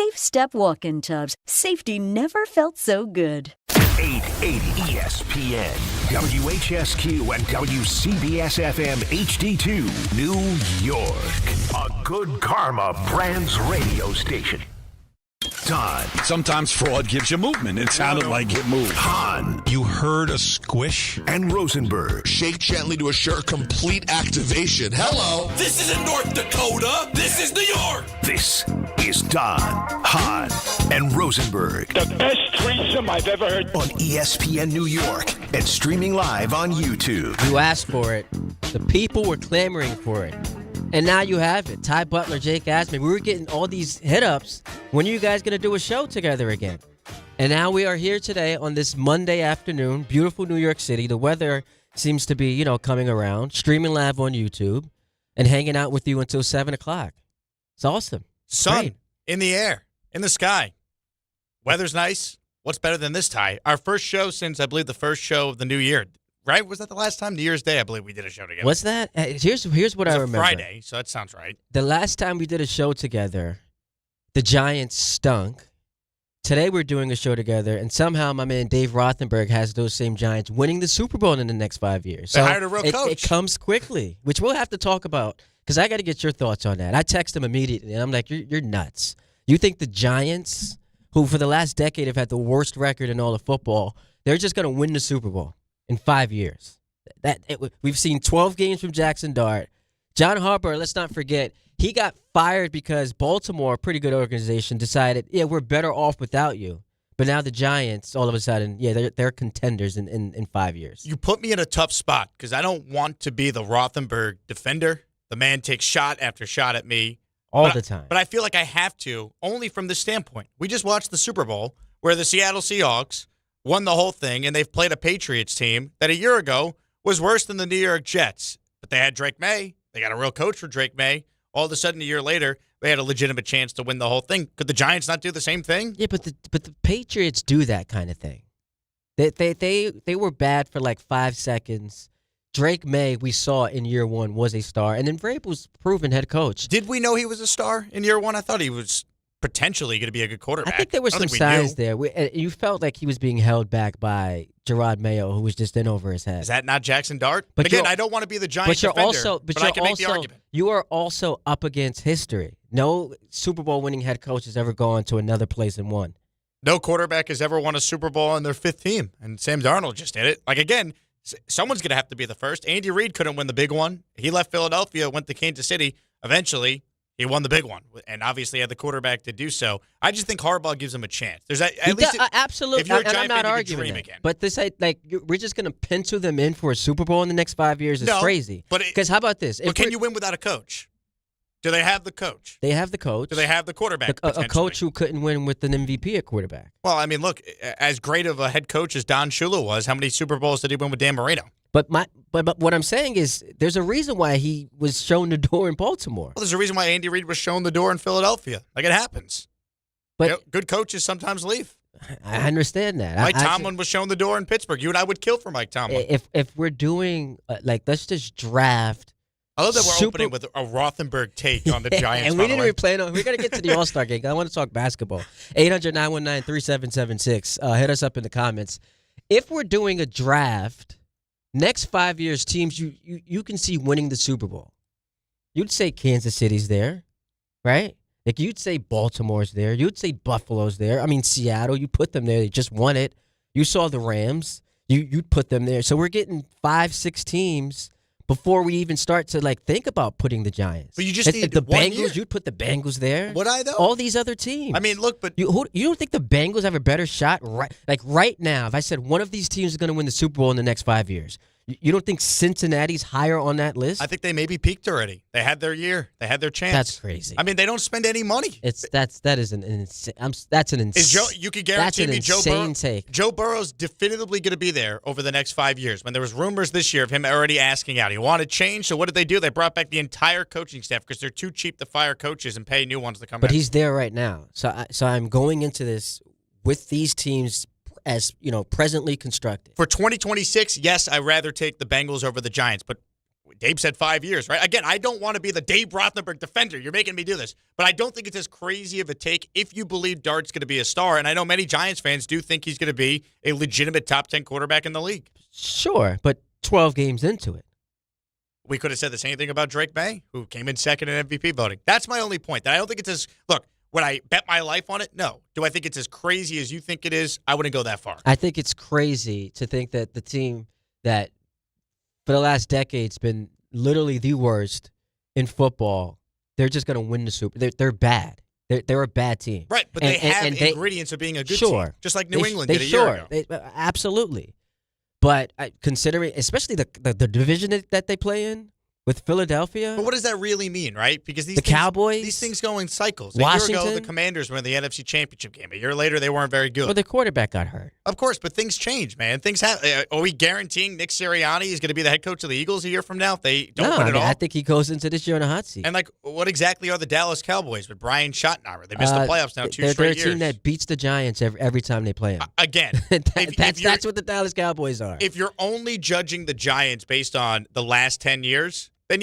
Safe Step walk-in tubs. Safety never felt so good. 880 ESPN, WHSQ, and WCBS-FM HD2, New York. A Good Karma Brands radio station. Todd. Sometimes fraud gives you movement. It sounded like it moved. Hahn. You heard a squish? And Rosenberg. Shake gently to assure complete activation. Hello. This isn't North Dakota. This is New York. This is Don, Hahn, and Rosenberg. The best threesome I've ever heard. On ESPN New York and streaming live on YouTube. You asked for it. The people were clamoring for it. And now you have it. Ty Butler, Jake Asman. We were getting all these hit-ups. When are you guys going to do a show together again? And now we are here today on this Monday afternoon. Beautiful New York City. The weather seems to be, coming around. Streaming live on YouTube. And hanging out with you until 7 o'clock. It's awesome. Sun Great. in the air, in the sky. Weather's nice. What's better than this, Ty? Our first show since, I believe, the first show of the new year. Right? Was that the last time? New Year's Day, I believe we did a show together. What's that? Here's what I remember. Friday, so that sounds right. The last time we did a show together, the Giants stunk. Today we're doing a show together, and somehow my man Dave Rothenberg has those same Giants winning the Super Bowl in the next 5 years. They hired a real coach. It comes quickly, which we'll have to talk about, because I got to get your thoughts on that. I text him immediately, and I'm like, you're nuts. You think the Giants, who for the last decade have had the worst record in all of football, they're just going to win the Super Bowl in 5 years? We've seen 12 games from Jackson Dart. John Harbaugh, let's not forget, he got fired because Baltimore, a pretty good organization, decided, we're better off without you. But now the Giants, all of a sudden, they're contenders in 5 years. You put me in a tough spot because I don't want to be the Rothenberg defender. The man takes shot after shot at me. All the time. But I feel like I have to, only from this standpoint. We just watched the Super Bowl where the Seattle Seahawks won the whole thing, and they've played a Patriots team that a year ago was worse than the New York Jets. But they had Drake May. They got a real coach for Drake May. All of a sudden, a year later, they had a legitimate chance to win the whole thing. Could the Giants not do the same thing? Yeah, but the Patriots do that kind of thing. They were bad for like 5 seconds. Drake May, we saw in year one, was a star. And then Vrabel's proven head coach. Did we know he was a star in year one? I thought he was potentially going to be a good quarterback. I think there were some signs there. You felt like he was being held back by Gerard Mayo, who was just in over his head. Is that not Jackson Dart? But again, I don't want to be the Giants defender, but I can make the argument. You are also up against history. No Super Bowl winning head coach has ever gone to another place and won. No quarterback has ever won a Super Bowl on their fifth team, and Sam Darnold just did it. Like, again, someone's going to have to be the first. Andy Reid couldn't win the big one. He left Philadelphia, went to Kansas City. Eventually, he won the big one, and obviously had the quarterback to do so. I just think Harbaugh gives him a chance. There's absolutely. If you're a and Giant I'm not fan, you arguing dream that. again. But this, we're just going to pencil them in for a Super Bowl in the next 5 years. It's crazy. Because how about this? But can you win without a coach? Do they have the coach? They have the coach. Do they have the quarterback? A coach who couldn't win with an MVP at quarterback. Well, I mean, look, as great of a head coach as Don Shula was, how many Super Bowls did he win with Dan Marino? But what I'm saying is there's a reason why he was shown the door in Baltimore. Well, there's a reason why Andy Reid was shown the door in Philadelphia. Like, it happens. But good coaches sometimes leave. I understand that. Mike Tomlin was shown the door in Pittsburgh. You and I would kill for Mike Tomlin. If we're doing, let's just draft. I love that we're opening with a Rothenberg take on the Giants. And we didn't even plan on. We're going to get to the All-Star game. I want to talk basketball. 800-919-3776. Hit us up in the comments. If we're doing a draft, next 5 years, teams you can see winning the Super Bowl. You'd say Kansas City's there, right? Like, you'd say Baltimore's there. You'd say Buffalo's there. I mean, Seattle, you put them there. They just won it. You saw the Rams. You'd put them there. So we're getting 5-6 teams before we even start to think about putting the Giants. But you just need the 1 Bengals. year. You'd put the Bengals there. Would I though? All these other teams. I mean, look, but you don't think the Bengals have a better shot right now? If I said one of these teams is going to win the Super Bowl in the next 5 years, you don't think Cincinnati's higher on that list? I think they maybe peaked already. They had their year. They had their chance. That's crazy. I mean, they don't spend any money. That's an insane. You could guarantee me take. Joe Burrow's definitively going to be there over the next 5 years. When there was rumors this year of him already asking out, he wanted change. So what did they do? They brought back the entire coaching staff because they're too cheap to fire coaches and pay new ones to come back. But he's there right now. So I'm going into this with these teams as presently constructed. For 2026, yes, I'd rather take the Bengals over the Giants. But Dave said 5 years, right? Again, I don't want to be the Dave Rothenberg defender. You're making me do this. But I don't think it's as crazy of a take if you believe Dart's going to be a star. And I know many Giants fans do think he's going to be a legitimate top 10 quarterback in the league. Sure, but 12 games into it. We could have said the same thing about Drake May, who came in second in MVP voting. That's my only point. That I don't think it's as – look, would I bet my life on it? No. Do I think it's as crazy as you think it is? I wouldn't go that far. I think it's crazy to think that the team that for the last decade's been literally the worst in football, they're just going to win the Super. They're bad. They're a bad team. Right, but they have ingredients of being a good team, just like New England did a year ago. Absolutely. But considering, especially the division that they play in with Philadelphia. But what does that really mean, right? Because Cowboys, these things go in cycles. Washington, a year ago, the Commanders were in the NFC Championship game. A year later, they weren't very good. Well, the quarterback got hurt. Of course, but things change, man. Things happen. Are we guaranteeing Nick Sirianni is going to be the head coach of the Eagles a year from now if they don't win at all? I think he goes into this year on a hot seat. And, what exactly are the Dallas Cowboys with Brian Schottenheimer? They missed the playoffs now two straight years. They're a team that beats the Giants every time they play them. Again. That's what the Dallas Cowboys are. If you're only judging the Giants based on the last 10 years, then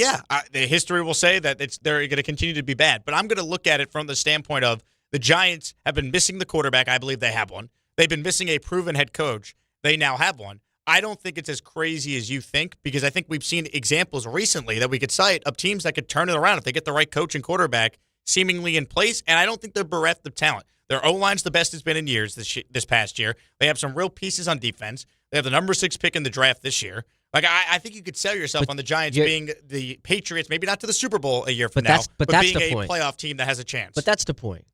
the history will say that they're going to continue to be bad. But I'm going to look at it from the standpoint of the Giants have been missing the quarterback. I believe they have one. They've been missing a proven head coach. They now have one. I don't think it's as crazy as you think because I think we've seen examples recently that we could cite of teams that could turn it around if they get the right coach and quarterback seemingly in place. And I don't think they're bereft of talent. Their O-line's the best it's been in years this past year. They have some real pieces on defense. They have the number 6 pick in the draft this year. I think you could sell yourself on the Giants being the Patriots, maybe not to the Super Bowl a year from now, but being a playoff team that has a chance. But that's the point.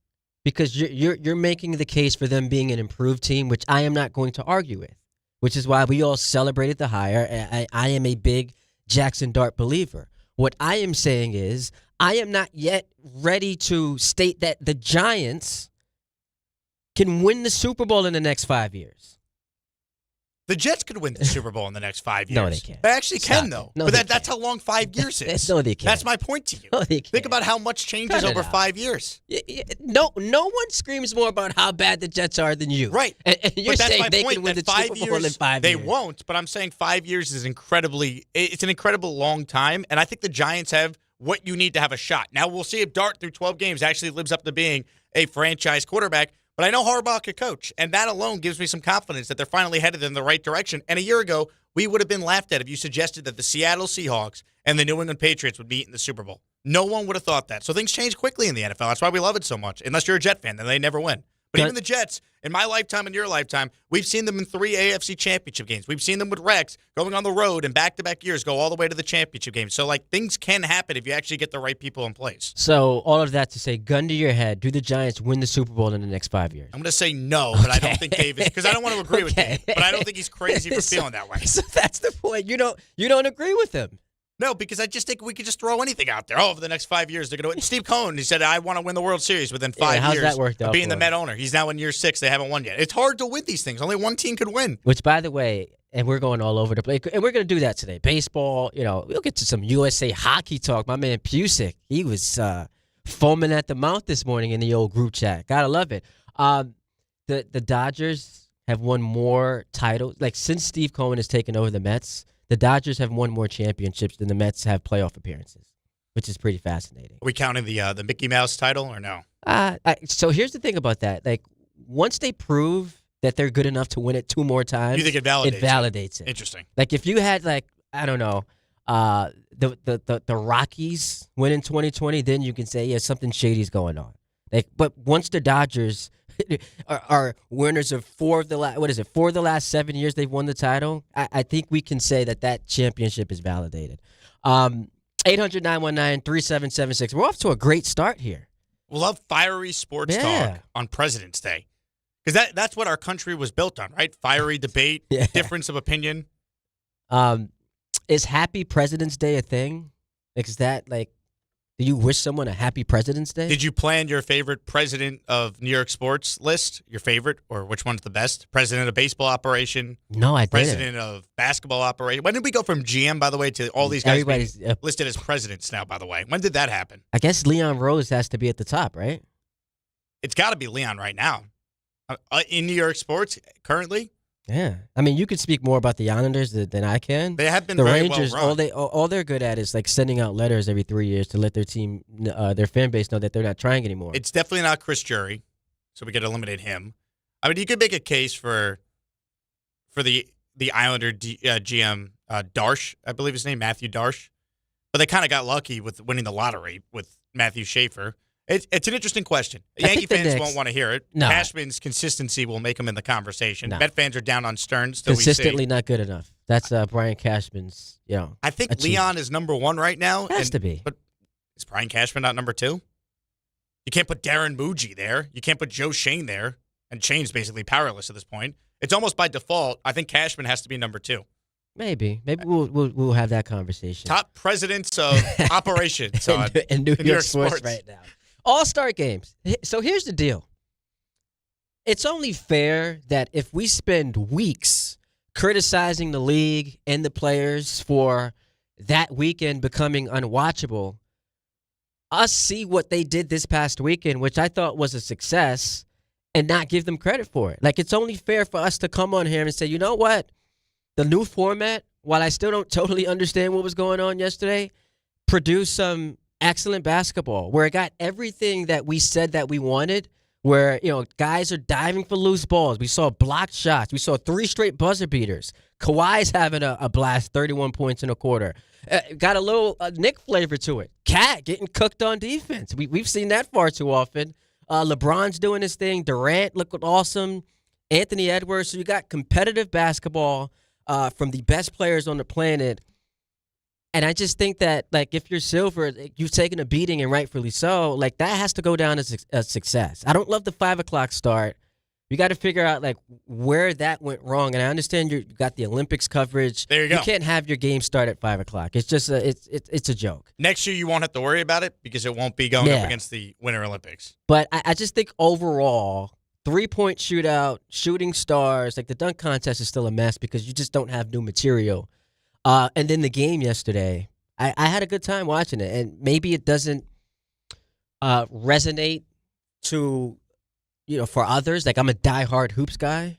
Because you're making the case for them being an improved team, which I am not going to argue with, which is why we all celebrated the hire. I am a big Jackson Dart believer. What I am saying is I am not yet ready to state that the Giants can win the Super Bowl in the next 5 years. The Jets could win the Super Bowl in the next 5 years. No, they can't. They actually can, though. No, but that's how long 5 years is. No, they can't. That's my point to you. No, they can't. Think about how much changes over 5 years. No one screams more about how bad the Jets are than you. Right. And you're but saying they can win the Super Bowl in 5 years. They won't, but I'm saying 5 years is it's an incredible long time, and I think the Giants have what you need to have a shot. Now, we'll see if Dart, through 12 games, actually lives up to being a franchise quarterback. But I know Harbaugh could coach, and that alone gives me some confidence that they're finally headed in the right direction. And a year ago, we would have been laughed at if you suggested that the Seattle Seahawks and the New England Patriots would meet in the Super Bowl. No one would have thought that. So things change quickly in the NFL. That's why we love it so much. Unless you're a Jet fan, then they never win. But even the Jets, in my lifetime and your lifetime, we've seen them in 3 AFC championship games. We've seen them with Rex going on the road and back-to-back years go all the way to the championship game. So, things can happen if you actually get the right people in place. So, all of that to say, gun to your head, do the Giants win the Super Bowl in the next 5 years? I'm going to say no, but I don't think Dave is, because I don't want to agree with Dave, but I don't think he's crazy for feeling that way. So that's the point. You don't agree with him. No, because I just think we could just throw anything out there. Over the next 5 years, they're going to win. Steve Cohen, he said, I want to win the World Series within 5 how's years that worked out of being for the him? Met owner. He's now in year 6. They haven't won yet. It's hard to win these things. Only one team could win. Which, by the way, and we're going all over the place, and we're going to do that today. Baseball, we'll get to some USA hockey talk. My man Pusick, he was foaming at the mouth this morning in the old group chat. Gotta love it. The Dodgers have won more titles. Since Steve Cohen has taken over the Mets, the Dodgers have won more championships than the Mets have playoff appearances, which is pretty fascinating. Are we counting the Mickey Mouse title or no? So here's the thing about that. Once they prove that they're good enough to win it 2 more times, you think it validates it. Interesting. If you had I don't know, the Rockies win in 2020, then you can say something shady's going on. But once the Dodgers are winners of 4 of the last 7 years they've won the title, I think we can say that championship is validated. 800-919-3776. We're off to a great start here. We'll love fiery sports talk on President's Day. Because that's what our country was built on, right? Fiery debate, difference of opinion. Is Happy President's Day a thing? Is that do you wish someone a happy President's Day? Did you plan your favorite president of New York sports list? Your favorite, or which one's the best? President of baseball operation? No, I didn't. President of basketball operation? When did we go from GM, by the way, to all these guys being listed as presidents now, by the way? When did that happen? I guess Leon Rose has to be at the top, right? It's got to be Leon right now. In New York sports, currently, Yeah, I mean, you could speak more about the Islanders than I can. They have been the very Rangers. well run. All they're good at is like sending out letters every 3 years to let their team, their fan base know that they're not trying anymore. It's definitely not Chris Jury, so we got to eliminate him. I mean, you could make a case for the Islander GM Darsh, I believe his name, Matthew Darsh, but they kind of got lucky with winning the lottery with Matthew Schaefer. It's an interesting question. Yankee fans won't want to hear it. No. Cashman's consistency will make him in the conversation. No. Met fans are down on Stearns. Still Consistently not good enough. That's Brian Cashman's. I think Leon is number one right now. Has to be. But is Brian Cashman not number two? You can't put Darren Muji there. You can't put Joe Shane there. And Shane's basically powerless at this point. It's almost by default. I think Cashman has to be number two. Maybe we'll have that conversation. Top presidents of operations in New York sports right now. All-Star games. So here's the deal. It's only fair that if we spend weeks criticizing the league and the players for that weekend becoming unwatchable, us see what they did this past weekend, which I thought was a success, and not give them credit for it. Like, it's only fair for us to come on here and say, you know what? The new format, while I still don't totally understand what was going on yesterday, produced some excellent basketball where it got everything that we said that we wanted, where, guys are diving for loose balls. We saw blocked shots. We saw 3 straight buzzer beaters. Kawhi's having a blast, 31 points in a quarter. Got a little Nick flavor to it. Cat getting cooked on defense. We've seen that far too often. LeBron's doing his thing. Durant looked awesome. Anthony Edwards. So you got competitive basketball from the best players on the planet. And I just think that, like, if you're Silver, you've taken a beating, and rightfully so. Like, that has to go down as a success. I don't love the 5 o'clock start. You got to figure out, like, where that went wrong. And I understand you got the Olympics coverage. There you go. You can't have your game start at 5 o'clock. It's just it's a joke. Next year, you won't have to worry about it because it won't be going up against the Winter Olympics. But I just think overall, 3-point shootout, shooting stars, like the dunk contest is still a mess because you just don't have new material. And then the game yesterday, I had a good time watching it. And maybe it doesn't resonate to, for others. Like, I'm a diehard hoops guy.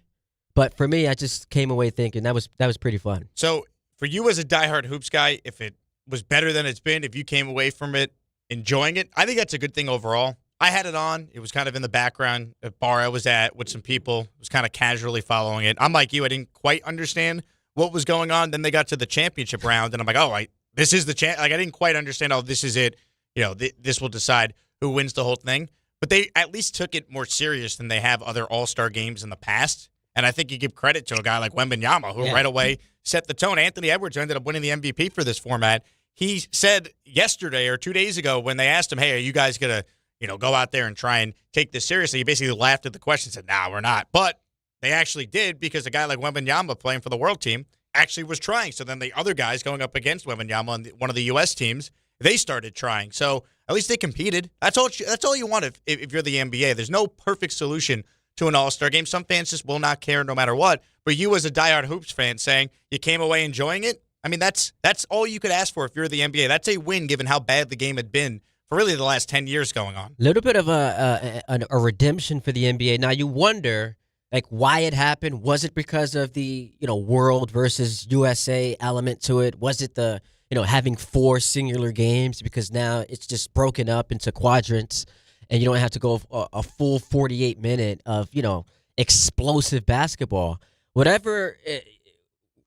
But for me, I just came away thinking that was pretty fun. So for you as a diehard hoops guy, if it was better than it's been, if you came away from it enjoying it, I think that's a good thing overall. I had it on. It was kind of in the background. A bar I was at with some people. Was kind of casually following it. I'm like you. I didn't quite understand what was going on. Then they got to the championship round, and I'm like, this is the champ. Like, I didn't quite understand. Oh, this is it. This will decide who wins the whole thing. But they at least took it more serious than they have other All-Star games in the past. And I think you give credit to a guy like Wembanyama, who right away set the tone. Anthony Edwards ended up winning the MVP for this format. He said yesterday or 2 days ago when they asked him, hey, are you guys going to go out there and try and take this seriously? He basically laughed at the question and said, nah, we're not. But they actually did because a guy like Wembanyama playing for the world team actually was trying. So then the other guys going up against Wembanyama on one of the U.S. teams, they started trying. So at least they competed. That's all you want if you're the NBA. There's no perfect solution to an All-Star game. Some fans just will not care no matter what. But you as a diehard hoops fan saying you came away enjoying it, I mean, that's all you could ask for if you're the NBA. That's a win given how bad the game had been for really the last 10 years going on. A little bit of a redemption for the NBA. Now, you wonder, like, why it happened. Was it because of the, world versus USA element to it? Was it the, having 4 singular games because now it's just broken up into quadrants and you don't have to go a full 48-minute of, explosive basketball? Whatever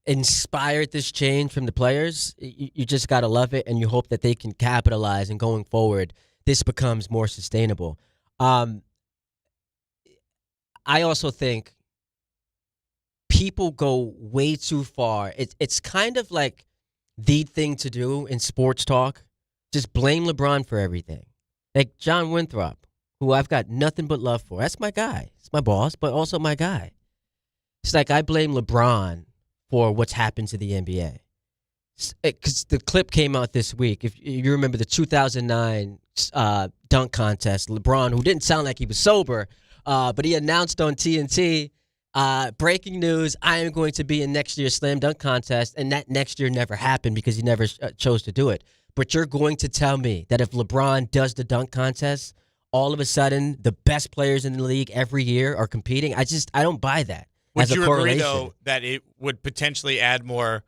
inspired this change from the players, you just got to love it, and you hope that they can capitalize, and going forward, this becomes more sustainable. I also think people go way too far. It's kind of like the thing to do in sports talk. Just blame LeBron for everything. Like John Winthrop, who I've got nothing but love for. That's my guy. It's my boss, but also my guy. It's like I blame LeBron for what's happened to the NBA. Because the clip came out this week. If you remember the 2009 dunk contest, LeBron, who didn't sound like he was sober, but he announced on TNT, breaking news, I am going to be in next year's slam dunk contest, and that next year never happened because he never chose to do it. But you're going to tell me that if LeBron does the dunk contest, all of a sudden the best players in the league every year are competing? I don't buy that. Would as a you agree, correlation. though, that it would potentially add more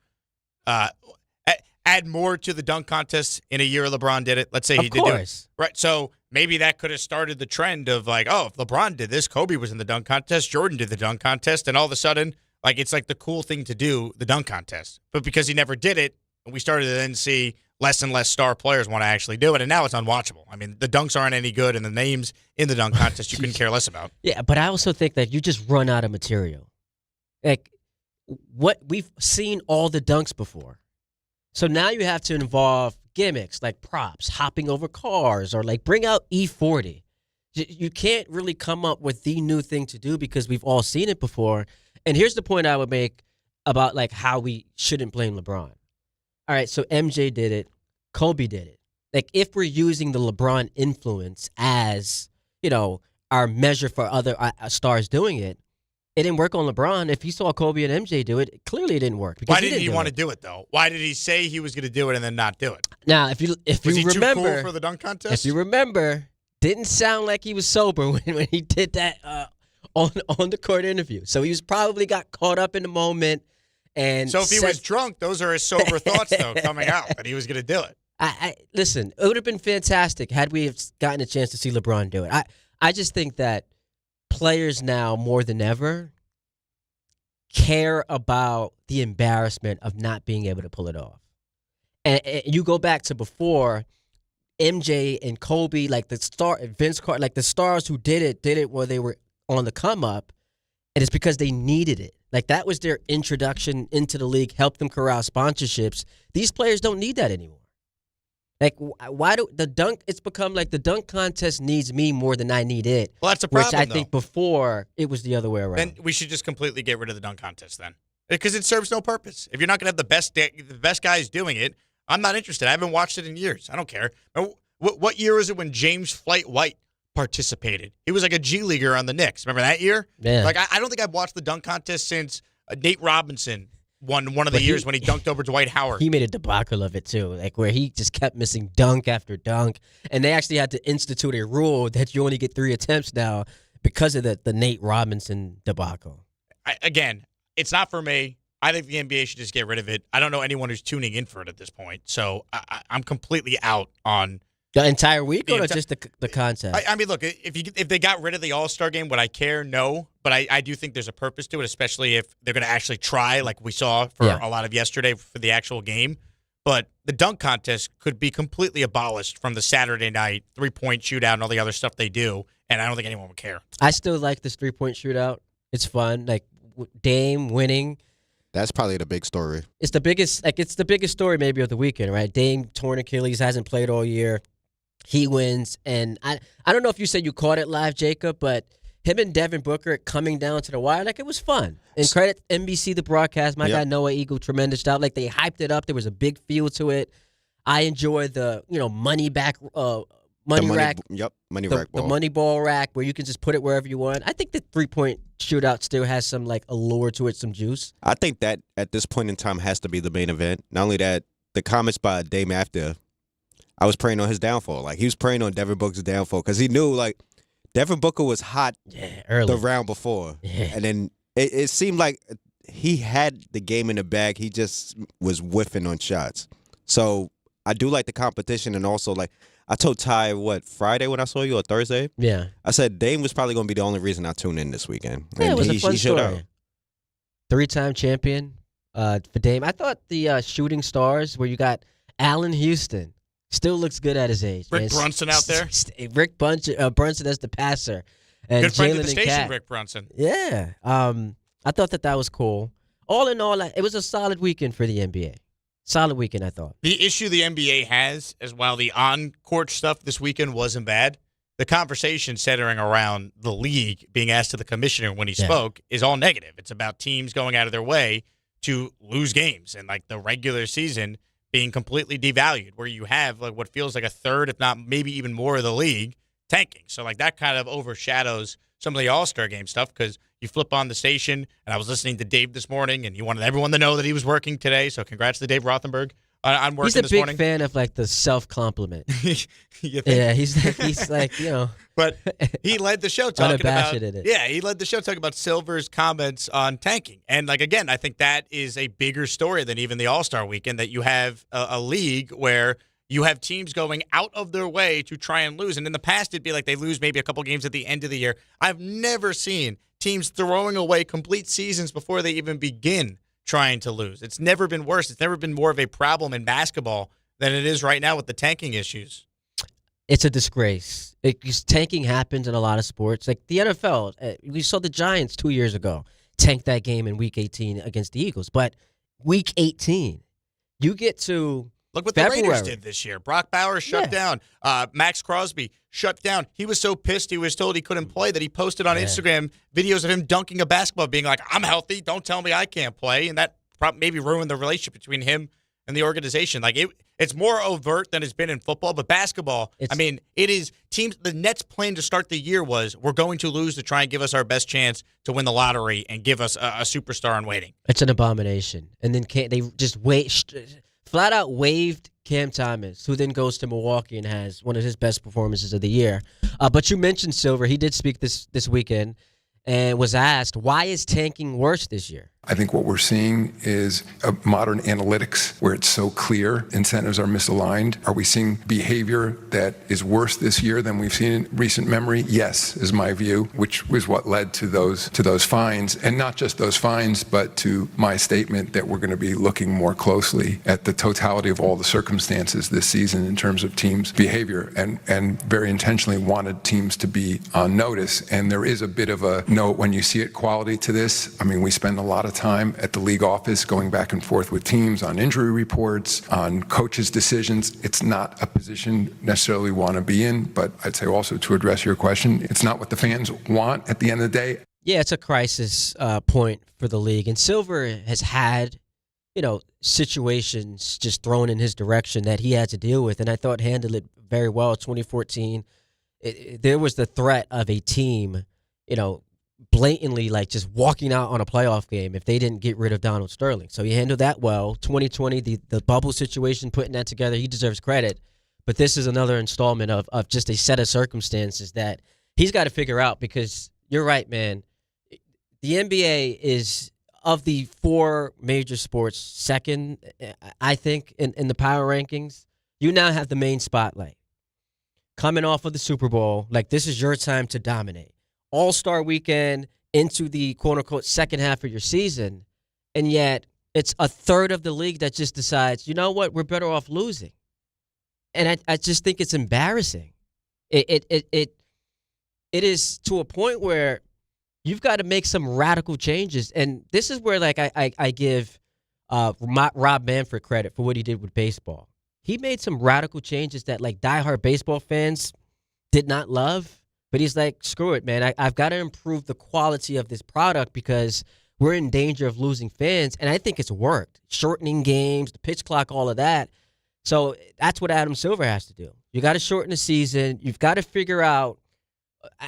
to the dunk contest in a year LeBron did it? Let's say he did do it. Right. So maybe that could have started the trend of like, oh, if LeBron did this, Kobe was in the dunk contest, Jordan did the dunk contest, and all of a sudden, like it's like the cool thing to do, the dunk contest. But because he never did it, we started to then see less and less star players want to actually do it, and now it's unwatchable. I mean, the dunks aren't any good, and the names in the dunk contest you couldn't care less about. Yeah, but I also think that you just run out of material. Like, what we've seen all the dunks before. So now you have to involve gimmicks like props, hopping over cars, or like bring out E40. You can't really come up with the new thing to do because we've all seen it before. And here's the point I would make about like how we shouldn't blame LeBron. All right, so MJ did it. Kobe did it. Like, if we're using the LeBron influence as, our measure for other stars doing it, it didn't work on LeBron. If he saw Kobe and MJ do it, clearly it didn't work. Why didn't he want to do it, though? Why did he say he was going to do it and then not do it? Now, if you remember, too cool for the dunk contest? If you remember, didn't sound like he was sober when he did that on the court interview. So he was probably got caught up in the moment. And so if he was drunk, those are his sober thoughts, though, coming out that he was going to do it. Listen, it would have been fantastic had we have gotten a chance to see LeBron do it. I just think that players now more than ever care about the embarrassment of not being able to pull it off. And you go back to before MJ and Kobe, like Vince Carter, like the stars who did it while they were on the come up, and it's because they needed it. Like that was their introduction into the league, helped them corral sponsorships. These players don't need that anymore. Like, why do the dunk? It's become like the dunk contest needs me more than I need it. Well, that's a problem, which I think before it was the other way around. Then we should just completely get rid of the dunk contest then, because it serves no purpose. If you're not going to have the best guys doing it, I'm not interested. I haven't watched it in years. I don't care. What year was it when James Flight White participated? He was like a G leaguer on the Knicks. Remember that year? Yeah. Like I don't think I've watched the dunk contest since Nate Robinson won one of the years when he dunked over Dwight Howard. He made a debacle of it too, like where he just kept missing dunk after dunk, and they actually had to institute a rule that you only get 3 attempts now because of the Nate Robinson debacle. Again, it's not for me. I think the NBA should just get rid of it. I don't know anyone who's tuning in for it at this point, so I'm completely out on the entire week, or just the concept? I mean, look, if they got rid of the All-Star game, would I care? No. But I do think there's a purpose to it, especially if they're going to actually try, like we saw for a lot of yesterday for the actual game. But the dunk contest could be completely abolished from the Saturday night 3-point shootout and all the other stuff they do, and I don't think anyone would care. I still like this 3-point shootout. It's fun. Like, Dame winning. That's probably the big story. It's the biggest story maybe of the weekend, right? Dame torn Achilles, hasn't played all year. He wins, and I don't know if you said you caught it live, Jacob, but him and Devin Booker coming down to the wire, like, it was fun. And credit NBC, the broadcast, my guy Noah Eagle, tremendous job. Like, they hyped it up. There was a big feel to it. I enjoyed the, money rack. Money rack ball. The money ball rack where you can just put it wherever you want. I think the 3-point shootout still has some, like, allure to it, some juice. I think that at this point in time has to be the main event. Not only that, the comments by Dame after, I was praying on his downfall. Like, he was praying on Devin Booker's downfall because he knew, like, Devin Booker was hot early. The round before. Yeah. And then it seemed like he had the game in the bag. He just was whiffing on shots. So I do like the competition. And also, like, I told Ty, Friday when I saw you, or Thursday? Yeah. I said Dame was probably going to be the only reason I tuned in this weekend. Yeah, and it was a fun story. Out. 3-time champion for Dame. I thought the shooting stars where you got Allen Houston. Still looks good at his age. Rick Brunson out there? Rick Brunson as the passer. And good friend Jalen of the station, Cat. Rick Brunson. Yeah. I thought that was cool. All in all, it was a solid weekend for the NBA. Solid weekend, I thought. The issue the NBA has, as while the on-court stuff this weekend wasn't bad, the conversation centering around the league being asked to the commissioner when he spoke is all negative. It's about teams going out of their way to lose games and, like, the regular season being completely devalued, where you have like what feels like a third, if not maybe even more, of the league tanking. So like that kind of overshadows some of the All-Star game stuff because you flip on the station, and I was listening to Dave this morning, and he wanted everyone to know that he was working today. So congrats to Dave Rothenberg on work He's a this big morning. fan of like the self-compliment. You think? Yeah, he's like, you know. But he led the show talking Unabashed about in it. Yeah, he led the show talking about Silver's comments on tanking. And like again, I think that is a bigger story than even the All-Star weekend, that you have a league where you have teams going out of their way to try and lose. And in the past, it'd be like they lose maybe a couple games at the end of the year. I've never seen teams throwing away complete seasons before they even begin trying to lose. It's never been worse. It's never been more of a problem in basketball than it is right now with the tanking issues. It's a disgrace. Tanking happens in a lot of sports. Like the NFL, we saw the Giants 2 years ago tank that game in Week 18 against the Eagles. But Week 18, you get to Look what February. the Raiders did this year. Brock Bowers shut down. Max Crosby shut down. He was so pissed he was told he couldn't play that he posted on Instagram videos of him dunking a basketball, being like, I'm healthy. Don't tell me I can't play. And that maybe ruined the relationship between him and the organization. Like it's more overt than it's been in football. But basketball, it is teams. The Nets' plan to start the year was we're going to lose to try and give us our best chance to win the lottery and give us a superstar in waiting. It's an abomination. And then they just flat out waived Cam Thomas, who then goes to Milwaukee and has one of his best performances of the year. But you mentioned Silver. He did speak this weekend and was asked, why is tanking worse this year? I think what we're seeing is a modern analytics where it's so clear incentives are misaligned. Are we seeing behavior that is worse this year than we've seen in recent memory? Yes, is my view, which was what led to those fines. And not just those fines, but to my statement that we're going to be looking more closely at the totality of all the circumstances this season in terms of teams' behavior, and very intentionally wanted teams to be on notice. And there is a bit of a note when you see it quality to this. I mean, we spend a lot of time at the league office going back and forth with teams on injury reports, on coaches' decisions. It's not a position necessarily want to be in, but I'd say also to address your question, it's not what the fans want at the end of the day. Yeah, it's a crisis point for the league. And Silver has had, situations just thrown in his direction that he had to deal with, and I thought handled it very well. 2014, there was the threat of a team, blatantly like just walking out on a playoff game if they didn't get rid of Donald Sterling. So he handled that well. 2020, the bubble situation, putting that together, he deserves credit. But this is another installment of just a set of circumstances that he's got to figure out, because you're right, man. The NBA is, of the four major sports, second, I think, in the power rankings. You now have the main spotlight. Coming off of the Super Bowl, like this is your time to dominate. All-Star weekend into the quote-unquote second half of your season, and yet it's a third of the league that just decides, you know what, we're better off losing. And I just think it's embarrassing. It is to a point where you've got to make some radical changes, and this is where like I give Rob Manfred credit for what he did with baseball. He made some radical changes that like diehard baseball fans did not love. But he's like, screw it, man. I've got to improve the quality of this product because we're in danger of losing fans. And I think it's worked. Shortening games, the pitch clock, all of that. So that's what Adam Silver has to do. You got to shorten the season. You've got to figure out.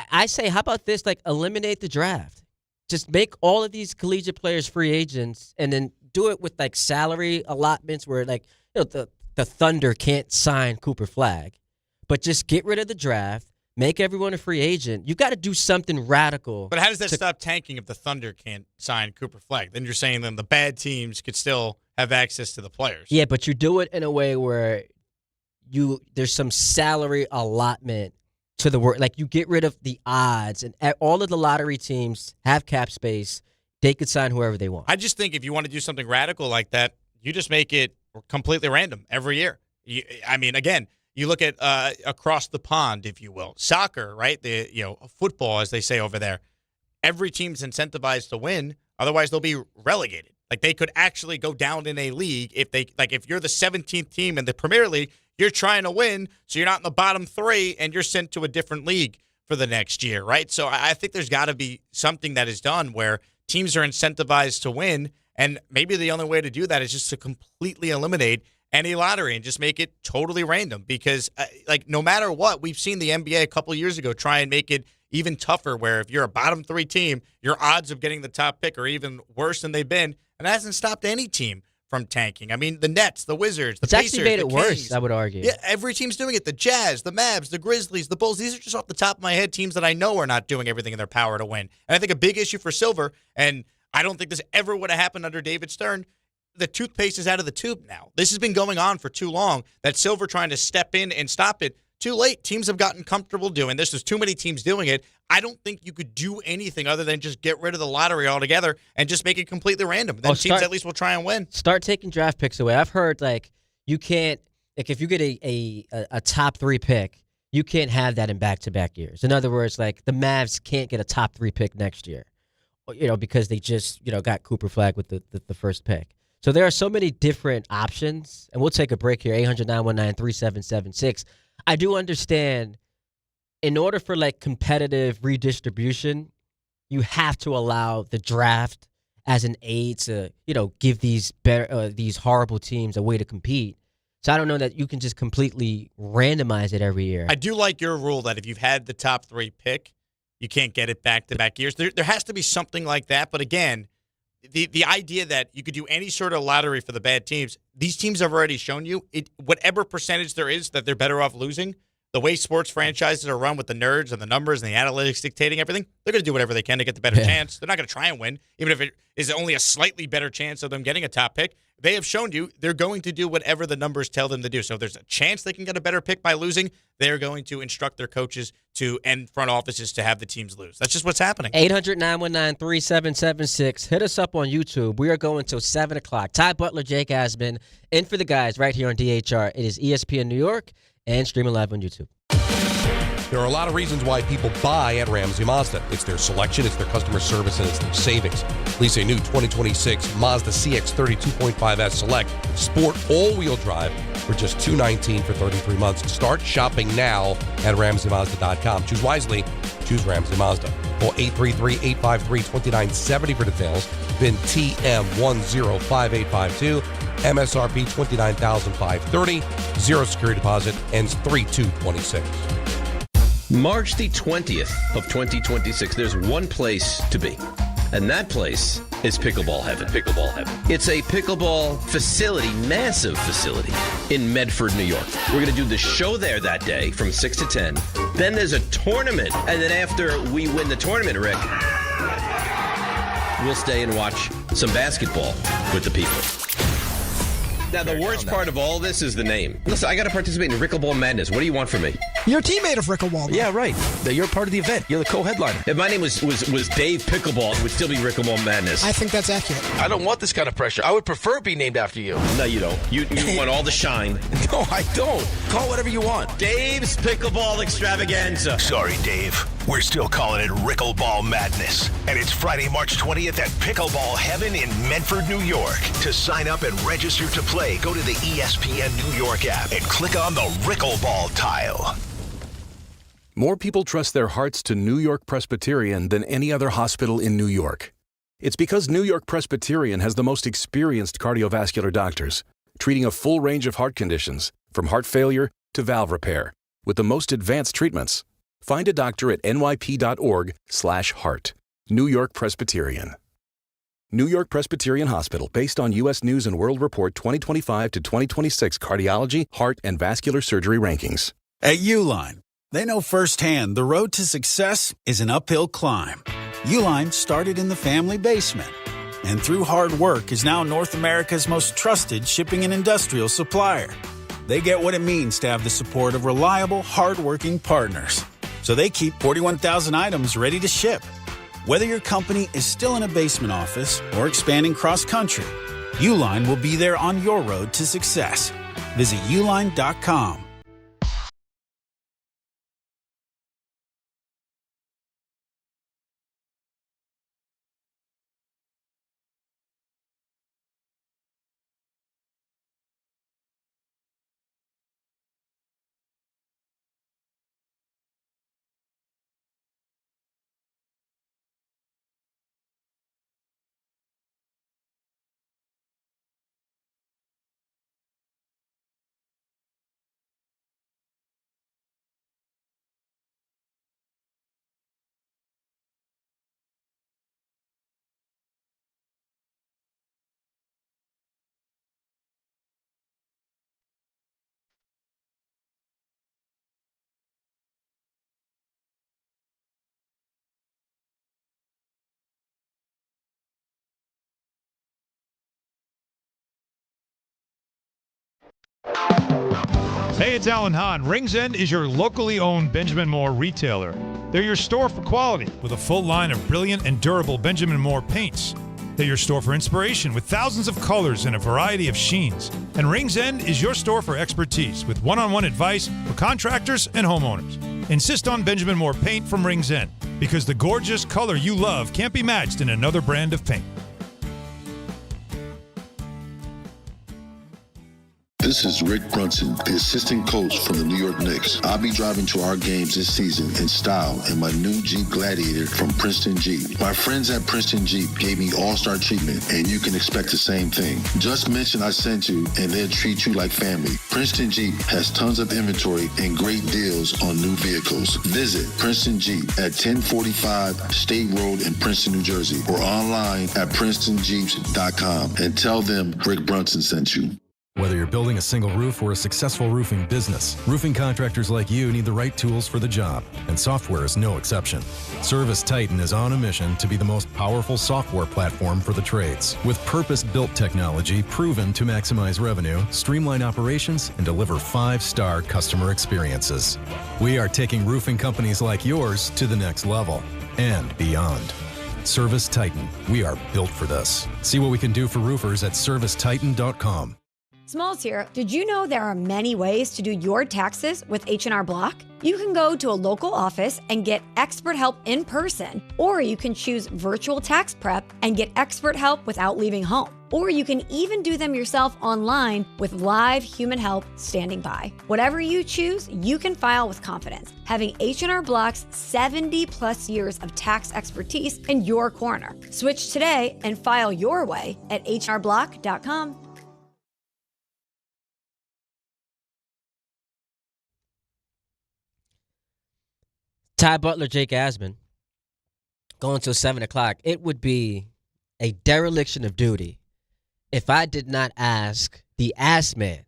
I say, how about this? Like, eliminate the draft. Just make all of these collegiate players free agents, and then do it with like salary allotments where like the Thunder can't sign Cooper Flagg, but just get rid of the draft. Make everyone a free agent. You've got to do something radical. But how does that stop tanking if the Thunder can't sign Cooper Flagg? Then you're saying then the bad teams could still have access to the players. Yeah, but you do it in a way where there's some salary allotment to the work. Like you get rid of the odds, and all of the lottery teams have cap space. They could sign whoever they want. I just think if you want to do something radical like that, you just make it completely random every year. Again, you look at across the pond, if you will, soccer, right? Football, as they say over there. Every team's incentivized to win, otherwise they'll be relegated. Like they could actually go down in a league if you're the 17th team in the Premier League, you're trying to win, so you're not in the bottom three, and you're sent to a different league for the next year, right? So I think there's got to be something that is done where teams are incentivized to win, and maybe the only way to do that is just to completely eliminate any lottery and just make it totally random, because no matter what, we've seen the NBA a couple years ago try and make it even tougher, where if you're a bottom three team, your odds of getting the top pick are even worse than they've been, and that hasn't stopped any team from tanking. I mean, the Nets, the Wizards, the It's Pacers, actually made the it Kings. worse, I would argue. Yeah, every team's doing it. The Jazz, the Mavs, the Grizzlies, the Bulls. These are just off the top of my head teams that I know are not doing everything in their power to win. And I think a big issue for Silver, and I don't think this ever would have happened under David Stern, the toothpaste is out of the tube now. This has been going on for too long. That Silver trying to step in and stop it. Too late. Teams have gotten comfortable doing this. There's too many teams doing it. I don't think you could do anything other than just get rid of the lottery altogether and just make it completely random. Then teams at least will try and win. Start taking draft picks away. I've heard you can't if you get a top 3 pick, you can't have that in back-to-back years. In other words, the Mavs can't get a top 3 pick next year, because they just got Cooper Flagg with the first pick. So there are so many different options, and we'll take a break here. 800-919-3776. I do understand, in order for competitive redistribution, you have to allow the draft as an aid to give these horrible teams a way to compete. So I don't know that you can just completely randomize it every year. I do like your rule that if you've had the top 3 pick, you can't get it back-to-back years. There has to be something like that. But again, the idea that you could do any sort of lottery for the bad teams, these teams have already shown you whatever percentage there is that they're better off losing. The way sports franchises are run with the nerds and the numbers and the analytics dictating everything, they're going to do whatever they can to get the better chance. They're not going to try and win, even if it is only a slightly better chance of them getting a top pick. They have shown you they're going to do whatever the numbers tell them to do. So if there's a chance they can get a better pick by losing, they're going to instruct their coaches and front offices to have the teams lose. That's just what's happening. 800-919-3776. Hit us up on YouTube. We are going till 7 o'clock. Ty Butler, Jake Asman, in for the guys right here on DHR. It is ESPN New York and streaming live on YouTube. There are a lot of reasons why people buy at Ramsey Mazda. It's their selection, it's their customer service, and it's their savings. Lease a new 2026 Mazda CX-30 2.5S Select Sport all-wheel drive for just $219 for 33 months. Start shopping now at RamseyMazda.com. Choose wisely. Choose Ramsey Mazda. Call 833-853-2970 for details. VIN TM105852. MSRP $29,530. Zero security deposit. Ends 3/2/26. March the 20th of 2026, there's one place to be. And that place is Pickleball Heaven. Pickleball Heaven. It's a pickleball facility, massive facility, in Medford, New York. We're going to do the show there that day from 6 to 10. Then there's a tournament. And then after we win the tournament, Rick, we'll stay and watch some basketball with the people. Now, the worst part of all this is the name. Listen, I got to participate in Rickleball Madness. What do you want from me? You're a teammate of Rickleball. Yeah, right. You're part of the event. You're the co-headliner. If my name was Dave Pickleball, it would still be Rickleball Madness. I think that's accurate. I don't want this kind of pressure. I would prefer it be named after you. No, you don't. You want all the shine. No, I don't. Call whatever you want. Dave's Pickleball Extravaganza. Sorry, Dave. We're still calling it Rickleball Madness. And it's Friday, March 20th at Pickleball Heaven in Medford, New York. To sign up and register to play, go to the ESPN New York app and click on the Rickleball tile. More people trust their hearts to New York Presbyterian than any other hospital in New York. It's because New York Presbyterian has the most experienced cardiovascular doctors, treating a full range of heart conditions, from heart failure to valve repair, with the most advanced treatments. Find a doctor at nyp.org/heart. New York Presbyterian. New York Presbyterian Hospital, based on U.S. News & World Report 2025 to 2026 cardiology, heart, and vascular surgery rankings. At Uline, they know firsthand the road to success is an uphill climb. Uline started in the family basement, and through hard work is now North America's most trusted shipping and industrial supplier. They get what it means to have the support of reliable, hardworking partners. So they keep 41,000 items ready to ship. Whether your company is still in a basement office or expanding cross-country, Uline will be there on your road to success. Visit uline.com. Hey, it's Alan Hahn. Rings End is your locally owned Benjamin Moore retailer. They're your store for quality with a full line of brilliant and durable Benjamin Moore paints. They're your store for inspiration with thousands of colors and a variety of sheens. And Rings End is your store for expertise with one-on-one advice for contractors and homeowners. Insist on Benjamin Moore paint from Rings End because the gorgeous color you love can't be matched in another brand of paint. This is Rick Brunson, the assistant coach from the New York Knicks. I'll be driving to our games this season in style in my new Jeep Gladiator from Princeton Jeep. My friends at Princeton Jeep gave me all-star treatment, and you can expect the same thing. Just mention I sent you, and they'll treat you like family. Princeton Jeep has tons of inventory and great deals on new vehicles. Visit Princeton Jeep at 1045 State Road in Princeton, New Jersey, or online at PrincetonJeeps.com and tell them Rick Brunson sent you. Whether you're building a single roof or a successful roofing business, roofing contractors like you need the right tools for the job, and software is no exception. Service Titan is on a mission to be the most powerful software platform for the trades, with purpose-built technology proven to maximize revenue, streamline operations, and deliver 5-star customer experiences. We are taking roofing companies like yours to the next level and beyond. Service Titan, we are built for this. See what we can do for roofers at servicetitan.com. Smalls here. Did you know there are many ways to do your taxes with H&R Block? You can go to a local office and get expert help in person, or you can choose virtual tax prep and get expert help without leaving home. Or you can even do them yourself online with live human help standing by. Whatever you choose, you can file with confidence, having H&R Block's 70-plus years of tax expertise in your corner. Switch today and file your way at hrblock.com. Butler Jake Asman going till 7 o'clock. It would be a dereliction of duty if I did not ask the Assman,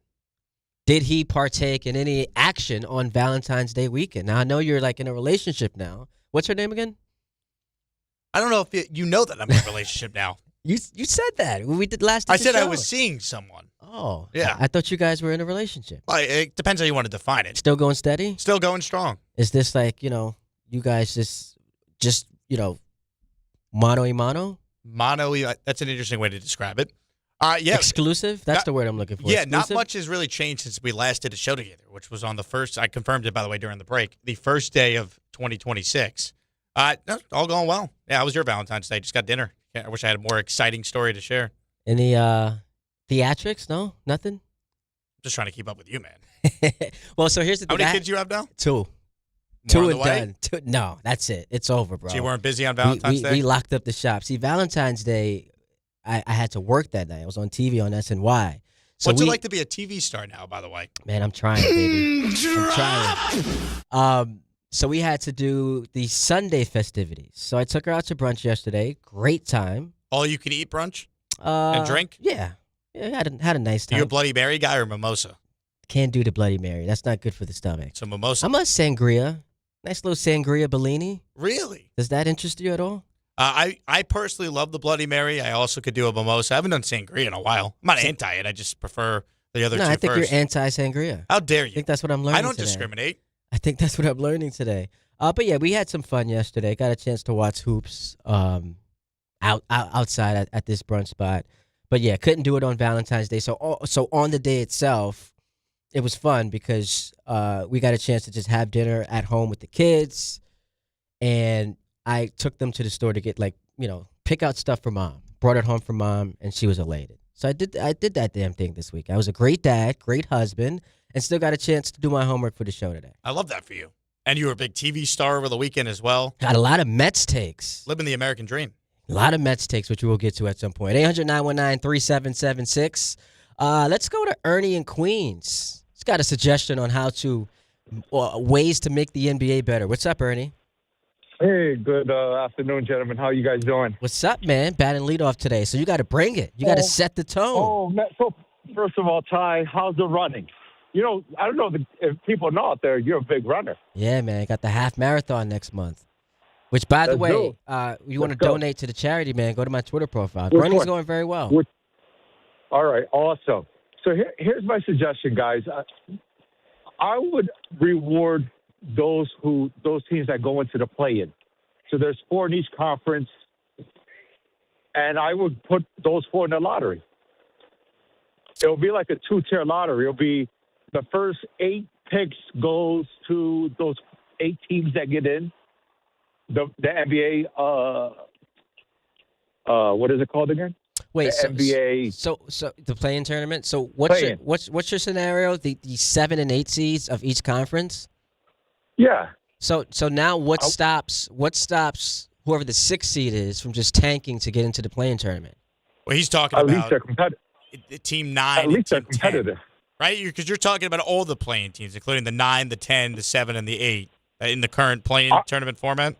did he partake in any action on Valentine's Day weekend? Now, I know you're like in a relationship now. What's her name again? I don't know if you know that I'm in a relationship now. You said that. We did last I said show. I was seeing someone. Oh. Yeah. I thought you guys were in a relationship. Well, it depends how you want to define it. Still going steady? Still going strong. Is this like, you guys just mano y mano? That's an interesting way to describe it. Yeah. Exclusive? That's the word I'm looking for. Yeah, Exclusive? not much has really changed since we last did a show together, which was on the first, I confirmed it, by the way, during the break, the first day of 2026. No, all going well. Yeah, how was your Valentine's Day? Just got dinner. I wish I had a more exciting story to share. Any theatrics? No? Nothing? Just trying to keep up with you, man. Well, so here's the thing. How many kids you have now? 2. More 2 and done. No, that's it. It's over, bro. So you weren't busy on Valentine's Day? We locked up the shop. See, Valentine's Day, I had to work that night. I was on TV on SNY. So What's it like to be a TV star now, by the way? Man, I'm trying, baby. I'm trying. So we had to do the Sunday festivities. So I took her out to brunch yesterday. Great time. All you could eat brunch? And drink? Yeah. Had a nice time. You a Bloody Mary guy or mimosa? Can't do the Bloody Mary. That's not good for the stomach. So mimosa? I'm a sangria. Nice little sangria Bellini. Really? Does that interest you at all? I personally love the Bloody Mary. I also could do a mimosa. I haven't done sangria in a while. I'm not anti it. I just prefer the other two I think first. you're anti-sangria. How dare you? I think that's what I'm learning I don't today. discriminate. I think that's what I'm learning today. But yeah, we had some fun yesterday. Got a chance to watch hoops outside at this brunch spot. But yeah, couldn't do it on Valentine's Day. So on the day itself, it was fun because we got a chance to just have dinner at home with the kids, and I took them to the store to get pick out stuff for mom. Brought it home for mom, and she was elated. So I did that damn thing this week. I was a great dad, great husband, and still got a chance to do my homework for the show today. I love that for you. And you were a big TV star over the weekend as well. Got a lot of Mets takes. Living the American dream. A lot of Mets takes, which we will get to at some point. 800-919-3776. Let's go to Ernie in Queens. He's got a suggestion on how to ways to make the NBA better. What's up, Ernie? Hey, good afternoon, gentlemen. How you guys doing? What's up, man? Batting leadoff today, so you got to bring it. You got to set the tone. Oh, man. So first of all, Ty, how's the running? I don't know if people know out there, you're a big runner. Yeah, man. I got the half marathon next month. Which, by the way, you want to donate to the charity, man, go to my Twitter profile. Running's going very well. All right, awesome. So here's my suggestion, guys. I would reward those teams that go into the play-in. So there's 4 in each conference, and I would put those 4 in the lottery. It'll be like a 2-tier lottery. It'll be the first 8 picks goes to those 8 teams that get in. The NBA, what is it called again? Wait, the NBA. So the play-in tournament. So what's your scenario? The 7 and 8 seeds of each conference. Yeah. So now what stops whoever the 6th seed is from just tanking to get into the play-in tournament? Well, he's talking at about least they're competitive. Team 9 At least they're and Team competitive. 10, right? Because you're talking about all the playing teams, including the 9, the 10, the 7, and the 8 in the current playing tournament format.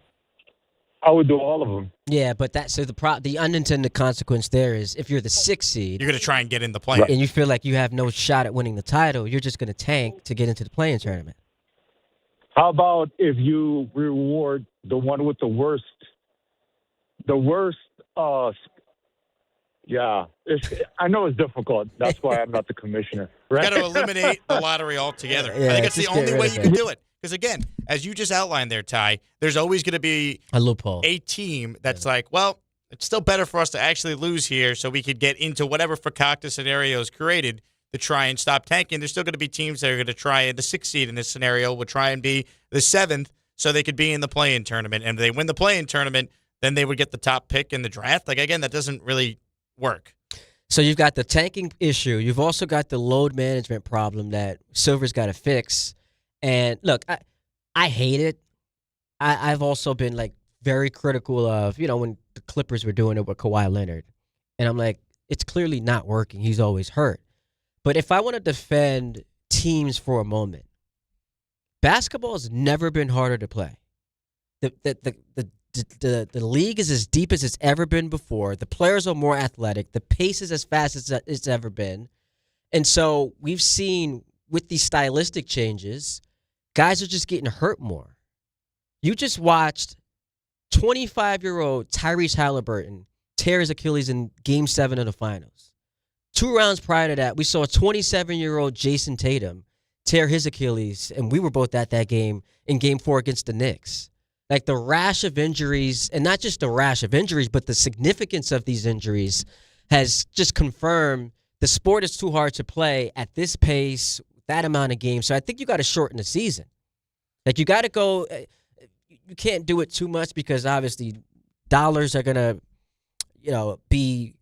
I would do all of them. Yeah, but the unintended consequence there is if you're the 6th seed, you're going to try and get in the play-in. and you feel like you have no shot at winning the title, you're just going to tank to get into the play-in tournament. How about if you reward the one with the worst? Yeah, I know it's difficult. That's why I'm not the commissioner. Right? You got to eliminate the lottery altogether. Yeah, I think it's the only way you can it. do it. Because again, as you just outlined there, Ty, there's always going to be a loophole, a team that's like, well, it's still better for us to actually lose here, so we could get into whatever Fakakta scenario is created to try and stop tanking. There's still going to be teams that are going to try, the 6th seed in this scenario would try and be the 7th, so they could be in the play-in tournament. And if they win the play-in tournament, then they would get the top pick in the draft. Like again, that doesn't really work. So you've got the tanking issue. You've also got the load management problem that Silver's got to fix. And look, I hate it. I've also been like very critical of, when the Clippers were doing it with Kawhi Leonard. And I'm like, it's clearly not working. He's always hurt. But if I want to defend teams for a moment, basketball has never been harder to play. The league is as deep as it's ever been before. The players are more athletic. The pace is as fast as it's ever been. And so we've seen with these stylistic changes, guys are just getting hurt more. You just watched 25-year-old Tyrese Halliburton tear his Achilles in Game 7 of the Finals. 2 rounds prior to that, we saw 27-year-old Jason Tatum tear his Achilles, and we were both at that game in Game 4 against the Knicks. Like the rash of injuries, and not just the rash of injuries, but the significance of these injuries has just confirmed the sport is too hard to play at this pace, that amount of games. So I think you got to shorten the season. Like you got to go, you can't do it too much because obviously dollars are going to, be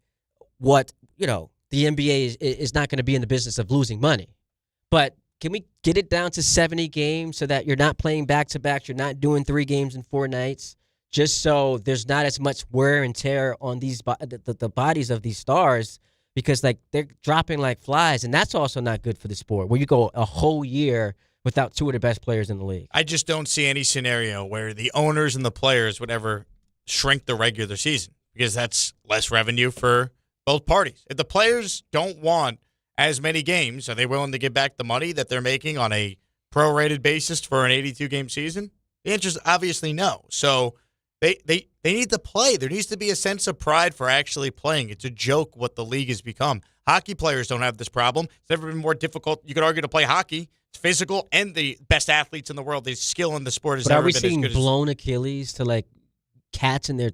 what, the NBA is not going to be in the business of losing money. But can we get it down to 70 games so that you're not playing back-to-back, you're not doing 3 games in 4 nights, just so there's not as much wear and tear on these the bodies of these stars because like they're dropping like flies, and that's also not good for the sport where you go a whole year without 2 of the best players in the league. I just don't see any scenario where the owners and the players would ever shrink the regular season because that's less revenue for both parties. If the players don't want as many games, are they willing to give back the money that they're making on a prorated basis for an 82-game season? The answer is obviously no. So they need to play. There needs to be a sense of pride for actually playing. It's a joke what the league has become. Hockey players don't have this problem. It's never been more difficult, you could argue, to play hockey. It's physical, and the best athletes in the world. The skill in the sport has never been as good. Are we seeing blown Achilles to like cats in their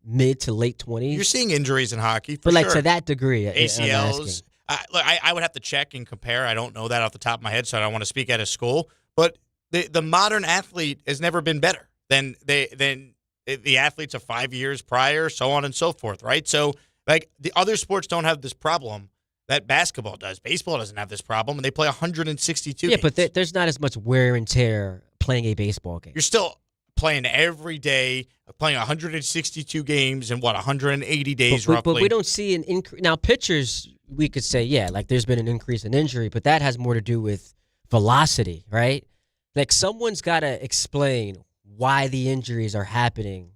mid to late 20s? You're seeing injuries in hockey, for but like sure. to that degree, ACLs. I would have to check and compare. I don't know that off the top of my head, so I don't want to speak out of school. But the modern athlete has never been better than the athletes of 5 years prior, so on and so forth, right? So, like, the other sports don't have this problem that basketball does. Baseball doesn't have this problem, and they play 162 games. But there's not as much wear and tear playing a baseball game. You're still playing every day, playing 162 games in, 180 days roughly. But we don't see an increase. Now, pitchers, we could say, yeah, like there's been an increase in injury, but that has more to do with velocity, right? Like someone's got to explain why the injuries are happening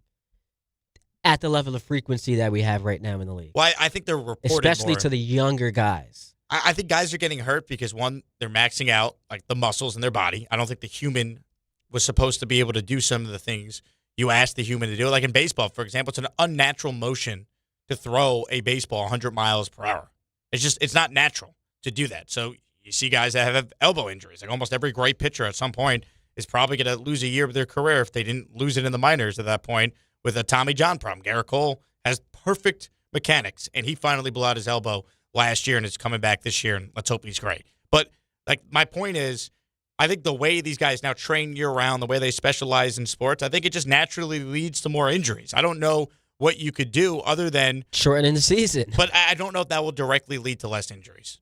at the level of frequency that we have right now in the league. Well, I think they're reporting especially more. to the younger guys. I think guys are getting hurt because, one, they're maxing out like the muscles in their body. I don't think the human was supposed to be able to do some of the things you ask the human to do. Like in baseball, for example, it's an unnatural motion to throw a baseball 100 miles per hour. It's not natural. to do that. So you see guys that have elbow injuries. Like almost every great pitcher at some point is probably going to lose a year of their career if they didn't lose it in the minors at that point with a Tommy John problem. Garrett Cole has perfect mechanics, and he finally blew out his elbow last year and is coming back this year, and let's hope he's great. But like my point is, I think the way these guys now train year-round, the way they specialize in sports, I think it just naturally leads to more injuries. I don't know what you could do other than shortening the season. But I don't know if that will directly lead to less injuries.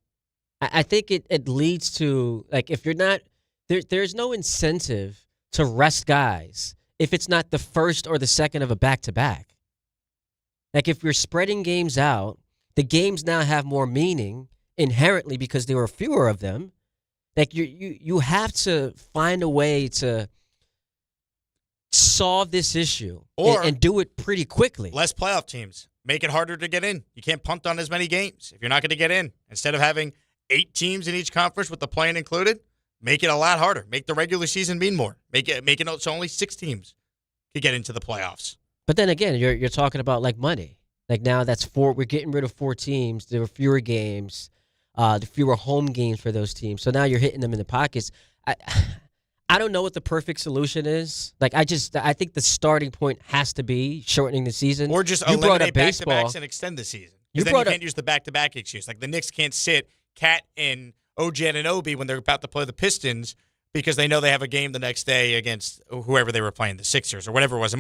I think it leads to, like, if you're not there's no incentive to rest guys if it's not the first or the second of a back-to-back. Like, if you're spreading games out, the games now have more meaning inherently because there are fewer of them. Like, you have to find a way to solve this issue and do it pretty quickly. Less playoff teams. Make it harder to get in. You can't punt on as many games if you're not going to get in. Instead of having 8 teams in each conference with the play-in included, make it a lot harder. Make the regular season mean more. Make it so only 6 teams could get into the playoffs. But then again, you're talking about like money. Like now that's 4. We're getting rid of 4 teams. There were fewer games. The fewer home games for those teams. So now you're hitting them in the pockets. I don't know what the perfect solution is. Like I think the starting point has to be shortening the season. Or just eliminate back-to-backs and extend the season. Because then you can't use the back-to-back excuse. Like the Knicks can't sit Cat and OG Anunoby when they're about to play the Pistons because they know they have a game the next day against whoever they were playing, the Sixers or whatever it was.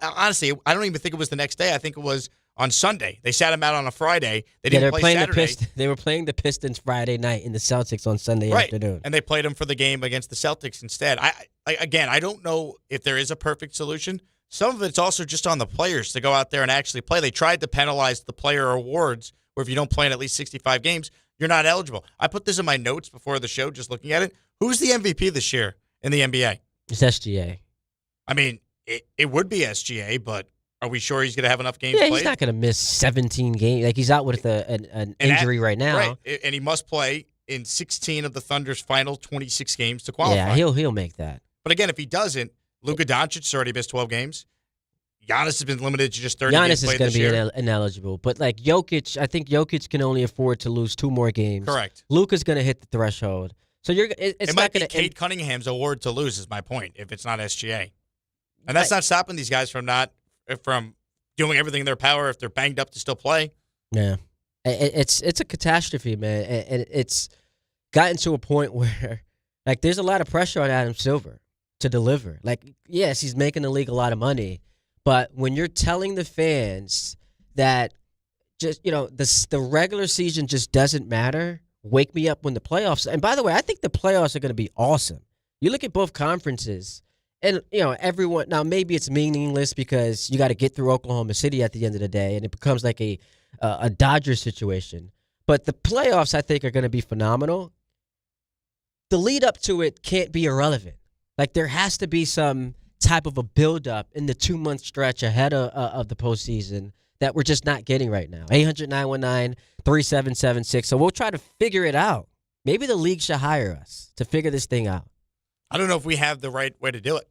Honestly, I don't even think it was the next day. I think it was on Sunday. They sat him out on a Friday. They didn't play Saturday. They were playing the Pistons Friday night in the Celtics on Sunday afternoon. And they played him for the game against the Celtics instead. I don't know if there is a perfect solution. Some of it's also just on the players to go out there and actually play. They tried to penalize the player awards where if you don't play in at least 65 games, you're not eligible. I put this in my notes before the show just looking at it. Who's the MVP this year in the NBA? It's SGA. I mean, it would be SGA, but are we sure he's going to have enough games played? played? He's not going to miss 17 games. Like, he's out with an injury right now. Right, and he must play in 16 of the Thunder's final 26 games to qualify. Yeah, he'll make that. But again, if he doesn't, Luka Doncic has already missed 12 games. Giannis has been limited to just 30 games played this year. Giannis is going to be ineligible. But, like, Jokic, I think Jokic can only afford to lose 2 more games. Correct. Luka's going to hit the threshold. So it might be Cade Cunningham's award to lose is my point, if it's not SGA. And that's not stopping these guys from doing everything in their power if they're banged up to still play. Yeah. It's a catastrophe, man. And it's gotten to a point where, like, there's a lot of pressure on Adam Silver to deliver. Like, yes, he's making the league a lot of money. But when you're telling the fans that just, the regular season just doesn't matter, wake me up when the playoffs. And by the way, I think the playoffs are going to be awesome. You look at both conferences, and everyone. Now maybe it's meaningless because you got to get through Oklahoma City at the end of the day, and it becomes like a Dodger situation. But the playoffs, I think, are going to be phenomenal. The lead up to it can't be irrelevant. Like there has to be some type of a build-up in the 2-month stretch ahead of the postseason that we're just not getting right now. 800-919-3776. So we'll try to figure it out. Maybe the league should hire us to figure this thing out. I don't know if we have the right way to do it.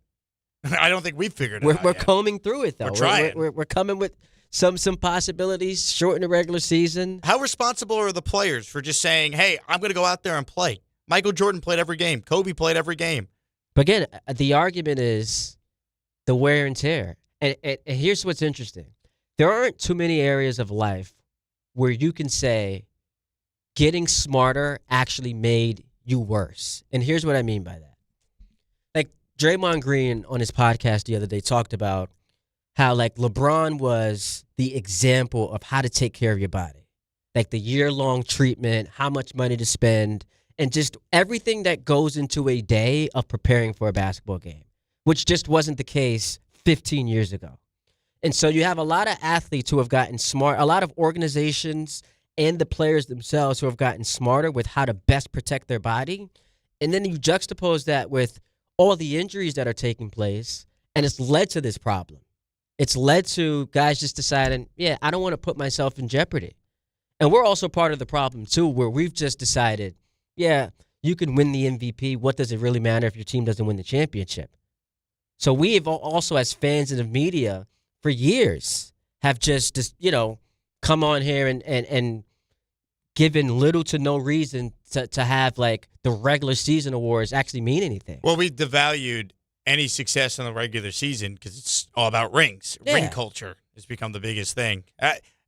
I don't think we've figured it out. We're combing through it, though. We're trying. We're coming with some possibilities, shorten the regular season. How responsible are the players for just saying, hey, I'm going to go out there and play? Michael Jordan played every game. Kobe played every game. But again, the argument is the wear and tear. And here's what's interesting. There aren't too many areas of life where you can say getting smarter actually made you worse. And here's what I mean by that. Like Draymond Green on his podcast the other day talked about how like LeBron was the example of how to take care of your body. Like the year-long treatment, how much money to spend, and just everything that goes into a day of preparing for a basketball game, which just wasn't the case 15 years ago. And so you have a lot of athletes who have gotten smart, a lot of organizations and the players themselves who have gotten smarter with how to best protect their body. And then you juxtapose that with all the injuries that are taking place, and it's led to this problem. It's led to guys just deciding, yeah, I don't want to put myself in jeopardy. And we're also part of the problem, too, where we've just decided, yeah, you can win the MVP. What does it really matter if your team doesn't win the championship? So we have also, as fans in the media, for years, have just come on here and given little to no reason to have like the regular season awards actually mean anything. Well, we devalued any success in the regular season because it's all about rings. Yeah. Ring culture has become the biggest thing.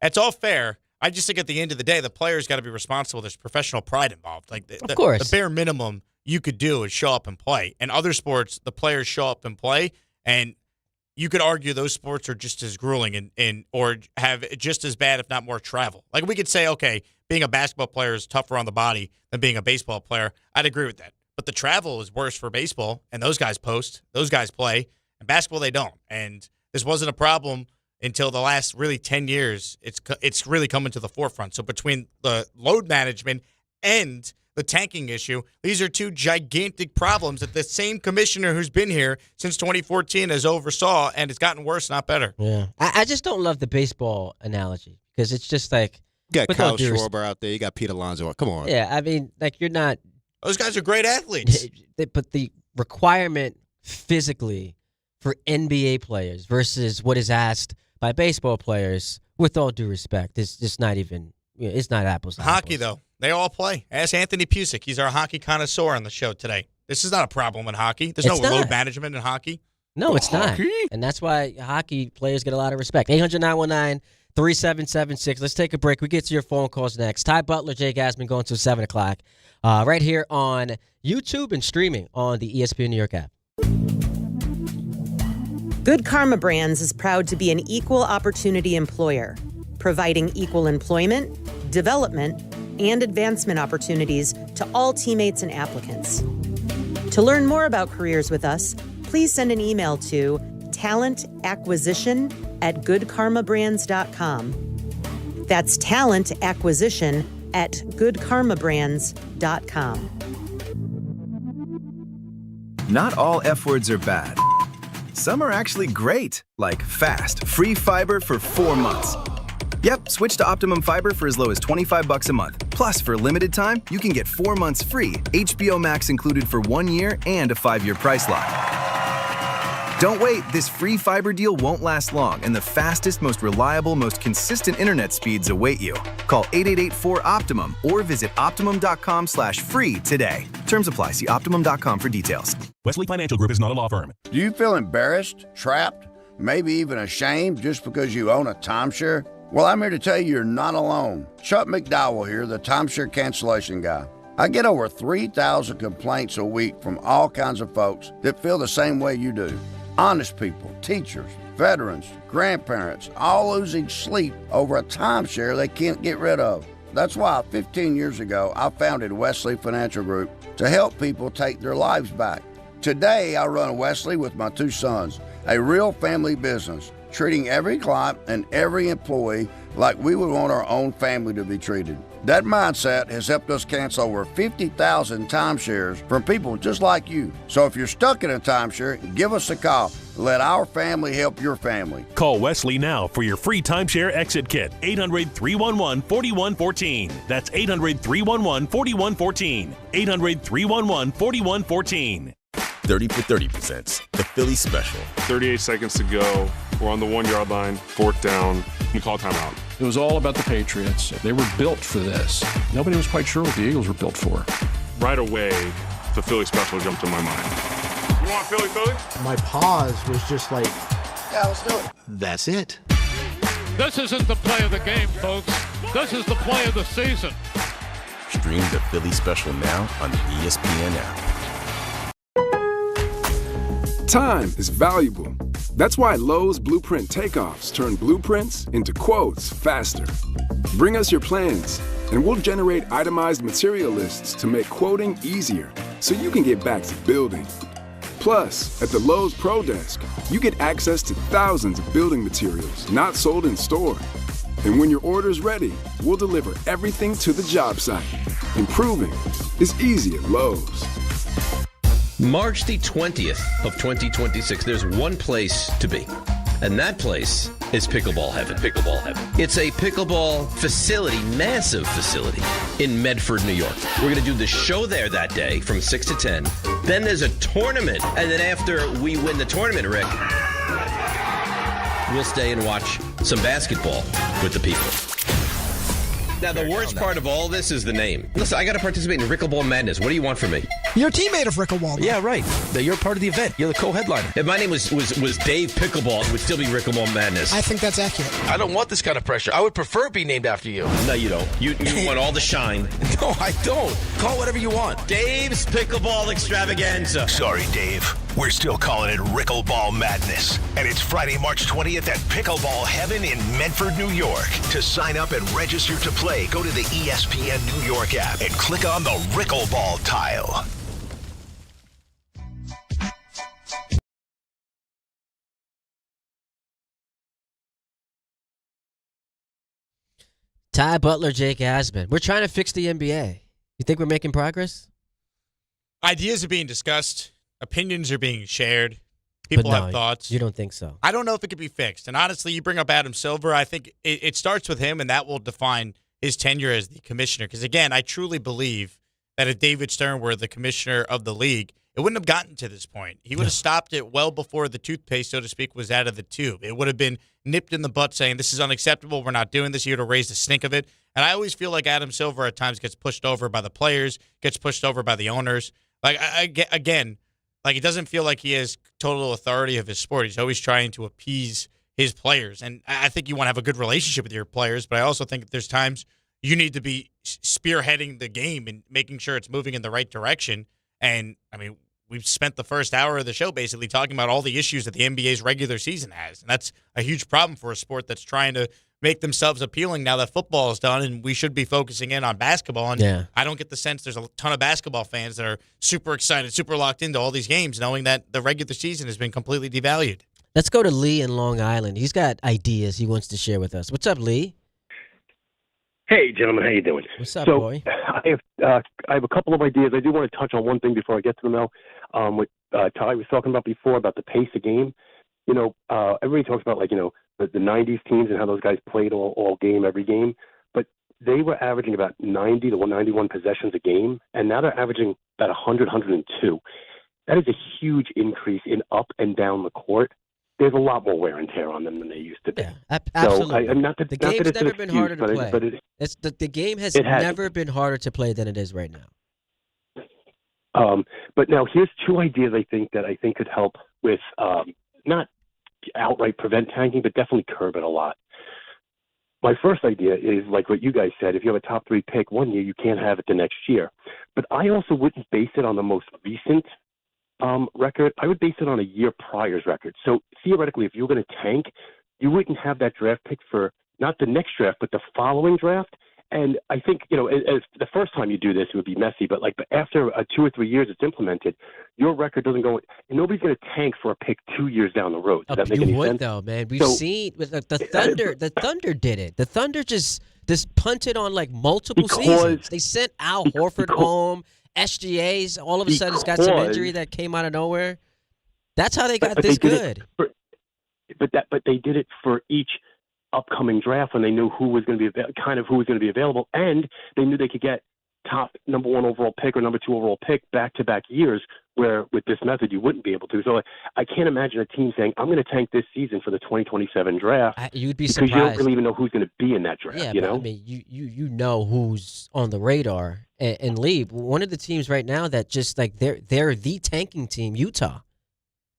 That's all fair. I just think at the end of the day, the players got to be responsible. There's professional pride involved. Like Of course. The bare minimum you could do is show up and play. In other sports, the players show up and play, and you could argue those sports are just as grueling and or have just as bad, if not more, travel. Like we could say, okay, being a basketball player is tougher on the body than being a baseball player. I'd agree with that. But the travel is worse for baseball, and those guys post, those guys play, and basketball they don't. And this wasn't a problem until the last really 10 years. It's really coming to the forefront. So between the load management and the tanking issue, these are two gigantic problems that the same commissioner who's been here since 2014 has oversaw, and it's gotten worse, not better. Yeah, I just don't love the baseball analogy because it's just like You got with Kyle all due res- Schwarber out there. You got Pete Alonso. Come on. Yeah, I mean, like you're not. Those guys are great athletes. But the requirement physically for NBA players versus what is asked by baseball players, with all due respect, is just not even. It's not apples to Hockey, apples. though. They all play. Ask Anthony Pusick. He's our hockey connoisseur on the show today. This is not a problem in hockey. There's It's no not. load management in hockey. No, it's not. And that's why hockey players get a lot of respect. 800-919-3776. Let's take a break. We get to your phone calls next. Ty Butler, Jake Asman going to 7 o'clock. Right here on YouTube and streaming on the ESPN New York app. Good Karma Brands is proud to be an equal opportunity employer, providing equal employment, development, and advancement opportunities to all teammates and applicants. To learn more about careers with us, please send an email to talentacquisition@goodkarmabrands.com. That's talentacquisition@goodkarmabrands.com. Not all F words are bad. Some are actually great, like fast, free fiber for 4 months. Yep, switch to Optimum Fiber for as low as $25 a month. Plus, for a limited time, you can get 4 months free, HBO Max included for 1 year, and a 5-year price lock. Don't wait, this free fiber deal won't last long, and the fastest, most reliable, most consistent internet speeds await you. Call 888-4-OPTIMUM or visit Optimum.com/free today. Terms apply. See Optimum.com for details. Wesley Financial Group is not a law firm. Do you feel embarrassed, trapped, maybe even ashamed just because you own a timeshare? Well, I'm here to tell you you're not alone. Chuck McDowell here, the timeshare cancellation guy. I get over 3,000 complaints a week from all kinds of folks that feel the same way you do. Honest people, teachers, veterans, grandparents, all losing sleep over a timeshare they can't get rid of. That's why 15 years ago, I founded Wesley Financial Group to help people take their lives back. Today, I run Wesley with my 2 sons, a real family business, treating every client and every employee like we would want our own family to be treated. That mindset has helped us cancel over 50,000 timeshares from people just like you. So if you're stuck in a timeshare, give us a call. Let our family help your family. Call Wesley now for your free timeshare exit kit. 800-311-4114. That's 800-311-4114. 800-311-4114. 30 for 30 presents the Philly Special. 38 seconds to go. We're on the 1-yard line, 4th down. We call timeout. It was all about the Patriots. They were built for this. Nobody was quite sure what the Eagles were built for. Right away, the Philly Special jumped in my mind. You want Philly? My pause was just like, yeah, let's do it. That's it. This isn't the play of the game, folks. This is the play of the season. Stream the Philly Special now on the ESPN app. Time is valuable. That's why Lowe's Blueprint Takeoffs turn blueprints into quotes faster. Bring us your plans, and we'll generate itemized material lists to make quoting easier so you can get back to building. Plus, at the Lowe's Pro Desk, you get access to thousands of building materials not sold in store. And when your order's ready, we'll deliver everything to the job site. Improving is easy at Lowe's. March the 20th of 2026, there's one place to be. And that place is Pickleball Heaven. Pickleball Heaven. It's a pickleball facility, massive facility in Medford, New York. We're going to do the show there that day from 6 to 10. Then there's a tournament. And then after we win the tournament, Rick, we'll stay and watch some basketball with the people. Now, the worst part of all this is the name. Listen, I got to participate in Rickleball Madness. What do you want from me? You're a teammate of Rickleball. Yeah, right. You're part of the event. You're the co-headliner. If my name was Dave Pickleball, it would still be Rickleball Madness. I think that's accurate. I don't want this kind of pressure. I would prefer it be named after you. No, you don't. You want all the shine. No, I don't. Call whatever you want. Dave's Pickleball Extravaganza. Sorry, Dave. We're still calling it Rickleball Madness. And it's Friday, March 20th at Pickleball Heaven in Medford, New York. To sign up and register to play, go to the ESPN New York app and click on the Rickleball tile. Ty Butler, Jake Asman. We're trying to fix the NBA. You think we're making progress? Ideas are being discussed. Opinions are being shared. People have thoughts. You don't think so? I don't know if it could be fixed. And honestly, you bring up Adam Silver. I think it starts with him, and that will define his tenure as the commissioner. Because, again, I truly believe that if David Stern were the commissioner of the league, it wouldn't have gotten to this point. He would have stopped it well before the toothpaste, so to speak, was out of the tube. It would have been nipped in the butt saying, this is unacceptable. We're not doing this. You would have raised the stink of it. And I always feel like Adam Silver at times gets pushed over by the players, gets pushed over by the owners. Like, again, like, it doesn't feel like he has total authority of his sport. He's always trying to appease his players. And I think you want to have a good relationship with your players, but I also think that there's times you need to be spearheading the game and making sure it's moving in the right direction. And, I mean, we've spent the first hour of the show basically talking about all the issues that the NBA's regular season has. And that's a huge problem for a sport that's trying to make themselves appealing now that football is done, and we should be focusing in on basketball. And I don't get the sense there's a ton of basketball fans that are super excited, super locked into all these games, knowing that the regular season has been completely devalued. Let's go to Lee in Long Island. He's got ideas he wants to share with us. What's up, Lee? Hey, gentlemen, how you doing? What's up, boy? I have a couple of ideas. I do want to touch on one thing before I get to them, though. What Ty was talking about before about the pace of game. You know, everybody talks about, like, you know, the 90s teams and how those guys played all game, every game. But they were averaging about 90 to 191 possessions a game, and now they're averaging about 100, 102. That is a huge increase in up and down the court. There's a lot more wear and tear on them than they used to be. Yeah, absolutely. So, the game's never been harder to play. But the game has never been harder to play than it is right now. But now here's two ideas I think could help with not outright prevent tanking, but definitely curb it a lot. My first idea is like what you guys said. If you have a top 3 pick one year, you can't have it the next year. But I also wouldn't base it on the most recent record. I would base it on a year prior's record. So theoretically, if you were going to tank, you wouldn't have that draft pick for not the next draft, but the following draft. And I think, you know, as the first time you do this, it would be messy. But after 2 or 3 years it's implemented, your record doesn't go. And nobody's going to tank for a pick 2 years down the road. Does that make any sense? You would, though, man. We've seen the Thunder. The Thunder did it. The Thunder just punted on like multiple seasons. They sent Al Horford home. SGA's all of a sudden has got some injury that came out of nowhere. That's how they got this good. But they did it for each upcoming draft when they knew who was going to be available, and they knew they could get top number 1 overall pick or number 2 overall pick back-to-back years, where with this method you wouldn't be able to. So I can't imagine a team saying, I'm going to tank this season for the 2027 draft. You'd be because surprised. you don't really even know who's going to be in that draft. Yeah, you but know? I mean, you know who's on the radar. And Lee, one of the teams right now that just like they're the tanking team, Utah.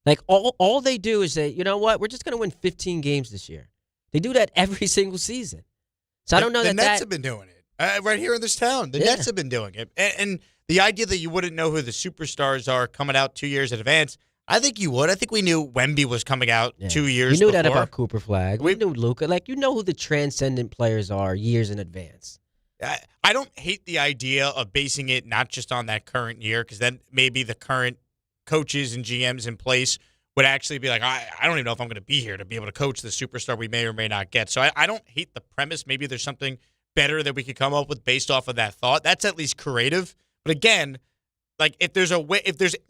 Like all they do is say, you know what, we're just going to win 15 games this year. They do that every single season. So I don't know the Nets have been doing it right here in this town. The Nets have been doing it, and the idea that you wouldn't know who the superstars are coming out 2 years in advance, I think you would. I think we knew Wemby was coming out 2 years. You knew before. that about Cooper Flag. We knew Luka. Like, you know who the transcendent players are years in advance. I don't hate the idea of basing it not just on that current year, because then maybe the current coaches and GMs in place would actually be like, I don't even know if I'm going to be here to be able to coach the superstar we may or may not get. So I don't hate the premise. Maybe there's something better that we could come up with based off of that thought. That's at least creative. But again, like if there's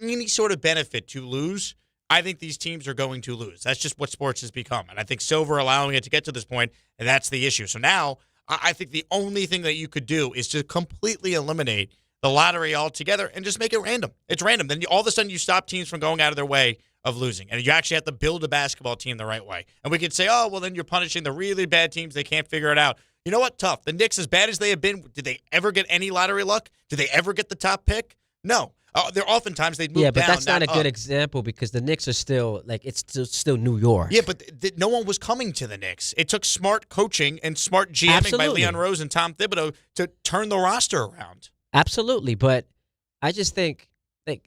any sort of benefit to lose, I think these teams are going to lose. That's just what sports has become. And I think Silver allowing it to get to this point, and that's the issue. So now I think the only thing that you could do is to completely eliminate the lottery altogether and just make it random. It's random. Then all of a sudden you stop teams from going out of their way of losing. And you actually have to build a basketball team the right way. And we could say, oh, well, then you're punishing the really bad teams. They can't figure it out. You know what? Tough. The Knicks, as bad as they have been, did they ever get any lottery luck? Did they ever get the top pick? No. They're oftentimes they'd move down. Yeah, but that's not a good up. example because the Knicks are still it's still New York. Yeah, but no one was coming to the Knicks. It took smart coaching and smart GMing by Leon Rose and Tom Thibodeau to turn the roster around. Absolutely, but I just think the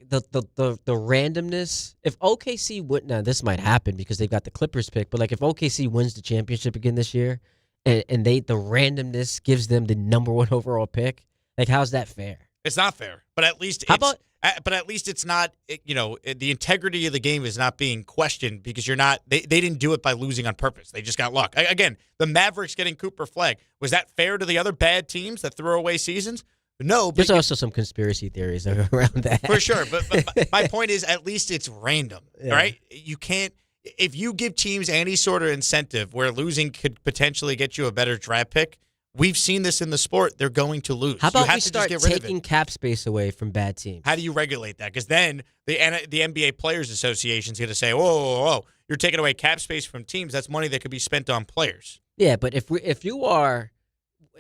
randomness. If OKC would now, this might happen because they've got the Clippers pick. But if OKC wins the championship again this year, and the randomness gives them the number 1 overall pick, how's that fair? It's not fair. But at least But at least it's not, the integrity of the game is not being questioned because you're not, they didn't do it by losing on purpose. They just got luck. Again, the Mavericks getting Cooper Flag, was that fair to the other bad teams that threw away seasons? No. But there's also some conspiracy theories around that. For sure. But my point is at least it's random, right? You can't, if you give teams any sort of incentive where losing could potentially get you a better draft pick, we've seen this in the sport. They're going to lose. How about we start taking cap space away from bad teams? How do you regulate that? Because then the NBA Players Association is going to say, whoa, you're taking away cap space from teams. That's money that could be spent on players. Yeah, but if you are,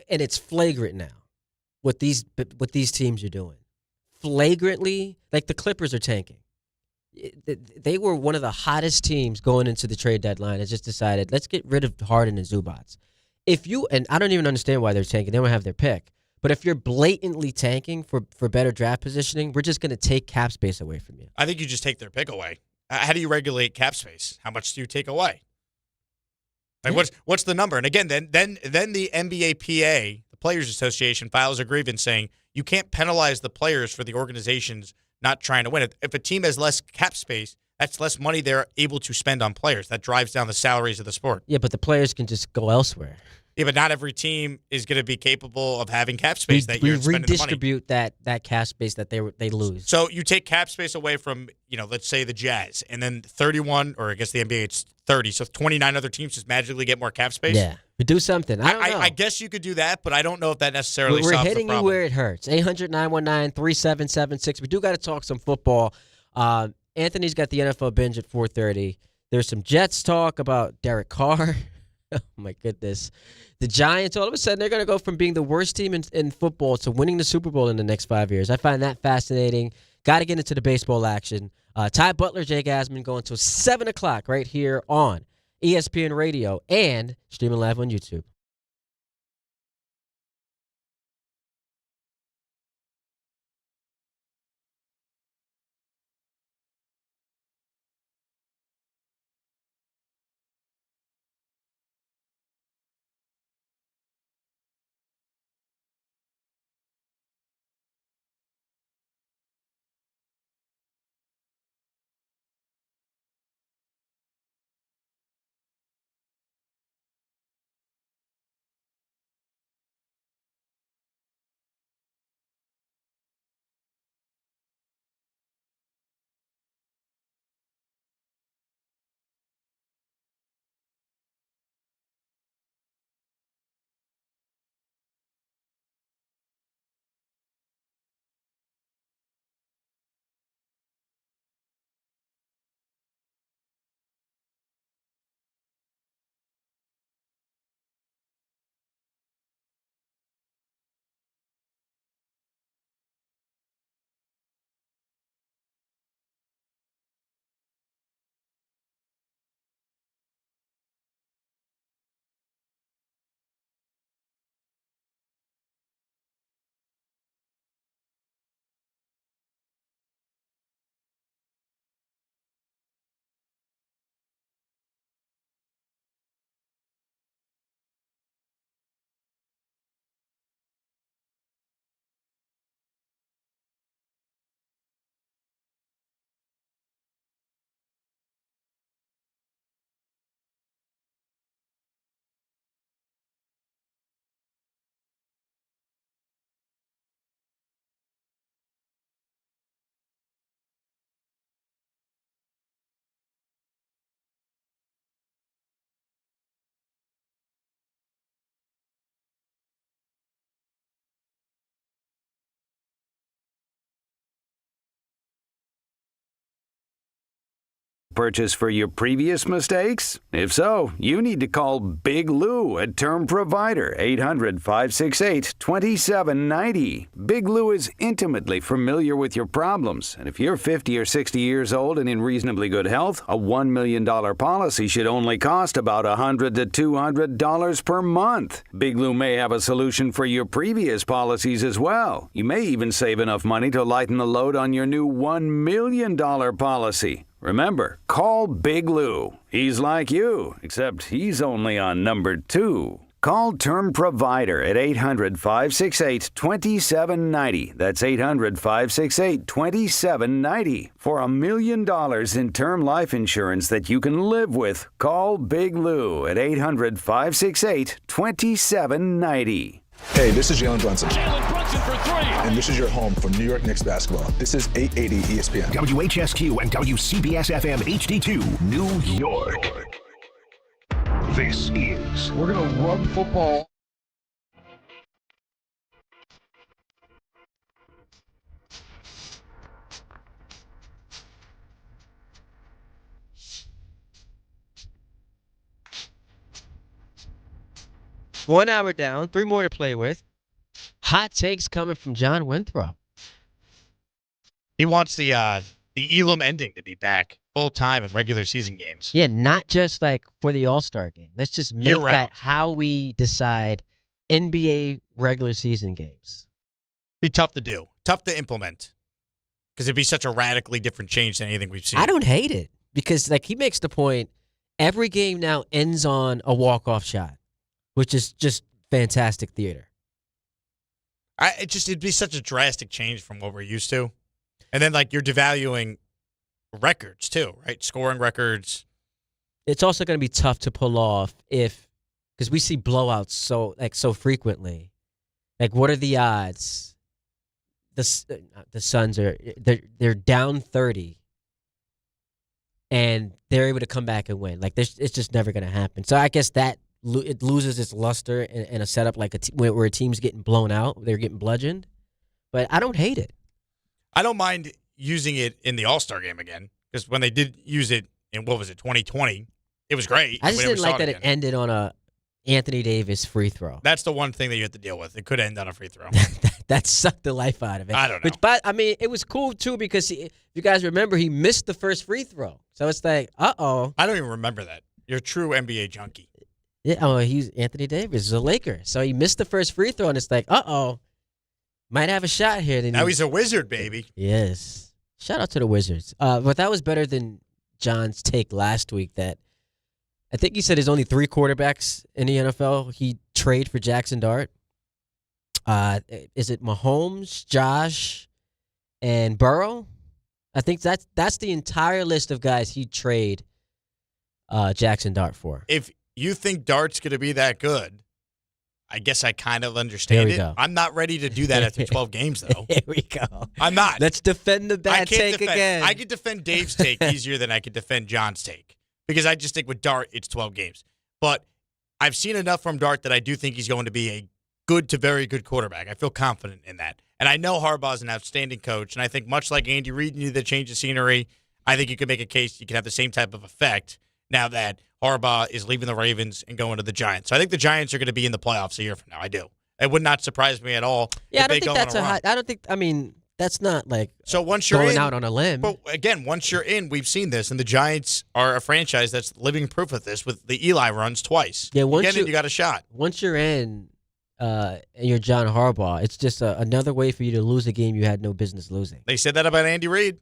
and it's flagrant now, what these teams are doing, flagrantly, the Clippers are tanking. They were one of the hottest teams going into the trade deadline. And just decided, let's get rid of Harden and Zubats. And I don't even understand why they're tanking. They don't have their pick. But if you're blatantly tanking for better draft positioning, we're just going to take cap space away from you. I think you just take their pick away. How do you regulate cap space? How much do you take away? What's the number? And again, then the NBA PA, the Players Association, files a grievance saying you can't penalize the players for the organizations not trying to win. If a team has less cap space, that's less money they're able to spend on players. That drives down the salaries of the sport. Yeah, but the players can just go elsewhere. Yeah, but not every team is going to be capable of having cap space that year. We redistribute that cap space that they lose. So you take cap space away from, let's say the Jazz, and then 31, or I guess the NBA it's 30, so 29 other teams just magically get more cap space? Yeah, but do something. I don't know. I guess you could do that, but I don't know if that necessarily solves the problem. We're hitting you where it hurts. 800-919-3776. We do got to talk some football. Anthony's got the NFL Binge at 4:30. There's some Jets talk about Derek Carr. Oh, my goodness. The Giants, all of a sudden, they're going to go from being the worst team in football to winning the Super Bowl in the next 5 years. I find that fascinating. Got to get into the baseball action. Butler Jake Asman going until 7 o'clock right here on ESPN Radio and streaming live on YouTube. purchase for your previous mistakes? If so, you need to call Big Lou at Term Provider, 800-568-2790. Big Lou is intimately familiar with your problems, and if you're 50 or 60 years old and in reasonably good health, a $1 million policy should only cost about $100 to $200 per month. Big Lou may have a solution for your previous policies as well. You may even save enough money to lighten the load on your new $1 million policy. Remember, call Big Lou. He's like you, except he's only on number 2. Call Term Provider at 800-568-2790. That's 800-568-2790. For $1 million in term life insurance that you can live with, call Big Lou at 800-568-2790. Hey, this is Jalen Brunson. Jalen Brunson for 3. And this is your home for New York Knicks basketball. This is 880 ESPN. WHSQ and WCBS-FM HD2, New York. This is... We're going to run football. One hour down, 3 more to play with. Hot takes coming from John Winthrop. He wants the Elam Ending to be back full time in regular season games. Yeah, not just like for the All-Star game. Let's just make that how we decide NBA regular season games. Be tough to do, tough to implement, because it'd be such a radically different change than anything we've seen. I don't hate it because, like, he makes the point, every game now ends on a walk-off shot, which is just fantastic theater. It'd be such a drastic change from what we're used to. And then, like, you're devaluing records, too, right? Scoring records. It's also going to be tough to pull off because we see blowouts so frequently. Like, what are the odds? The Suns they're down 30, and they're able to come back and win. Like, it's just never going to happen. So I guess that it loses its luster in a setup like where a team's getting blown out, they're getting bludgeoned. But I don't hate it. I don't mind using it in the All-Star game again, because when they did use it in, 2020, it was great. I just didn't like that it ended on a Anthony Davis free throw. That's the one thing that you have to deal with. It could end on a free throw. That sucked the life out of it. I don't know. But I mean, it was cool, too, because if you guys remember, he missed the first free throw. So it's like, uh-oh. I don't even remember that. You're a true NBA junkie. Yeah, he's Anthony Davis, is a Laker. So he missed the first free throw, and it's like, uh-oh. Might have a shot here. Now he's a Wizard, baby. Yes. Shout out to the Wizards. But that was better than John's take last week that I think he said there's only 3 quarterbacks in the NFL he'd trade for Jackson Dart. Is it Mahomes, Josh, and Burrow? I think that's the entire list of guys he'd trade Jackson Dart for. If you think Dart's going to be that good, I guess I kind of understand it. Go. I'm not ready to do that after 12 games, though. Here we go. I'm not. Let's defend the bad take again. I could defend Dave's take easier than I could defend John's take, because I just think with Dart, it's 12 games. But I've seen enough from Dart that I do think he's going to be a good to very good quarterback. I feel confident in that. And I know Harbaugh's an outstanding coach, and I think much like Andy Reid needed to change the scenery, I think you could make a case you can have the same type of effect now that Harbaugh is leaving the Ravens and going to the Giants. So I think the Giants are going to be in the playoffs a year from now. I do. It would not surprise me at all. Yeah, if I don't they think go that's on a run. I don't think. I mean, that's not like so once you're going out on a limb. But again, once you're in, we've seen this, and the Giants are a franchise that's living proof of this with the Eli runs twice. Yeah, once you got a shot. Once you're in, and you're John Harbaugh, it's just another way for you to lose a game you had no business losing. They said that about Andy Reid.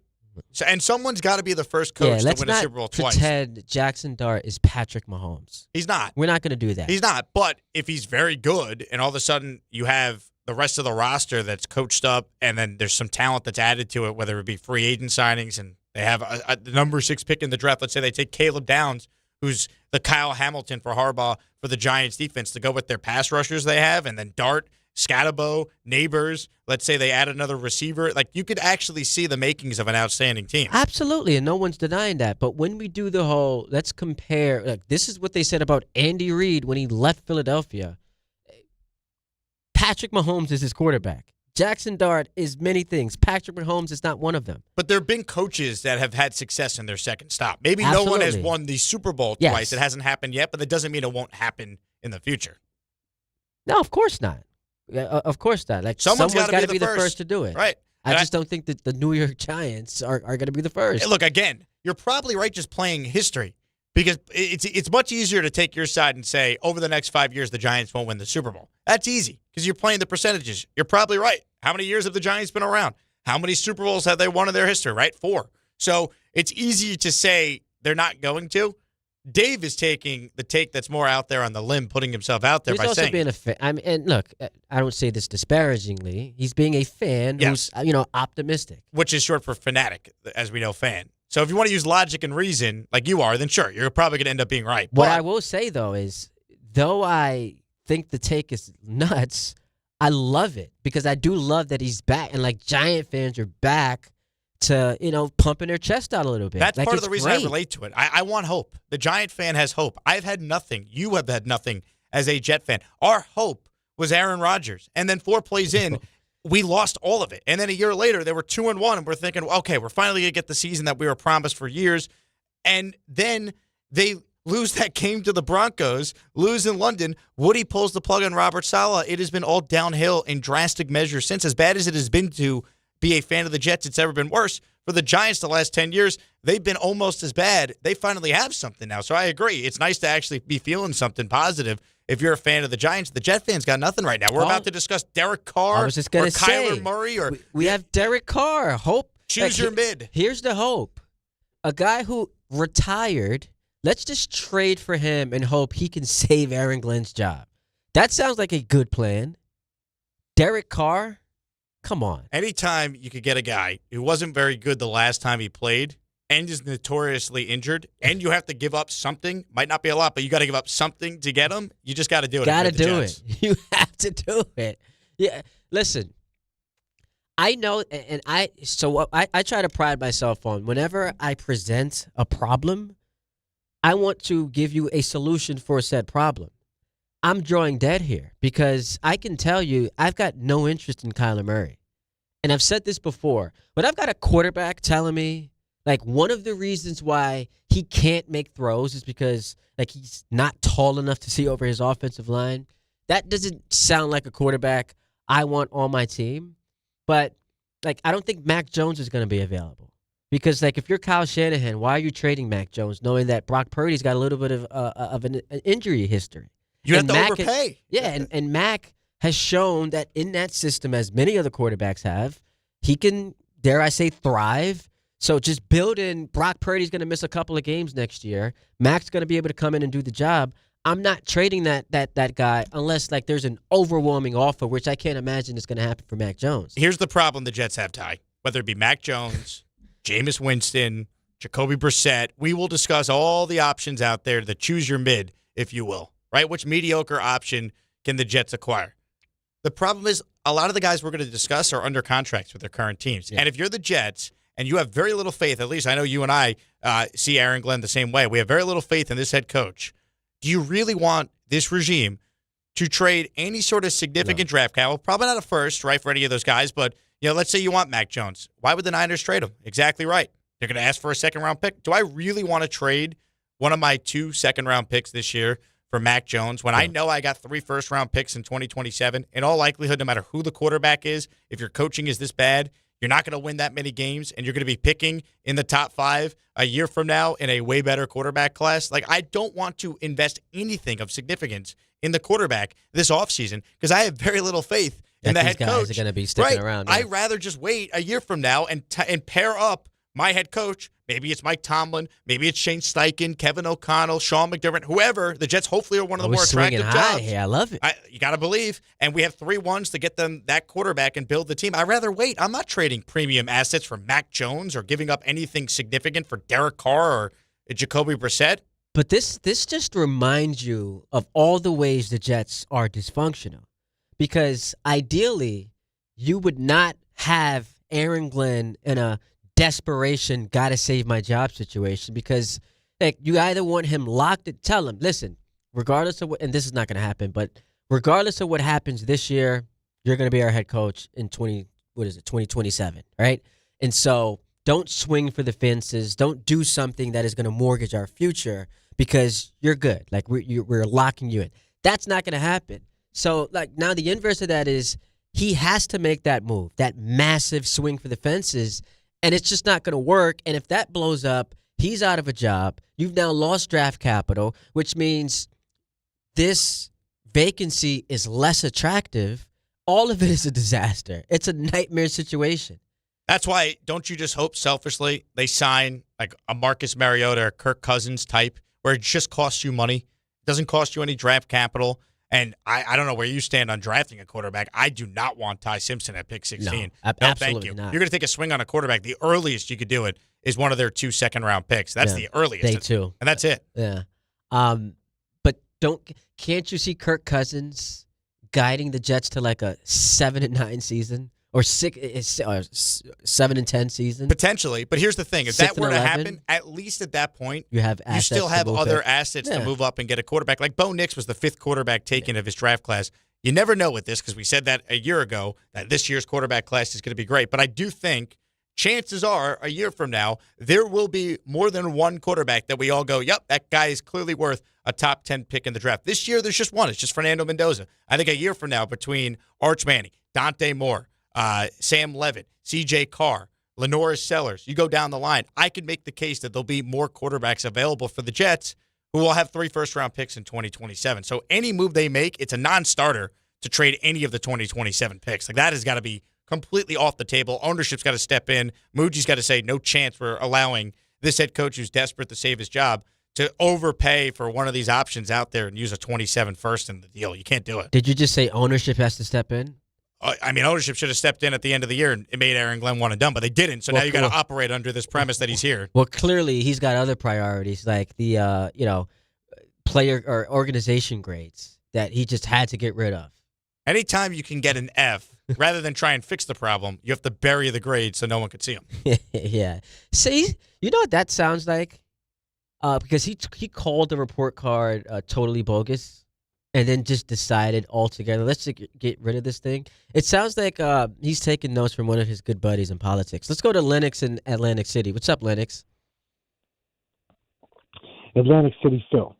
So, and someone's got to be the first coach to win a Super Bowl twice. Let's not pretend Jackson Dart is Patrick Mahomes. He's not. We're not going to do that. He's not. But if he's very good, and all of a sudden you have the rest of the roster that's coached up, and then there's some talent that's added to it, whether it be free agent signings, and they have the number 6 pick in the draft. Let's say they take Caleb Downs, who's the Kyle Hamilton for Harbaugh for the Giants defense, to go with their pass rushers they have, and then Dart, Scatabo, Neighbors. Let's say they add another receiver. Like, you could actually see the makings of an outstanding team. Absolutely, and no one's denying that. But when we do the whole, let's compare, like, this is what they said about Andy Reid when he left Philadelphia. Patrick Mahomes is his quarterback. Jackson Dart is many things. Patrick Mahomes is not one of them. But there have been coaches that have had success in their second stop. Maybe Absolutely. no one has won the Super Bowl Yes. twice. It hasn't happened yet, but that doesn't mean it won't happen in the future. No, of course not. Of course not. Like Someone's got gotta to be the first to do it. Right. I just don't think that the New York Giants are going to be the first. Hey, look, again, you're probably right just playing history because it's much easier to take your side and say, over the next 5 years, the Giants won't win the Super Bowl. That's easy because you're playing the percentages. You're probably right. How many years have the Giants been around? How many Super Bowls have they won in their history, right? 4. So it's easy to say they're not going to. Dave is taking the take that's more out there on the limb, putting himself out there He's by also saying. being a fan. I mean, and look, I don't say this disparagingly. He's being a fan who's, optimistic. Which is short for fanatic, as we know, fan. So if you want to use logic and reason like you are, then sure, you're probably going to end up being right. What I will say, though, is though I think the take is nuts, I love it because I do love that he's back. And, like, Giant fans are back to, pumping their chest out a little bit. That's like, part of the reason great. I relate to it. I want hope. The Giant fan has hope. I've had nothing. You have had nothing as a Jet fan. Our hope was Aaron Rodgers. And then 4 plays in, we lost all of it. And then a year later, they were 2-1, and we're thinking, okay, we're finally going to get the season that we were promised for years. And then they lose that game to the Broncos, lose in London. Woody pulls the plug on Robert Saleh. It has been all downhill in drastic measures since. As bad as it has been to be a fan of the Jets, it's ever been worse. For the Giants the last 10 years, they've been almost as bad. They finally have something now. So I agree. It's nice to actually be feeling something positive if you're a fan of the Giants. The Jet fans got nothing right now. We're about to discuss Derek Carr or Kyler Murray. Or we have Derek Carr. Hope. Choose your mid. Here's the hope. A guy who retired, let's just trade for him and hope he can save Aaron Glenn's job. That sounds like a good plan. Derek Carr? Come on. Anytime you could get a guy who wasn't very good the last time he played and is notoriously injured, and you have to give up something, might not be a lot, but you got to give up something to get him, you just got to do it. Got to do it. You have to do it. Yeah. Listen, I know, and I try to pride myself on whenever I present a problem, I want to give you a solution for said problem. I'm drawing dead here because I can tell you I've got no interest in Kyler Murray. And I've said this before, but I've got a quarterback telling me, like, one of the reasons why he can't make throws is because, like, he's not tall enough to see over his offensive line. That doesn't sound like a quarterback I want on my team. But, like, I don't think Mac Jones is going to be available. Because, like, if you're Kyle Shanahan, why are you trading Mac Jones knowing that Brock Purdy's got a little bit of an injury history? You have to overpay. And Mac has shown that in that system, as many other quarterbacks have, he can, dare I say, thrive. So just build in Brock Purdy's going to miss a couple of games next year. Mac's going to be able to come in and do the job. I'm not trading that guy unless, like, there's an overwhelming offer, which I can't imagine is going to happen for Mac Jones. Here's the problem the Jets have, Ty. Whether it be Mac Jones, Jameis Winston, Jacoby Brissett, we will discuss all the options out there to choose your mid, if you will. Right? Which mediocre option can the Jets acquire? The problem is a lot of the guys we're going to discuss are under contracts with their current teams. Yeah. And if you're the Jets and you have very little faith, at least I know you and I see Aaron Glenn the same way. We have very little faith in this head coach. Do you really want this regime to trade any sort of significant draft capital? Probably not a first, right, for any of those guys. But, let's say you want Mac Jones. Why would the Niners trade him? Exactly right. They're going to ask for a second-round pick. Do I really want to trade one of my 2 second-round picks this year for Mac Jones when I know I got 3 first-round picks in 2027? In all likelihood, no matter who the quarterback is, if your coaching is this bad, you're not going to win that many games, and you're going to be picking in the top 5 a year from now in a way better quarterback class. Like, I don't want to invest anything of significance in the quarterback this offseason because I have very little faith in the head coach. These guys are going to be sticking around. Yeah. I'd rather just wait a year from now and pair up my head coach. Maybe it's Mike Tomlin. Maybe it's Shane Steichen, Kevin O'Connell, Sean McDermott, whoever. The Jets hopefully are one of the more attractive jobs. Hey, I love it. You got to believe. And we have 3 ones to get them that quarterback and build the team. I'd rather wait. I'm not trading premium assets for Mac Jones or giving up anything significant for Derek Carr or Jacoby Brissett. But this just reminds you of all the ways the Jets are dysfunctional. Because ideally, you would not have Aaron Glenn in a desperation, gotta save my job situation, because you either want him locked and tell him, listen, regardless of what, and this is not going to happen, but regardless of what happens this year, you're going to be our head coach in 2027, right? And so don't swing for the fences. Don't do something that is going to mortgage our future because you're good. Like we're locking you in. That's not going to happen. So like now the inverse of that is he has to make that move, that massive swing for the fences, and it's just not going to work. And if that blows up, he's out of a job. You've now lost draft capital, which means this vacancy is less attractive. All of it is a disaster. It's a nightmare situation. That's why, don't you just hope selfishly they sign like a Marcus Mariota or Kirk Cousins type where it just costs you money, doesn't cost you any draft capital. And I don't know where you stand on drafting a quarterback. I do not want Ty Simpson at pick 16. No, absolutely thank you. not. You're going to take a swing on a quarterback. The earliest you could do it is one of their 2 second-round picks. That's the earliest. Day 2. And that's it. Yeah. But can't you see Kirk Cousins guiding the Jets to like a 7-9 season or 7-10 season? Potentially, but here's the thing: if that were to happen, at least at that point, you still have other assets to move up and get a quarterback. Like Bo Nix was the 5th quarterback taken of his draft class. You never know with this because we said that a year ago that this year's quarterback class is going to be great. But I do think chances are a year from now there will be more than one quarterback that we all go, "Yep, that guy is clearly worth a top 10 pick in the draft." This year, there's just one. It's just Fernando Mendoza. I think a year from now, between Arch Manning, Dante Moore, Sam Levitt, C.J. Carr, Lenoris Sellers, you go down the line, I could make the case that there'll be more quarterbacks available for the Jets who will have 3 first-round picks in 2027. So any move they make, it's a non-starter to trade any of the 2027 picks. Like that has got to be completely off the table. Ownership's got to step in. Muji's got to say, no chance we're allowing this head coach who's desperate to save his job to overpay for one of these options out there and use a 27 first in the deal. You can't do it. Did you just say ownership has to step in? I mean, ownership should have stepped in at the end of the year and it made Aaron Glenn one and done, but they didn't. So now you got to operate under this premise that he's here. Well, clearly he's got other priorities like the player or organization grades that he just had to get rid of. Anytime you can get an F, rather than try and fix the problem, you have to bury the grade so no one could see them. Yeah. See, you know what that sounds like? Because he called the report card totally bogus. And then just decided altogether, let's just get rid of this thing. It sounds like he's taking notes from one of his good buddies in politics. Let's go to Lennox in Atlantic City. What's up, Lennox? Atlantic City, Phil.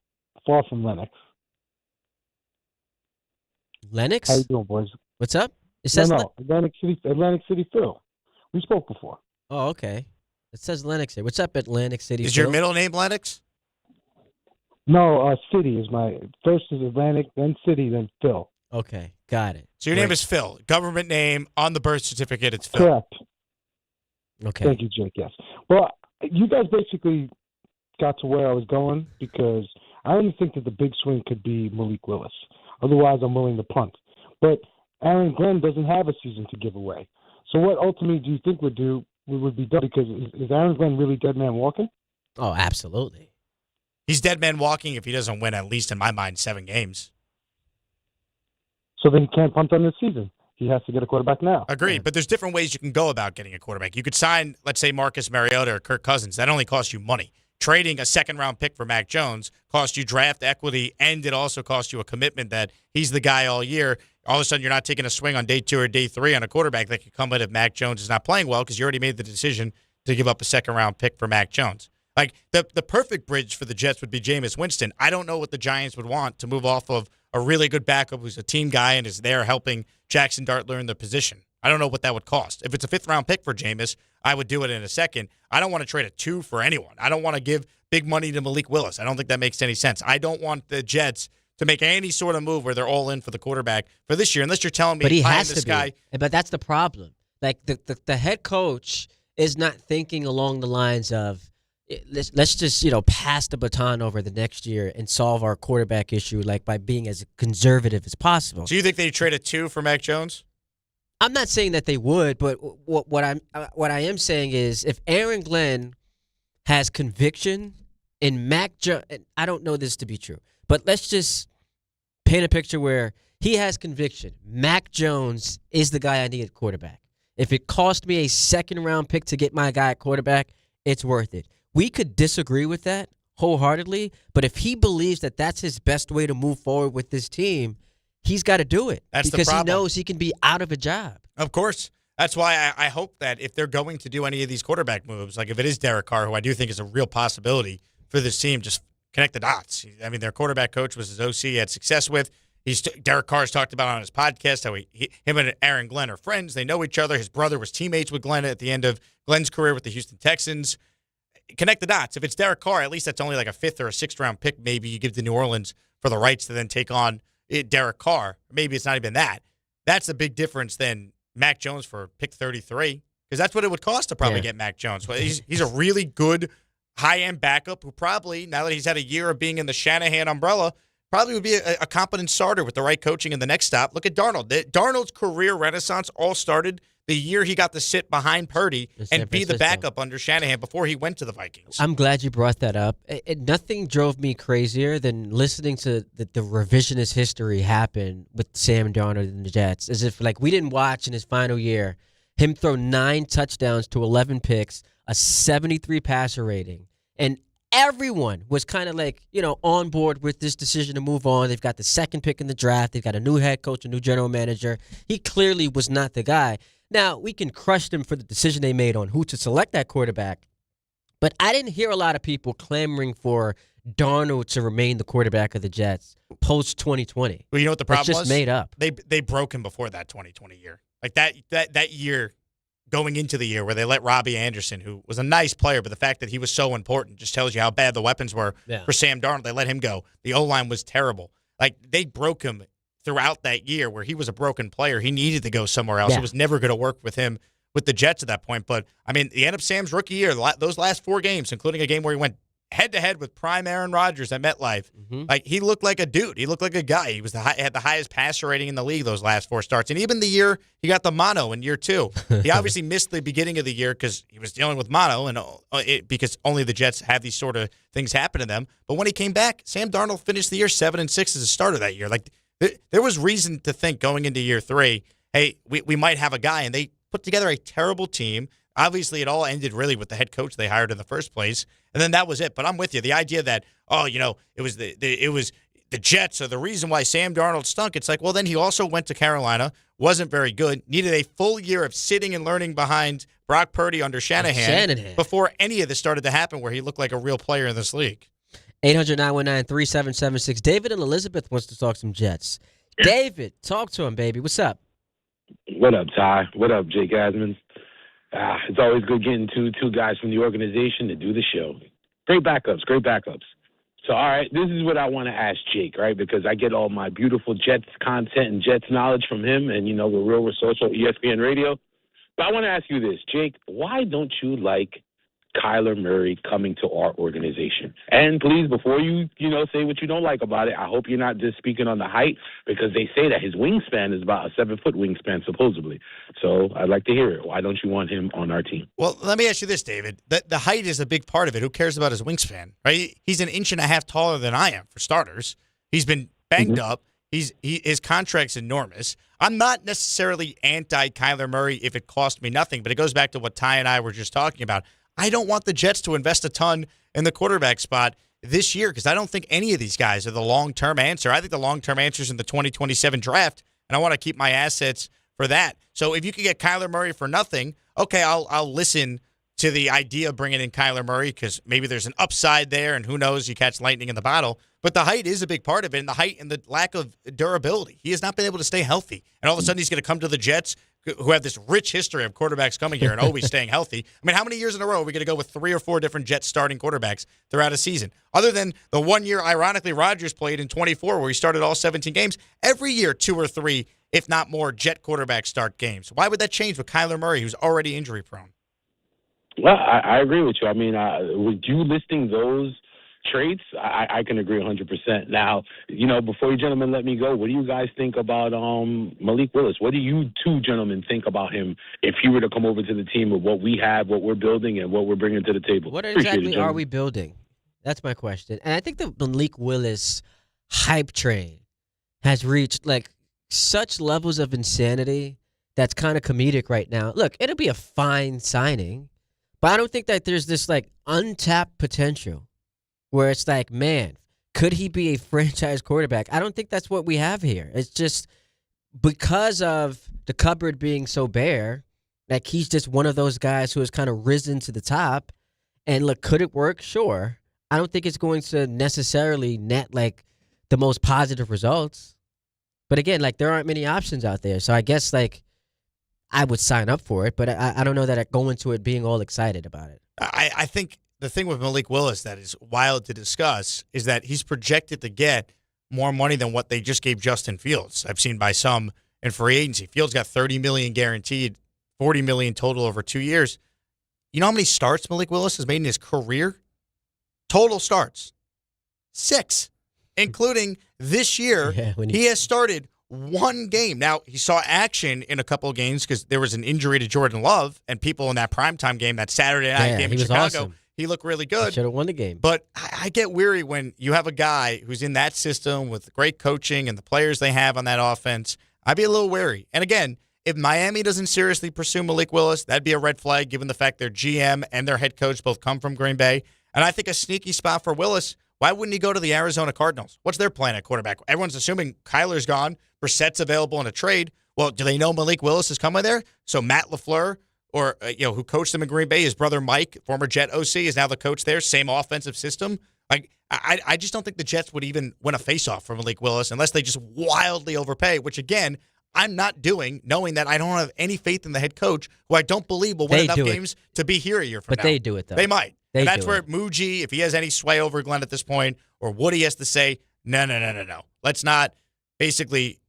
Far from Lennox. Lennox? How you doing, boys? What's up? It says no. Atlantic City, Phil. We spoke before. Oh, okay. It says Lennox here. What's up, Atlantic City, Is Phil? your middle name Lennox? No, City is my first is Atlantic, then City, then Phil. Okay, got it. So your name is Phil. Government name on the birth certificate, it's Phil. Correct. Okay. Thank you, Jake. Yes. Well, you guys basically got to where I was going because I only think that the big swing could be Malik Willis. Otherwise, I'm willing to punt. But Aaron Glenn doesn't have a season to give away. So what ultimately do you think would be done? Because is Aaron Glenn really dead man walking? Oh, absolutely. He's dead man walking if he doesn't win, at least in my mind, 7 games. So then he can't punt on this season. He has to get a quarterback now. Agreed, but there's different ways you can go about getting a quarterback. You could sign, let's say, Marcus Mariota or Kirk Cousins. That only costs you money. Trading a second-round pick for Mac Jones costs you draft equity, and it also costs you a commitment that he's the guy all year. All of a sudden, you're not taking a swing on day 2 or day 3 on a quarterback that could come in if Mac Jones is not playing well because you already made the decision to give up a second-round pick for Mac Jones. Like, the perfect bridge for the Jets would be Jameis Winston. I don't know what the Giants would want to move off of a really good backup who's a team guy and is there helping Jackson Dart learn the position. I don't know what that would cost. If it's a 5th-round pick for Jameis, I would do it in a second. I don't want to trade a 2 for anyone. I don't want to give big money to Malik Willis. I don't think that makes any sense. I don't want the Jets to make any sort of move where they're all in for the quarterback for this year, unless you're telling me but he has this to guy. Be. But that's the problem. Like, the head coach is not thinking along the lines of, let's just, pass the baton over the next year and solve our quarterback issue like by being as conservative as possible. So you think they trade a 2 for Mac Jones? I'm not saying that they would, but what I am saying is if Aaron Glenn has conviction in Mac Jones, I don't know this to be true, but let's just paint a picture where he has conviction. Mac Jones is the guy I need at quarterback. If it cost me a 2nd-round pick to get my guy at quarterback, it's worth it. We could disagree with that wholeheartedly, but if he believes that that's his best way to move forward with this team, he's got to do it. That's the because problem. he knows he can be out of a job. Of course. That's why I hope that if they're going to do any of these quarterback moves, like if it is Derek Carr, who I do think is a real possibility for this team, just connect the dots. I mean, their quarterback coach was his OC he had success with. Derek Carr's talked about on his podcast how him and Aaron Glenn are friends. They know each other. His brother was teammates with Glenn at the end of Glenn's career with the Houston Texans. Connect the dots. If it's Derek Carr, at least that's only like a 5th or a 6th round pick maybe you give to New Orleans for the rights to then take on Derek Carr. Maybe it's not even that. That's a big difference than Mac Jones for pick 33, because that's what it would cost to probably get Mac Jones. Well, he's a really good high-end backup who probably, now that he's had a year of being in the Shanahan umbrella, probably would be a competent starter with the right coaching in the next stop. Look at Darnold. Darnold's career renaissance all started the year he got to sit behind Purdy and be the backup under Shanahan before he went to the Vikings. I'm glad you brought that up. Nothing drove me crazier than listening to the revisionist history happen with Sam Darnold and the Jets. As if, like, we didn't watch in his final year him throw 9 touchdowns to 11 picks, a 73 passer rating, and everyone was kind of like, on board with this decision to move on. They've got the 2nd pick in the draft. They've got a new head coach, a new general manager. He clearly was not the guy. Now, we can crush them for the decision they made on who to select that quarterback, but I didn't hear a lot of people clamoring for Darnold to remain the quarterback of the Jets post-2020. Well, you know what the problem was? It's just made up. They broke him before that 2020 year. Like that year, going into the year where they let Robbie Anderson, who was a nice player, but the fact that he was so important just tells you how bad the weapons were for Sam Darnold. They let him go. The O-line was terrible. Like, they broke him throughout that year where he was a broken player. He needed to go somewhere else. It was never going to work with him with the Jets at that point. But, I mean, the end of Sam's rookie year, those last 4 games, including a game where he went head-to-head with prime Aaron Rodgers at MetLife, like, he looked like a dude. He looked like a guy. He was had the highest passer rating in the league those last 4 starts. And even the year he got the mono in year 2, he obviously missed the beginning of the year because he was dealing with mono, and because only the Jets have these sort of things happen to them. But when he came back, Sam Darnold finished the year 7-6 as a starter that year. Like, there was reason to think going into year 3, hey, we might have a guy, and they put together a terrible team. Obviously, it all ended really with the head coach they hired in the first place, and then that was it. But I'm with you. The idea that, it was the Jets are the reason why Sam Darnold stunk. It's like, well, then he also went to Carolina, wasn't very good, needed a full year of sitting and learning behind Brock Purdy under Shanahan before any of this started to happen where he looked like a real player in this league. 800-919-3776. David and Elizabeth wants to talk some Jets. David, talk to him, baby. What's up? What up, Ty? What up, Jake Asman? It's always good getting two guys from the organization to do the show. Great backups. So, all right, this is what I want to ask Jake, right? Because I get all my beautiful Jets content and Jets knowledge from him, and, we're real with social ESPN radio. But I want to ask you this, Jake. Why don't you like Kyler Murray coming to our organization? And please, before you, say what you don't like about it, I hope you're not just speaking on the height, because they say that his wingspan is about a 7-foot wingspan, supposedly. So I'd like to hear it. Why don't you want him on our team? Well, let me ask you this, David. The height is a big part of it. Who cares about his wingspan, right? He's 1.5 inches taller than I am, for starters. He's been banged up. His contract's enormous. I'm not necessarily anti-Kyler Murray if it cost me nothing, but it goes back to what Ty and I were just talking about. I don't want the Jets to invest a ton in the quarterback spot this year because I don't think any of these guys are the long-term answer. I think the long-term answer is in the 2027 draft, and I want to keep my assets for that. So if you could get Kyler Murray for nothing, okay, I'll listen to the idea of bringing in Kyler Murray because maybe there's an upside there, and who knows, you catch lightning in the bottle. But the height is a big part of it, and the height and the lack of durability. He has not been able to stay healthy, and all of a sudden he's going to come to the Jets, who have this rich history of quarterbacks coming here and always staying healthy. I mean, how many years in a row are we going to go with 3 or 4 different Jets starting quarterbacks throughout a season? Other than the 1 year, ironically, Rodgers played in 24 where he started all 17 games. Every year, 2 or 3, if not more, Jet quarterbacks start games. Why would that change with Kyler Murray, who's already injury-prone? Well, I agree with you. I mean, with you listing those traits, I can agree 100%. Now, before you gentlemen let me go, what do you guys think about Malik Willis? What do you two gentlemen think about him if he were to come over to the team with what we have, what we're building, and what we're bringing to the table? What exactly are we building? That's my question. And I think the Malik Willis hype train has reached such levels of insanity that's kind of comedic right now. Look, it'll be a fine signing, but I don't think that there's this untapped potential where it's like, man, could he be a franchise quarterback? I don't think that's what we have here. It's just because of the cupboard being so bare, like he's just one of those guys who has kind of risen to the top. And look, could it work? Sure. I don't think it's going to necessarily net like the most positive results. But again, like there aren't many options out there. So I guess like I would sign up for it, but I don't know that I go into it being all excited about it. I think the thing with Malik Willis that is wild to discuss is that he's projected to get more money than what they just gave Justin Fields. I've seen by some in free agency. Fields got $30 million guaranteed, $40 million total over 2 years. You know how many starts Malik Willis has made in his career? Total starts. 6, including this year. Yeah, he has started 1 game. Now, he saw action in a couple of games because there was an injury to Jordan Love, and people in that primetime game, that Saturday night game in Chicago, awesome. He looked really good. Should have won the game. But I get weary when you have a guy who's in that system with great coaching and the players they have on that offense. I'd be a little wary. And again, if Miami doesn't seriously pursue Malik Willis, that'd be a red flag given the fact their GM and their head coach both come from Green Bay. And I think a sneaky spot for Willis, why wouldn't he go to the Arizona Cardinals? What's their plan at quarterback? Everyone's assuming Kyler's gone, Brissett's available in a trade. Well, do they know Malik Willis is coming there? So Matt LaFleur, or who coached them in Green Bay, his brother Mike, former Jet OC, is now the coach there, same offensive system. Like I just don't think the Jets would even win a faceoff for Malik Willis unless they just wildly overpay, which again, I'm not doing, knowing that I don't have any faith in the head coach, who I don't believe will win enough games to be here a year from now. But they do it, though. They might. And that's where Muji, if he has any sway over Glenn at this point, or Woody has to say, no. Let's not basically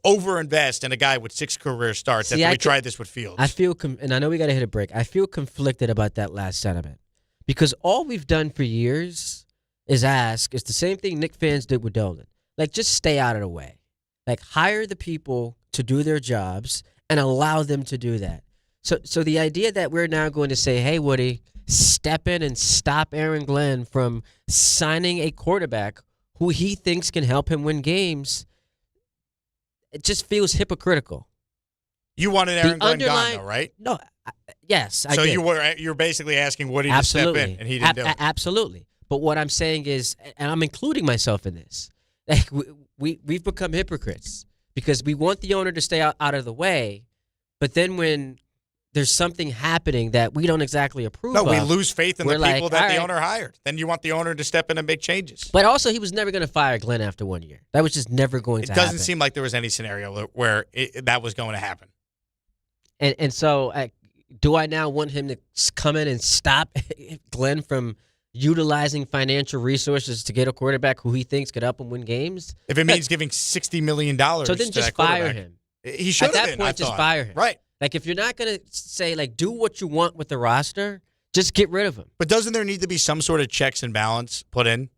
overinvest in a guy with 6 career starts after we tried this with Fields. I feel, and I know we got to hit a break, I feel conflicted about that last sentiment. Because all we've done for years is ask, it's the same thing Knicks fans did with Dolan. Like, just stay out of the way. Like, hire the people to do their jobs and allow them to do that. So the idea that we're now going to say, hey, Woody, step in and stop Aaron Glenn from signing a quarterback who he thinks can help him win games, it just feels hypocritical. You wanted Aaron Glenn gone, though, right? No, yes, I so did. you're basically asking Woody to step in, and he didn't do it. Absolutely. But what I'm saying is, and I'm including myself in this, like we've become hypocrites because we want the owner to stay out of the way, but then when there's something happening that we don't exactly approve of. No, we lose faith in the people like, that the owner hired. Then you want the owner to step in and make changes. But also, he was never going to fire Glenn after 1 year. That was just never going to happen. It doesn't seem like there was any scenario where that was going to happen. And so, do I now want him to come in and stop Glenn from utilizing financial resources to get a quarterback who he thinks could help him win games? If it means giving $60 million so then just fire him. He should have been. At that point, just fire him. Right. Like, if you're not going to say, like, do what you want with the roster, just get rid of him. But doesn't there need to be some sort of checks and balance put in?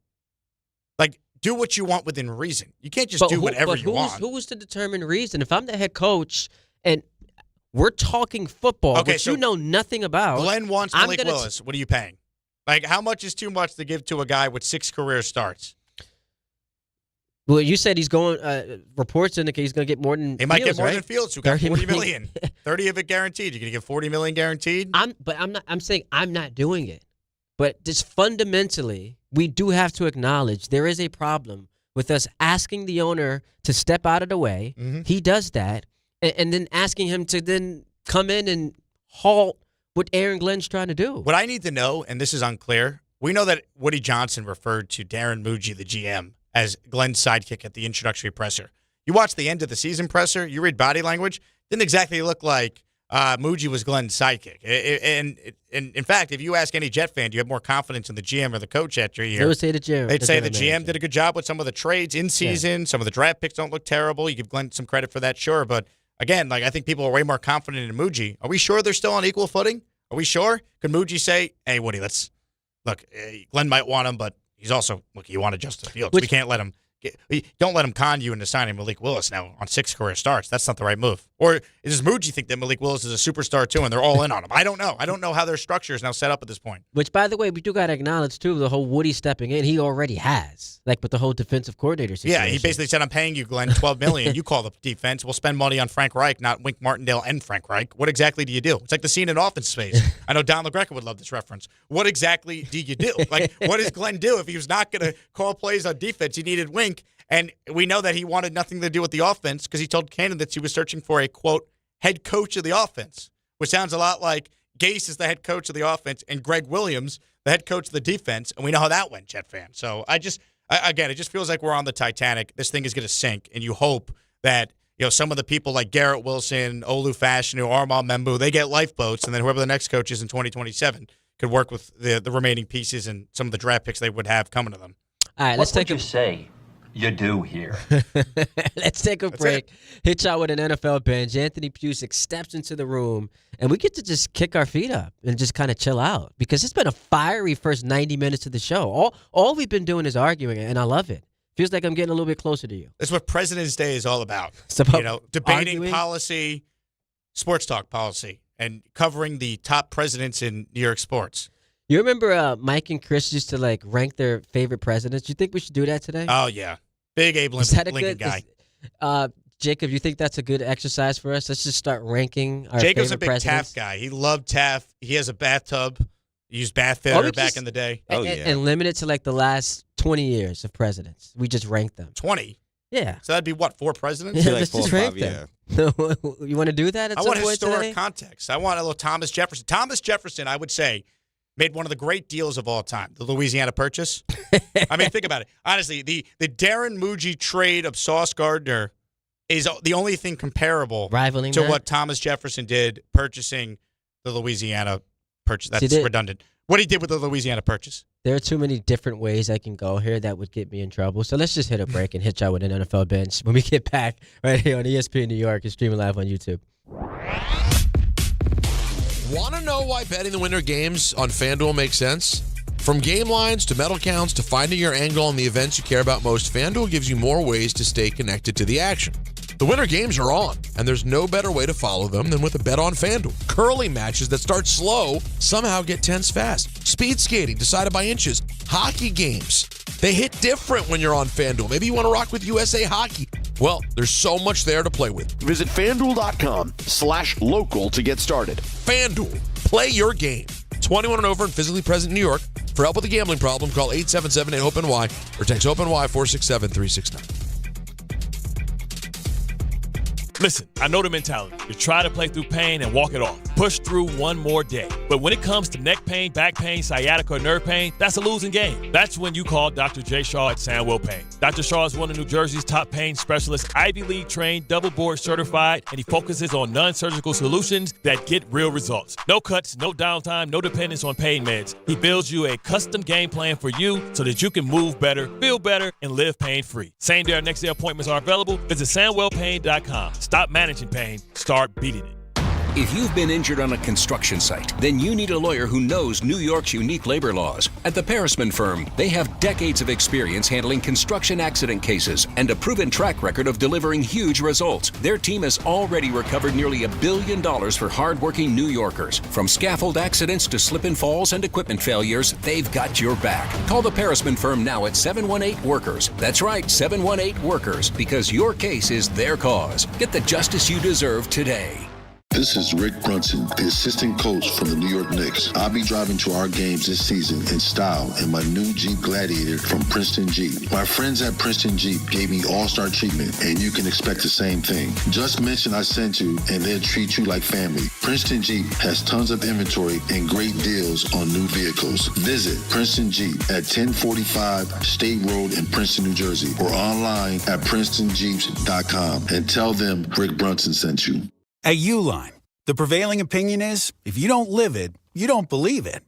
Like, do what you want within reason. You can't just do whatever you want. Who's to determine reason? If I'm the head coach and we're talking football, which so you know nothing about. Glenn wants Malik Willis. What are you paying? Like, how much is too much to give to a guy with 6 career starts? Well, you said he's going. Reports indicate he's going to get more than. He might Fields, get more right? than Fields, who got $40 million. 30 of it guaranteed. You're going to get $40 million guaranteed. I'm saying I'm not doing it. But just fundamentally, we do have to acknowledge there is a problem with us asking the owner to step out of the way. Mm-hmm. He does that, and then asking him to then come in and halt what Aaron Glenn's trying to do. What I need to know, and this is unclear, we know that Woody Johnson referred to Darren Muji, the GM, as Glenn's sidekick at the introductory presser. You watch the end of the season presser, you read body language, didn't exactly look like Muji was Glenn's sidekick. And in fact, if you ask any Jet fan, do you have more confidence in the GM or the coach after a year? They would say the GM. They'd say the GM did a good job with some of the trades in season. Yeah. Some of the draft picks don't look terrible. You give Glenn some credit for that, sure. But again, like I think people are way more confident in Muji. Are we sure they're still on equal footing? Are we sure? Could Muji say, hey, Woody, Glenn might want him, but he's also, you wanted Justin Fields. We can't let him don't let him con you into signing Malik Willis now on 6 career starts. That's not the right move. Or does Muji think that Malik Willis is a superstar too and they're all in on him? I don't know. I don't know how their structure is now set up at this point. Which, by the way, we do got to acknowledge, too, the whole Woody stepping in. He already has, like with the whole defensive coordinator situation. Yeah, he basically said, I'm paying you, Glenn, $12 million. You call the defense. We'll spend money on Frank Reich, not Wink Martindale and Frank Reich. What exactly do you do? It's like the scene in Office Space. I know Don LaGreca would love this reference. What exactly do you do? Like, what does Glenn do if he was not going to call plays on defense? He needed Wink, and we know that he wanted nothing to do with the offense because he told candidates he was searching for a, quote, head coach of the offense, which sounds a lot like Gase is the head coach of the offense and Greg Williams, the head coach of the defense, and we know how that went, Jet fan. So it just feels like we're on the Titanic. This thing is going to sink, and you hope that some of the people like Garrett Wilson, Olu Fashanu, Armand Membu, they get lifeboats, and then whoever the next coach is in 2027 could work with the remaining pieces and some of the draft picks they would have coming to them. All right, let's take a say. You do here. Let's take a break. Hit y'all with an NFL binge. Anthony Pusick steps into the room, and we get to just kick our feet up and just kind of chill out because it's been a fiery first 90 minutes of the show. All we've been doing is arguing, and I love it. Feels like I'm getting a little bit closer to you. That's what President's Day is all about. It's about debating arguing. Policy, sports talk policy, and covering the top presidents in New York sports. You remember Mike and Chris used to rank their favorite presidents? You think we should do that today? Oh, yeah. Big Abe Lincoln guy. Jacob, you think that's a good exercise for us? Let's just start ranking our Jacob's favorite presidents. Jacob's a big Taft guy. He loved Taft. He has a bathtub. He used bath fitter back in the day. And limit it to the last 20 years of presidents. We just rank them. 20? Yeah. So that'd be what, 4 presidents? Yeah, let's just rank them. You want to do that at some point today? I want historic context. I want a little Thomas Jefferson. Thomas Jefferson, I would say, made one of the great deals of all time, the Louisiana Purchase. I mean, think about it. Honestly, the Darren Muji trade of Sauce Gardner is the only thing comparable to what Thomas Jefferson did purchasing the Louisiana Purchase. That's redundant. What he did with the Louisiana Purchase. There are too many different ways I can go here that would get me in trouble. So let's just hit a break and hit y'all with an NFL bench when we get back right here on ESPN New York and streaming live on YouTube. Want to know why betting the winter games on FanDuel makes sense? From game lines to medal counts to finding your angle on the events you care about most, FanDuel gives you more ways to stay connected to the action. The winter games are on, and there's no better way to follow them than with a bet on FanDuel. Curling matches that start slow somehow get tense fast. Speed skating decided by inches. Hockey games, they hit different when you're on FanDuel. Maybe you want to rock with USA Hockey. Well, there's so much there to play with. Visit FanDuel.com/local to get started. FanDuel, play your game. 21 and over and physically present in New York. For help with a gambling problem, call 877-8-HOPE-NY or text HOPE-NY 467-369. Listen, I know the mentality. You try to play through pain and walk it off. Push through one more day. But when it comes to neck pain, back pain, sciatica, or nerve pain, that's a losing game. That's when you call Dr. J. Shaw at Sandwell Pain. Dr. Shaw is one of New Jersey's top pain specialists, Ivy League trained, double board certified, and he focuses on non-surgical solutions that get real results. No cuts, no downtime, no dependence on pain meds. He builds you a custom game plan for you so that you can move better, feel better, and live pain-free. Same day or next day appointments are available. Visit SandwellPain.com. Stop managing pain. Start beating it. If you've been injured on a construction site, then you need a lawyer who knows New York's unique labor laws. At the Parisman Firm, they have decades of experience handling construction accident cases and a proven track record of delivering huge results. Their team has already recovered nearly $1 billion for hardworking New Yorkers. From scaffold accidents to slip and falls and equipment failures, they've got your back. Call the Parisman Firm now at 718-WORKERS. That's right, 718-WORKERS, because your case is their cause. Get the justice you deserve today. This is Rick Brunson, the assistant coach from the New York Knicks. I'll be driving to our games this season in style in my new Jeep Gladiator from Princeton Jeep. My friends at Princeton Jeep gave me all-star treatment, and you can expect the same thing. Just mention I sent you, and they'll treat you like family. Princeton Jeep has tons of inventory and great deals on new vehicles. Visit Princeton Jeep at 1045 State Road in Princeton, New Jersey, or online at PrincetonJeeps.com and tell them Rick Brunson sent you. At Uline, the prevailing opinion is, if you don't live it, you don't believe it.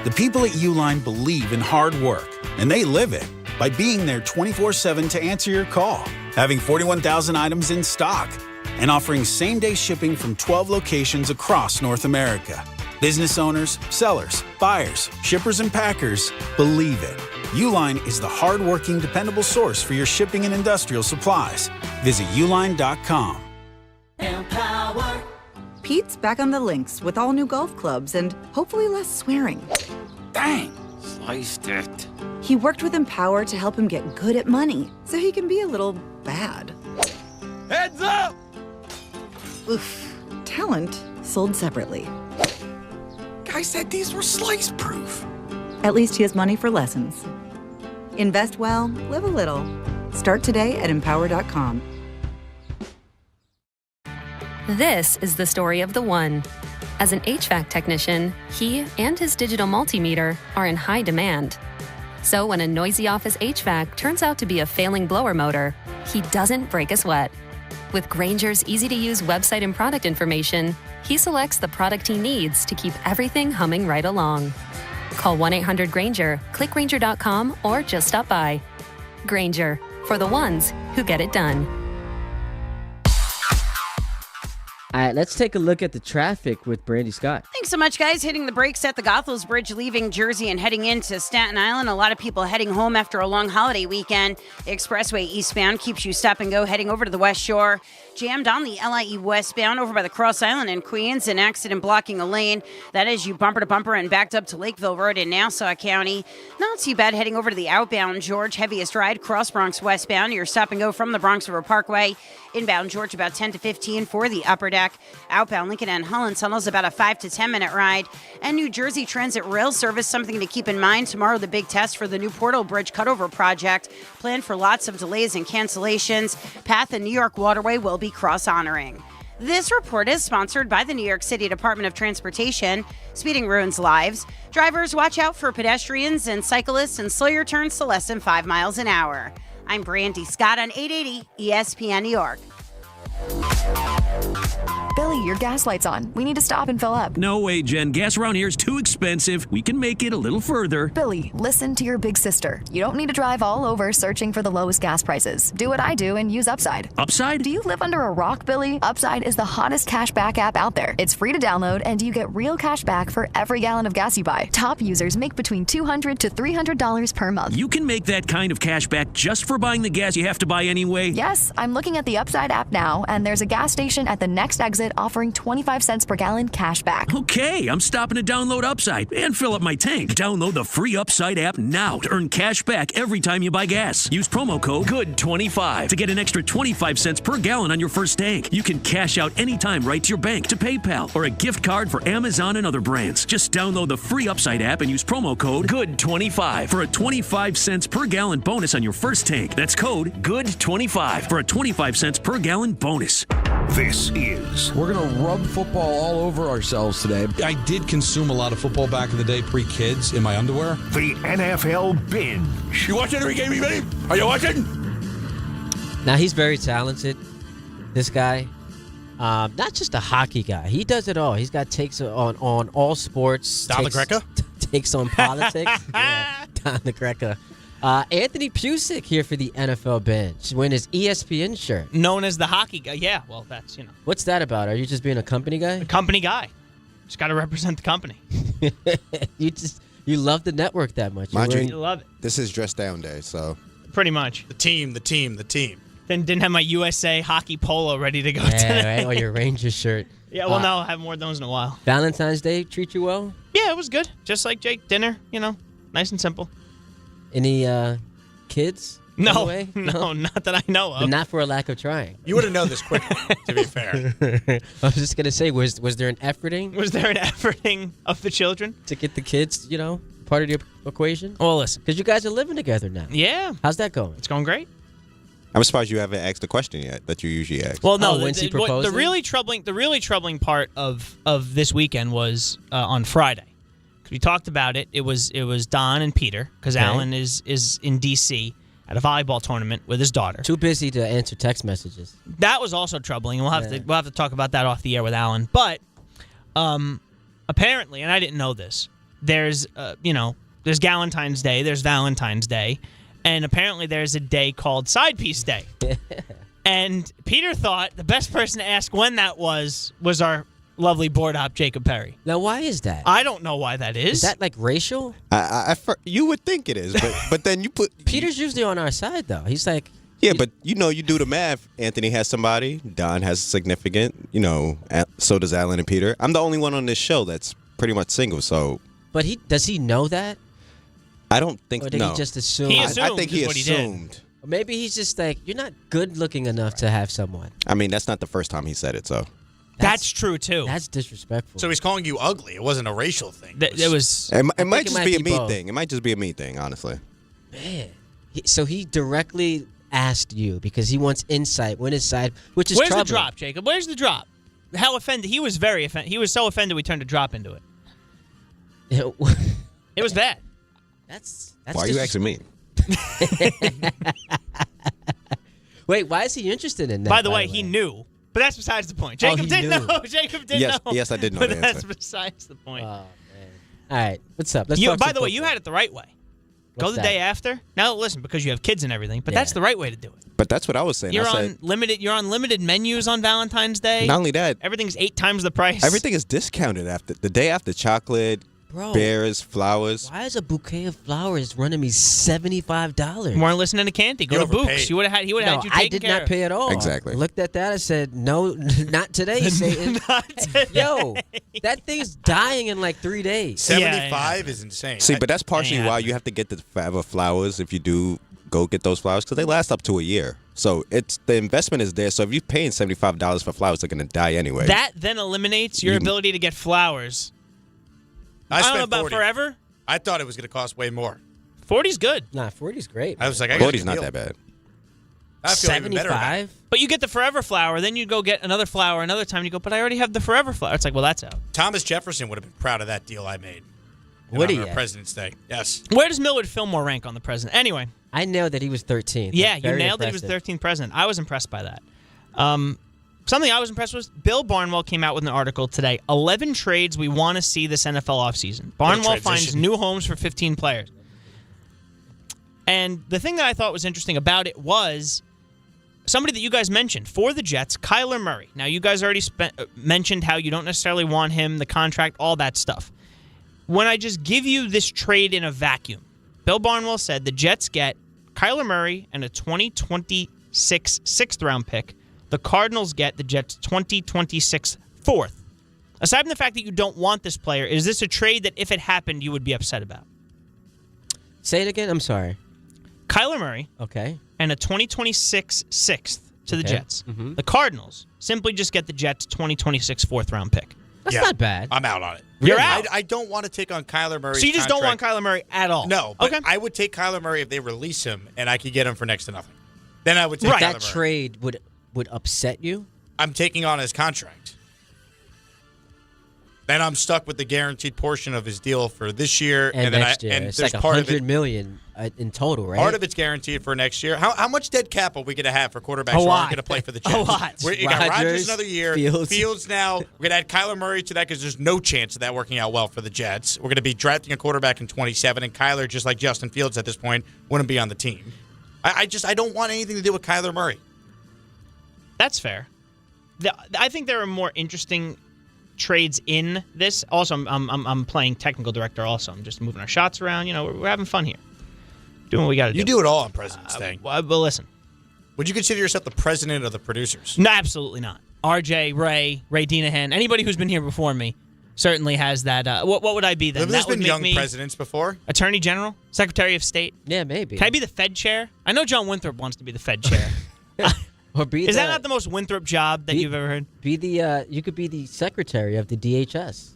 The people at Uline believe in hard work, and they live it by being there 24/7 to answer your call, having 41,000 items in stock, and offering same-day shipping from 12 locations across North America. Business owners, sellers, buyers, shippers, and packers believe it. Uline is the hard-working, dependable source for your shipping and industrial supplies. Visit uline.com. Empower. Pete's back on the links with all new golf clubs and hopefully less swearing. Dang! Sliced it. He worked with Empower to help him get good at money so he can be a little bad. Heads up! Oof. Talent sold separately. Guy said these were slice-proof. At least he has money for lessons. Invest well, live a little. Start today at empower.com. This is the story of the one. As an HVAC technician, he and his digital multimeter are in high demand. So when a noisy office HVAC turns out to be a failing blower motor, he doesn't break a sweat. With Grainger's easy-to-use website and product information, he selects the product he needs to keep everything humming right along. Call 1-800-GRAINGER, click Grainger.com, or just stop by. Grainger, for the ones who get it done. All right, let's take a look at the traffic with Brandy Scott. Thanks so much, guys. Hitting the brakes at the Gothels Bridge, leaving Jersey and heading into Staten Island. A lot of people heading home after a long holiday weekend. The expressway eastbound keeps you stop and go heading over to the West Shore. Jammed on the LIE westbound over by the Cross Island in Queens. An accident blocking a lane. That is you bumper to bumper and backed up to Lakeville Road in Nassau County. Not too bad heading over to the outbound George. Heaviest ride, Cross Bronx westbound. Your stop and go from the Bronx River Parkway. Inbound George about 10 to 15 for the upper deck. Outbound Lincoln and Holland tunnels about a 5 to 10 minute ride. And New Jersey Transit rail service, something to keep in mind. Tomorrow, the big test for the new Portal Bridge cutover project. Planned for lots of delays and cancellations. Path and New York Waterway will be cross-honoring. This report is sponsored by the New York City Department of Transportation. Speeding ruins lives. Drivers, watch out for pedestrians and cyclists and slow your turns to less than 5 miles an hour. I'm Brandy Scott on 880 ESPN New York. Billy, your gas light's on. We need to stop and fill up. No way, Jen. Gas around here is too expensive. We can make it a little further. Billy, listen to your big sister. You don't need to drive all over searching for the lowest gas prices. Do what I do and use Upside. Upside? Do you live under a rock, Billy? Upside is the hottest cash back app out there. It's free to download, and you get real cash back for every gallon of gas you buy. Top users make between $200 to $300 per month. You can make that kind of cash back just for buying the gas you have to buy anyway? Yes, I'm looking at the Upside app now, and there's a gas station at the next exit offering 25 cents per gallon cash back. Okay, I'm stopping to download Upside and fill up my tank. Download the free Upside app now to earn cash back every time you buy gas. Use promo code GOOD25 to get an extra 25 cents per gallon on your first tank. You can cash out anytime right to your bank, to PayPal, or a gift card for Amazon and other brands. Just download the free Upside app and use promo code GOOD25 for a 25 cents per gallon bonus on your first tank. That's code GOOD25 for a 25 cents per gallon bonus. This is... We're going to rub football all over ourselves today. I did consume a lot of football back in the day, pre-kids, in my underwear. The NFL Binge. You watching every game, baby? Are you watching? Now, he's very talented, this guy. Not just a hockey guy. He does it all. He's got takes on all sports. Don LaGreca? Takes on politics. Yeah, Don LaGreca. Anthony Pusick here for the NFL Bench, wearing his ESPN shirt. Known as the hockey guy. Yeah, well, that's, What's that about? Are you just being a company guy? A company guy. Just got to represent the company. You love the network that much. You love it. This is dress down day, so. Pretty much. The team. Then didn't have my USA hockey polo ready to go today. Right? Or your Rangers shirt. Yeah, well, no, I haven't worn those in a while. Valentine's Day treat you well? Yeah, it was good. Just like Jake, dinner, nice and simple. Any kids? No, not that I know of. But not for a lack of trying. You would have known this quickly, to be fair. I was just going to say, was there an efforting? Was there an efforting of the children? To get the kids, part of the equation? Well, listen. Because you guys are living together now. Yeah. How's that going? It's going great. I'm surprised you haven't asked the question yet that you usually ask. Well, no. When's he proposing? The really troubling part of this weekend was on Friday. We talked about it. It was Don and Peter, because Alan is in D.C. at a volleyball tournament with his daughter. Too busy to answer text messages. That was also troubling, and we'll have to talk about that off the air with Alan. But apparently, and I didn't know this, there's Galentine's Day, there's Valentine's Day, and apparently there's a day called Side Piece Day. And Peter thought the best person to ask when that was our lovely board op Jacob Perry. Now, why is that? I don't know why that is. Is that like racial? You would think it is, but then you put Peter's usually on our side though. He's like, yeah, but you do the math. Anthony has somebody. Don has significant. So does Alan and Peter. I'm the only one on this show that's pretty much single. So, but does he know that? I don't think. Or did he just assume? He assumed. I think he is what he assumed. did. Or maybe he's just like, you're not good looking enough to have someone. I mean, that's not the first time he said it. So that's true too. That's disrespectful. So he's calling you ugly. It wasn't a racial thing. It was. It might just be a me both. thing. It might just be a me thing, honestly. Man, so he directly asked you because he wants insight, went inside, which is Where's troubling. the drop, Jacob? Where's the drop? How offended? He was very offended. He was so offended we turned a drop into it. It was bad. That's why are you asking me? Wait, why is he interested in that? By the way, he knew. But that's besides the point. Jacob didn't know. Jacob didn't know. Yes, I did know But the that's answer. besides the point. Oh, man. All right, what's up? Let's talk By some the way, you football. had it the right way. Go What's the that? day after. Now listen, because you have kids and everything, but Yeah. that's the right way to do it. But that's what I was saying. You're I on said, limited menus on Valentine's Day. not only that, Everything's 8 times the price. everything is discounted after the day after. Chocolate, Bro, bears, flowers. why is a bouquet of flowers running me $75? You weren't listening to Candy. Go You to Books. overpaid. He would have had you No, taken I did care not pay at all. Exactly. I looked at that. I said, no, not today, Satan. Not today. Yo, that thing's dying in like 3 days. 75 is insane. See, but that's partially why you have to get the forever flowers if you do go get those flowers because they last up to a year. So the investment is there. So if you're paying $75 for flowers, they're going to die ananyway. That then eliminates your ability to get flowers. I don't know spent about 40. forever. I thought it was going to cost way more. 40's good. Nah, 40's great. I was like, I got 40's not that bad. I feel even better about it. 75? But you get the forever flower, then you go get another flower another time. You go, but I already have the forever flower. It's like, well, that's out. Thomas Jefferson would have been proud of that deal I made. Would he? On President's Day. Yes. Where does Millard Fillmore rank on the president? Anyway. I nailed that he was 13th. Yeah, That's you very nailed that he was impressive. 13th president. I was impressed by that. Something I was impressed with, Bill Barnwell came out with an article today. 11 trades we want to see this NFL offseason. Barnwell finds new homes for 15 players. And the thing that I thought was interesting about it was somebody that you guys mentioned for the Jets, Kyler Murray. Now, you guys already mentioned how you don't necessarily want him, the contract, all that stuff. When I just give you this trade in a vacuum, Bill Barnwell said the Jets get Kyler Murray and a 2026 sixth-round pick. The Cardinals get the Jets' 2026 fourth. Aside from the fact that you don't want this player, is this a trade that if it happened, you would be upset about? Say it again. I'm sorry. Kyler Murray Okay. and a 2026 sixth to the Okay. Jets. Mhm. The Cardinals simply just get the Jets' 2026 fourth-round pick. That's not bad. I'm out on it. You're out. I don't want to take on Kyler Murray. So you just don't want Kyler Murray at all? No, but Okay. I would take Kyler Murray if they release him and I could get him for next to nothing. Then I would take Right. Kyler That Murray. trade would upset you? I'm taking on his contract. Then I'm stuck with the guaranteed portion of his deal for this year, And then next year. and It's there's like part of $100 it. million in total, right? Part of it's guaranteed for next year. How much dead cap are we going to have for quarterbacks A who lot. aren't going to play for the Jets? A lot. You got Rodgers Rodgers, another year. Fields. Now. We're going to add Kyler Murray to that because there's no chance of that working out well for the Jets. We're going to be drafting a quarterback in 27, and Kyler, just like Justin Fields at this point, wouldn't be on the team. I don't want anything to do with Kyler Murray. That's fair. I think there are more interesting trades in this. Also, I'm playing technical director. Also, I'm just moving our shots around. You know, we're having fun here, doing what we got to do. You do it all on President's Day. Well, listen. Would you consider yourself the president of the producers? No, absolutely not. RJ, Ray Dinahan, anybody who's been here before me certainly has that. What would I be then? There's That would been make young me presidents before. Attorney General, Secretary of State. Yeah, maybe. Can I be the Fed chair? I know John Winthrop wants to be the Fed chair. Or be Is that not the most Winthrop job that you've ever heard? Be the you could be the secretary of the DHS.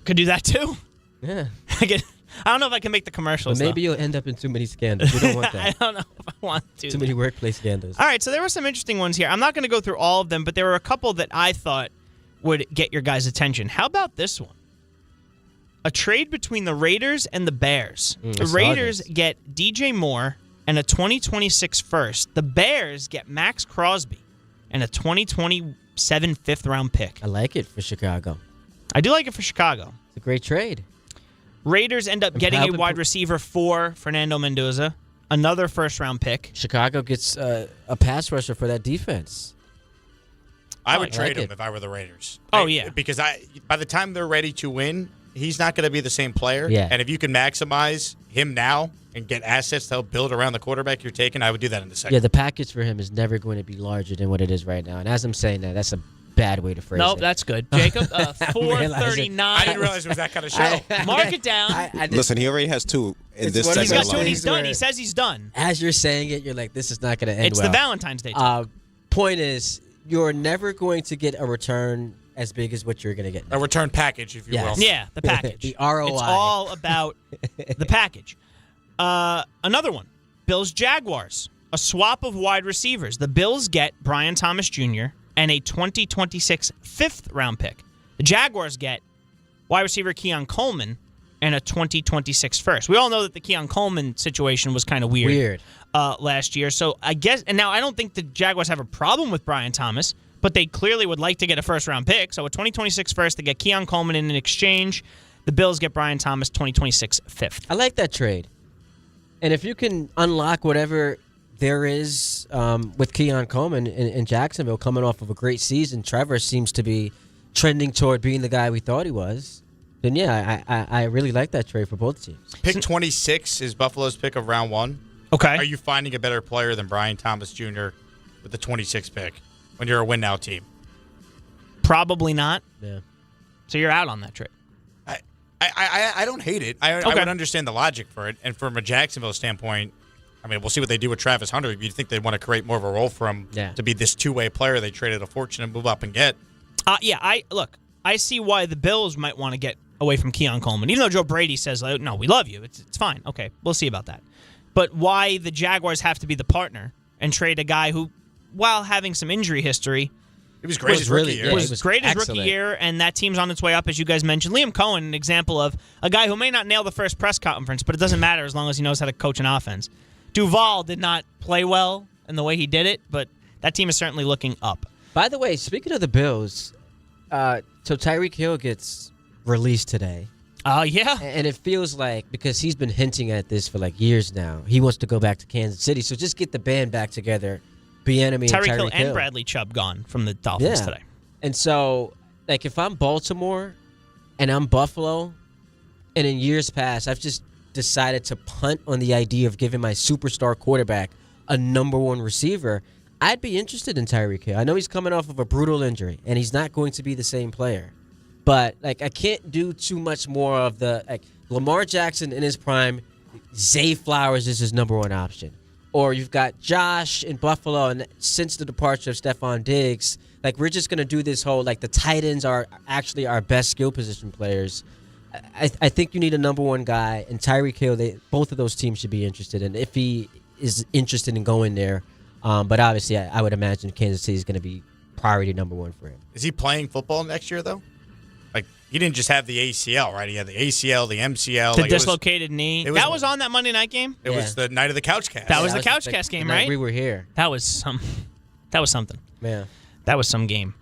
Could do that too. Yeah. I don't know if I can make the commercials. But maybe though. you'll end up in too many scandals. We don't want I that. don't know if I want to. Too many workplace scandals. All right, so there were some interesting ones here. I'm not going to go through all of them, but there were a couple that I thought would get your guys' attention. How about this one? A trade between the Raiders and the Bears. I The saw Raiders this. get DJ Moore and a 2026 first. The Bears get Max Crosby and a 2027 fifth-round pick. I like it for Chicago. I do like it for Chicago. It's a great trade. Raiders end up getting a wide receiver for Fernando Mendoza, another first-round pick. Chicago gets a pass rusher for that defense. I would trade him if I were the Raiders. Oh, yeah. Because by the time they're ready to win, he's not going to be the same player. Yeah. And if you can maximize him now and get assets to help build around the quarterback you're taking, I would do that in the second. Yeah, the package for him is never going to be larger than what it is right now. And as I'm saying that, that's a bad way to phrase it. Nope, that's good. Jacob, 439. I didn't realize it was that kind of show. Mark it down. Listen, he already has 2 in this segment. He's got 2 alone. and he's done. He says he's done. As you're saying it, you're like, this is not going to end It's well. the Valentine's Day time. Point is, you're never going to get a return as big as what you're going to get now. A return package, if you will. Yeah, the package. The ROI. It's all about the package. Another one, Bills-Jaguars. A swap of wide receivers. The Bills get Brian Thomas Jr. and a 2026 fifth-round pick. The Jaguars get wide receiver Keon Coleman and a 2026 first. We all know that the Keon Coleman situation was kind of weird last year. So I guess, and now I don't think the Jaguars have a problem with Brian Thomas, but they clearly would like to get a first-round pick. So a 2026 first, they get Keon Coleman in exchange. The Bills get Brian Thomas, 2026 fifth. I like that trade. And if you can unlock whatever there is with Keon Coleman in Jacksonville coming off of a great season, Trevor seems to be trending toward being the guy we thought he was. Then, yeah, I really like that trade for both teams. Pick 26 is Buffalo's pick of round 1. Okay. Are you finding a better player than Brian Thomas Jr. with the 26th pick when you're a win-now team? Probably not. Yeah. So you're out on that trade. I don't hate it. I would understand the logic for it. And from a Jacksonville standpoint, I mean, we'll see what they do with Travis Hunter. You'd think they'd want to create more of a role for him to be this two-way player they traded a fortune and move up and get. I see why the Bills might want to get away from Keon Coleman. Even though Joe Brady says, no, we love you. It's fine. Okay, we'll see about that. But why the Jaguars have to be the partner and trade a guy who, while having some injury history, it was great his rookie year. It was great his rookie year, and that team's on its way up, as you guys mentioned. Liam Cohen, an example of a guy who may not nail the first press conference, but it doesn't matter as long as he knows how to coach an offense. Duval did not play well in the way he did it, but that team is certainly looking up. By the way, speaking of the Bills, so Tyreek Hill gets released today. Yeah. And it feels like, because he's been hinting at this for like years now, he wants to go back to Kansas City. So just get the band back together. Tyreek Hill and Bradley Chubb gone from the Dolphins today. And so, like, if I'm Baltimore and I'm Buffalo, and in years past, I've just decided to punt on the idea of giving my superstar quarterback a number one receiver, I'd be interested in Tyreek Hill. I know he's coming off of a brutal injury, and he's not going to be the same player. But, like, I can't do too much more of the, like, Lamar Jackson in his prime, Zay Flowers is his number one option. Or you've got Josh in Buffalo, and since the departure of Stephon Diggs, like, we're just going to do this whole, like, the tight ends are actually our best skill position players. I think you need a number one guy, and Tyreek Hill, both of those teams should be interested in if he is interested in going there. But obviously, I would imagine Kansas City is going to be priority number one for him. Is he playing football next year, though? Like, he didn't just have the ACL, right? He had the ACL, the MCL. The dislocated knee. That was on that Monday night game? It was the night of the Couchcast. That was the Couchcast game, right? We were here. That was something. Yeah. That was some game.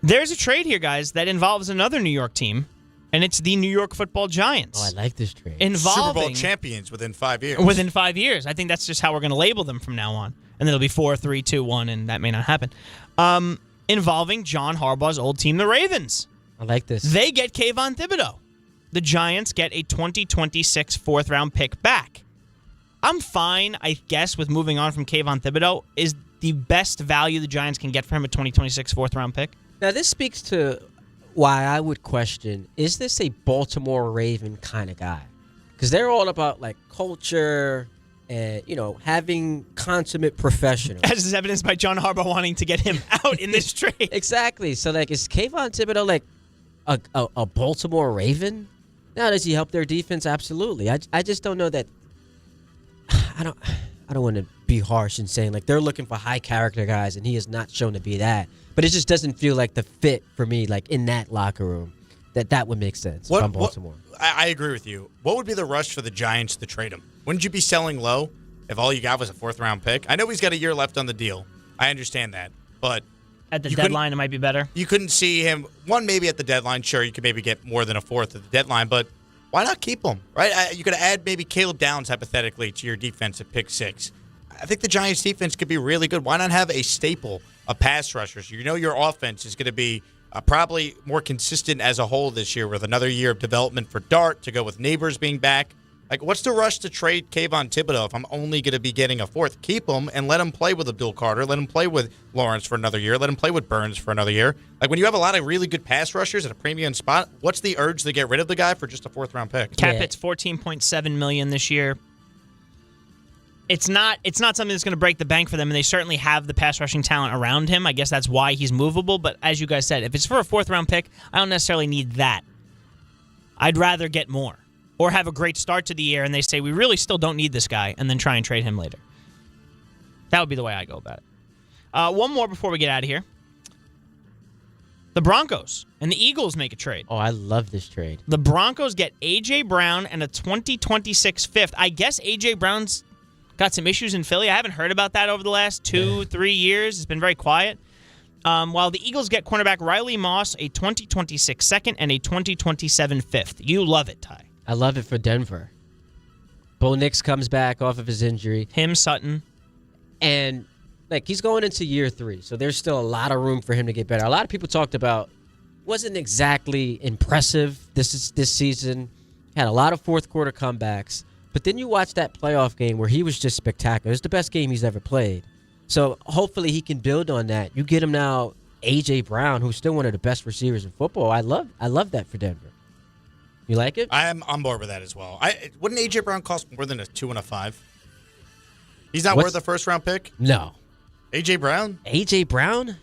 There's a trade here, guys, that involves another New York team, and it's the New York Football Giants. Oh, I like this trade. Super Bowl champions within 5 years. Within 5 years. I think that's just how we're going to label them from now on. And then it'll be 4, 3, 2, 1, and that may not happen. Involving John Harbaugh's old team, the Ravens. I like this. They get Kayvon Thibodeau. The Giants get a 2026 fourth-round pick back. I'm fine, I guess, with moving on from Kayvon Thibodeau. Is the best value the Giants can get for him a 2026 fourth-round pick? Now, this speaks to why I would question, is this a Baltimore Raven kind of guy? Because they're all about, like, culture and, having consummate professionals. As is evidenced by John Harbaugh wanting to get him out in this trade. Exactly. So, like, is Kayvon Thibodeau, like, a Baltimore Raven? Now, does he help their defense? Absolutely. I just don't know that. I don't want to be harsh in saying, like, they're looking for high character guys, and he has not shown to be that. But it just doesn't feel like the fit for me, like, in that locker room, that would make sense from Baltimore. I agree with you. What would be the rush for the Giants to trade him? Wouldn't you be selling low if all you got was a fourth-round pick? I know he's got a year left on the deal. I understand that. But at the deadline, it might be better. You couldn't see him. One, maybe at the deadline. Sure, you could maybe get more than a fourth at the deadline. But why not keep him, right? You could add maybe Caleb Downs, hypothetically, to your defense at pick 6. I think the Giants' defense could be really good. Why not have a staple of pass rushers. You know your offense is going to be probably more consistent as a whole this year with another year of development for Dart to go with Neighbors being back. Like, what's the rush to trade Kayvon Thibodeau if I'm only going to be getting a fourth? Keep him and let him play with Abdul Carter. Let him play with Lawrence for another year. Let him play with Burns for another year. Like, when you have a lot of really good pass rushers at a premium spot, what's the urge to get rid of the guy for just a fourth-round pick? Cap hit's $14.7 million this year. It's not something that's going to break the bank for them, and they certainly have the pass rushing talent around him. I guess that's why he's movable. But as you guys said, if it's for a fourth-round pick, I don't necessarily need that. I'd rather get more. Or have a great start to the year, and they say, we really still don't need this guy, and then try and trade him later. That would be the way I go about it. One more before we get out of here. The Broncos and the Eagles make a trade. Oh, I love this trade. The Broncos get A.J. Brown and a 2026 fifth. I guess A.J. Brown's got some issues in Philly. I haven't heard about that over the last 2-3 years. It's been very quiet. While the Eagles get cornerback Riley Moss, a 2026 second, and a 2027 fifth. You love it, Ty. I love it for Denver. Bo Nix comes back off of his injury. Him, Sutton. And he's going into year 3, so there's still a lot of room for him to get better. A lot of people talked about wasn't exactly impressive this season. Had a lot of fourth quarter comebacks. But then you watch that playoff game where he was just spectacular. It's the best game he's ever played. So hopefully he can build on that. You get him now, A.J. Brown, who's still one of the best receivers in football. I love that for Denver. You like it? I am on board with that as well. Wouldn't A.J. Brown cost more than a 2 and a 5? He's not worth a first-round pick? No. A.J. Brown? A.J. Brown?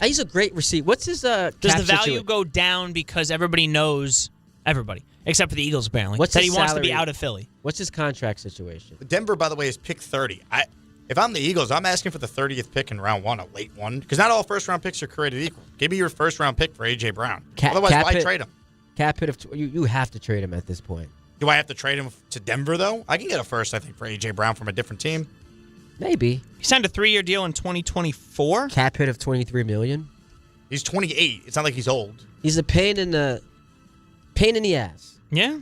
He's a great receiver. What's his Does the value go down because everybody knows everybody, except for the Eagles apparently, What's that his he wants to be salary? out of Philly? What's his contract situation? Denver, by the way, is pick 30. If I'm the Eagles, I'm asking for the 30th pick in round 1, a late one, because not all first-round picks are created equal. Give me your first-round pick for A.J. Brown. Otherwise, why trade him? Cap hit of you have to trade him at this point. Do I have to trade him to Denver, though? I can get a first, I think, for A.J. Brown from a different team. Maybe. He signed a 3-year deal in 2024. Cap hit of $23 million. He's 28. It's not like he's old. He's a pain in the ass. Yeah.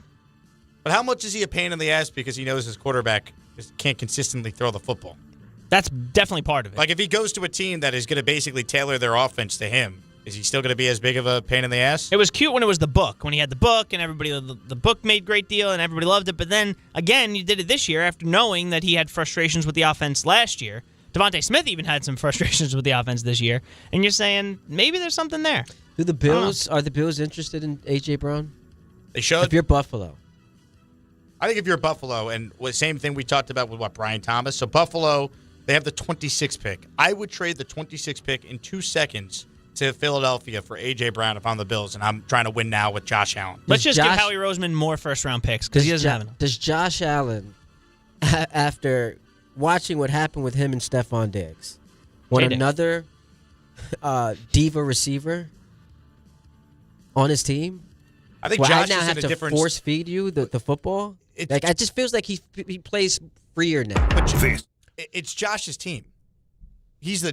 But how much is he a pain in the ass because he knows his quarterback can't consistently throw the football? That's definitely part of it. Like, if he goes to a team that is going to basically tailor their offense to him, is he still going to be as big of a pain in the ass? It was cute when it was the book, when he had the book, and the book made great deal, and everybody loved it. But then, again, you did it this year after knowing that he had frustrations with the offense last year. Devontae Smith even had some frustrations with the offense this year. And you're saying, maybe there's something there. Are the Bills interested in A.J. Brown? They should. If you're Buffalo. I think if you're Buffalo, and the same thing we talked about with Brian Thomas. So Buffalo, they have the 26th pick. I would trade the 26th pick in 2 seconds to Philadelphia for A.J. Brown if I'm the Bills, and I'm trying to win now with Josh Allen. Let's just give Howie Roseman more first-round picks because he doesn't have enough. Does Josh Allen, after watching what happened with him and Stephon Diggs, want another diva receiver on his team? I think Josh now is have in a to different force feed you the football. It just feels like he plays freer now. It's Josh's team. He's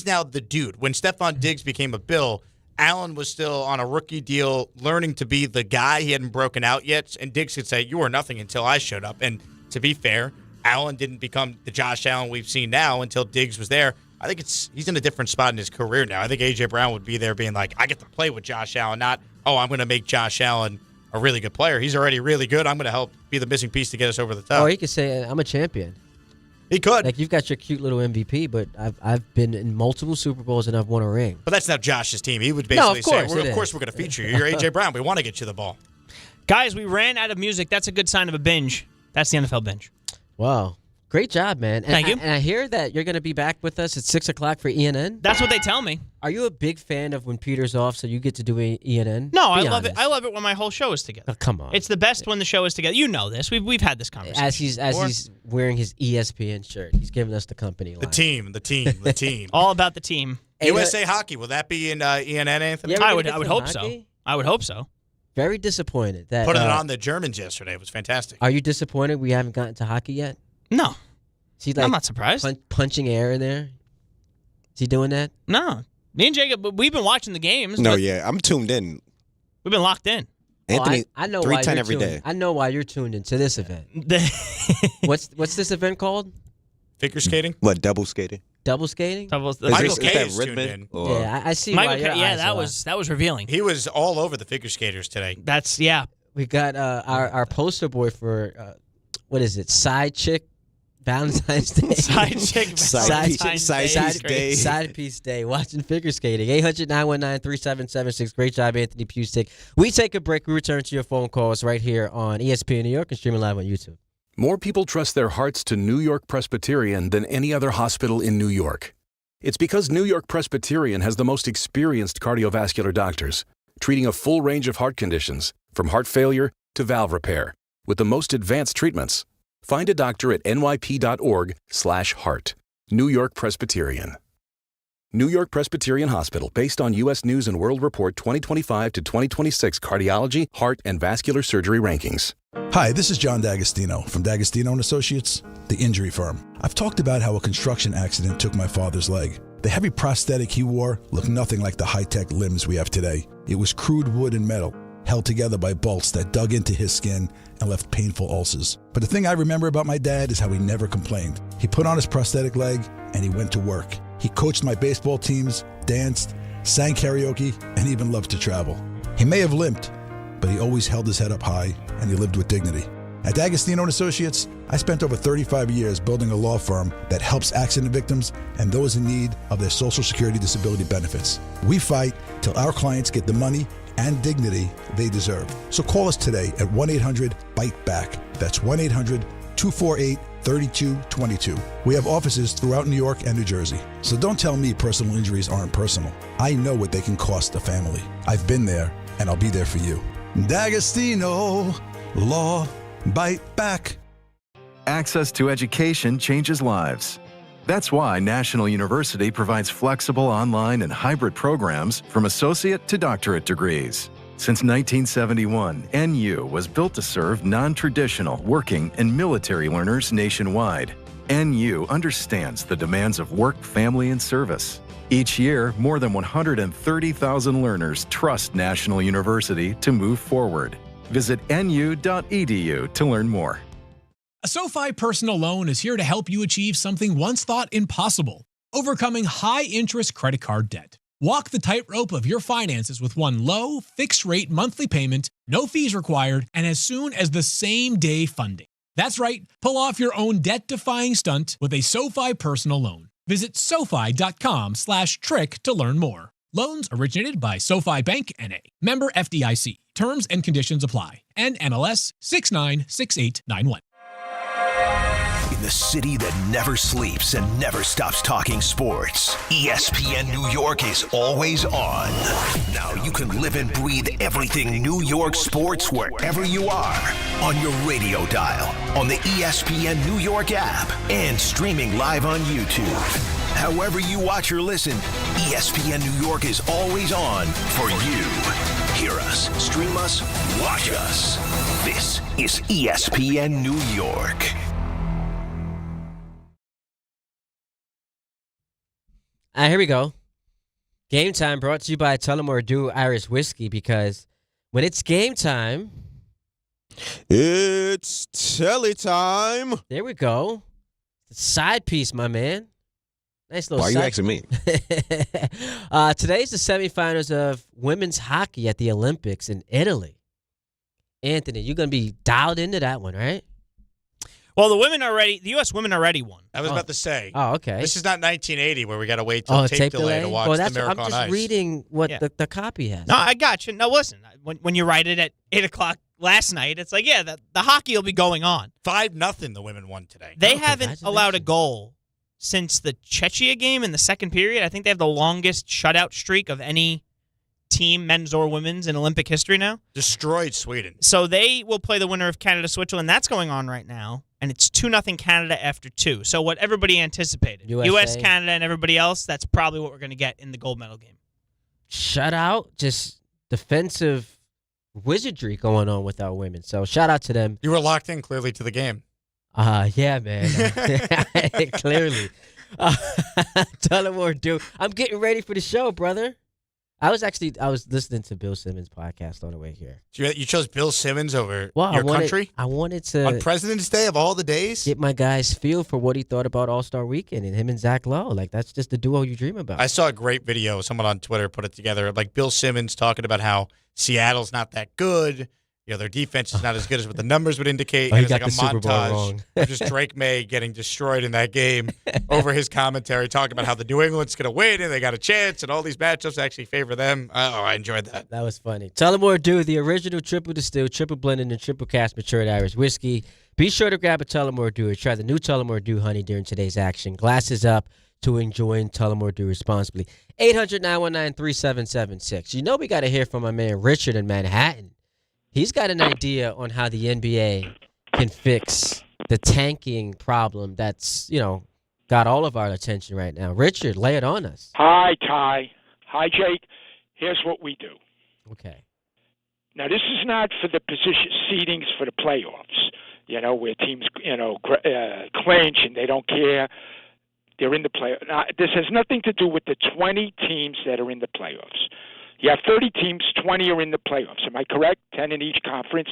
now the dude. When Stephon Diggs became a Bill, Allen was still on a rookie deal, learning to be the guy. He hadn't broken out yet, and Diggs could say, "You were nothing until I showed up." And to be fair, Allen didn't become the Josh Allen we've seen now until Diggs was there. I think he's in a different spot in his career now. I think A.J. Brown would be there being like, I get to play with Josh Allen, not, I'm going to make Josh Allen a really good player. He's already really good. I'm going to help be the missing piece to get us over the top. Or he could say, I'm a champion. He could. Like, you've got your cute little MVP, but I've been in multiple Super Bowls and I've won a ring. But that's not Josh's team. He would basically say, of course we're going to feature you. You're A.J. Brown. We want to get you the ball. Guys, we ran out of music. That's a good sign of a binge. That's the NFL binge. Wow. Great job, man. Thank you. And I hear that you're going to be back with us at 6 o'clock for ENN. That's what they tell me. Are you a big fan of when Peter's off so you get to do ENN? No, I love it. I love it when my whole show is together. Oh, come on. It's the best when the show is together. You know this. We've had this conversation. As he's wearing his ESPN shirt. He's giving us the company line. The team. All about the team. USA Hockey. Will that be in ENN, Anthony? I would hope so. I would hope so. Very disappointed. That putting it on the Germans yesterday. It was fantastic. Are you disappointed we haven't gotten to hockey yet? No. I'm not surprised. Punching air in there? Is he doing that? No. Me and Jacob, we've been watching the games. No, yeah. I'm tuned in. We've been locked in. Anthony, I know 310 why every day. I know why you're tuned into this event. What's this event called? Figure skating? What, double skating? double skating? Michael K is tuned in. Yeah, I see. Michael why your K, yeah, eyes that was revealing. He was all over the figure skaters today. That's We got our poster boy for what is it? Side chick Valentine's Day. Side chick Side piece day. Watching figure skating. 800-919-3776. Great job, Anthony Pusick. We take a break. We return to your phone calls right here on ESPN New York and streaming live on YouTube. More people trust their hearts to New York Presbyterian than any other hospital in New York. It's because New York Presbyterian has the most experienced cardiovascular doctors, treating a full range of heart conditions, from heart failure to valve repair, with the most advanced treatments. Find a doctor at nyp.org/heart. New York Presbyterian. New York Presbyterian Hospital, based on U.S. News & World Report 2025 to 2026 cardiology, heart, and vascular surgery rankings. Hi, this is John D'Agostino from D'Agostino & Associates, the injury firm. I've talked about how a construction accident took my father's leg. The heavy prosthetic he wore looked nothing like the high-tech limbs we have today. It was crude wood and metal, held together by bolts that dug into his skin and left painful ulcers. But the thing I remember about my dad is how he never complained. He put on his prosthetic leg and he went to work. He coached my baseball teams, danced, sang karaoke, and even loved to travel. He may have limped, but he always held his head up high and he lived with dignity. At D'Agostino & Associates, I spent over 35 years building a law firm that helps accident victims and those in need of their Social Security disability benefits. We fight till our clients get the money and dignity they deserve. So call us today at 1-800-BITE-BACK. That's 1-800-248-3222. We have offices throughout New York and New Jersey. So don't tell me personal injuries aren't personal. I know what they can cost a family. I've been there, and I'll be there for you. D'Agostino Law. Bite back. Access to education changes lives. That's why National University provides flexible online and hybrid programs from associate to doctorate degrees. Since 1971, NU was built to serve non-traditional working and military learners nationwide. NU understands the demands of work, family, and service. Each year, more than 130,000 learners trust National University to move forward. Visit nu.edu to learn more. A SoFi personal loan is here to help you achieve something once thought impossible: overcoming high-interest credit card debt. Walk the tightrope of your finances with one low, fixed-rate monthly payment, no fees required, and as soon as the same-day funding. That's right, pull off your own debt-defying stunt with a SoFi personal loan. Visit SoFi.com/trick to learn more. Loans originated by SoFi Bank N.A. Member FDIC. Terms and conditions apply. NMLS 696891. In the city that never sleeps and never stops talking sports, ESPN New York is always on. Now you can live and breathe everything New York sports wherever you are. On your radio dial, on the ESPN New York app, and streaming live on YouTube. However you watch or listen, ESPN New York is always on for you. Hear us, stream us, watch us. This is ESPN New York. All right, here we go. Game time brought to you by Tullamore Dew Irish Whiskey, because when it's game time, it's telly time. There we go. Side piece, my man. Nice little. Why are you asking me? Today's the semifinals of women's hockey at the Olympics in Italy. Anthony, you're going to be dialed into that one, right? Well, the U.S. women already won. I was about to say. Oh, okay. This is not 1980 where we got to wait till tape delay to watch the Miracle on Ice. I'm just reading what the copy has. No, I got you. No, listen. When you write it at 8 o'clock last night, it's like, yeah, the hockey will be going on. 5-0 the women won today. They haven't allowed a goal since the Czechia game in the second period. I think they have the longest shutout streak of any team, men's or women's, in Olympic history now. Destroyed Sweden. So they will play the winner of Canada-Switzerland. That's going on right now, and it's 2-0 Canada after 2. So what everybody anticipated, U.S., Canada, and everybody else, that's probably what we're going to get in the gold medal game. Shutout, just defensive wizardry going on with our women. So shout out to them. You were locked in clearly to the game. Yeah, man. Clearly. Tullamore Dew. I'm getting ready for the show, brother. I was listening to Bill Simmons' podcast on the way here. You chose Bill Simmons over Well, country? I wanted to on President's Day of all the days? Get my guy's feel for what he thought about All-Star Weekend and him and Zach Lowe. Like, that's just the duo you dream about. I saw a great video. Someone on Twitter put it together. Like Bill Simmons talking about how Seattle's not that good. Their defense is not as good as what the numbers would indicate. He It's got like a the Super Bowl montage wrong. of just Drake May getting destroyed in that game over his commentary, talking about how the New England's going to win and they got a chance and all these matchups actually favor them. Oh, I enjoyed that. That was funny. Tullamore Dew, the original triple distilled, triple blended, and triple cast matured Irish whiskey. Be sure to grab a Tullamore Dew or try the new Tullamore Dew honey during today's action. Glasses up to enjoying Tullamore Dew responsibly. 800-919-3776. You know we got to hear from my man Richard in Manhattan. He's got an idea on how the NBA can fix the tanking problem that's, got all of our attention right now. Richard, lay it on us. Hi, Ty. Hi, Jake. Here's what we do. Okay. Now, this is not for the position seedings for the playoffs, where teams, clinch and they don't care. They're in the playoffs. Now, this has nothing to do with the 20 teams that are in the playoffs. You have 30 teams, 20 are in the playoffs. Am I correct? 10 in each conference,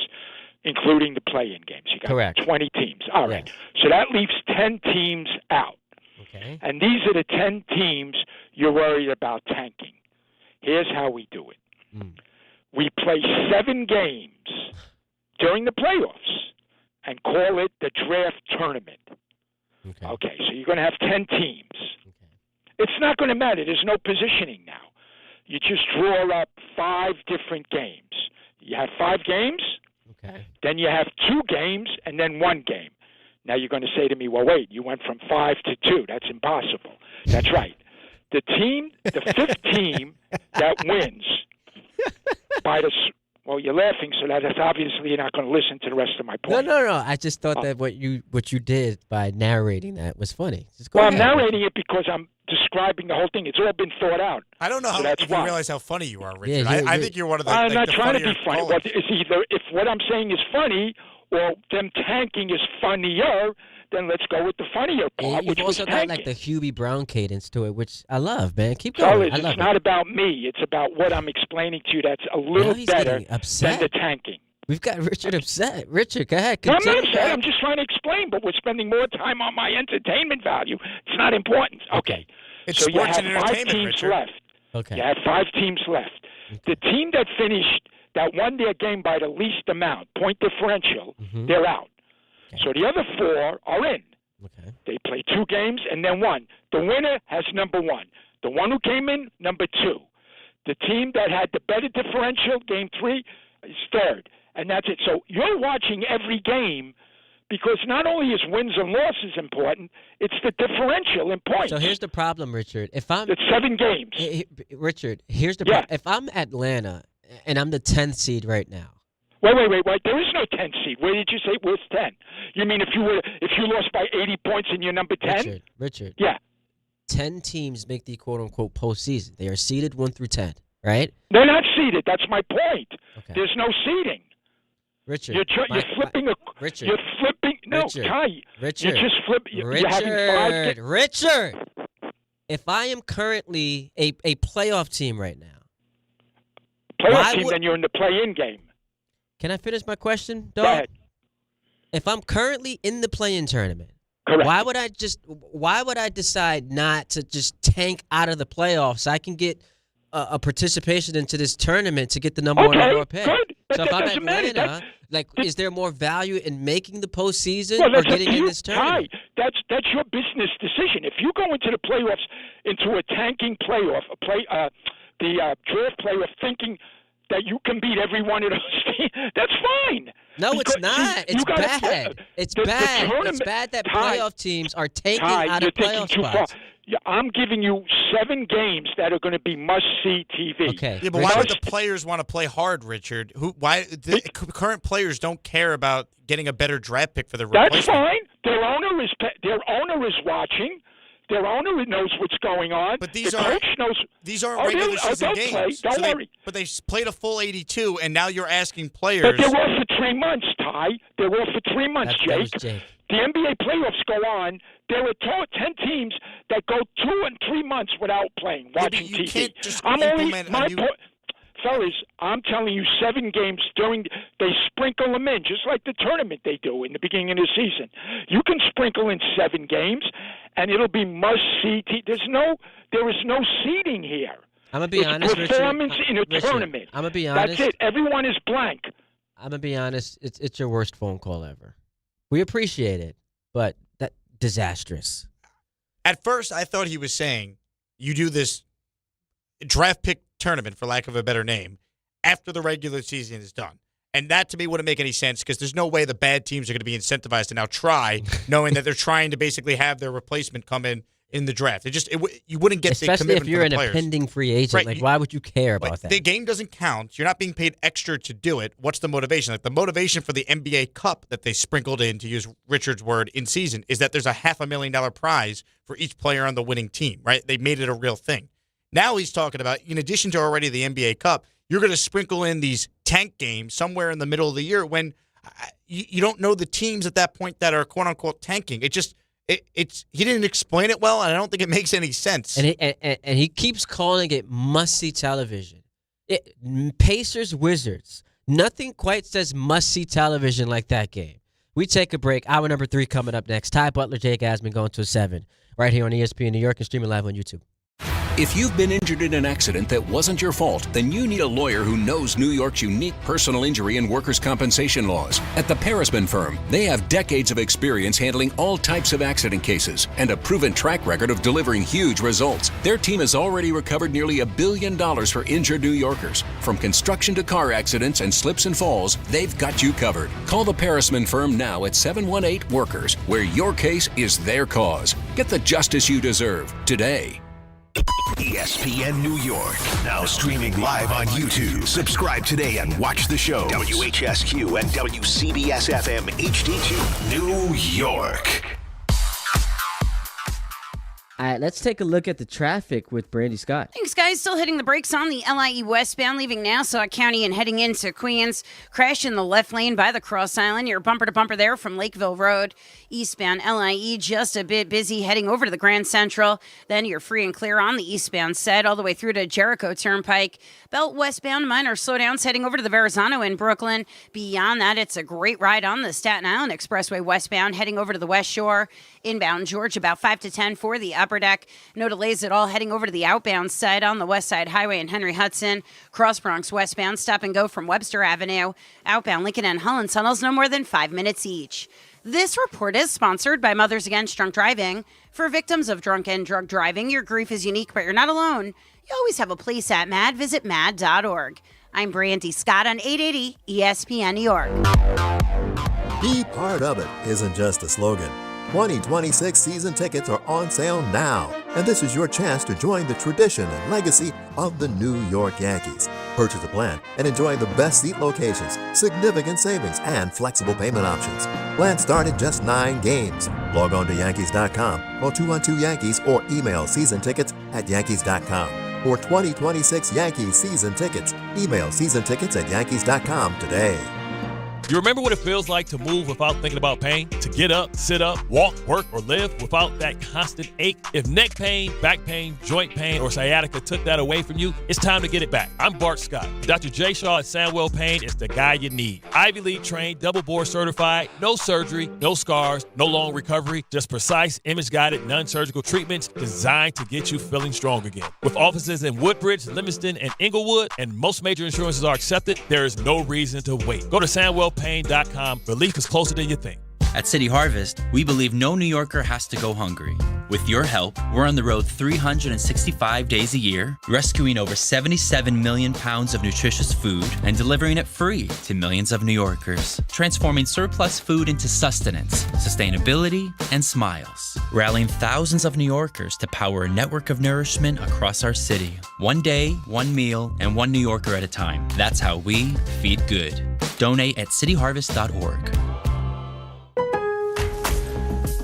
including the play-in games. You got Correct. 20 teams. All right. So that leaves 10 teams out. Okay. And these are the 10 teams you're worried about tanking. Here's how we do it. We play 7 games during the playoffs and call it the draft tournament. Okay, so you're going to have 10 teams. It's not going to matter. There's no positioning now. You just draw up 5 different games. You have 5 games, then you have 2 games, and then 1 game. Now you're going to say to me, well, wait, you went from 5 to 2. That's impossible. That's right. The 5th team that wins by well, you're laughing, so that's obviously you're not going to listen to the rest of my point. No. I just thought that what you did by narrating that was funny. Just go Well, ahead. I'm narrating it because I'm describing the whole thing. It's all been thought out. I don't know So how that's if you why. realize how funny you are, Richard. Yeah, I think you're one of the I'm like, not the trying to be funnier funny. callers. Well, it's either if what I'm saying is funny or them tanking is funnier, then let's go with the funnier part, You've which was also got tanking. like the Hubie Brown cadence to it, which I love, man. Keep Fellas, going. I love it's not about me. It's about what I'm explaining to you that's a little he's better getting upset. than the tanking. We've got Richard upset. Richard, go ahead. No, I'm not Continue. upset. I'm just trying to explain, but we're spending more time on my entertainment value. It's not important. Okay. It's so you sports have and 5 entertainment, teams Richard. left. Okay. You have 5 teams left. The team that finished, that won their game by the least amount, point differential, they're out. So the other 4 are in. Okay. They play 2 games and then 1. The winner has number 1. The one who came in, number 2. The team that had the better differential, game 3, is 3rd. And that's it. So you're watching every game because not only is wins and losses important, it's the differential in points. So here's the problem, Richard. It's 7 games. Richard, here's the problem. If I'm Atlanta and I'm the 10th seed right now. Wait. There is no 10th seed. Where did you say where's 10? You mean if you lost by 80 points and you're number 10? Richard. Yeah. 10 teams make the quote-unquote postseason. They are seeded 1 through 10, right? They're not seeded. That's my point. Okay. There's no seeding. Richard. You're flipping Richard. You're flipping. No, Richard. Ty. Richard. You're just flipping. You're having 5 Richard. If I am currently a playoff team right now. Playoff team, then you're in the play-in game. Can I finish my question, dog? Go ahead. If I'm currently in the play-in tournament, correct. Why would I decide not to just tank out of the playoffs so I can get a participation into this tournament to get the number 1 overall pick? Good. But So if that I'm doesn't matter. Atlanta, is there more value in making the postseason Well, or that's up getting to in you, this tournament? Ty. That's your business decision. If you go into the playoffs, into a tanking playoff, the draft playoff, thinking that you can beat every one of those teams, that's fine. No, it's not. It's bad. It's bad. tournament- It's bad that Ty, playoff teams are taking Ty, out you're of playoff thinking too spots. far. Yeah, I'm giving you 7 games that are going to be must-see TV. Okay. Yeah, but why would the players want to play hard, Richard? Why the current players don't care about getting a better draft pick for the replacement? That's fine. Their owner is watching. Their owner knows what's going on. But these the aren't coach knows. these aren't regular season they'll games. Play. Don't worry. But they played a full 82, and now you're asking players. But they're off for 3 months, Ty. They're off for 3 months, That was Jake. Jake. The NBA playoffs go on. There are 10 teams that go 2 and 3 months without playing, watching TV. Can't just Fellas, I'm telling you, 7 games they sprinkle them in, just like the tournament they do in the beginning of the season. You can sprinkle in 7 games, and it'll be must-see. There is no seeding here. I'm going to be honest, performance in a Richard, tournament. I'm going to be honest. That's it. Everyone is blank. I'm going to be honest. It's your worst phone call ever. We appreciate it, but that disastrous. At first, I thought he was saying you do this draft pick tournament, for lack of a better name, after the regular season is done. And that, to me, wouldn't make any sense because there's no way the bad teams are going to be incentivized to now try, knowing that they're trying to basically have their replacement come in the draft. You wouldn't get the commitment from the players. Especially if you're an impending free agent. Right, like, why would you care about that? The game doesn't count. You're not being paid extra to do it. What's the motivation? Like, the motivation for the NBA Cup that they sprinkled in, to use Richard's word, in season, is that there's a $500,000 prize for each player on the winning team, right? They made it a real thing. Now he's talking about, in addition to already the NBA Cup, you're going to sprinkle in these tank games somewhere in the middle of the year when you don't know the teams at that point that are quote-unquote tanking. He didn't explain it well, and I don't think it makes any sense. And he keeps calling it must-see television. Pacers, Wizards. Nothing quite says must-see television like that game. We take a break. Hour number 3 coming up next. Ty Butler, Jake Asman going to 7 right here on ESPN New York and streaming live on YouTube. If you've been injured in an accident that wasn't your fault, then you need a lawyer who knows New York's unique personal injury and workers' compensation laws. At the Parisman Firm, they have decades of experience handling all types of accident cases and a proven track record of delivering huge results. Their team has already recovered nearly $1 billion for injured New Yorkers. From construction to car accidents and slips and falls, they've got you covered. Call the Parisman Firm now at 718-WORKERS, where your case is their cause. Get the justice you deserve today. ESPN New York, now streaming live on YouTube. Subscribe today and watch the show. WHSQ and WCBS FM HD2, New York. All right, let's take a look at the traffic with Brandy Scott. Thanks, guys. Still hitting the brakes on the LIE westbound, leaving Nassau County and heading into Queens. Crash in the left lane by the Cross Island. You're bumper to bumper there from Lakeville Road. Eastbound LIE just a bit busy heading over to the Grand Central. Then you're free and clear on the eastbound side all the way through to Jericho Turnpike. Belt westbound, minor slowdowns heading over to the Verrazano in Brooklyn. Beyond that, it's a great ride on the Staten Island Expressway westbound heading over to the West Shore. Inbound George about 5 to 10 for the upper deck. No delays at all heading over to the outbound side on the West Side Highway in Henry Hudson. Cross Bronx westbound, stop and go from Webster Avenue. Outbound Lincoln and Holland tunnels no more than 5 minutes each. This report is sponsored by Mothers Against Drunk Driving. For victims of drunk and drug driving, your grief is unique, but you're not alone. You always have a place at MAD. Visit MAD.org. I'm Brandy Scott on 880 ESPN New York. Be part of it isn't just a slogan. 2026 season tickets are on sale now, and this is your chance to join the tradition and legacy of the New York Yankees. Purchase a plan and enjoy the best seat locations, significant savings, and flexible payment options. Plans start at just 9 games. Log on to Yankees.com, call 212-YANKEES, or email seasontickets@Yankees.com. For 2026 Yankees season tickets, email seasontickets@Yankees.com today. You remember what it feels like to move without thinking about pain? To get up, sit up, walk, work, or live without that constant ache? If neck pain, back pain, joint pain, or sciatica took that away from you, it's time to get it back. I'm Bart Scott. Dr. J. Shaw at Sandwell Pain is the guy you need. Ivy League trained, double board certified, no surgery, no scars, no long recovery, just precise, image-guided, non-surgical treatments designed to get you feeling strong again. With offices in Woodbridge, Livingston, and Inglewood, and most major insurances are accepted, there is no reason to wait. Go to SandwellPain.com. Relief is closer than you think. At City Harvest, we believe no New Yorker has to go hungry. With your help, we're on the road 365 days a year, rescuing over 77 million pounds of nutritious food and delivering it free to millions of New Yorkers, transforming surplus food into sustenance, sustainability, and smiles, rallying thousands of New Yorkers to power a network of nourishment across our city. One day, one meal, and one New Yorker at a time. That's how we feed good. Donate at cityharvest.org.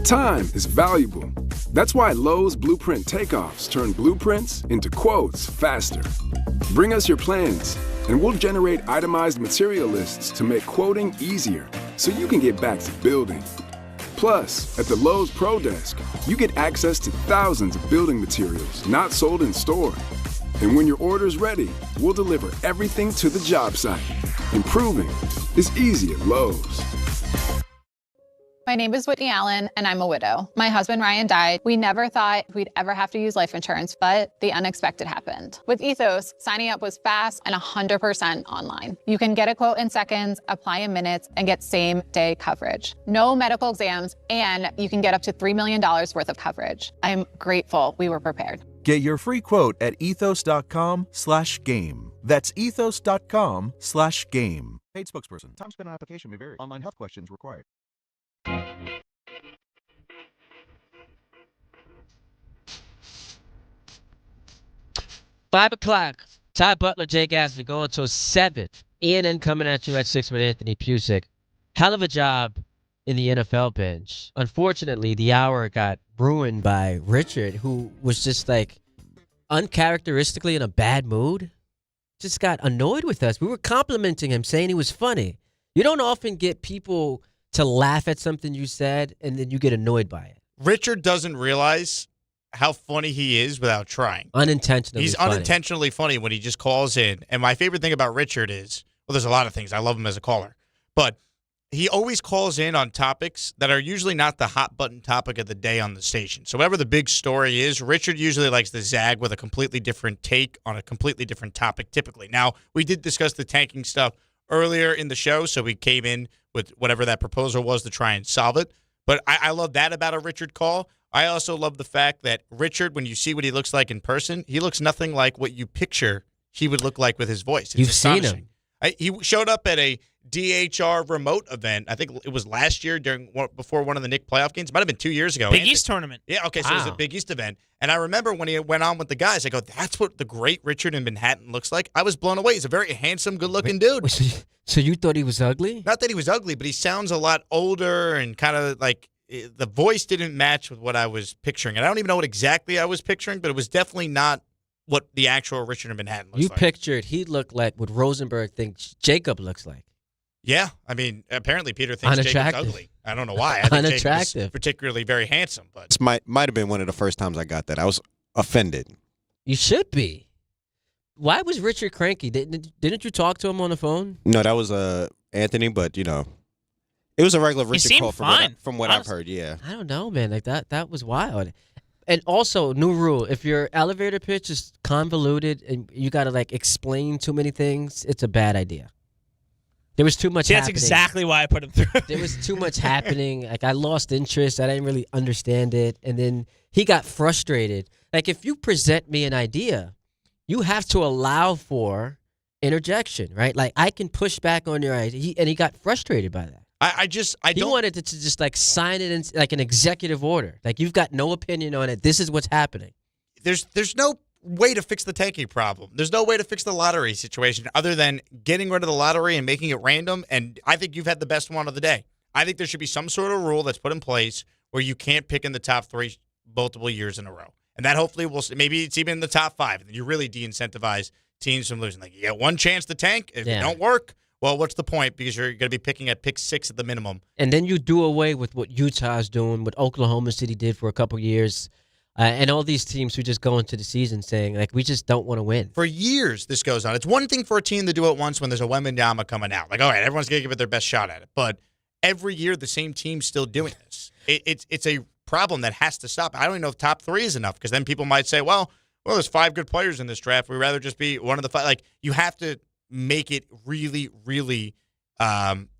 Time is valuable. That's why Lowe's Blueprint Takeoffs turn blueprints into quotes faster. Bring us your plans, and we'll generate itemized material lists to make quoting easier so you can get back to building. Plus, at the Lowe's Pro Desk, you get access to thousands of building materials not sold in store. And when your order's ready, we'll deliver everything to the job site. Improving is easy at Lowe's. My name is Whitney Allen, and I'm a widow. My husband, Ryan, died. We never thought we'd ever have to use life insurance, but the unexpected happened. With Ethos, signing up was fast and 100% online. You can get a quote in seconds, apply in minutes, and get same-day coverage. No medical exams, and you can get up to $3 million worth of coverage. I'm grateful we were prepared. Get your free quote at ethos.com/game. That's ethos.com/game. Paid spokesperson. Time spent on application may vary. Online health questions required. 5 o'clock. Ty Butler, Jake Asman going until 7. ENN coming at you at 6 with Anthony Pusick. Hell of a job in the NFL bench. Unfortunately, the hour got ruined by Richard, who was just like uncharacteristically in a bad mood. Just got annoyed with us. We were complimenting him, saying he was funny. You don't often get people to laugh at something you said, and then you get annoyed by it. Richard doesn't realize how funny he is without trying. Unintentionally He's funny. unintentionally funny when he just calls in. And my favorite thing about Richard is, well, there's a lot of things. I love him as a caller. But he always calls in on topics that are usually not the hot button topic of the day on the station. So whatever the big story is, Richard usually likes to zag with a completely different take on a completely different topic typically. Now, we did discuss the tanking stuff earlier in the show, so we came in with whatever that proposal was to try and solve it. But I love that about a Richard call. I also love the fact that Richard, when you see what he looks like in person, he looks nothing like what you picture he would look like with his voice. It's You've seen him. He showed up at a DHR remote event. I think it was last year before one of the Knicks playoff games. It might have been 2 years ago. Big East tournament. Yeah, okay, so it was a Big East event. And I remember when he went on with the guys, I go, that's what the great Richard in Manhattan looks like. I was blown away. He's a very handsome, good-looking dude. So you thought he was ugly? Not that he was ugly, but he sounds a lot older and kind of like the voice didn't match with what I was picturing. And I don't even know what exactly I was picturing, but it was definitely not what the actual Richard in Manhattan looks like. You pictured he looked like what Rosenberg thinks Jacob looks like. Yeah, I mean, apparently Peter thinks Jacob's ugly. I don't know why. I think Unattractive. Jacob's particularly very handsome. But This might have been one of the first times I got that. I was offended. You should be. Why was Richard cranky? Didn't you talk to him on the phone? No, that was Anthony, but it was a regular Richard seemed call fine, from what I've heard. Yeah, I don't know, man. Like that was wild. And also, new rule: if your elevator pitch is convoluted and you got to like explain too many things, it's a bad idea. There was too much That's happening. exactly why I put him through. There was too much happening. Like I lost interest. I didn't really understand it. And then he got frustrated. Like if you present me an idea, you have to allow for interjection, right? Like I can push back on your idea. And he got frustrated by that. He wanted to just like sign it in like an executive order. Like you've got no opinion on it. This is what's happening. there's no way to fix the tanking problem. There's no way to fix the lottery situation other than getting rid of the lottery and making it random. And I think you've had the best one of the day. I think there should be some sort of rule that's put in place where you can't pick in the top 3 multiple years in a row. And that hopefully will, maybe it's even in the top 5. And you really de-incentivize teams from losing. Like you get one chance to tank. If it don't work, well, what's the point? Because you're going to be picking at pick 6 at the minimum. And then you do away with what Utah's doing, what Oklahoma City did for a couple years. And all these teams who just go into the season saying, like, we just don't want to win. For years, this goes on. It's one thing for a team to do it once when there's a Wembanyama coming out. Like, all right, everyone's going to give it their best shot at it. But every year, the same team's still doing this. It's a problem that has to stop. I don't even know if top 3 is enough because then people might say, well, there's 5 good players in this draft. We'd rather just be one of the 5. Like, you have to make it really, really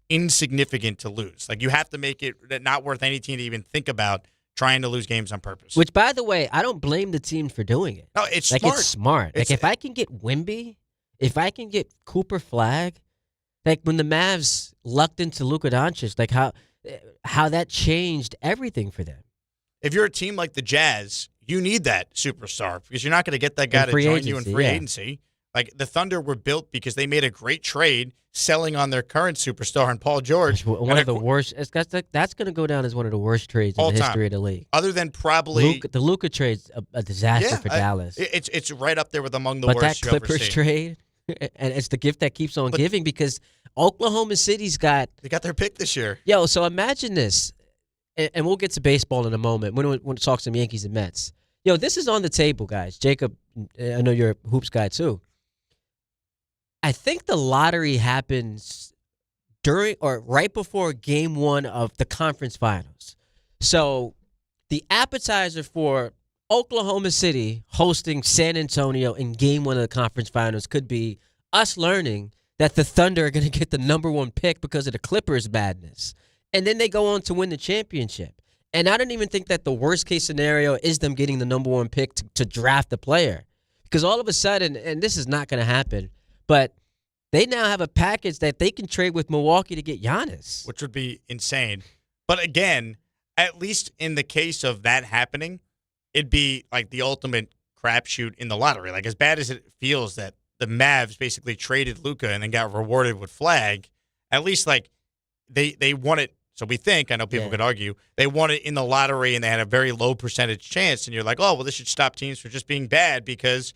insignificant to lose. Like, you have to make it not worth any team to even think about trying to lose games on purpose. Which, by the way, I don't blame the team for doing it. No, it's like, smart. It's smart. Like, if I can get Wemby, if I can get Cooper Flag, like when the Mavs lucked into Luka Doncic, like how that changed everything for them. If you're a team like the Jazz, you need that superstar because you're not going to get that guy to join you in free agency. Like, the Thunder were built because they made a great trade selling on their current superstar and Paul George. One of the worst. That's going to go down as one of the worst trades in the history of the league. Other than probably the Luka trade's a disaster for Dallas. It's right up there with among the worst. But that Clippers trade, and it's the gift that keeps on giving because Oklahoma City's got they got their pick this year. So imagine this. and we'll get to baseball in a moment when it talks some Yankees and Mets. Yo, this is on the table, guys. Jacob, I know you're a hoops guy too. I think the lottery happens during or right before game 1 of the conference finals. So the appetizer for Oklahoma City hosting San Antonio in game 1 of the conference finals could be us learning that the Thunder are going to get the number 1 pick because of the Clippers madness. And then they go on to win the championship. And I don't even think that the worst case scenario is them getting the number 1 pick to draft a player. Because all of a sudden, and this is not going to happen, but they now have a package that they can trade with Milwaukee to get Giannis. Which would be insane. But again, at least in the case of that happening, it'd be like the ultimate crapshoot in the lottery. Like, as bad as it feels that the Mavs basically traded Luka and then got rewarded with Flag, at least like they won it. So we think, I know people could argue, they won it in the lottery and they had a very low percentage chance. And you're like, oh, well, this should stop teams from just being bad because,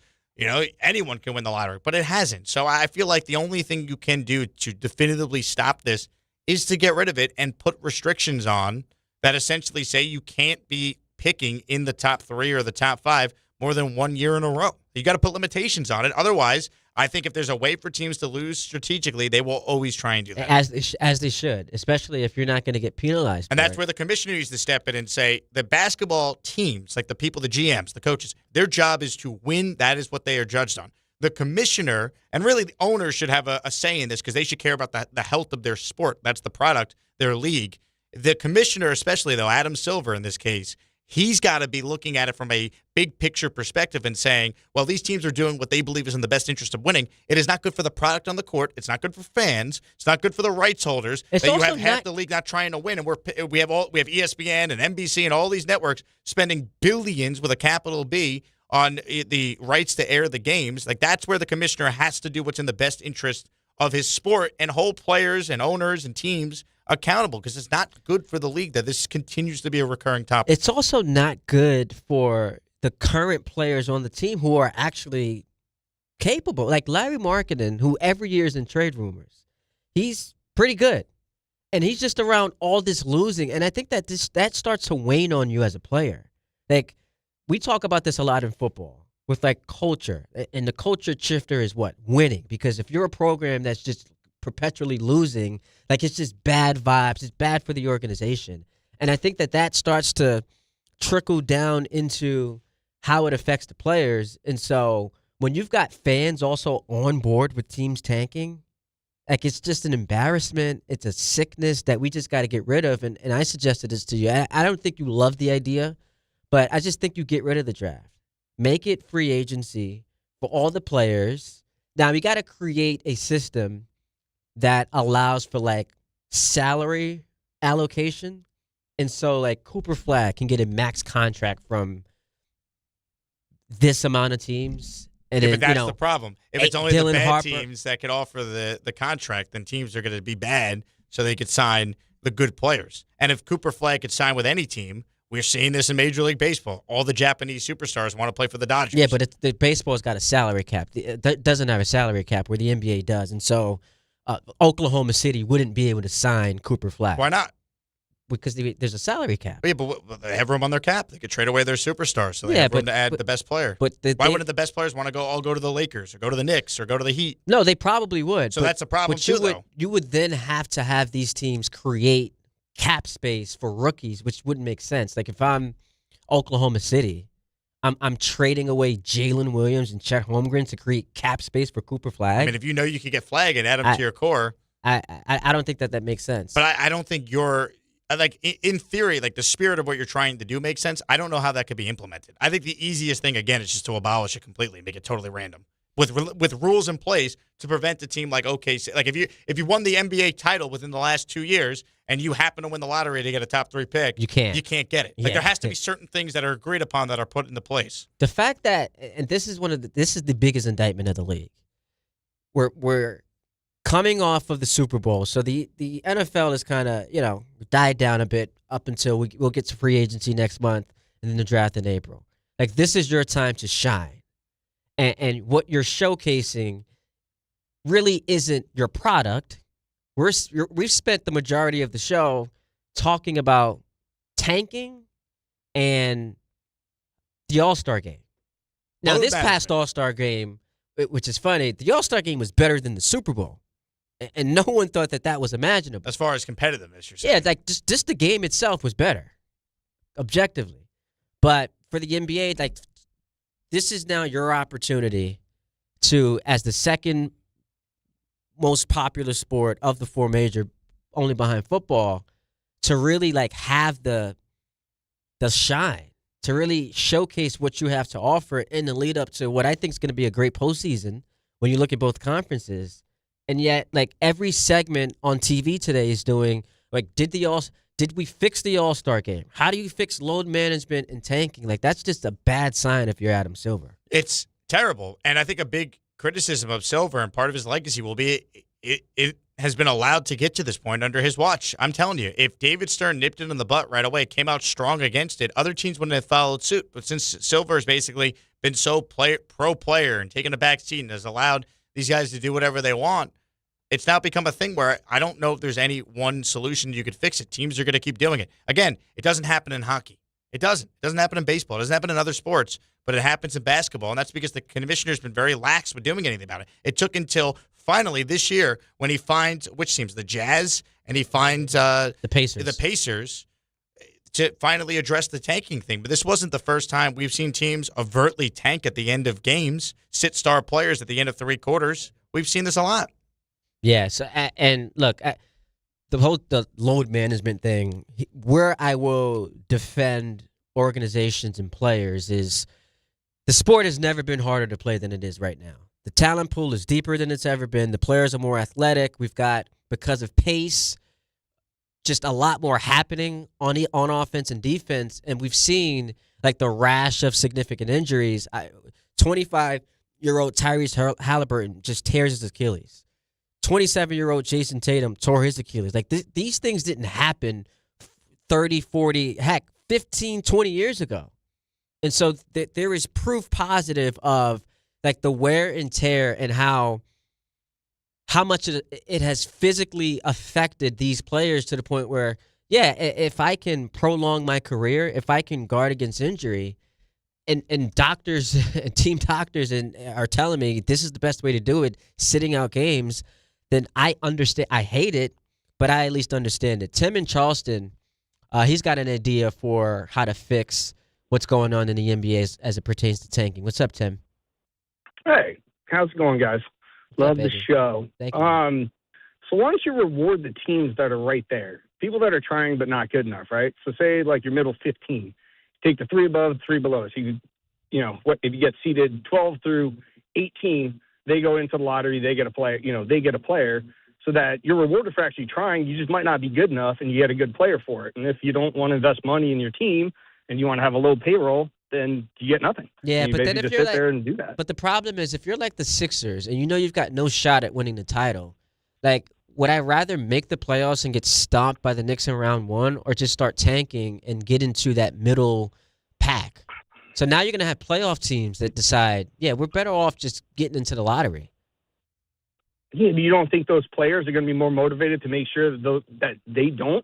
anyone can win the lottery. But it hasn't. So I feel like the only thing you can do to definitively stop this is to get rid of it and put restrictions on that essentially say you can't be picking in the top 3 or the top 5 more than 1 year in a row. You got to put limitations on it. Otherwise, I think if there's a way for teams to lose strategically, they will always try and do that. As they should, especially if you're not going to get penalized. And that's where the commissioner needs to step in and say the basketball teams, like the people, the GMs, the coaches, their job is to win. That is what they are judged on. The commissioner, and really the owners should have a say in this because they should care about the health of their sport. That's the product, their league. The commissioner, especially, though, Adam Silver in this case, he's got to be looking at it from a big picture perspective and saying, well, these teams are doing what they believe is in the best interest of winning. It is not good for the product on the court. It's not good for fans. It's not good for the rights holders. It's that you also have half the league not trying to win, and we have ESPN and NBC and all these networks spending billions with a capital B on the rights to air the games. Like, that's where the commissioner has to do what's in the best interest of his sport and hold players and owners and teams accountable, because it's not good for the league that this continues to be a recurring topic. It's also not good for the current players on the team who are actually capable. Like Larry Markkinen, who every year is in trade rumors. He's pretty good. And he's just around all this losing. And I think that that starts to wane on you as a player. Like, we talk about this a lot in football with like culture. And the culture shifter is what? Winning. Because if you're a program that's just perpetually losing, like, it's just bad vibes. It's bad for the organization. And I think that starts to trickle down into how it affects the players. And so when you've got fans also on board with teams tanking, like, it's just an embarrassment. It's a sickness that we just got to get rid of. And I suggested this to you. I don't think you love the idea, but I just think you get rid of the draft. Make it free agency for all the players. Now, we got to create a system that allows for, like, salary allocation. And so, like, Cooper Flag can get a max contract from this amount of teams. And yeah, then, but that's the problem. If it's only Dylan the bad Harper teams that could offer the contract, then teams are going to be bad so they could sign the good players. And if Cooper Flag could sign with any team, we're seeing this in Major League Baseball. All the Japanese superstars want to play for the Dodgers. Yeah, but the baseball's got a salary cap. It doesn't have a salary cap where the NBA does. And so Oklahoma City wouldn't be able to sign Cooper Flag. Why not? Because there's a salary cap. Yeah, but they have room on their cap. They could trade away their superstars, so they have room to add the best player. But why wouldn't the best players want to go to the Lakers or go to the Knicks or go to the Heat? No, they probably would. So that's a problem too, though. You would then have to have these teams create cap space for rookies, which wouldn't make sense. Like, if I'm Oklahoma City, I'm trading away Jalen Williams and Chet Holmgren to create cap space for Cooper Flag. I mean, if you know you could get Flag and add him to your core. I don't think that makes sense. But I don't think you're – like, in theory, like, the spirit of what you're trying to do makes sense. I don't know how that could be implemented. I think the easiest thing, again, is just to abolish it completely and make it totally random with rules in place to prevent a team like OKC. Like, if you won the NBA title within the last 2 years and you happen to win the lottery to get a top 3 pick, you can't get it. Like, there has to be certain things that are agreed upon that are put into place. The fact that, and this is the biggest indictment of the league. We're coming off of the Super Bowl, so the NFL is kind of, died down a bit up until we'll get to free agency next month and then the draft in April. Like, this is your time to shine. And what you're showcasing really isn't your product. We've spent the majority of the show talking about tanking and the All-Star game. Now, Load this management. past All-Star game, which is funny, the All-Star game was better than the Super Bowl. And no one thought that was imaginable. As far as competitiveness, you're saying. Yeah, like just the game itself was better, objectively. But for the NBA, like this is now your opportunity to, as the second most popular sport of the four major, only behind football, to really like have the shine, to really showcase what you have to offer in the lead up to what I think is going to be a great postseason when you look at both conferences. And yet, like every segment on TV today is doing, like, did we fix the All-Star game? How do you fix load management and tanking? Like, that's just a bad sign if you're Adam Silver. It's terrible. And I think a big criticism of Silver and part of his legacy will be it has been allowed to get to this point under his watch. I'm telling you, if David Stern nipped it in the butt right away, came out strong against it, other teams wouldn't have followed suit. But since Silver has basically been so pro player and taken a back seat and has allowed these guys to do whatever they want, it's now become a thing where I don't know if there's any one solution you could fix it. Teams are going to keep doing it. Again, it doesn't happen in hockey. It doesn't. It doesn't happen in baseball. It doesn't happen in other sports, but it happens in basketball, and that's because the commissioner's been very lax with doing anything about it. It took until finally this year when he finds, which teams, the Jazz, and he finds the Pacers. The Pacers to finally address the tanking thing. But this wasn't the first time we've seen teams overtly tank at the end of games, sit star players at the end of three quarters. We've seen this a lot. Yeah, so, and look, the load management thing, where I will defend organizations and players is the sport has never been harder to play than it is right now. The talent pool is deeper than it's ever been. The players are more athletic. We've got, because of pace, just a lot more happening on offense and defense, and we've seen like the rash of significant injuries. 25-year-old Tyrese Halliburton just tears his Achilles. 27-year-old Jason Tatum tore his Achilles. Like, these things didn't happen 30, 40, heck, 15, 20 years ago. And so there is proof positive of, like, the wear and tear and how much it has physically affected these players to the point where, yeah, if I can prolong my career, if I can guard against injury, and doctors, team doctors are telling me this is the best way to do it, sitting out games, then I understand. I hate it, but I at least understand it. Tim in Charleston, he's got an idea for how to fix what's going on in the NBA as it pertains to tanking. What's up, Tim? Hey, how's it going, guys? Love the show. Thank you. So why don't you reward the teams that are right there? People that are trying but not good enough, right? So say like your middle 15. Take the three above, three below. So what if you get seeded 12 through 18, they go into the lottery, they get a player, they get a player, so that you're rewarded for actually trying. You just might not be good enough, and you get a good player for it. And if you don't want to invest money in your team and you want to have a low payroll, then you get nothing. Yeah, you but then if just you're sit there and do that. But the problem is, if you're like the Sixers and you know you've got no shot at winning the title, like, would I rather make the playoffs and get stomped by the Knicks in round one, or just start tanking and get into that middle pack? So now you're going to have playoff teams that decide, yeah, we're better off just getting into the lottery. Yeah, you don't think those players are going to be more motivated to make sure that they don't?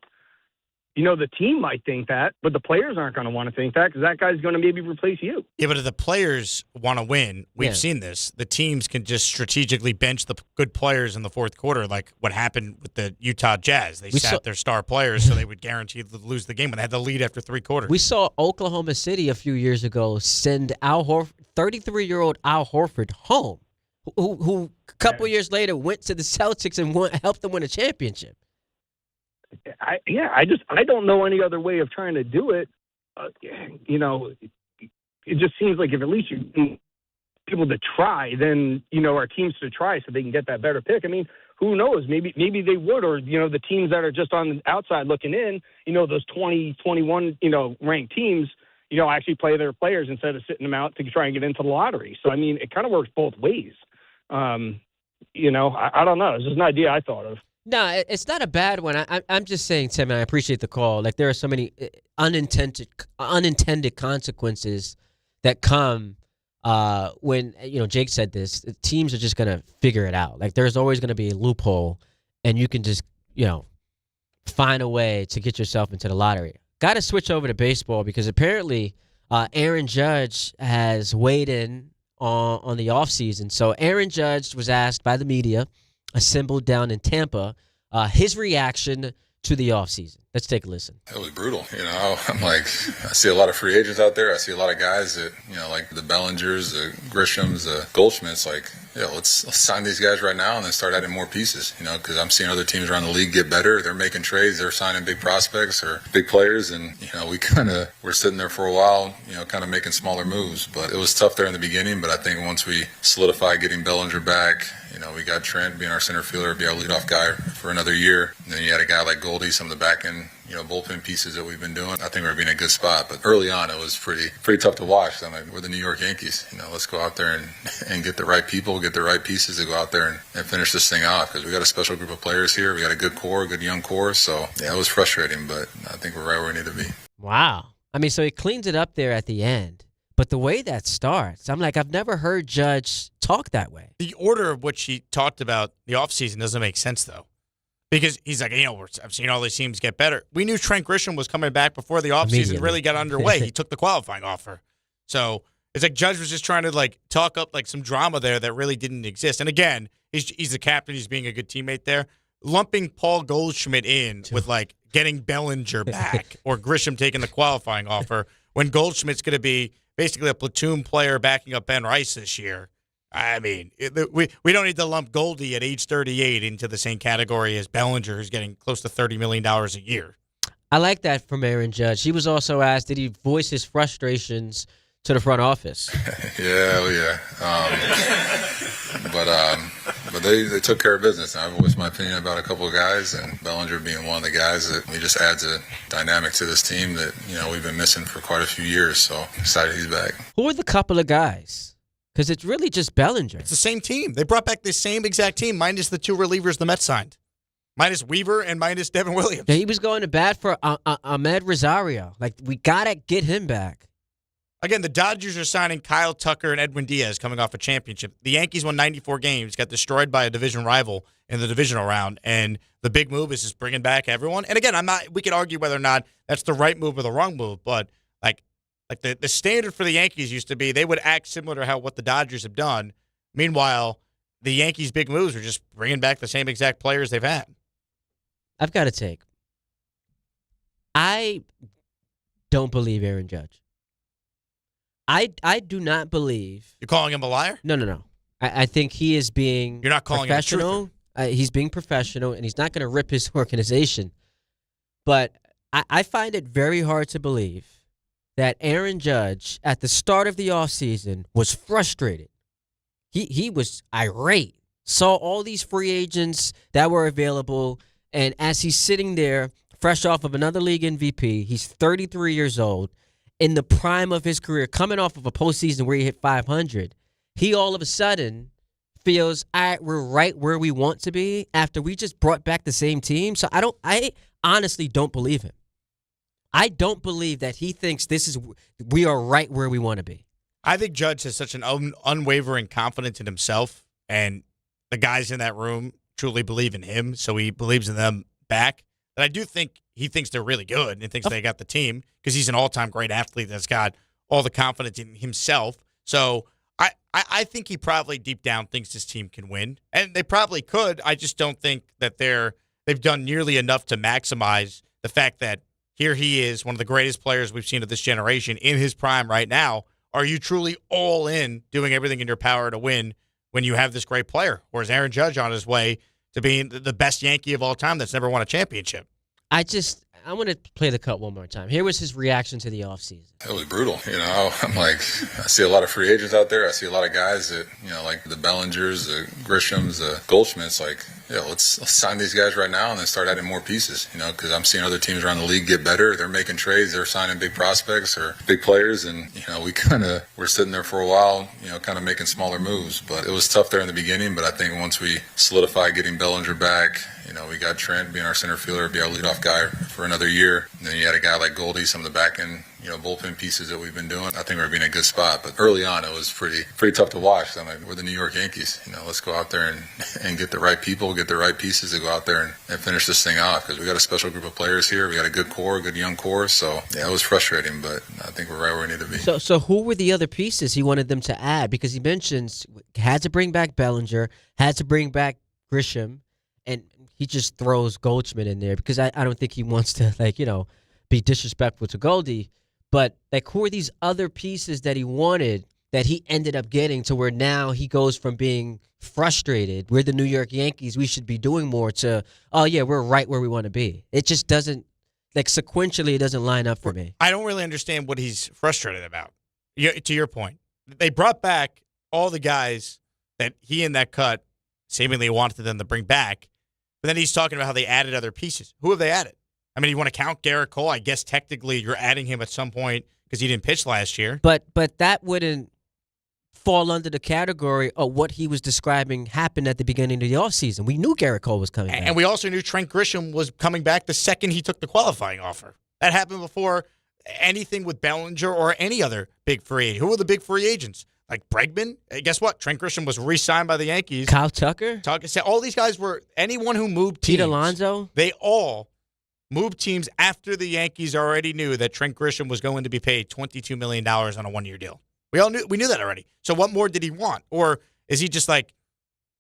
The team might think that, but the players aren't going to want to think that because that guy's going to maybe replace you. Yeah, but if the players want to win, we've seen this. The teams can just strategically bench the good players in the fourth quarter, like what happened with the Utah Jazz. They sat their star players so they would guarantee to lose the game when they had the lead after three quarters. We saw Oklahoma City a few years ago send 33-year-old Al Horford home, who a couple years later went to the Celtics and helped them win a championship. I don't know any other way of trying to do it. It just seems like if at least you people to try, then our teams to try so they can get that better pick. I mean, who knows? Maybe they would, or the teams that are just on the outside looking in, those 20, 21, ranked teams, actually play their players instead of sitting them out to try and get into the lottery. So I mean, it kind of works both ways. I don't know. It's just an idea I thought of. No, it's not a bad one. I'm just saying, Tim, and I appreciate the call. Like, there are so many unintended consequences that come when, Jake said this, teams are just going to figure it out. Like, there's always going to be a loophole, and you can just, find a way to get yourself into the lottery. got to switch over to baseball because apparently Aaron Judge has weighed in on the offseason. So Aaron Judge was asked by the media, assembled down in Tampa, his reaction to the offseason. Let's take a listen. It was brutal. I'm like, I see a lot of free agents out there. I see a lot of guys that, like the Bellingers, the Grishams, the Goldschmidts, like, let's sign these guys right now and then start adding more pieces, because I'm seeing other teams around the league get better. They're making trades. They're signing big prospects or big players. And, we're sitting there for a while, kind of making smaller moves. But it was tough there in the beginning. But I think once we solidify getting Bellinger back, we got Trent being our center fielder, be our leadoff guy for another year. And then you had a guy like Goldie, some of the back end, bullpen pieces that we've been doing. I think we're being in a good spot. But early on, it was pretty tough to watch. I'm like, we're the New York Yankees. Let's go out there and get the right people, get the right pieces to go out there and finish this thing off because we got a special group of players here. We got a good core, good young core. So, yeah, it was frustrating, but I think we're right where we need to be. Wow. I mean, so he cleans it up there at the end. But the way that starts, I'm like, I've never heard Judge talk that way. The order of which he talked about the offseason doesn't make sense, though. Because he's like, I've seen all these teams get better. We knew Trent Grisham was coming back before the offseason really got underway. He took the qualifying offer. So it's like Judge was just trying to, talk up, some drama there that really didn't exist. And again, he's the captain. He's being a good teammate there. Lumping Paul Goldschmidt in with, getting Bellinger back or Grisham taking the qualifying offer when Goldschmidt's going to be basically a platoon player backing up Ben Rice this year. I mean, we don't need to lump Goldie at age 38 into the same category as Bellinger, who's getting close to $30 million a year. I like that from Aaron Judge. He was also asked, did he voice his frustrations to the front office? Yeah. But they took care of business. I voiced my opinion about a couple of guys, and Bellinger being one of the guys that he just adds a dynamic to this team that, we've been missing for quite a few years. So excited he's back. Who are the couple of guys? Because it's really just Bellinger. It's the same team. They brought back the same exact team, minus the two relievers the Mets signed. Minus Weaver and minus Devin Williams. Yeah, he was going to bat for Ahmed Rosario. We got to get him back. Again, the Dodgers are signing Kyle Tucker and Edwin Diaz coming off a championship. The Yankees won 94 games, got destroyed by a division rival in the divisional round, and the big move is just bringing back everyone. And again, we could argue whether or not that's the right move or the wrong move, but the standard for the Yankees used to be they would act similar to what the Dodgers have done. Meanwhile, the Yankees' big moves are just bringing back the same exact players they've had. I've got a take. I don't believe Aaron Judge. I do not believe. You're calling him a liar? No. I think he is being You're not calling professional. Him a truther. He's being professional, and he's not going to rip his organization. But I find it very hard to believe that Aaron Judge, at the start of the offseason, was frustrated. He was irate, saw all these free agents that were available, and as he's sitting there, fresh off of another league MVP, he's 33 years old, in the prime of his career, coming off of a postseason where he hit 500, he all of a sudden feels, all right, we're right where we want to be after we just brought back the same team. So I honestly don't believe him. I don't believe that he thinks we are right where we want to be. I think Judge has such an unwavering confidence in himself, and the guys in that room truly believe in him, so he believes in them back. But I do think he thinks they're really good and thinks they got the team because he's an all-time great athlete that's got all the confidence in himself. So I think he probably deep down thinks his team can win, and they probably could. I just don't think that they've done nearly enough to maximize the fact that here he is, one of the greatest players we've seen of this generation in his prime right now. Are you truly all in, doing everything in your power to win when you have this great player? Or is Aaron Judge on his way to being the best Yankee of all time that's never won a championship? I want to play the cut one more time. Here was his reaction to the offseason. It was brutal. I'm like, I see a lot of free agents out there. I see a lot of guys that, like the Bellingers, the Grishams, the Goldschmidts, let's sign these guys right now and then start adding more pieces, because I'm seeing other teams around the league get better. They're making trades. They're signing big prospects or big players. And, we're sitting there for a while, kind of making smaller moves. But it was tough there in the beginning. But I think once we solidify getting Bellinger back, we got Trent being our center fielder, be our leadoff guy for another year. And then you had a guy like Goldie, some of the back end, bullpen pieces that we've been doing. I think we're being in a good spot. But early on, it was pretty tough to watch. I'm like, we're the New York Yankees. Let's go out there and get the right people, get the right pieces to go out there and finish this thing off, because we got a special group of players here. We got a good core, good young core. So, yeah, it was frustrating, but I think we're right where we need to be. So who were the other pieces he wanted them to add? Because he mentions had to bring back Bellinger, had to bring back Grisham, and he just throws Goldschmidt in there because I don't think he wants to, be disrespectful to Goldie. But, who are these other pieces that he wanted that he ended up getting to where now he goes from being frustrated, we're the New York Yankees, we should be doing more, to, oh, yeah, we're right where we want to be. It just doesn't, sequentially, it doesn't line up for me. I don't really understand what he's frustrated about. To your point, they brought back all the guys that he and that cut seemingly wanted them to bring back, but then he's talking about how they added other pieces. Who have they added? I mean, you want to count Garrett Cole? I guess technically you're adding him at some point because he didn't pitch last year. But that wouldn't fall under the category of what he was describing happened at the beginning of the offseason. We knew Garrett Cole was coming back. And we also knew Trent Grisham was coming back the second he took the qualifying offer. That happened before anything with Bellinger or any other big free agent. Who were the big free agents? Like Bregman? Guess what? Trent Grisham was re-signed by the Yankees. Kyle Tucker? All these guys were, anyone who moved teams. Pete Alonso? They all moved teams after the Yankees already knew that Trent Grisham was going to be paid $22 million on a one-year deal. We knew that already. So what more did he want? Or is he just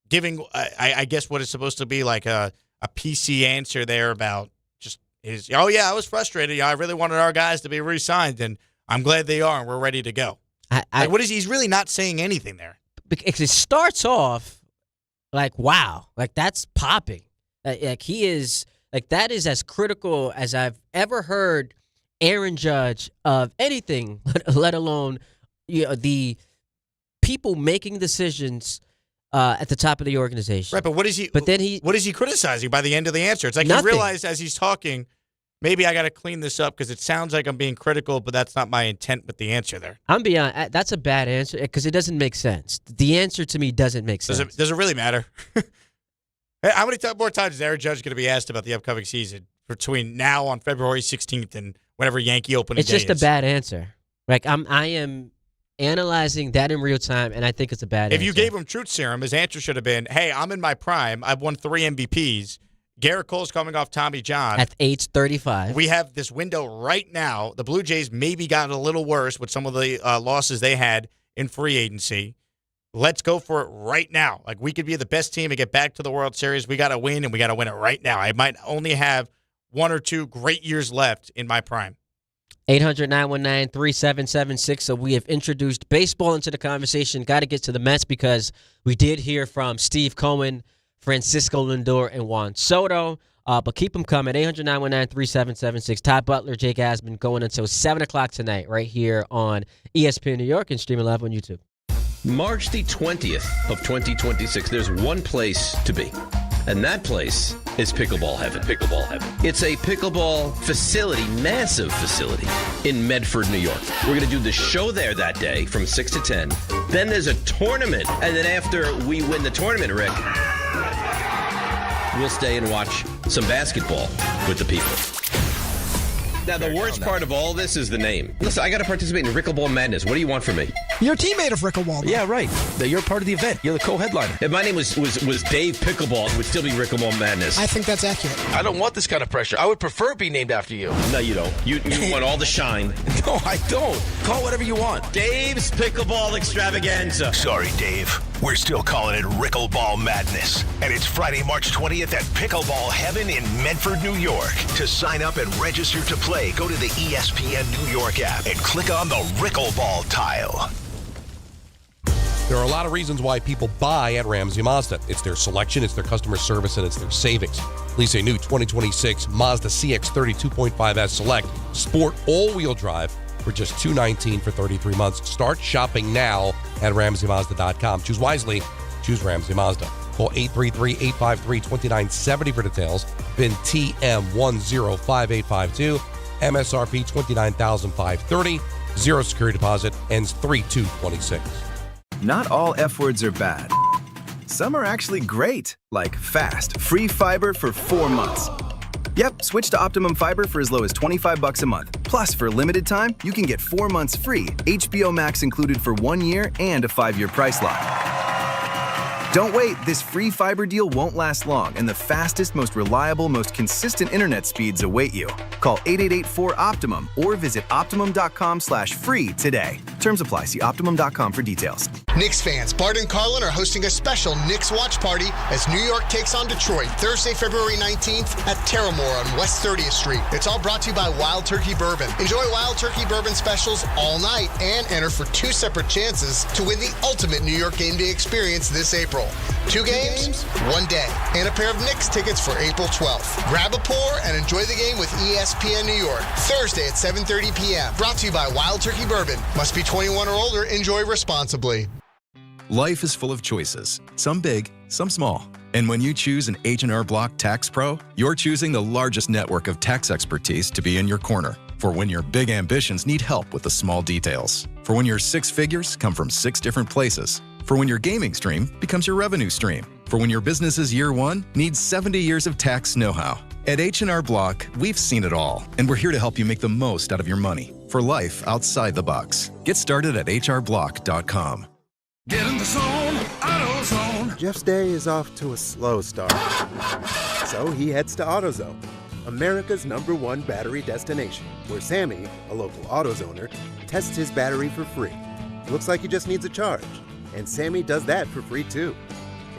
giving, I guess, what is supposed to be like a PC answer there about just his, oh, yeah, I was frustrated. I really wanted our guys to be re-signed, and I'm glad they are, and we're ready to go. What is he's really not saying anything there. Because it starts off wow, that's popping. He is... that is as critical as I've ever heard Aaron Judge of anything, let alone the people making decisions at the top of the organization. Right, but what is he? But then what is he criticizing by the end of the answer? It's like nothing. He realized as he's talking, maybe I got to clean this up because it sounds like I'm being critical, but that's not my intent with the answer there. I'm beyond. That's a bad answer because it doesn't make sense. The answer to me doesn't make sense. Does it really matter? How many more times is Aaron Judge going to be asked about the upcoming season between now on February 16th and whenever Yankee opening day is? It's just a bad answer. I am analyzing that in real time, and I think it's a bad answer. If you gave him truth serum, his answer should have been, hey, I'm in my prime. I've won 3 MVPs. Garrett Cole's coming off Tommy John. At age 35. We have this window right now. The Blue Jays maybe got a little worse with some of the losses they had in free agency. Let's go for it right now. We could be the best team and get back to the World Series. We got to win, and we got to win it right now. I might only have 1 or 2 great years left in my prime. 800-919-3776. So we have introduced baseball into the conversation. Got to get to the Mets because we did hear from Steve Cohen, Francisco Lindor, and Juan Soto. But keep them coming. 800-919-3776. Todd Butler, Jake Asman going until 7 o'clock tonight right here on ESPN New York and streaming live on YouTube. March the 20th of 2026, there's one place to be, and that place is Pickleball Heaven. Pickleball Heaven. It's a pickleball facility, massive facility, in Medford, New York. We're going to do the show there that day from 6 to 10. Then there's a tournament, and then after we win the tournament, Rick, we'll stay and watch some basketball with the people. Now, the worst part of all this is the name. Listen, I got to participate in Rickleball Madness. What do you want from me? You're a teammate of Rickleball. Yeah, right. You're part of the event. You're the co-headliner. If my name was Dave Pickleball, it would still be Rickleball Madness. I think that's accurate. I don't want this kind of pressure. I would prefer be named after you. No, you don't. You want all the shine. No, I don't. Call whatever you want. Dave's Pickleball Extravaganza. Sorry, Dave. We're still calling it Rickleball Madness. And it's Friday, March 20th at Pickleball Heaven in Medford, New York. To sign up and register to play, go to the ESPN New York app and click on the Rickleball tile. There are a lot of reasons why people buy at Ramsey Mazda. It's their selection, it's their customer service, and it's their savings. Lease a new 2026 Mazda CX-30 2.5S Select Sport all-wheel drive for just $219 for 33 months. Start shopping now at RamseyMazda.com. Choose wisely. Choose Ramsey Mazda. Call 833-853-2970 for details. VIN TM105852. MSRP $29,530. Zero security deposit. Ends 3/2/26. Not all F words are bad. Some are actually great, like fast, free fiber for 4 months. Yep, switch to Optimum Fiber for as low as $25 a month. Plus, for a limited time, you can get 4 months free, HBO Max included for 1 year, and a 5-year price lock. Don't wait, this free fiber deal won't last long, and the fastest, most reliable, most consistent internet speeds await you. Call 888-4-OPTIMUM or visit Optimum.com/free today. Terms apply. See Optimum.com for details. Knicks fans, Bart and Carlin are hosting a special Knicks watch party as New York takes on Detroit Thursday, February 19th at Terramore on West 30th Street. It's all brought to you by Wild Turkey Bourbon. Enjoy Wild Turkey Bourbon specials all night and enter for 2 separate chances to win the ultimate New York game day experience this April. 2 games, 1 day, and a pair of Knicks tickets for April 12th. Grab a pour and enjoy the game with ESPN New York. Thursday at 7:30 p.m. Brought to you by Wild Turkey Bourbon. Must be 21 or older. Enjoy responsibly. Life is full of choices, some big, some small. And when you choose an H&R Block Tax Pro, you're choosing the largest network of tax expertise to be in your corner. For when your big ambitions need help with the small details. For when your 6 figures come from 6 different places. For when your gaming stream becomes your revenue stream. For when your business's year 1 needs 70 years of tax know-how. At H&R Block, we've seen it all, and we're here to help you make the most out of your money for life outside the box. Get started at hrblock.com. Get in the zone, AutoZone. Jeff's day is off to a slow start. So he heads to AutoZone, America's #1 battery destination, where Sammy, a local AutoZoner, tests his battery for free. Looks like he just needs a charge, and Sammy does that for free too.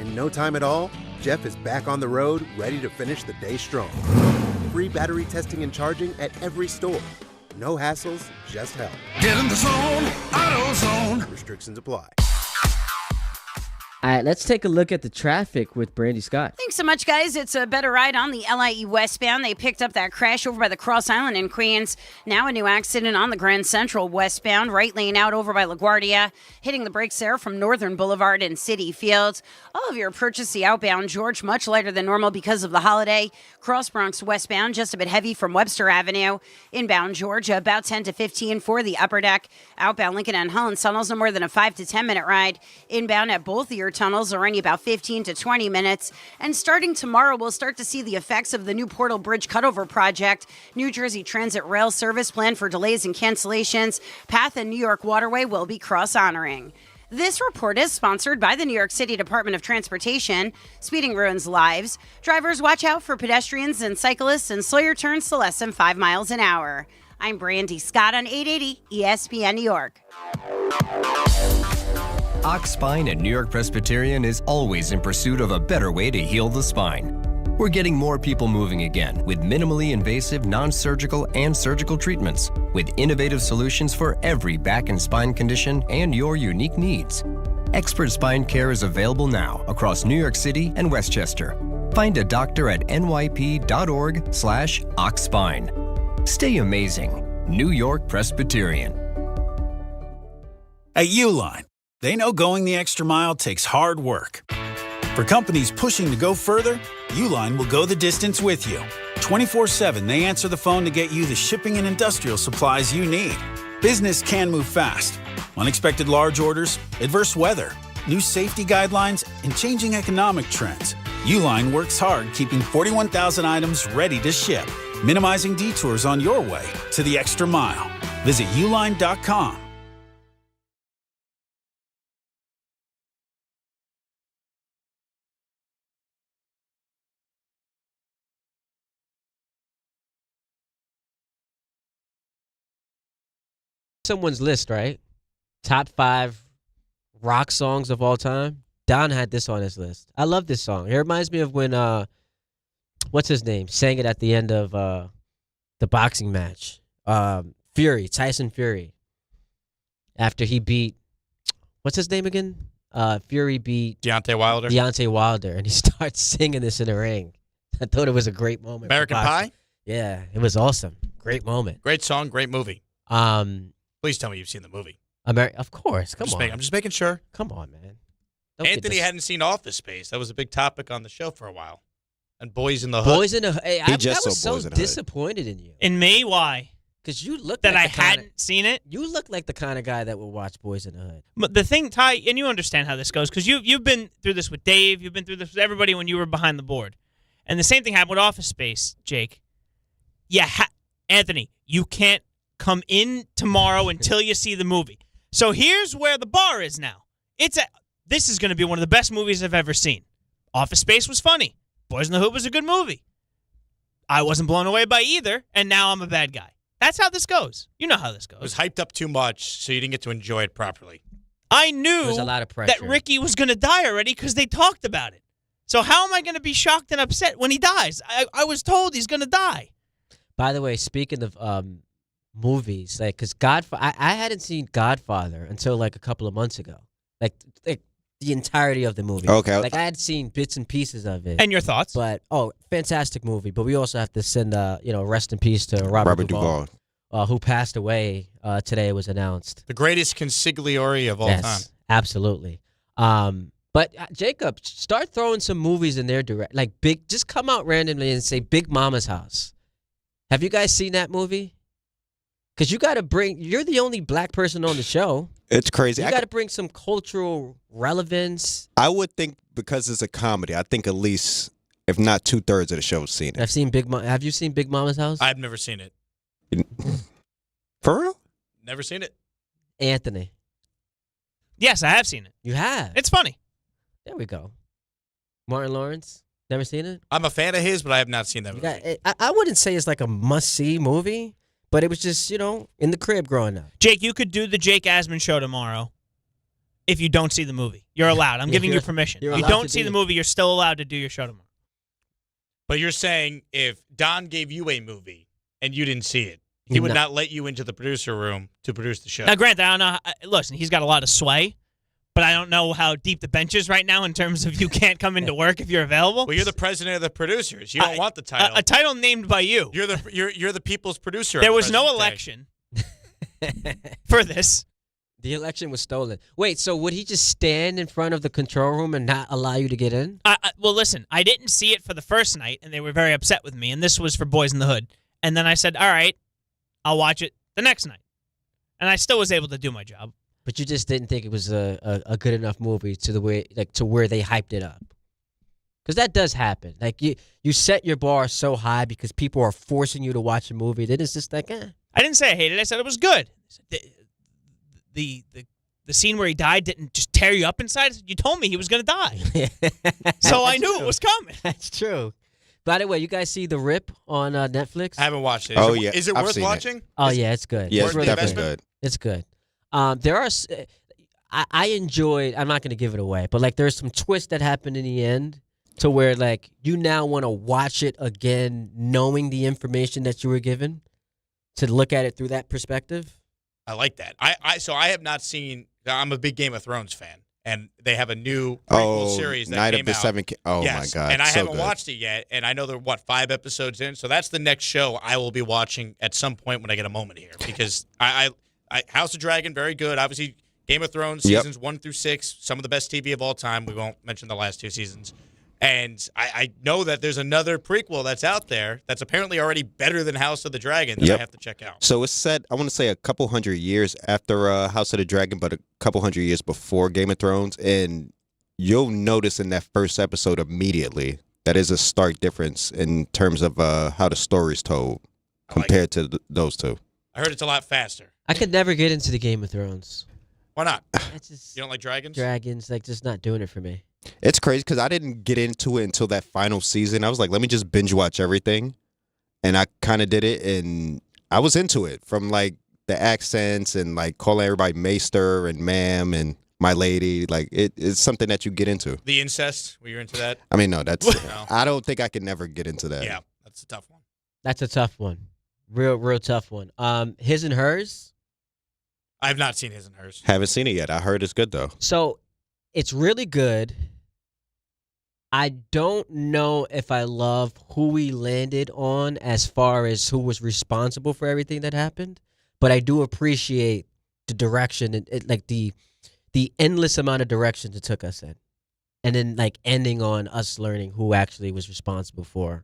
In no time at all, Jeff is back on the road, ready to finish the day strong. Free battery testing and charging at every store. No hassles, just help. Get in the zone, AutoZone. Restrictions apply. All right, let's take a look at the traffic with Brandy Scott. Thanks so much, guys. It's a better ride on the LIE westbound. They picked up that crash over by the Cross Island in Queens. Now a new accident on the Grand Central westbound. Right lane out over by LaGuardia. Hitting the brakes there from Northern Boulevard and City Field. All of your purchase the outbound, George, much lighter than normal because of the holiday. Cross Bronx westbound, just a bit heavy from Webster Avenue. Inbound, Georgia, about 10 to 15 for the upper deck. Outbound Lincoln and Holland tunnels, no more than a 5 to 10 minute ride. Inbound at both of your tunnels are only about 15 to 20 minutes. And starting tomorrow, we'll start to see the effects of the new Portal Bridge cutover project. New Jersey Transit rail service planned for delays and cancellations. Path and New York Waterway will be cross-honoring. This report is sponsored by the New York City Department of Transportation. Speeding ruins lives. Drivers, watch out for pedestrians and cyclists and slow your turns to less than 5 miles an hour. I'm Brandy Scott on 880 ESPN New York. Ox Spine at New York Presbyterian is always in pursuit of a better way to heal the spine. We're getting more people moving again with minimally invasive, non-surgical, and surgical treatments with innovative solutions for every back and spine condition and your unique needs. Expert spine care is available now across New York City and Westchester. Find a doctor at nyp.org/oxspine. Stay amazing. New York Presbyterian. At Uline, they know going the extra mile takes hard work. For companies pushing to go further, Uline will go the distance with you. 24/7, they answer the phone to get you the shipping and industrial supplies you need. Business can move fast. Unexpected large orders, adverse weather, new safety guidelines, and changing economic trends. Uline works hard keeping 41,000 items ready to ship, minimizing detours on your way to the extra mile. Visit uline.com. Someone's list, right? Top 5 rock songs of all time. Don had this on his list. I love this song. It reminds me of when what's his name sang it at the end of the boxing match. Tyson Fury. After he beat, what's his name again? Fury beat Deontay Wilder. And he starts singing this in the ring. I thought it was a great moment. American Pie? Yeah, it was awesome. Great moment. Great song, great movie. Please tell me you've seen the movie. Of course. Come on. I'm just making sure. Come on, man. Anthony hadn't seen Office Space. That was a big topic on the show for a while. And Boys in the Hood. Boys in the Hood. Hey, I was so disappointed in you. In me? Why? Because you look that like I hadn't seen it. You look like the kind of guy that would watch Boys in the Hood. But the thing, Ty, and you understand how this goes, because you've been through this with Dave. You've been through this with everybody when you were behind the board. And the same thing happened with Office Space, Jake. Anthony, you can't come in tomorrow until you see the movie. So here's where the bar is now. This is going to be one of the best movies I've ever seen. Office Space was funny. Boys in the Hood was a good movie. I wasn't blown away by either, and now I'm a bad guy. That's how this goes. You know how this goes. It was hyped up too much, so you didn't get to enjoy it properly. I knew There was a lot of pressure. that Ricky was going to die already because they talked about it. So how am I going to be shocked and upset when he dies? I was told he's going to die. By the way, speaking of movies, like, because I hadn't seen Godfather until like a couple of months ago. Like the entirety of the movie. Okay. Like, I had seen bits and pieces of it. And your thoughts? But, fantastic movie. But we also have to send, rest in peace to Robert Duvall. Who passed away today, was announced. The greatest consigliere of all time. Absolutely. But Jacob, start throwing some movies in their direct, like just come out randomly and say Big Mama's House. Have you guys seen that movie? Because you're the only black person on the show. It's crazy. You got to bring some cultural relevance. I would think because it's a comedy, I think at least, if not 2/3 of the show's seen it. Have you seen Big Mama's House? I've never seen it. For real? Never seen it. Anthony. Yes, I have seen it. You have? It's funny. There we go. Martin Lawrence? Never seen it? I'm a fan of his, but I have not seen that movie. I wouldn't say it's like a must-see movie, but it was just, in the crib growing up. Jake, you could do the Jake Asman show tomorrow if you don't see the movie. You're allowed. I'm giving you permission. If you don't see the movie, you're still allowed to do your show tomorrow. But you're saying if Don gave you a movie and you didn't see it, he would not let you into the producer room to produce the show. Now, granted, I don't know. Listen, he's got a lot of sway, but I don't know how deep the bench is right now in terms of you can't come into work if you're available. Well, you're the president of the producers. You don't want the title. A title named by you. You're the people's producer. There was no election for this. The election was stolen. Wait, so would he just stand in front of the control room and not allow you to get in? Well, listen, I didn't see it for the first night, and they were very upset with me, and this was for Boys in the Hood. And then I said, all right, I'll watch it the next night. And I still was able to do my job. But you just didn't think it was a good enough movie to where they hyped it up. Because that does happen. Like, you set your bar so high because people are forcing you to watch a movie. Then it's just like, eh. I didn't say I hated it. I said it was good. The scene where he died didn't just tear you up inside. You told me he was going to die. So I knew it was coming. That's true. By the way, you guys see The Rip on Netflix? I haven't watched it. Yeah. Is it worth watching? It's good. Yeah, it's it's definitely good. It's good. There are, I enjoyed, I'm not going to give it away, but like there's some twists that happen in the end to where like you now want to watch it again knowing the information that you were given to look at it through that perspective. I like that. So I have not seen, I'm a big Game of Thrones fan. And they have a new prequel series that Night came of the out. Seven. Yes. My God! And I so haven't good. watched it yet. And I know they're 5 episodes in. So that's the next show I will be watching at some point when I get a moment here. Because I House of Dragon, very good. Obviously, Game of Thrones seasons 1 through 6, some of the best TV of all time. We won't mention the last 2 seasons. And I know that there's another prequel that's out there that's apparently already better than House of the Dragon that I have to check out. So it's set, I want to say a couple hundred years after House of the Dragon, but a couple hundred years before Game of Thrones. And you'll notice in that first episode immediately that is a stark difference in terms of how the story's told compared to those two. I heard it's a lot faster. I could never get into the Game of Thrones. Why not? You don't like dragons? Dragons, like, just not doing it for me. It's crazy because I didn't get into it until that final season. I was like, let me just binge watch everything. And I kind of did it, and I was into it from, like, the accents and, like, calling everybody maester and ma'am and my lady. Like, it's something that you get into. The incest? Were you into that? I mean, no, that's I don't think I could never get into that. Yeah, that's a tough one. That's a tough one. Real tough one. His and Hers? I have not seen His and Hers. Haven't seen it yet. I heard it's good, though. So, it's really good. I don't know if I love who we landed on as far as who was responsible for everything that happened, but I do appreciate the direction and like the endless amount of directions it took us in, and then like ending on us learning who actually was responsible for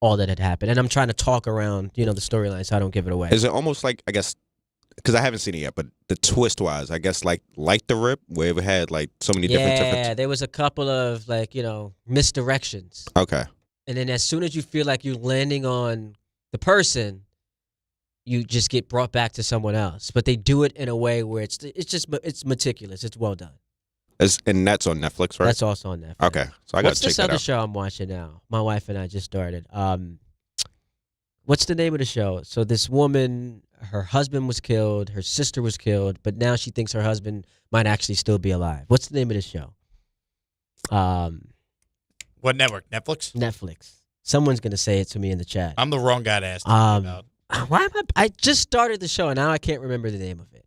all that had happened. And I'm trying to talk around, the storyline, so I don't give it away. Is it almost like, I guess, because I haven't seen it yet, but the twist-wise, I guess, like The Rip, where it had, like, so many different... Yeah, there was a couple of, like, misdirections. Okay. And then as soon as you feel like you're landing on the person, you just get brought back to someone else. But they do it in a way where it's meticulous. It's well done. And that's on Netflix, right? That's also on Netflix. Okay, so I got to check that out. What's this other show I'm watching now? My wife and I just started. What's the name of the show? So this woman, her husband was killed, her sister was killed, but now she thinks her husband might actually still be alive. What's the name of the show? What network? Netflix? Netflix. Someone's gonna say it to me in the chat. I'm the wrong guy to ask about. Why am I just started the show and now I can't remember the name of it.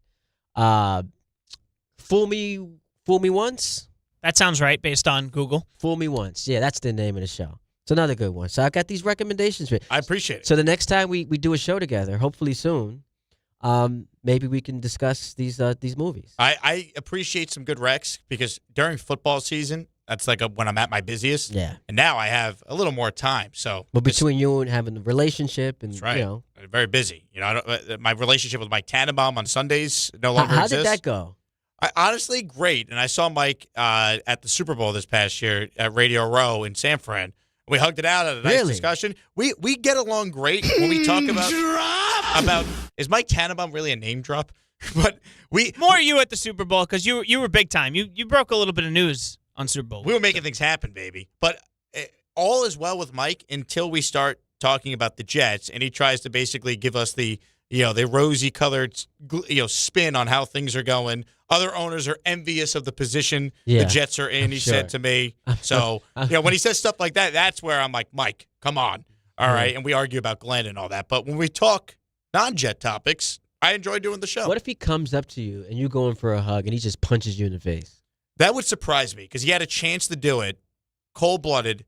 Fool Me Once? That sounds right based on Google. Fool Me Once. Yeah, that's the name of the show. It's another good one. So I got these recommendations for you. I appreciate it. So the next time we do a show together, hopefully soon, maybe we can discuss these movies. I appreciate some good recs because during football season, that's like when I'm at my busiest. Yeah. And now I have a little more time. So, but between you and having the relationship and that's right. You know, I'm very busy. You know, my relationship with Mike Tannenbaum on Sundays no longer how exists. did that go? Honestly, great. And I saw Mike at the Super Bowl this past year at Radio Row in San Fran. We hugged it out at a nice discussion. We get along great when we talk about is Mike Tannenbaum really a name drop? But more you at the Super Bowl because you were big time. You broke a little bit of news on Super Bowl. We were making things happen, baby. But all is well with Mike until we start talking about the Jets, and he tries to basically give us the rosy-colored spin on how things are going. Other owners are envious of the position the Jets are in, he said to me. So, when he says stuff like that, that's where I'm like, Mike, come on. All right. And we argue about Glenn and all that. But when we talk non-Jet topics, I enjoy doing the show. What if he comes up to you and you go in for a hug and he just punches you in the face? That would surprise me because he had a chance to do it cold-blooded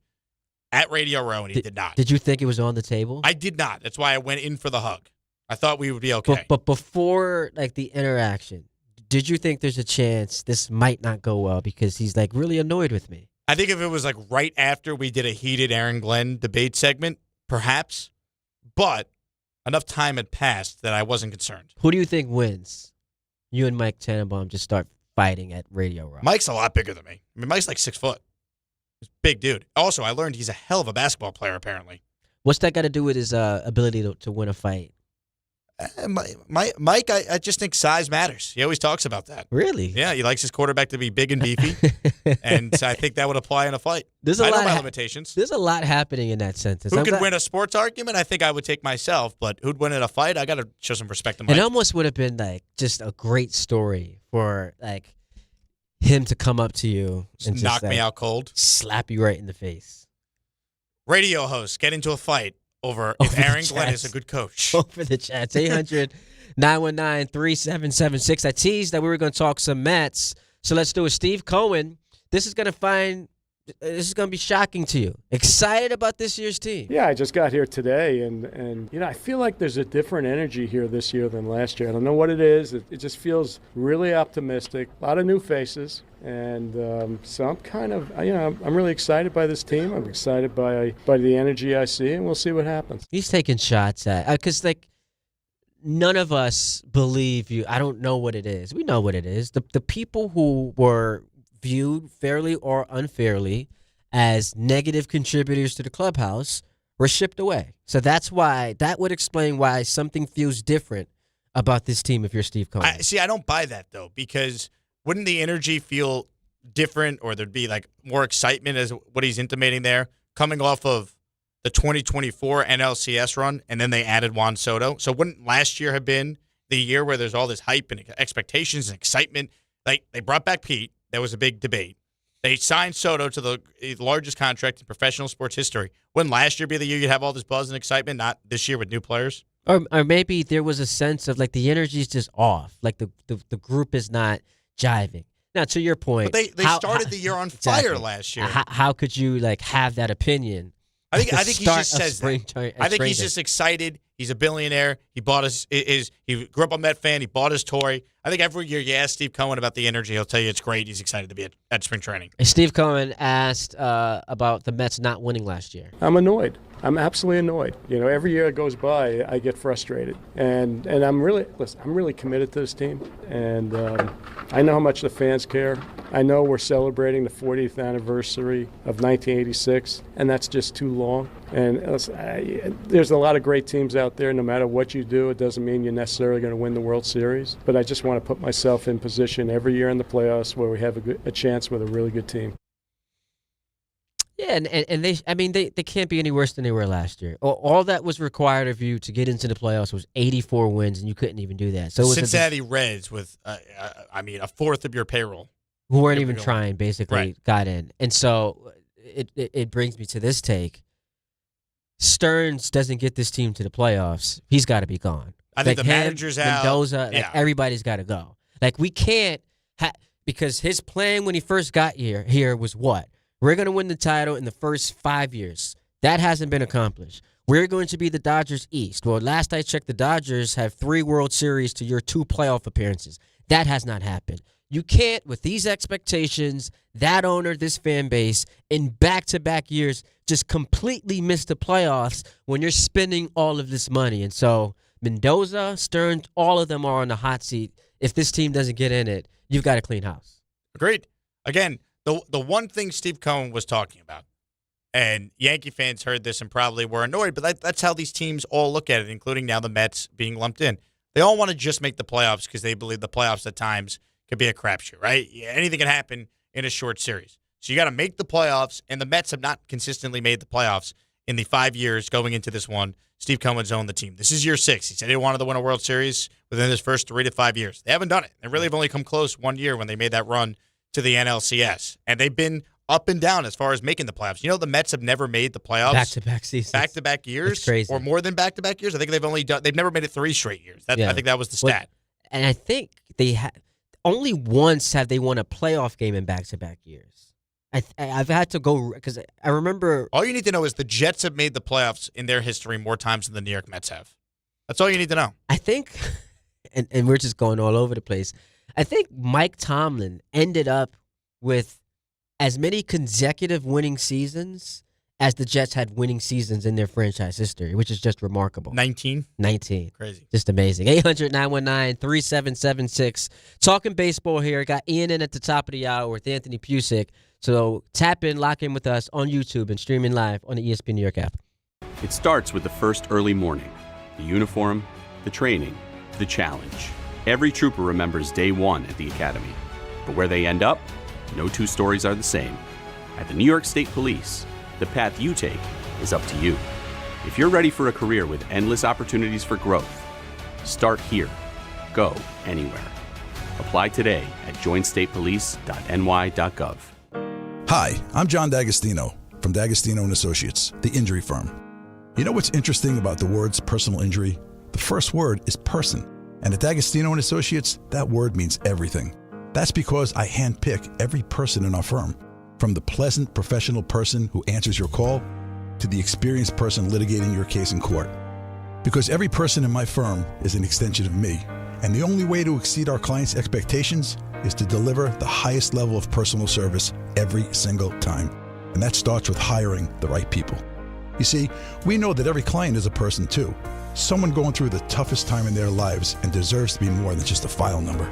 at Radio Row, and he did not. Did you think it was on the table? I did not. That's why I went in for the hug. I thought we would be okay. But before the interaction, did you think there's a chance this might not go well because he's really annoyed with me? I think if it was right after we did a heated Aaron Glenn debate segment, perhaps. But enough time had passed that I wasn't concerned. Who do you think wins? You and Mike Tannenbaum just start fighting at Radio Row. Mike's a lot bigger than me. I mean, Mike's 6 foot. He's a big dude. Also, I learned he's a hell of a basketball player, apparently. What's that got to do with his ability to win a fight? Mike, I just think size matters. He always talks about that. Really? Yeah, he likes his quarterback to be big and beefy, and I think that would apply in a fight. I know my limitations. There's a lot happening in that sentence. Who could win a sports argument? I think I would take myself, but who'd win in a fight? I got to show some respect to Mike. It almost would have been just a great story for him to come up to you and just knock me out cold, slap you right in the face. Radio hosts get into a fight over if Aaron Glenn is a good coach. Over the chats. 800-919-3776. I teased that we were going to talk some Mets. So let's do it. Steve Cohen, this is going to be shocking to you. Excited about this year's team? Yeah, I just got here today, and I feel like there's a different energy here this year than last year. I don't know what it is. It just feels really optimistic. A lot of new faces. And so I'm I'm really excited by this team. I'm excited by the energy I see, and we'll see what happens. He's taking shots at, because none of us believe you. I don't know what it is. We know what it is. The people who were viewed fairly or unfairly as negative contributors to the clubhouse were shipped away. So that would explain why something feels different about this team if you're Steve Cohen. I don't buy that, though, because wouldn't the energy feel different, or there'd be more excitement as what he's intimating there, coming off of the 2024 NLCS run, and then they added Juan Soto? So wouldn't last year have been the year where there's all this hype and expectations and excitement? They brought back Pete. There was a big debate. They signed Soto to the largest contract in professional sports history. Wouldn't last year be the year you'd have all this buzz and excitement, not this year with new players? Or maybe there was a sense of the energy's just off. The group is not jiving. Now, to your point, but they started the year on fire last year. How could you have that opinion? I think he just says that. I think he's just excited. He's a billionaire. He bought he grew up a Met fan. He bought his toy. I think every year you ask Steve Cohen about the energy, he'll tell you it's great. He's excited to be at spring training. Steve Cohen asked about the Mets not winning last year. I'm annoyed. I'm absolutely annoyed. Every year that goes by, I get frustrated. And I'm really committed to this team. And I know how much the fans care. I know we're celebrating the 40th anniversary of 1986, and that's just too long. And there's a lot of great teams out there. No matter what you do, it doesn't mean you're necessarily going to win the World Series. But I just want to put myself in position every year in the playoffs where we have a chance with a really good team. Yeah, and they can't be any worse than they were last year. All that was required of you to get into the playoffs was 84 wins, and you couldn't even do that. So Cincinnati Reds with, a fourth of your payroll. Who weren't even trying, basically, got in. And so it brings me to this take. Stearns doesn't get this team to the playoffs. He's got to be gone. I think the manager's out. Mendoza, everybody's got to go. We can't because his plan when he first got here was what? We're going to win the title in the first 5 years. That hasn't been accomplished. We're going to be the Dodgers East. Well, last I checked, the Dodgers have 3 World Series to your 2 playoff appearances. That has not happened. You can't, with these expectations, that owner, this fan base, in back-to-back years, just completely miss the playoffs when you're spending all of this money. And so Mendoza, Stearns, all of them are on the hot seat. If this team doesn't get in it, you've got a clean house. Agreed. Again, the one thing Steve Cohen was talking about, and Yankee fans heard this and probably were annoyed, but that's how these teams all look at it, including now the Mets being lumped in. They all want to just make the playoffs because they believe the playoffs at times could be a crapshoot, right? Anything can happen in a short series. So you got to make the playoffs, and the Mets have not consistently made the playoffs in the 5 years going into this one. Steve Cohen's owned the team. This is year 6. He said he wanted to win a World Series within his first 3 to 5 years. They haven't done it. They really have only come close one year when they made that run to the NLCS. And they've been up and down as far as making the playoffs. The Mets have never made the playoffs. Back-to-back seasons. Back-to-back years. It's crazy. Or more than back-to-back years. I think they've never made it 3 straight years. I think that was the stat. And I think they only once have they won a playoff game in back-to-back years. I've had to go because I remember. All you need to know is the Jets have made the playoffs in their history more times than the New York Mets have. That's all you need to know. I think, and we're just going all over the place. I think Mike Tomlin ended up with as many consecutive winning seasons as the Jets had winning seasons in their franchise history, which is just remarkable. 19? 19. Crazy. Just amazing. 800-919-3776. Talking baseball here. Got Ian in at the top of the hour with Anthony Pusick. So tap in, lock in with us on YouTube and streaming live on the ESPN New York app. It starts with the first early morning. The uniform, the training, the challenge. Every trooper remembers day one at the academy. But where they end up, no 2 stories are the same. At the New York State Police, the path you take is up to you. If you're ready for a career with endless opportunities for growth, start here. Go anywhere. Apply today at joinstatepolice.ny.gov. Hi, I'm John D'Agostino from D'Agostino & Associates, the injury firm. You know what's interesting about the words personal injury? The first word is person. And at D'Agostino & Associates, that word means everything. That's because I handpick every person in our firm, from the pleasant professional person who answers your call to the experienced person litigating your case in court. Because every person in my firm is an extension of me, and the only way to exceed our clients' expectations is to deliver the highest level of personal service every single time. And that starts with hiring the right people. You see, we know that every client is a person too, someone going through the toughest time in their lives and deserves to be more than just a file number.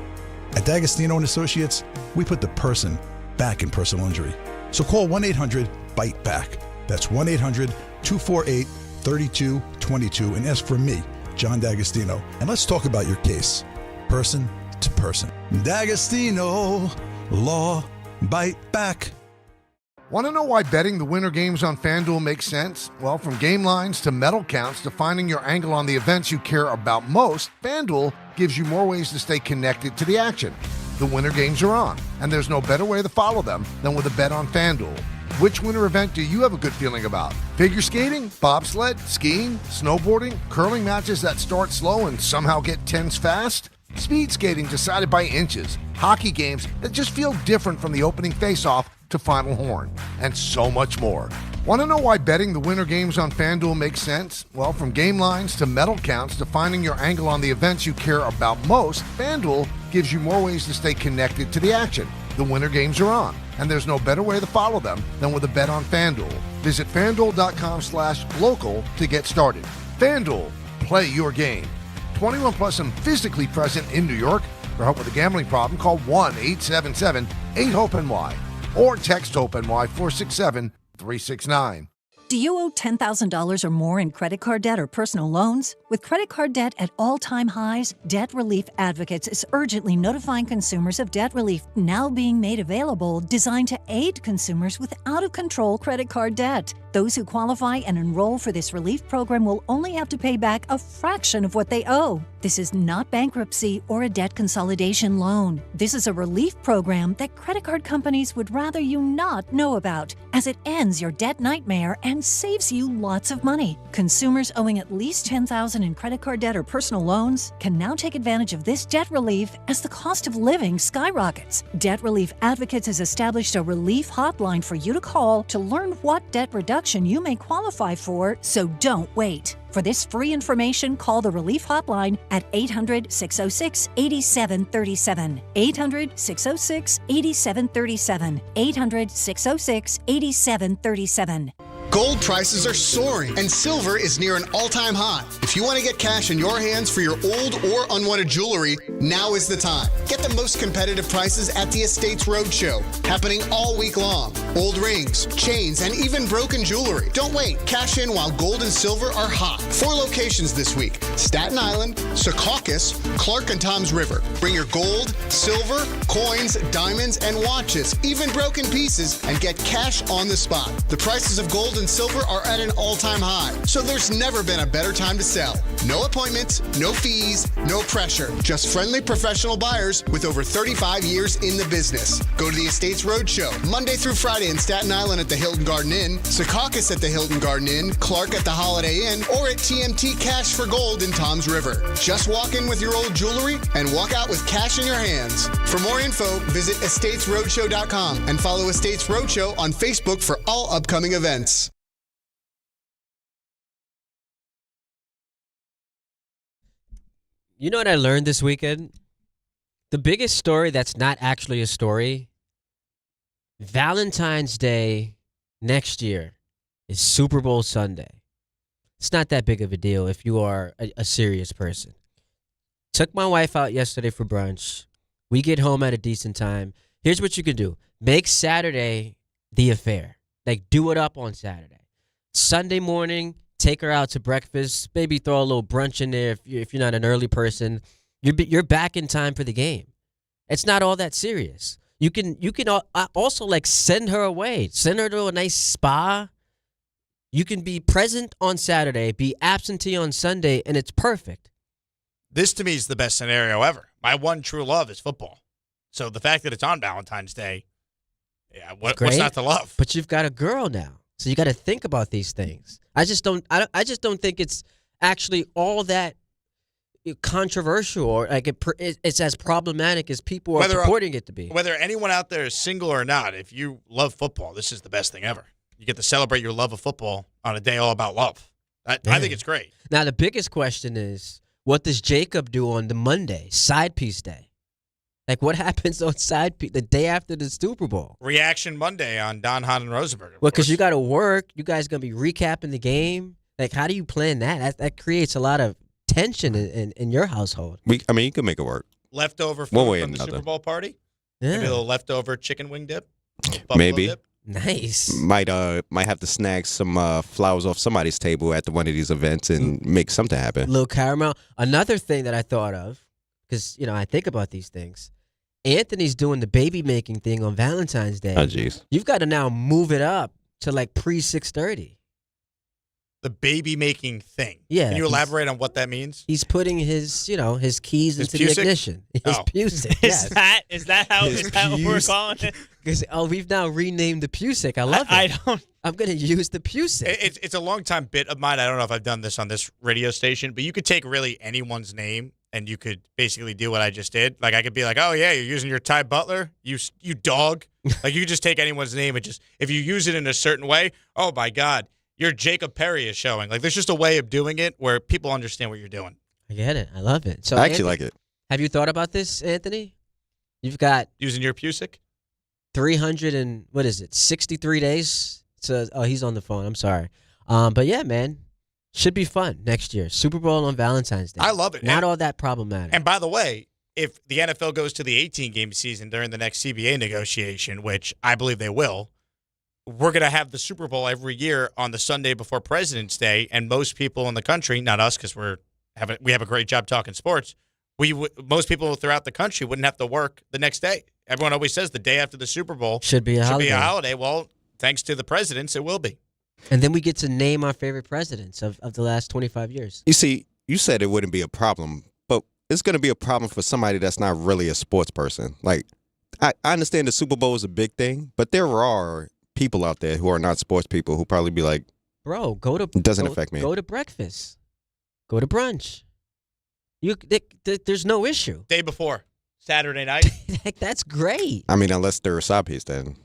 At D'Agostino & Associates, we put the person back in personal injury. So call 1-800-BITE-BACK. That's 1-800-248-3222 and ask for me, John D'Agostino. And let's talk about your case, person to person. D'Agostino, law, bite back. Want to know why betting the winter games on FanDuel makes sense? Well, from game lines to medal counts to finding your angle on the events you care about most, FanDuel gives you more ways to stay connected to the action. The winter games are on, and there's no better way to follow them than with a bet on FanDuel. Which winter event do you have a good feeling about? Figure skating, bobsled, skiing, snowboarding, curling matches that start slow and somehow get tense fast? Speed skating decided by inches, hockey games that just feel different from the opening face-off to final horn, and so much more. Want to know why betting the winter games on FanDuel makes sense? Well, from game lines to medal counts to finding your angle on the events you care about most, FanDuel gives you more ways to stay connected to the action. The winter games are on, and there's no better way to follow them than with a bet on FanDuel. Visit FanDuel.com/local to get started. FanDuel, play your game. 21 plus and physically present in New York. For help with a gambling problem, call 1-877-8-HOPE-NY or text HOPE-NY 467-369. Do you owe $10,000 or more in credit card debt or personal loans? With credit card debt at all-time highs, Debt Relief Advocates is urgently notifying consumers of debt relief now being made available, designed to aid consumers with out-of-control credit card debt. Those who qualify and enroll for this relief program will only have to pay back a fraction of what they owe. This is not bankruptcy or a debt consolidation loan. This is a relief program that credit card companies would rather you not know about, as it ends your debt nightmare and saves you lots of money. Consumers owing at least $10,000 in credit card debt or personal loans can now take advantage of this debt relief as the cost of living skyrockets. Debt Relief Advocates has established a relief hotline for you to call to learn what debt reduction you may qualify for, so don't wait. For this free information, call the Relief Hotline at 800-606-8737. 800-606-8737. 800-606-8737. Gold prices are soaring, and silver is near an all-time high. If you want to get cash in your hands for your old or unwanted jewelry, now is the time. Get the most competitive prices at the Estates Roadshow, happening all week long. Old rings, chains, and even broken jewelry. Don't wait. Cash in while gold and silver are hot. 4 locations this week: Staten Island, Secaucus, Clark, and Toms River. Bring your gold, silver, coins, diamonds, and watches, even broken pieces, and get cash on the spot. The prices of gold and silver are at an all-time high, so there's never been a better time to sell. No appointments, no fees, no pressure. Just friendly professional buyers with over 35 years in the business. Go to the Estates Roadshow Monday through Friday in Staten Island at the Hilton Garden Inn, Secaucus at the Hilton Garden Inn, Clark at the Holiday Inn, or at TMT Cash for Gold in Toms River. Just walk in with your old jewelry and walk out with cash in your hands. For more info, visit estatesroadshow.com and follow Estates Roadshow on Facebook for all upcoming events. You know what I learned this weekend? The biggest story that's not actually a story, Valentine's Day next year is Super Bowl Sunday. It's not that big of a deal if you are a serious person. Took my wife out yesterday for brunch. We get home at a decent time. Here's what you can do. Make Saturday the affair. Like, do it up on Saturday. Sunday morning, take her out to breakfast. Maybe throw a little brunch in there if you're not an early person. You're back in time for the game. It's not all that serious. You can also like send her away. Send her to a nice spa. You can be present on Saturday, be absentee on Sunday, and it's perfect. This to me is the best scenario ever. My one true love is football. So the fact that it's on Valentine's Day, yeah, what's not to love? But you've got a girl now. So you got to think about these things. I just don't think it's actually all that controversial or like it's as problematic as people are purporting it to be. Whether anyone out there is single or not, if you love football, this is the best thing ever. You get to celebrate your love of football on a day all about love. I think it's great. Now the biggest question is, what does Jacob do on the Monday, side piece day? Like, what happens on the day after the Super Bowl? Reaction Monday on Don, Hahn, and Rosenberg. Well, because you got to work. You guys going to be recapping the game. Like, how do you plan that? That creates a lot of tension in your household. You can make it work. Leftover food from the Super Bowl party? Yeah. Maybe a little leftover chicken wing dip? Maybe. Dip? Nice. Might have to snag some flowers off somebody's table at one of these events and make something happen. Little caramel. Another thing that I thought of, because, I think about these things. Anthony's doing the baby making thing on Valentine's Day. Oh, jeez. You've got to now move it up to like pre-6:30. The baby making thing. Yeah. Can you elaborate on what that means? He's putting his keys into the ignition. His Pusick. Yes. Is that what we're calling it? Because we've now renamed the Pusick. I love it. I'm going to use the Pusick. It's a long time bit of mine. I don't know if I've done this on this radio station, but you could take really anyone's name and you could basically do what I just did. Like I could be like, oh yeah, you're using your Ty Butler, you dog. Like you could just take anyone's name and just, if you use it in a certain way, oh my God, your Jacob Perry is showing. Like there's just a way of doing it where people understand what you're doing. I get it. I love it. So I actually like it. Have you thought about this, Anthony? You've got using your Pusick? 63 days. So, he's on the phone. I'm sorry. But yeah, man, should be fun next year. Super Bowl on Valentine's Day. I love it. Not all that problematic. And by the way, if the NFL goes to the 18-game season during the next CBA negotiation, which I believe they will, we're going to have the Super Bowl every year on the Sunday before President's Day, and most people in the country, not us because we have a great job talking sports, most people throughout the country wouldn't have to work the next day. Everyone always says the day after the Super Bowl should be a holiday. Well, thanks to the presidents, it will be. And then we get to name our favorite presidents of the last 25 years. You see, you said it wouldn't be a problem, but it's going to be a problem for somebody that's not really a sports person. Like, I understand the Super Bowl is a big thing, but there are people out there who are not sports people who probably be like, bro, it doesn't affect me. Go to breakfast. Go to brunch. There's no issue. Day before, Saturday night. That's great. I mean, unless they're a side piece then.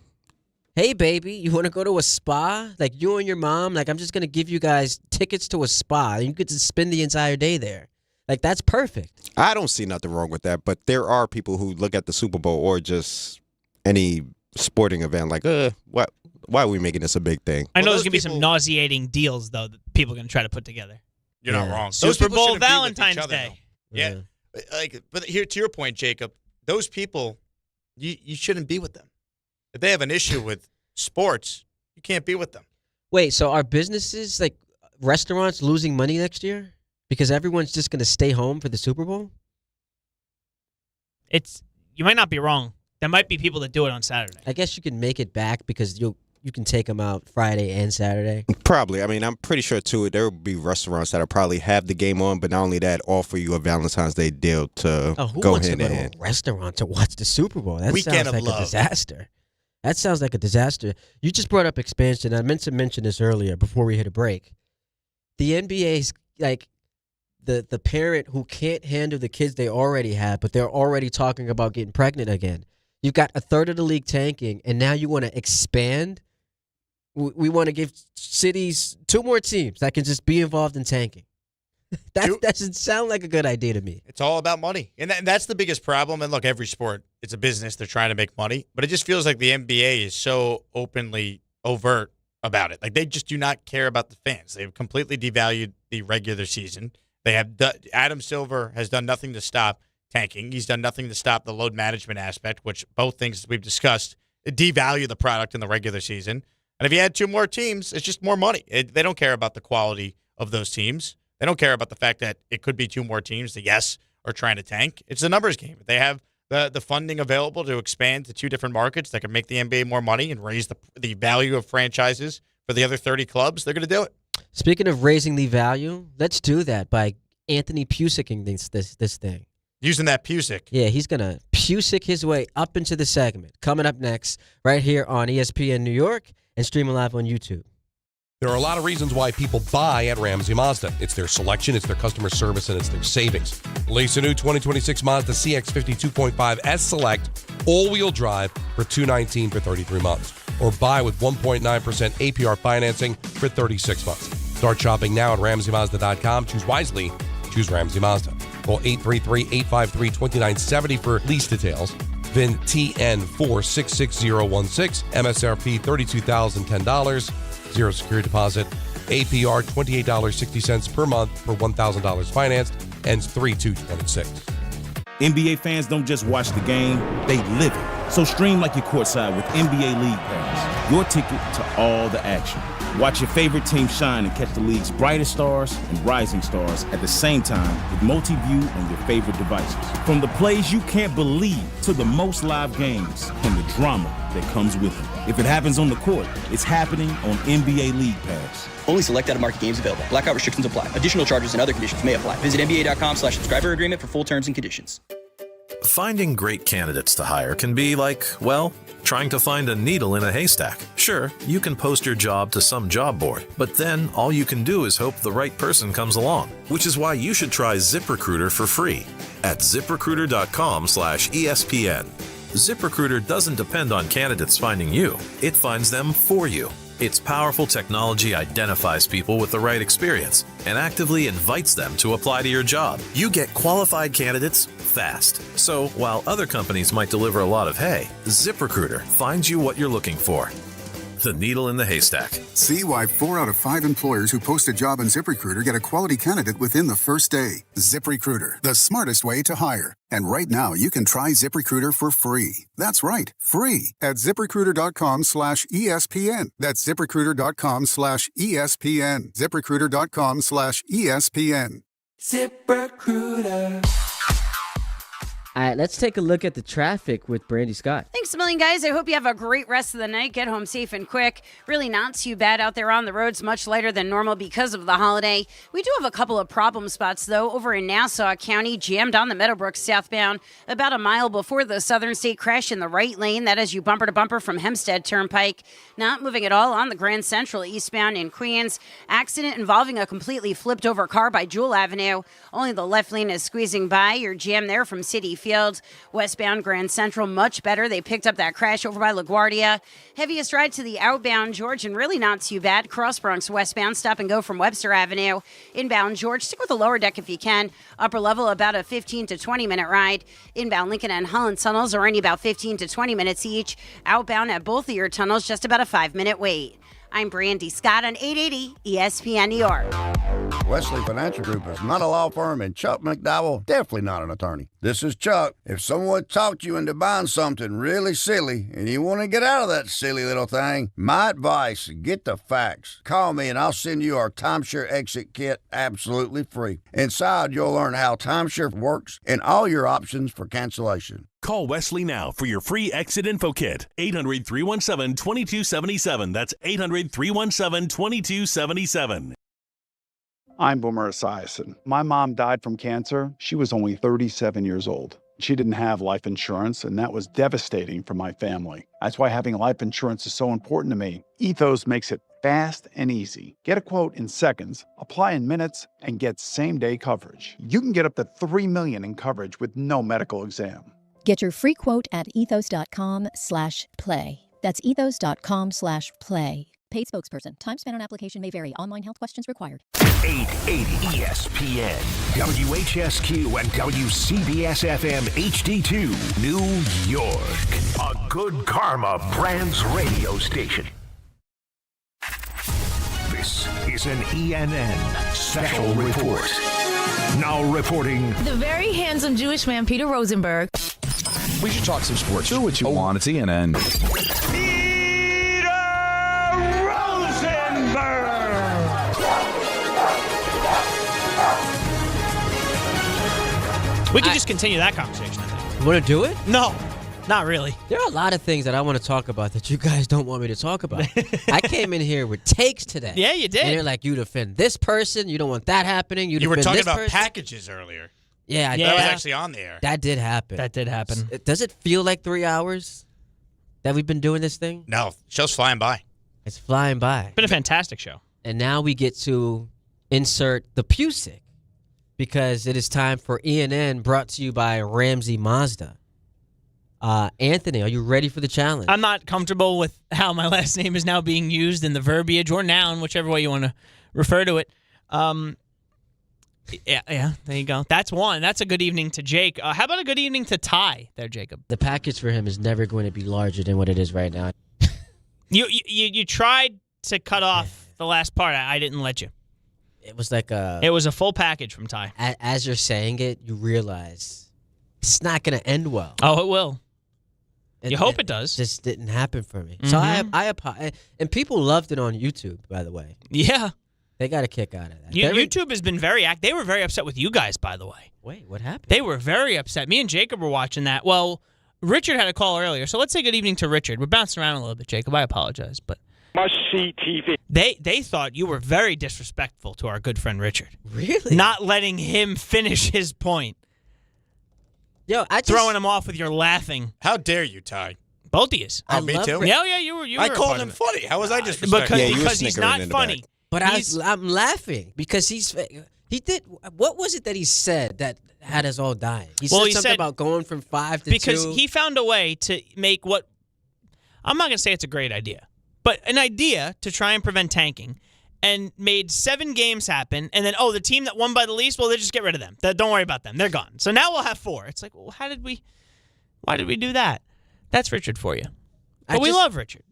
Hey, baby, you want to go to a spa? Like, you and your mom, like, I'm just going to give you guys tickets to a spa. You get to spend the entire day there. Like, that's perfect. I don't see nothing wrong with that, but there are people who look at the Super Bowl or just any sporting event like, why are we making this a big thing? I know there's going to be some nauseating deals, though, that people are going to try to put together. You're not wrong. Super Bowl, Valentine's Day. Yeah. But here, to your point, Jacob, those people, you shouldn't be with them. If they have an issue with sports, you can't be with them. Wait, so are businesses, like restaurants, losing money next year because everyone's just going to stay home for the Super Bowl? You might not be wrong. There might be people that do it on Saturday. I guess you can make it back because you can take them out Friday and Saturday. Probably. I mean, I'm pretty sure, too, there will be restaurants that'll probably have the game on, but not only that, offer you a Valentine's Day deal to go hand in hand. A restaurant to watch the Super Bowl? That sounds like a disaster. That sounds like a disaster. You just brought up expansion. I meant to mention this earlier before we hit a break. The NBA's like the parent who can't handle the kids they already have, but they're already talking about getting pregnant again. You've got a third of the league tanking, and now you want to expand? We want to give cities 2 more teams that can just be involved in tanking. That doesn't sound like a good idea to me. It's all about money. And that's the biggest problem. And look, every sport, it's a business. They're trying to make money. But it just feels like the NBA is so openly overt about it. Like, they just do not care about the fans. They've completely devalued the regular season. They have Adam Silver has done nothing to stop tanking. He's done nothing to stop the load management aspect, which both things we've discussed devalue the product in the regular season. And if you add 2 more teams, it's just more money. They don't care about the quality of those teams. They don't care about the fact that it could be 2 more teams that, yes, are trying to tank. It's a numbers game. If they have the funding available to expand to 2 different markets that can make the NBA more money and raise the value of franchises for the other 30 clubs, they're going to do it. Speaking of raising the value, let's do that by Anthony Pusicking this thing. Using that Pusick. Yeah, he's going to Pusick his way up into the segment. Coming up next, right here on ESPN New York and streaming live on YouTube. There are a lot of reasons why people buy at Ramsey Mazda. It's their selection, it's their customer service, and it's their savings. Lease a new 2026 Mazda CX-50 2.5 S Select all-wheel drive for $219 for 33 months. Or buy with 1.9% APR financing for 36 months. Start shopping now at RamseyMazda.com. Choose wisely. Choose Ramsey Mazda. Call 833-853-2970 for lease details. VIN TN466016. MSRP $32,010. Zero security deposit. APR $28.60 per month for $1,000 financed. Ends 3/2/26. NBA fans don't just watch the game, they live it. So stream like you're courtside with NBA League Pass. Your ticket to all the action. Watch your favorite team shine and catch the league's brightest stars and rising stars at the same time with multi-view on your favorite devices. From the plays you can't believe to the most live games and the drama that comes with it. If it happens on the court, it's happening on NBA League Pass. Only select out-of-market games available. Blackout restrictions apply. Additional charges and other conditions may apply. Visit NBA.com/subscriber agreement for full terms and conditions. Finding great candidates to hire can be like, well, trying to find a needle in a haystack. Sure, you can post your job to some job board, but then all you can do is hope the right person comes along, which is why you should try ZipRecruiter for free at ZipRecruiter.com/ESPN. ZipRecruiter doesn't depend on candidates finding you. It finds them for you. Its powerful technology identifies people with the right experience and actively invites them to apply to your job. You get qualified candidates fast. So while other companies might deliver a lot of hay, ZipRecruiter finds you what you're looking for. The needle in the haystack. See why 4 out of 5 employers who post a job on ZipRecruiter get a quality candidate within the first day. ZipRecruiter, the smartest way to hire. And right now, you can try ZipRecruiter for free. That's right, free at ZipRecruiter.com/ESPN. That's ZipRecruiter.com/ESPN. ZipRecruiter.com/ESPN. ZipRecruiter. All right, let's take a look at the traffic with Brandy Scott. Thanks a million, guys. I hope you have a great rest of the night. Get home safe and quick. Really not too bad out there on the roads, much lighter than normal because of the holiday. We do have a couple of problem spots, though. Over in Nassau County, jammed on the Meadowbrook southbound about a mile before the Southern State crash in the right lane. That is you bumper to bumper from Hempstead Turnpike. Not moving at all on the Grand Central eastbound in Queens. Accident involving a completely flipped over car by Jewel Avenue. Only the left lane is squeezing by. You're jammed there from City Field. Westbound Grand Central, much better. They picked up that crash over by LaGuardia. Heaviest ride to the outbound George, and really not too bad. Cross Bronx westbound, stop and go from Webster Avenue. Inbound George, stick with the lower deck if you can. Upper level, about a 15 to 20 minute ride. Inbound Lincoln and Holland tunnels are only about 15 to 20 minutes each. Outbound at both of your tunnels, just about a 5-minute wait. I'm Brandy Scott on 880 ESPN New York. Wesley Financial Group is not a law firm, and Chuck McDowell definitely not an attorney. This is Chuck. If someone talked you into buying something really silly and you want to get out of that silly little thing, my advice, get the facts. Call me and I'll send you our timeshare exit kit absolutely free. Inside, you'll learn how timeshare works and all your options for cancellation. Call Wesley now for your free exit info kit. 800-317-2277. That's 800-317-2277. I'm Boomer Esiason. My mom died from cancer. She was only 37 years old. She didn't have life insurance, and that was devastating for my family. That's why having life insurance is so important to me. Ethos makes it fast and easy. Get a quote in seconds, apply in minutes, and get same-day coverage. You can get up to $3 million in coverage with no medical exam. Get your free quote at ethos.com/play. That's ethos.com/play. Paid spokesperson. Time spent on application may vary. Online health questions required. 880 ESPN, WHSQ, and WCBS-FM HD2, New York. A Good Karma Brands radio station. This is an ENN special report. Now reporting. The very handsome Jewish man, Peter Rosenberg. We should talk some sports. Do what you want. It's ENN. We can just continue that conversation, I think. You want to do it? No, not really. There are a lot of things that I want to talk about that you guys don't want me to talk about. I came in here with takes today. Yeah, you did. And you're like, you defend this person. You don't want that happening. You were talking about packages earlier. Yeah, that was actually on the air. That did happen. That did happen. Does it feel like 3 hours that we've been doing this thing? No, show's flying by. It's flying by. It's been a fantastic show. And now we get to insert the Pusick because it is time for ENN, brought to you by Ramsey Mazda. Anthony, are you ready for the challenge? I'm not comfortable with how my last name is now being used in the verbiage or noun, whichever way you want to refer to it. Yeah, there you go. That's one. That's a good evening to Jake. How about a good evening to Ty there, Jacob? The package for him is never going to be larger than what it is right now. You tried to cut off the last part. I didn't let you. It was like a... It was a full package from Ty. As you're saying it, you realize it's not going to end well. Oh, it will. You hope it does. Just didn't happen for me. Mm-hmm. So I apologize. And people loved it on YouTube, by the way. Yeah. They got a kick out of that. YouTube has been very They were very upset with you guys, by the way. Wait, what happened? They were very upset. Me and Jacob were watching that. Well, Richard had a call earlier, so let's say good evening to Richard. We're bouncing around a little bit, Jacob. I apologize, but must-see TV. They thought you were very disrespectful to our good friend Richard. Really? Not letting him finish his point. Yo, throwing him off with your laughing. How dare you, Ty? Both of you. Oh, me too? Yeah, you were. I called him funny. How was I disrespectful? Because he's not funny. But I'm laughing because he did. What was it that he said that had us all dying? He said something about going from 5 to 2. Because he found a way to make what, I'm not going to say it's a great idea, but an idea to try and prevent tanking, and made 7 games happen, and then, the team that won by the least, well, they just get rid of them. Don't worry about them. They're gone. So now we'll have 4. It's like, well, why did we do that? That's Richard for you. But we love Richard.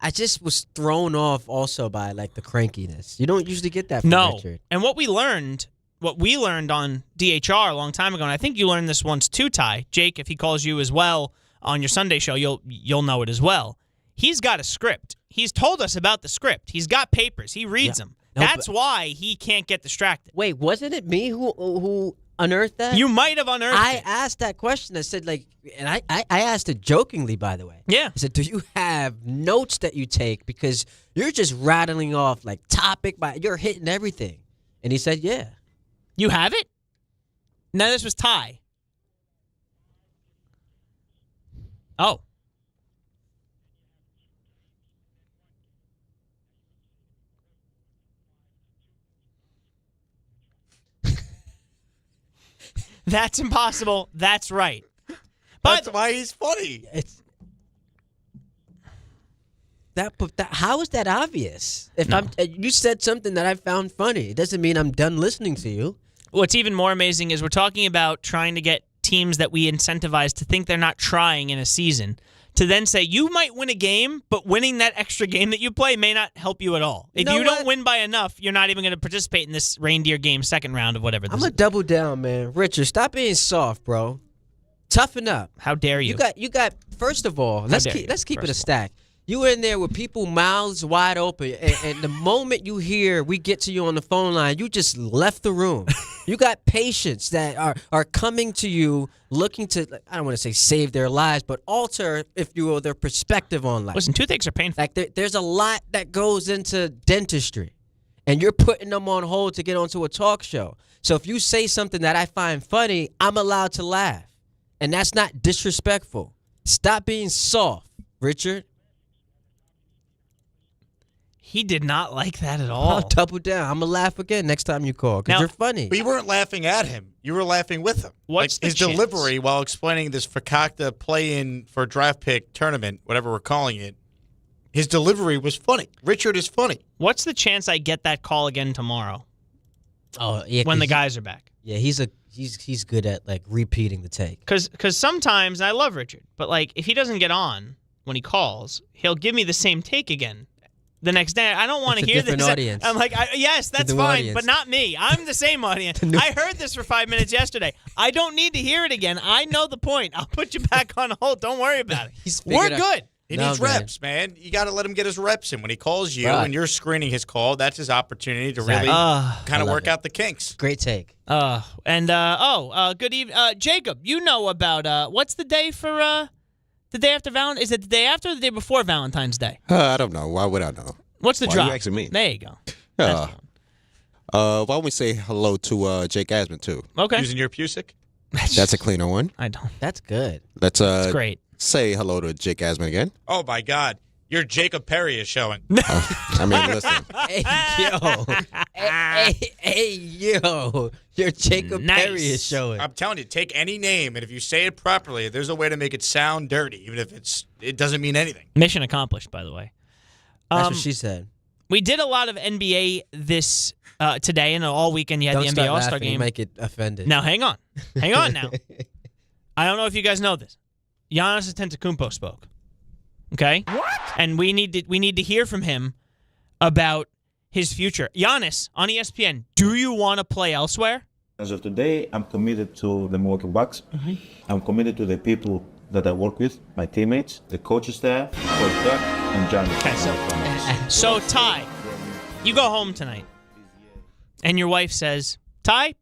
I just was thrown off also by, like, the crankiness. You don't usually get that from Richard. And what we learned on DHR a long time ago, and I think you learned this once too, Ty. Jake, if he calls you as well on your Sunday show, you'll know it as well. He's got a script. He's told us about the script. He's got papers. He reads them. That's why he can't get distracted. Wait, wasn't it me who unearthed that? You might have unearthed it. I asked that question. I said, like, and I asked it jokingly, by the way. Yeah. I said, do you have notes that you take? Because you're just rattling off, like, topic by, you're hitting everything. And he said, yeah. You have it? No, this was Ty. Oh. That's impossible. That's right. That's why he's funny. How is that obvious? You said something that I found funny, it doesn't mean I'm done listening to you. What's even more amazing is we're talking about trying to get teams that we incentivize to think they're not trying in a season to then say, you might win a game, but winning that extra game that you play may not help you at all. If you don't win by enough, you're not even going to participate in this reindeer game second round of whatever this I'm going to double down, man. Richard, stop being soft, bro. Toughen up. How dare you? You got first of all, let's keep it a stack. You were in there with people mouths wide open, and the moment you hear we get to you on the phone line, you just left the room. You got patients that are coming to you looking to, I don't want to say save their lives, but alter, if you will, their perspective on life. Listen, toothaches are painful. Like there's a lot that goes into dentistry, and you're putting them on hold to get onto a talk show. So if you say something that I find funny, I'm allowed to laugh, and that's not disrespectful. Stop being soft, Richard. He did not like that at all. I'll double down. I'm going to laugh again next time you call because you're funny. But you weren't laughing at him. You were laughing with him. What's his delivery while explaining this Fakakta play-in for draft pick tournament, whatever we're calling it, his delivery was funny. Richard is funny. What's the chance I get that call again tomorrow? Oh, yeah. When the guys are back. Yeah, he's good at, like, repeating the take. Because sometimes, I love Richard, but, like, if he doesn't get on when he calls, he'll give me the same take again the next day. I don't want to hear this. Audience. I'm like, yes, that's fine, audience. But not me. I'm the same audience. I heard this for 5 minutes yesterday. I don't need to hear it again. I know the point. I'll put you back on hold. Don't worry about it. We're good. He needs reps, man. You got to let him get his reps in. When he calls you and you're screening his call, that's his opportunity to really kind of work out the kinks. Great take. Good evening. Jacob, you know about, what's the day for, the day after Valentine's? Is it the day after or the day before Valentine's Day? I don't know. Why would I know? What's the drop? You asking me? There you go. Why don't we say hello to Jake Asman, too? Okay. Using your Pusick? That's a cleaner one. I don't. That's good. That's great. Say hello to Jake Asman again. Oh, my God. Your Jacob Perry is showing. I mean, listen. Hey, yo. Your Jacob Perry is showing. I'm telling you, take any name, and if you say it properly, there's a way to make it sound dirty, even if it doesn't mean anything. Mission accomplished, by the way. That's what she said. We did a lot of NBA this today, and all weekend you had the NBA All-Star Game. You might get offended. Now, hang on. Hang on now. I don't know if you guys know this. Giannis Antetokounmpo spoke. Okay? What? And we need to hear from him about his future. Giannis, on ESPN, do you want to play elsewhere? As of today, I'm committed to the Milwaukee Bucks. I'm committed to the people that I work with, my teammates, the coaching staff, Coach Duck, and John. So, Ty, you go home tonight, and your wife says, Ty,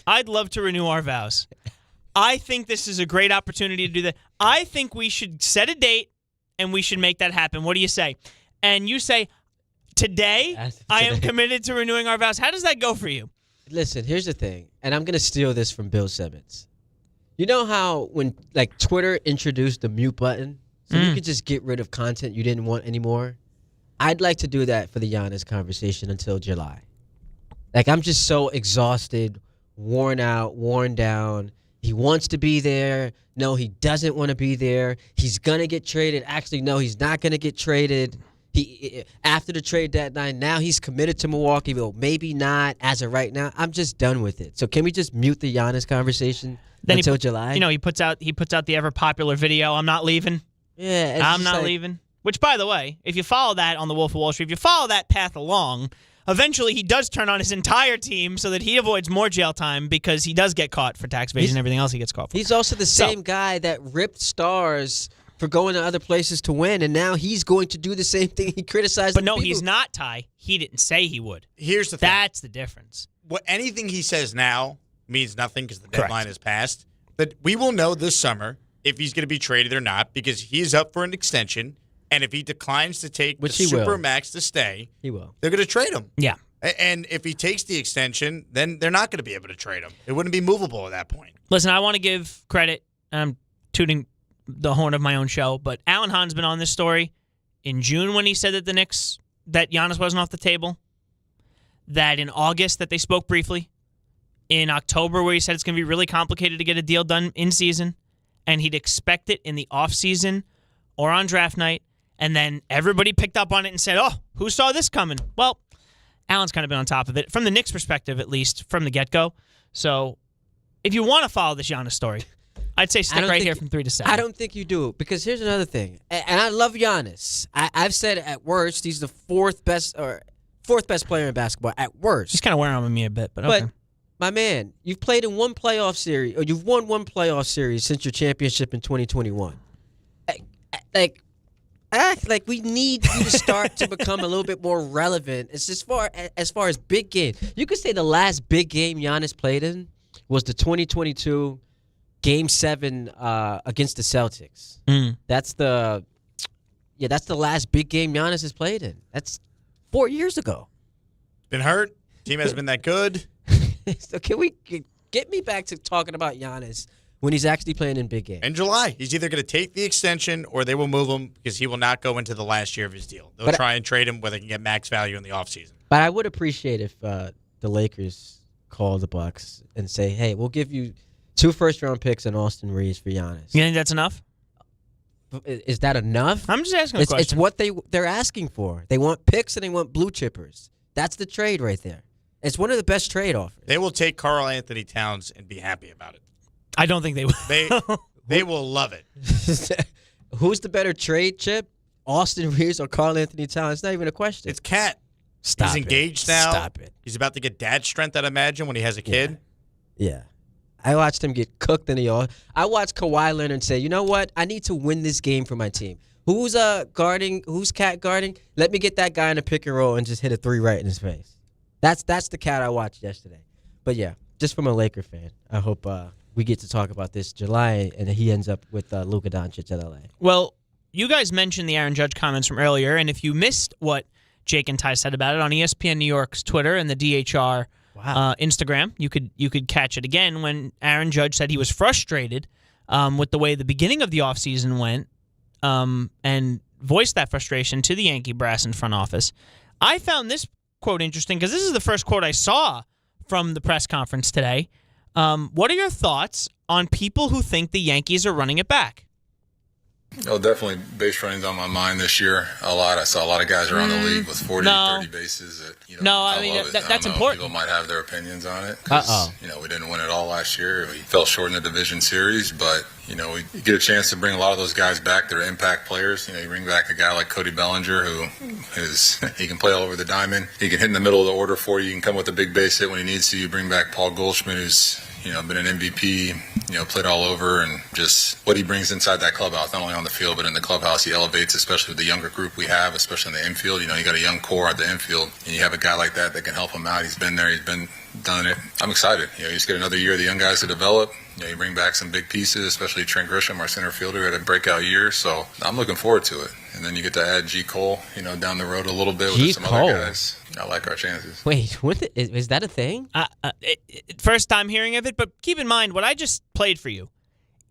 I'd love to renew our vows. I think this is a great opportunity to do that. I think we should set a date, and we should make that happen. What do you say? And you say, today, I am committed to renewing our vows. How does that go for you? Listen, here's the thing, and I'm going to steal this from Bill Simmons. You know how when like Twitter introduced the mute button, so you could just get rid of content you didn't want anymore? I'd like to do that for the Giannis conversation until July. Like, I'm just so exhausted, worn out, worn down. He wants to be there. No, he doesn't want to be there. He's going to get traded. Actually, no, he's not going to get traded. He after the trade deadline, now he's committed to Milwaukee. Well, maybe not as of right now. I'm just done with it. So can we just mute the Giannis conversation until July? He puts out the ever popular video. I'm not leaving. Yeah, I'm not leaving. Which, by the way, if you follow that on the Wolf of Wall Street, if you follow that path along, eventually he does turn on his entire team so that he avoids more jail time because he does get caught for tax evasion and everything else he gets caught for. He's also the same guy that ripped stars for going to other places to win, and now he's going to do the same thing he criticized. But no, he's not, Ty. He didn't say he would. Here's the thing. That's the difference. Anything he says now means nothing because the deadline is passed. But we will know this summer if he's going to be traded or not because he's up for an extension, and if he declines to take the Supermax to stay, he will. They're going to trade him. Yeah. And if he takes the extension, then they're not going to be able to trade him. It wouldn't be movable at that point. Listen, I want to give credit. I'm tooting the horn of my own show, but Alan Hahn's been on this story in June when he said that that Giannis wasn't off the table, that in August that they spoke briefly, in October where he said it's going to be really complicated to get a deal done in season, and he'd expect it in the offseason or on draft night, and then everybody picked up on it and said, oh, who saw this coming? Well, Alan's kind of been on top of it, from the Knicks' perspective at least, from the get-go. So if you want to follow this Giannis story, I'd say stick right here from 3 to 7. I don't think you do, because here's another thing. And I love Giannis. I've said at worst he's the fourth best player in basketball at worst. He's kind of wearing on me a bit, but okay. But my man, you've played in one playoff series, or you've won one playoff series since your championship in 2021. Act like we need you to start to become a little bit more relevant. It's as far as big game. You could say the last big game Giannis played in was the 2022 Game 7 against the Celtics. That's the last big game Giannis has played in. That's 4 years ago. Been hurt. Team hasn't been that good. So can we get me back to talking about Giannis when he's actually playing in big games? In July, he's either going to take the extension or they will move him because he will not go into the last year of his deal. They'll try and trade him where they can get max value in the offseason. But I would appreciate if the Lakers call the Bucks and say, hey, we'll give you 2 first-round picks and Austin Reeves for Giannis. You think that's enough? Is that enough? I'm just asking a question. It's what they're asking for. They want picks and they want blue chippers. That's the trade right there. It's one of the best trade offers. They will take Karl Anthony Towns and be happy about it. I don't think they will. They will love it. Who's the better trade chip? Austin Reeves or Karl Anthony Towns? It's not even a question. It's Cat. Stop He's engaged now. Stop it. He's about to get dad strength, I'd imagine, when he has a kid. Yeah. I watched him get cooked in the yard. I watched Kawhi Leonard say, you know what? I need to win this game for my team. Who's guarding? Who's Cat guarding? Let me get that guy in a pick and roll and just hit a 3 right in his face. That's the Cat I watched yesterday. But yeah, just from a Laker fan, I hope we get to talk about this July and he ends up with Luka Doncic at LA. Well, you guys mentioned the Aaron Judge comments from earlier, and if you missed what Jake and Ty said about it on ESPN New York's Twitter and the DHR Instagram, you could catch it again when Aaron Judge said he was frustrated with the way the beginning of the offseason went and voiced that frustration to the Yankee brass and front office. I found this quote interesting because this is the first quote I saw from the press conference today. What are your thoughts on people who think the Yankees are running it back? Oh, definitely base running's on my mind this year a lot. I saw a lot of guys around the league with 40, 30 bases. That's important. People might have their opinions on it because, we didn't win it all last year. We fell short in the division series, but, we get a chance to bring a lot of those guys back. They're impact players. You bring back a guy like Cody Bellinger he can play all over the diamond. He can hit in the middle of the order for you. You can come with a big base hit when he needs to. You bring back Paul Goldschmidt, who's been an MVP, played all over, and just what he brings inside that clubhouse, not only on the field, but in the clubhouse, he elevates, especially with the younger group we have, especially in the infield. You got a young core at the infield, and you have a guy like that can help him out. He's been there, done it. I'm excited. You just get another year of the young guys to develop. You bring back some big pieces, especially Trent Grisham, our center fielder, who had a breakout year. So I'm looking forward to it. And then you get to add G. Cole, down the road a little bit with some other guys. I like our chances. Wait, is that a thing? First time hearing of it, but keep in mind what I just played for you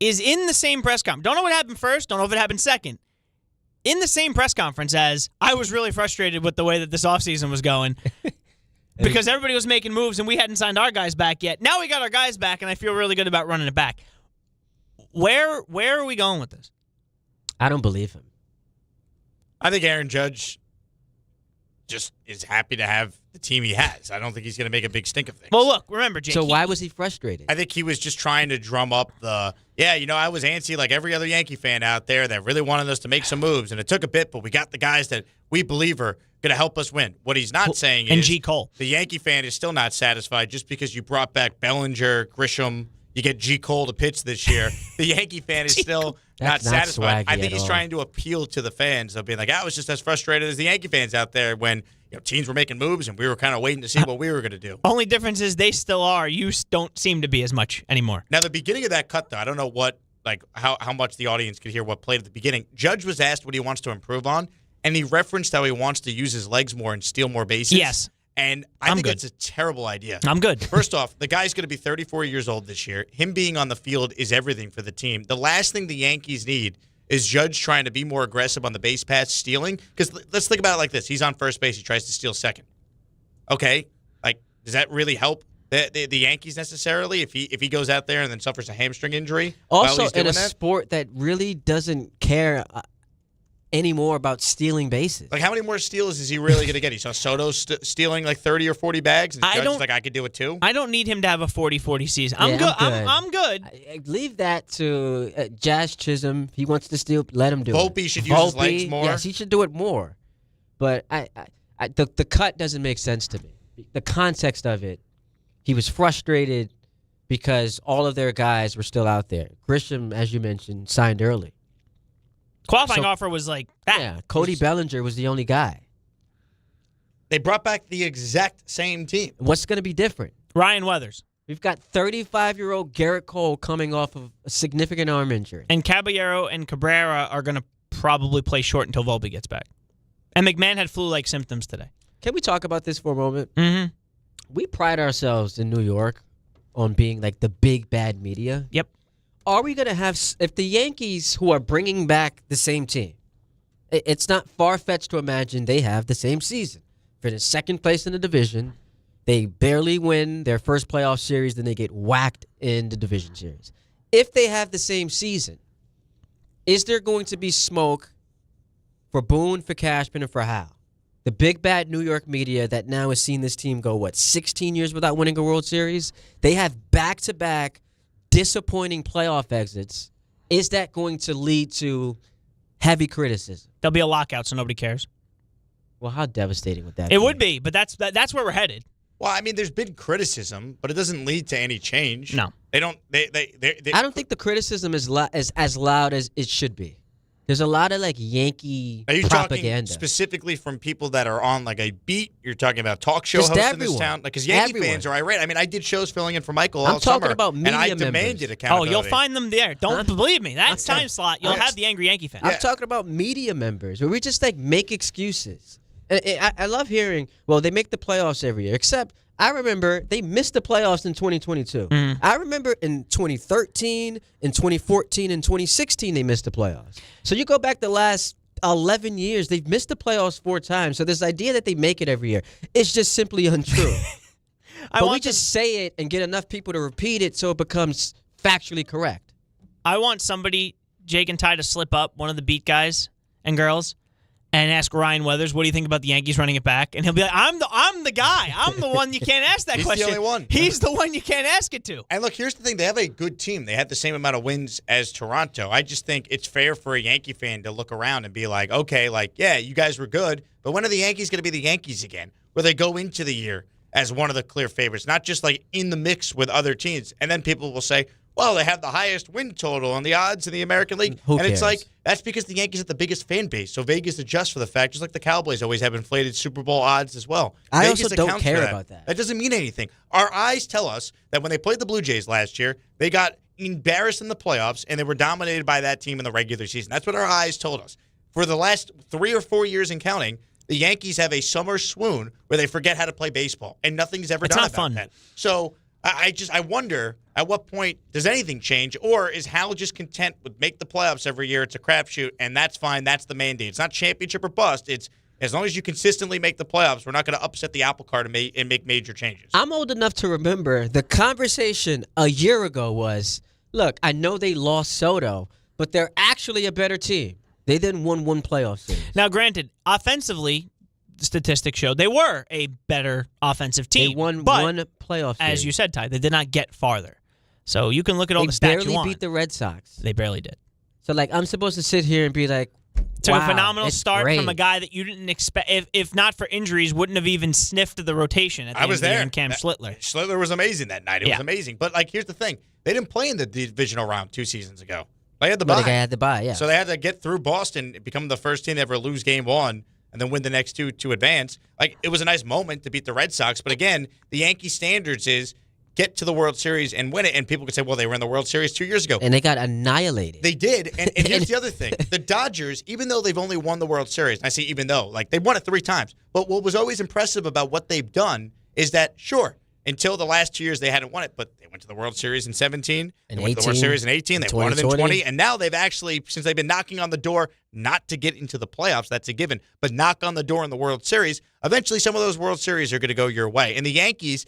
is in the same press conference. Don't know what happened first. Don't know if it happened second. In the same press conference as I was really frustrated with the way that this offseason was going. Because everybody was making moves and we hadn't signed our guys back yet. Now we got our guys back, and I feel really good about running it back. Where are we going with this? I don't believe him. I think Aaron Judge just is happy to have the team he has. I don't think he's going to make a big stink of things. Well, look, remember, Jake. So why was he frustrated? I think he was just trying to drum up I was antsy like every other Yankee fan out there that really wanted us to make some moves, and it took a bit, but we got the guys that we believe are going to help us win. What he's not saying is G. Cole. The Yankee fan is still not satisfied just because you brought back Bellinger, Grisham, you get G. Cole to pitch this year. The Yankee fan is still not satisfied. I think he's trying to appeal to the fans of being like, I was just as frustrated as the Yankee fans out there when teams were making moves and we were kind of waiting to see what we were going to do. Only difference is they still are. You don't seem to be as much anymore. Now, the beginning of that cut, though, I don't know how much the audience could hear what played at the beginning. Judge was asked what he wants to improve on, and he referenced how he wants to use his legs more and steal more bases. Yes. And I think that's a terrible idea. I'm good. First off, the guy's going to be 34 years old this year. Him being on the field is everything for the team. The last thing the Yankees need is Judge trying to be more aggressive on the base paths, stealing. Because let's think about it like this. He's on first base. He tries to steal second. Okay? Does that really help the Yankees necessarily if he goes out there and then suffers a hamstring injury? Also, in a sport that really doesn't care anymore about stealing bases. How many more steals is he really going to get? He saw Soto stealing 30 or 40 bags, and Judge is like, I could do it too. I don't need him to have a 40-40 season. I'm good. I'm good. Leave that to Jazz Chisholm. He wants to steal. Let him do it. Volpe should use his legs more. Yes, he should do it more. But the cut doesn't make sense to me. The context of it, he was frustrated because all of their guys were still out there. Grisham, as you mentioned, signed early. Qualifying offer was that. Yeah, Cody Bellinger was the only guy. They brought back the exact same team. What's going to be different? Ryan Weathers. We've got 35-year-old Garrett Cole coming off of a significant arm injury. And Caballero and Cabrera are going to probably play short until Volpe gets back. And McMahon had flu-like symptoms today. Can we talk about this for a moment? Mm-hmm. We pride ourselves in New York on being the big bad media. Yep. Are we going to have, if the Yankees, who are bringing back the same team, it's not far-fetched to imagine they have the same season. Finished second place in the division. They barely win their first playoff series, then they get whacked in the division series. If they have the same season, is there going to be smoke for Boone, for Cashman, and for Hahn? The big bad New York media that now has seen this team go, 16 years without winning a World Series? They have back-to-back disappointing playoff exits. Is that going to lead to heavy criticism? There'll be a lockout, so nobody cares. Well, how devastating would that be? It would be, but that's where we're headed. Well, I mean, there's been criticism, but it doesn't lead to any change. No. They don't. I don't think the criticism is as loud as it should be. There's a lot of Yankee Are you propaganda. talking specifically from people that are on a beat? You're talking about talk show Just hosts everyone. in this town? Because Yankee Everyone. fans are irate. I mean, I did shows filling in for Michael I'm all talking summer, about media and I members. demanded Oh, accountability. you'll find them there. Don't believe me. That time slot, you'll have the angry Yankee fans. I'm talking about media members where we just make excuses. I love hearing, they make the playoffs every year, except I remember they missed the playoffs in 2022. I remember in 2013, in 2014, and 2016 they missed the playoffs. So you go back the last 11 years, they've missed the playoffs 4 times. So this idea that they make it every year, it's just simply untrue. But we just say it and get enough people to repeat it so it becomes factually correct. I want somebody, Jake and Ty, to slip up, one of the beat guys and girls, and ask Ryan Weathers, what do you think about the Yankees running it back? And he'll be like, I'm the guy. I'm the one you can't ask that He's question. the only one. He's the one you can't ask it to. And look, here's the thing. They have a good team. They had the same amount of wins as Toronto. I just think it's fair for a Yankee fan to look around and be like, okay, yeah, you guys were good, but when are the Yankees going to be the Yankees again? Where they go into the year as one of the clear favorites, not just in the mix with other teams. And then people will say, well, they have the highest win total on the odds in the American League. Who and it's cares? that's because the Yankees have the biggest fan base. So Vegas adjusts for the fact, just like the Cowboys always have inflated Super Bowl odds as well. I Vegas also don't accounts care for about that. That doesn't mean anything. Our eyes tell us that when they played the Blue Jays last year, they got embarrassed in the playoffs, and they were dominated by that team in the regular season. That's what our eyes told us. For the last 3 or 4 years and counting, the Yankees have a summer swoon where they forget how to play baseball, and nothing's ever done about that. So I wonder at what point does anything change, or is Hal just content with make the playoffs every year? It's a crapshoot, and that's fine. That's the mandate. It's not championship or bust. It's as long as you consistently make the playoffs, we're not going to upset the apple cart and make major changes. I'm old enough to remember the conversation a year ago was, look, I know they lost Soto, but they're actually a better team. They then won 1 playoff series. Now, granted, offensively, statistics showed they were a better offensive team. They won but, one playoff series. as you said, Ty, they did not get farther. So you can look at all the stats They you barely want. beat the Red Sox. They barely did. So, like, I'm supposed to sit here and be like, Took wow, a phenomenal it's start great. from a guy that you didn't expect. If not for injuries, wouldn't have even sniffed the rotation at the I end was of the year there. in Cam Schlittler. Schlittler was amazing that night. It was amazing. But, like, here's the thing. They didn't play in the divisional round 2 seasons ago. They had the bye. They had the bye, yeah. So they had to get through Boston, become the first team to ever lose game 1, and then win the next 2 to advance. Like, it was a nice moment to beat the Red Sox. But, again, the Yankee standards is get to the World Series and win it. And people could say, well, they were in the World Series 2 years ago. And they got annihilated. They did. And here's the other thing. The Dodgers, even though they've only won the World Series, and I say even though, like, they won it 3 times. But what was always impressive about what they've done is that, sure, until the last 2 years they hadn't won it, but they went to the World Series in 17, they went to the World Series in 18, they won it in 20, and now they've actually, since they've been knocking on the door, not to get into the playoffs, that's a given, but knock on the door in the World Series, eventually some of those World Series are going to go your way. And the Yankees,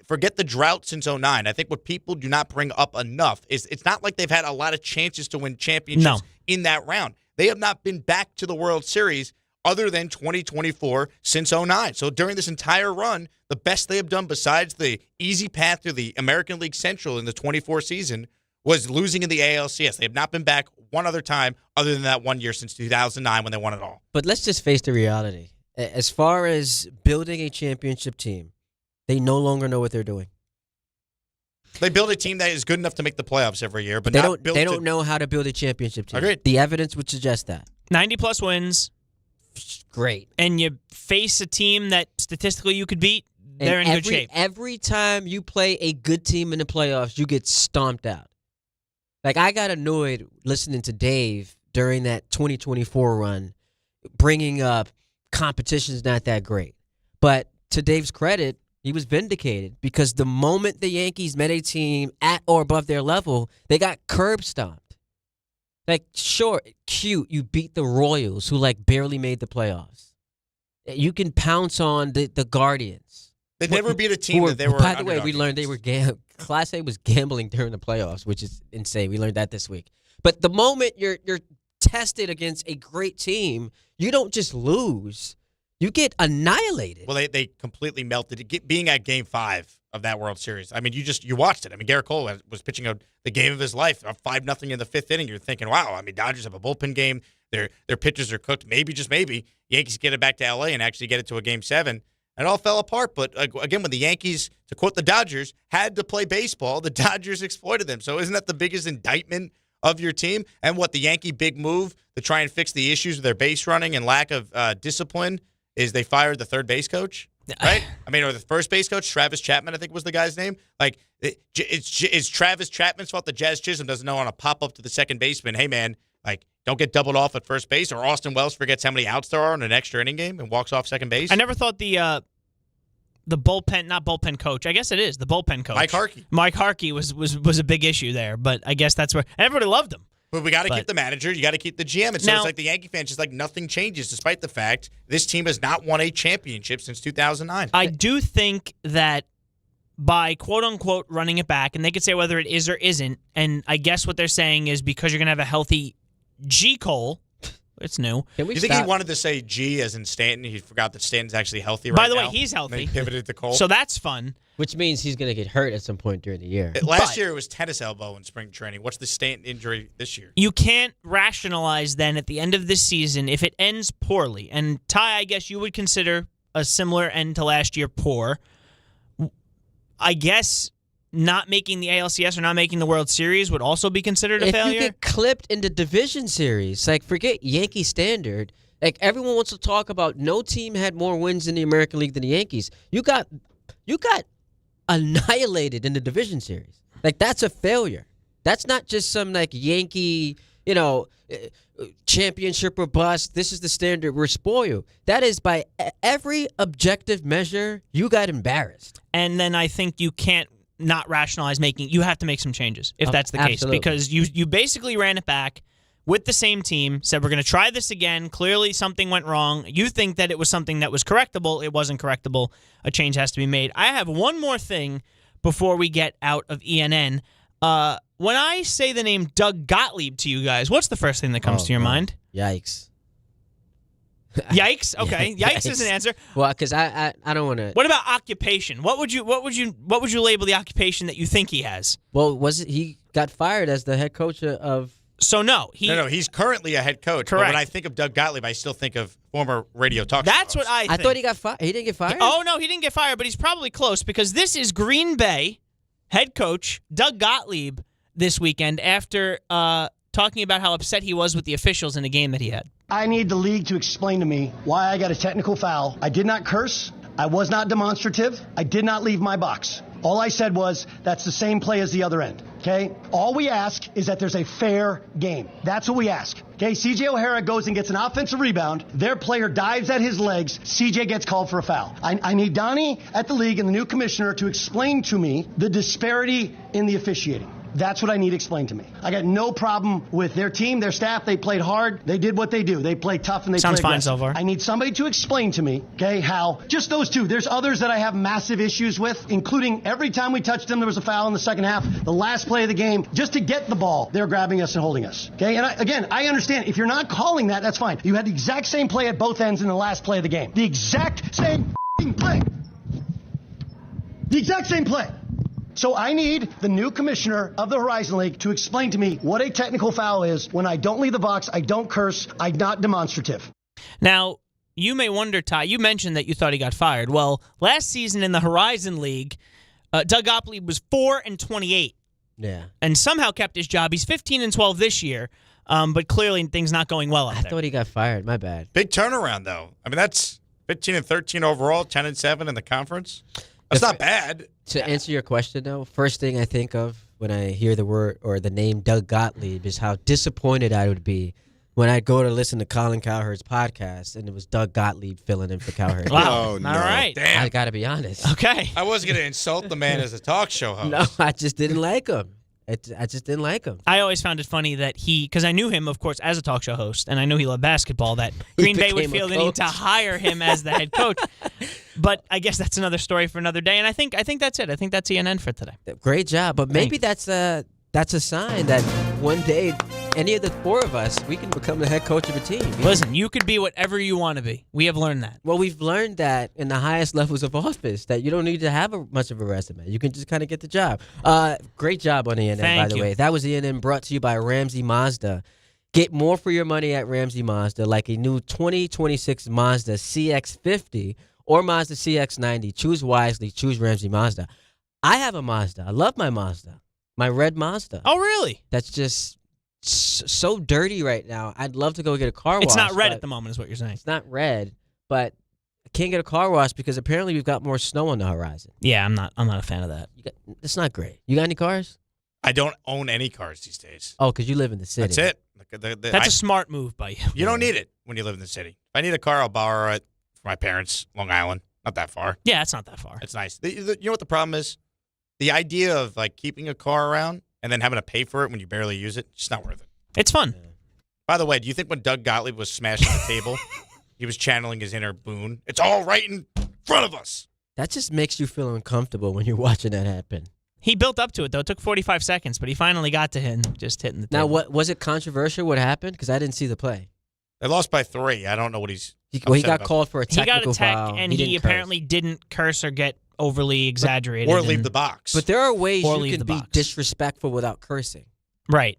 forget the drought since 2009. I think what people do not bring up enough is it's not like they've had a lot of chances to win championships in that round. They have not been back to the World Series other than 2024 since 2009. So during this entire run, the best they have done besides the easy path to the American League Central in the 24 season was losing in the ALCS. They have not been back one other time other than that 1 year since 2009 when they won it all. But let's just face the reality. As far as building a championship team, they no longer know what they're doing. They build a team that is good enough to make the playoffs every year, but they not don't. They don't know how to build a championship team. Agreed. The evidence would suggest that. 90-plus wins. Great. And you face a team that statistically you could beat, they're in good shape. Every time you play a good team in the playoffs, you get stomped out. Like, I got annoyed listening to Dave during that 2024 run, bringing up competition's not that great. But to Dave's credit, he was vindicated because the moment the Yankees met a team at or above their level, they got curb stomped. Like, sure, cute, you beat the Royals, who, like, barely made the playoffs. You can pounce on the Guardians. They never beat a team that they were. By the way, we learned they were Class A was gambling during the playoffs, which is insane. We learned that this week. But the moment you're tested against a great team, you don't just lose. You get annihilated. Well, they completely melted. Being at Game 5 of that World Series, I mean, you watched it. I mean, Garrett Cole was pitching the game of his life, 5-0 in the 5th inning. You're thinking, wow, I mean, Dodgers have a bullpen game. Their pitchers are cooked. Maybe, just maybe, Yankees get it back to L.A. and actually get it to a Game 7. It all fell apart. But, again, when the Yankees, to quote the Dodgers, had to play baseball, the Dodgers exploited them. So isn't that the biggest indictment of your team? And what, the Yankee big move to try and fix the issues with their base running and lack of discipline is they fired the third base coach, right? I mean, or the first base coach, Travis Chapman, I think was the guy's name. Like, it's Travis Chapman's fault that Jazz Chisholm doesn't know how to pop up to the second baseman. Hey, man, like, don't get doubled off at first base. Or Austin Wells forgets how many outs there are in an extra inning game and walks off second base. I never thought the bullpen, not bullpen coach. I guess it is the bullpen coach. Mike Harkey was a big issue there, but I guess that's where everybody loved him. But we got to keep the manager. You got to keep the GM. And so it's like the Yankee fans, just like nothing changes, despite the fact this team has not won a championship since 2009. I do think that by quote unquote running it back, and they could say whether it is or isn't, and I guess what they're saying is because you're going to have a healthy G. Cole. It's new. You think he wanted to say G as in Stanton? He forgot that Stanton's actually healthy right now. By the way, he's healthy. And then he pivoted to Cole. So that's fun. Which means he's going to get hurt at some point during the year. Last year it was tennis elbow in spring training. What's the Stanton injury this year? You can't rationalize then at the end of this season if it ends poorly. And Ty, I guess you would consider a similar end to last year poor. I guess not making the ALCS or not making the World Series would also be considered a failure. If you get clipped in the division series, like, forget Yankee standard. Like, everyone wants to talk about no team had more wins in the American League than the Yankees. You got annihilated in the division series. Like, that's a failure. That's not just some, like, Yankee, championship or bust. This is the standard. We're spoiled. That is, by every objective measure, you got embarrassed. And then I think you can't not rationalize you have to make some changes if that's the case. Because you basically ran it back with the same team, said we're going to try this again. Clearly something went wrong. You think that it was something that was correctable. It wasn't correctable. A change has to be made. I have one more thing before we get out of ENN. When I say the name Doug Gottlieb to you guys, what's the first thing that comes to your mind? Yikes. Yikes. Okay. Yikes is an answer. Well, because I don't want to. What about occupation? What would you label the occupation that you think he has? Well, he got fired as the head coach of? So no, he's currently a head coach. Correct. But when I think of Doug Gottlieb, I still think of former radio talk show That's what I think. I thought he got fired. He didn't get fired? Oh, no, he didn't get fired, but he's probably close because this is Green Bay head coach Doug Gottlieb this weekend after talking about how upset he was with the officials in a game that he had. I need the league to explain to me why I got a technical foul. I did not curse. I was not demonstrative. I did not leave my box. All I said was, that's the same play as the other end, okay? All we ask is that there's a fair game. That's what we ask, okay? C.J. O'Hara goes and gets an offensive rebound. Their player dives at his legs. C.J. gets called for a foul. I need Donnie at the league and the new commissioner to explain to me the disparity in the officiating. That's what I need explained to me. I got no problem with their team, their staff. They played hard. They did what they do. They play tough and they Sounds play fine so aggressive. far. I need somebody to explain to me, okay, how just those two. There's others that I have massive issues with, including every time we touched them, there was a foul in the second half. The last play of the game, just to get the ball, they're grabbing us and holding us. Okay, and I understand. If you're not calling that, that's fine. You had the exact same play at both ends in the last play of the game. The exact same play. The exact same play. So I need the new commissioner of the Horizon League to explain to me what a technical foul is when I don't leave the box, I don't curse, I'm not demonstrative. Now, you may wonder, Ty, you mentioned that you thought he got fired. Well, last season in the Horizon League, Doug Gottlieb was 4-28. Yeah. And somehow kept his job. He's 15-12 this year, but clearly things not going well out there. I thought he got fired. My bad. Big turnaround, though. I mean, that's 15-13 overall, 10-7 in the conference. That's not bad. To answer your question, though, first thing I think of when I hear the word or the name Doug Gottlieb is how disappointed I would be when I go to listen to Colin Cowherd's podcast and it was Doug Gottlieb filling in for Cowherd. Wow. All right. Damn. I got to be honest. Okay. I wasn't going to insult the man as a talk show host. No, I just didn't like him. I just didn't like him. I always found it funny that because I knew him, of course, as a talk show host, and I knew he loved basketball, that Green Bay would feel the need to hire him as the head coach. But I guess that's another story for another day, and I think that's it. I think that's ENN for today. Great job, but maybe that's a sign that one day any of the four of us, we can become the head coach of a team. Listen, you could be whatever you want to be. We have learned that. Well, we've learned that in the highest levels of office, that you don't need to have much of a resume. You can just kind of get the job. Great job on ENN, by the way. That was ENN brought to you by Ramsey Mazda. Get more for your money at Ramsey Mazda, like a new 2026 Mazda CX-50 or Mazda CX-90. Choose wisely. Choose Ramsey Mazda. I have a Mazda. I love my Mazda. My red Mazda. Oh, really? That's just so dirty right now. I'd love to go get a car wash. It's not red at the moment is what you're saying. It's not red, but I can't get a car wash because apparently we've got more snow on the horizon. Yeah, I'm not a fan of that. It's not great. You got any cars? I don't own any cars these days. Oh, because you live in the city. That's it. That's a smart move by you. You don't need it when you live in the city. If I need a car, I'll borrow it from my parents, Long Island. Not that far. Yeah, it's not that far. It's nice. You know what the problem is? The idea of like keeping a car around and then having to pay for it when you barely use it, it's not worth it. It's fun. By the way, do you think when Doug Gottlieb was smashing the table, he was channeling his inner Boone? It's all right in front of us. That just makes you feel uncomfortable when you're watching that happen. He built up to it, though. It took 45 seconds, but he finally got to him just hitting the table. Now, what was it controversial what happened? Because I didn't see the play. They lost by 3. I don't know what he's He got called for a technical foul. He got a tech, and he apparently didn't curse or get overly exaggerated. Or leave the box. But there are ways you can be disrespectful without cursing. Right.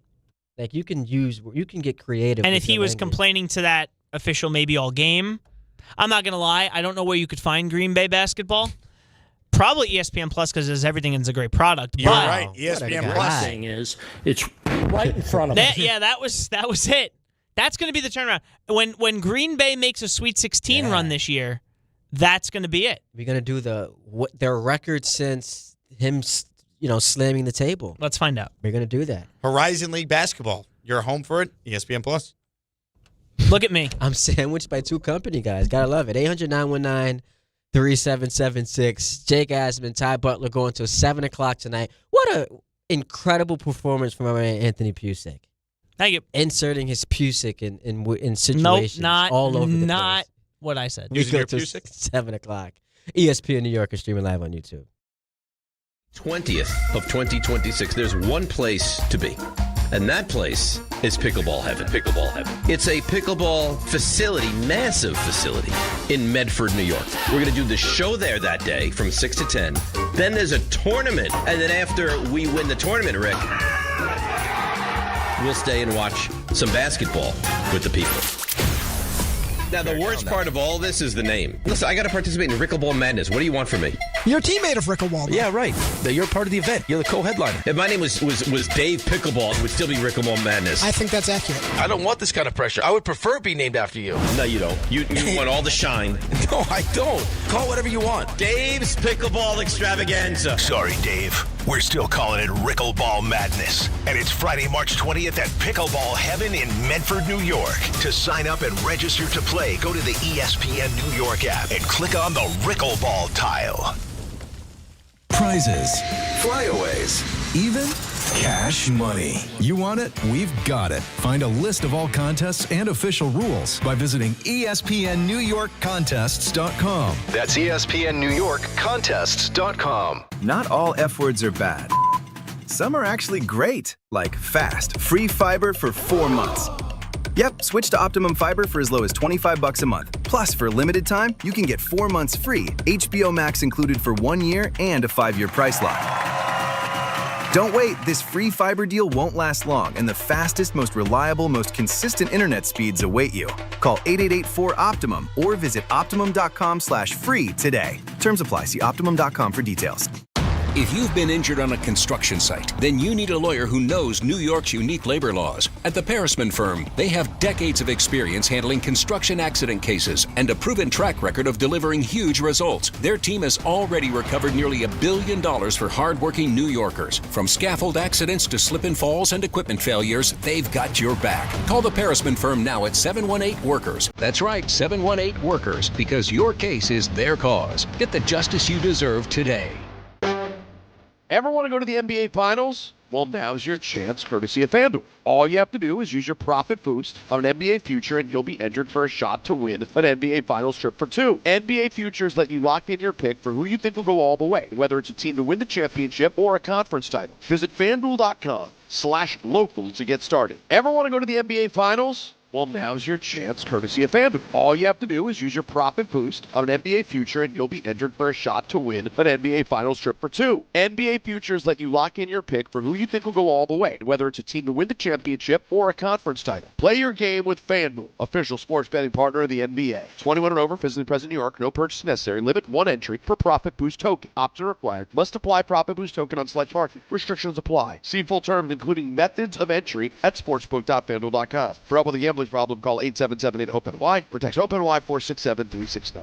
Like you can get creative. And with if he your was language. complaining to that official maybe all game, I'm not going to lie, I don't know where you could find Green Bay basketball. Probably ESPN Plus because there's everything and it's a great product. You're but right. ESPN Plus thing is it's right in front of us. That was it. That's going to be the turnaround. When Green Bay makes a Sweet 16 run this year, that's going to be it. We're going to do their record since him, slamming the table. Let's find out. We're going to do that. Horizon League basketball. You're home for it. ESPN Plus. Look at me. I'm sandwiched by two company guys. Gotta love it. 800-919-3776. Jake Asman, Ty Butler going till 7 o'clock tonight. What a incredible performance from our man Anthony Pusick. Thank you. Inserting his Pusick in situations all over the place. Not what I said. We go till 7 o'clock. ESPN New York is streaming live on YouTube. 20th of 2026. There's one place to be. And that place is Pickleball Heaven. Pickleball Heaven. It's a pickleball facility, massive facility in Medford, New York. We're going to do the show there that day from 6 to 10. Then there's a tournament. And then after we win the tournament, Rick, we'll stay and watch some basketball with the people. Now, the worst part of all this is the name. Listen, I got to participate in Rickleball Madness. What do you want from me? You're a teammate of Rickleball. Yeah, right. You're part of the event. You're the co-headliner. If my name was Dave Pickleball, it would still be Rickleball Madness. I think that's accurate. I don't want this kind of pressure. I would prefer it be named after you. No, you don't. You want all the shine. No, I don't. Call whatever you want. Dave's Pickleball Extravaganza. Sorry, Dave. We're still calling it Rickleball Madness. And it's Friday, March 20th at Pickleball Heaven in Medford, New York. To sign up and register to play, go to the ESPN New York app and click on the Rickleball tile. Prizes, flyaways, even cash money. You want it? We've got it. Find a list of all contests and official rules by visiting ESPNNewYorkContests.com. That's ESPNNewYorkContests.com. Not all F words are bad. Some are actually great, like fast, free fiber for 4 months. Yep, switch to Optimum Fiber for as low as $25 a month. Plus, for a limited time, you can get 4 months free, HBO Max included for 1 year, and a 5-year price lock. Don't wait, this free fiber deal won't last long, and the fastest, most reliable, most consistent internet speeds await you. Call 888-4-OPTIMUM or visit Optimum.com/free today. Terms apply. See Optimum.com for details. If you've been injured on a construction site, then you need a lawyer who knows New York's unique labor laws. At the Parisman Firm, they have decades of experience handling construction accident cases and a proven track record of delivering huge results. Their team has already recovered nearly $1 billion for hardworking New Yorkers. From scaffold accidents to slip and falls and equipment failures, they've got your back. Call the Parisman Firm now at 718-WORKERS. That's right, 718-WORKERS, because your case is their cause. Get the justice you deserve today. Ever want to go to the NBA Finals? Well, now's your chance, courtesy of FanDuel. All you have to do is use your profit boost on an NBA future, and you'll be entered for a shot to win an NBA Finals trip for 2. NBA futures let you lock in your pick for who you think will go all the way, whether it's a team to win the championship or a conference title. Visit FanDuel.com/local to get started. Ever want to go to the NBA Finals? Well, now's your chance, courtesy of FanDuel. All you have to do is use your profit boost on an NBA future, and you'll be entered for a shot to win an NBA Finals trip for 2. NBA futures let you lock in your pick for who you think will go all the way, whether it's a team to win the championship or a conference title. Play your game with FanDuel, official sports betting partner of the NBA. 21 and over, physically present in New York, no purchase necessary. Limit 1 entry per profit boost token. Option required. Must apply profit boost token on select market. Restrictions apply. See full terms, including methods of entry, at sportsbook.fanduel.com. For help with the gambling problem, call 877-8-OPEN-Y or text OPEN-Y 467-369.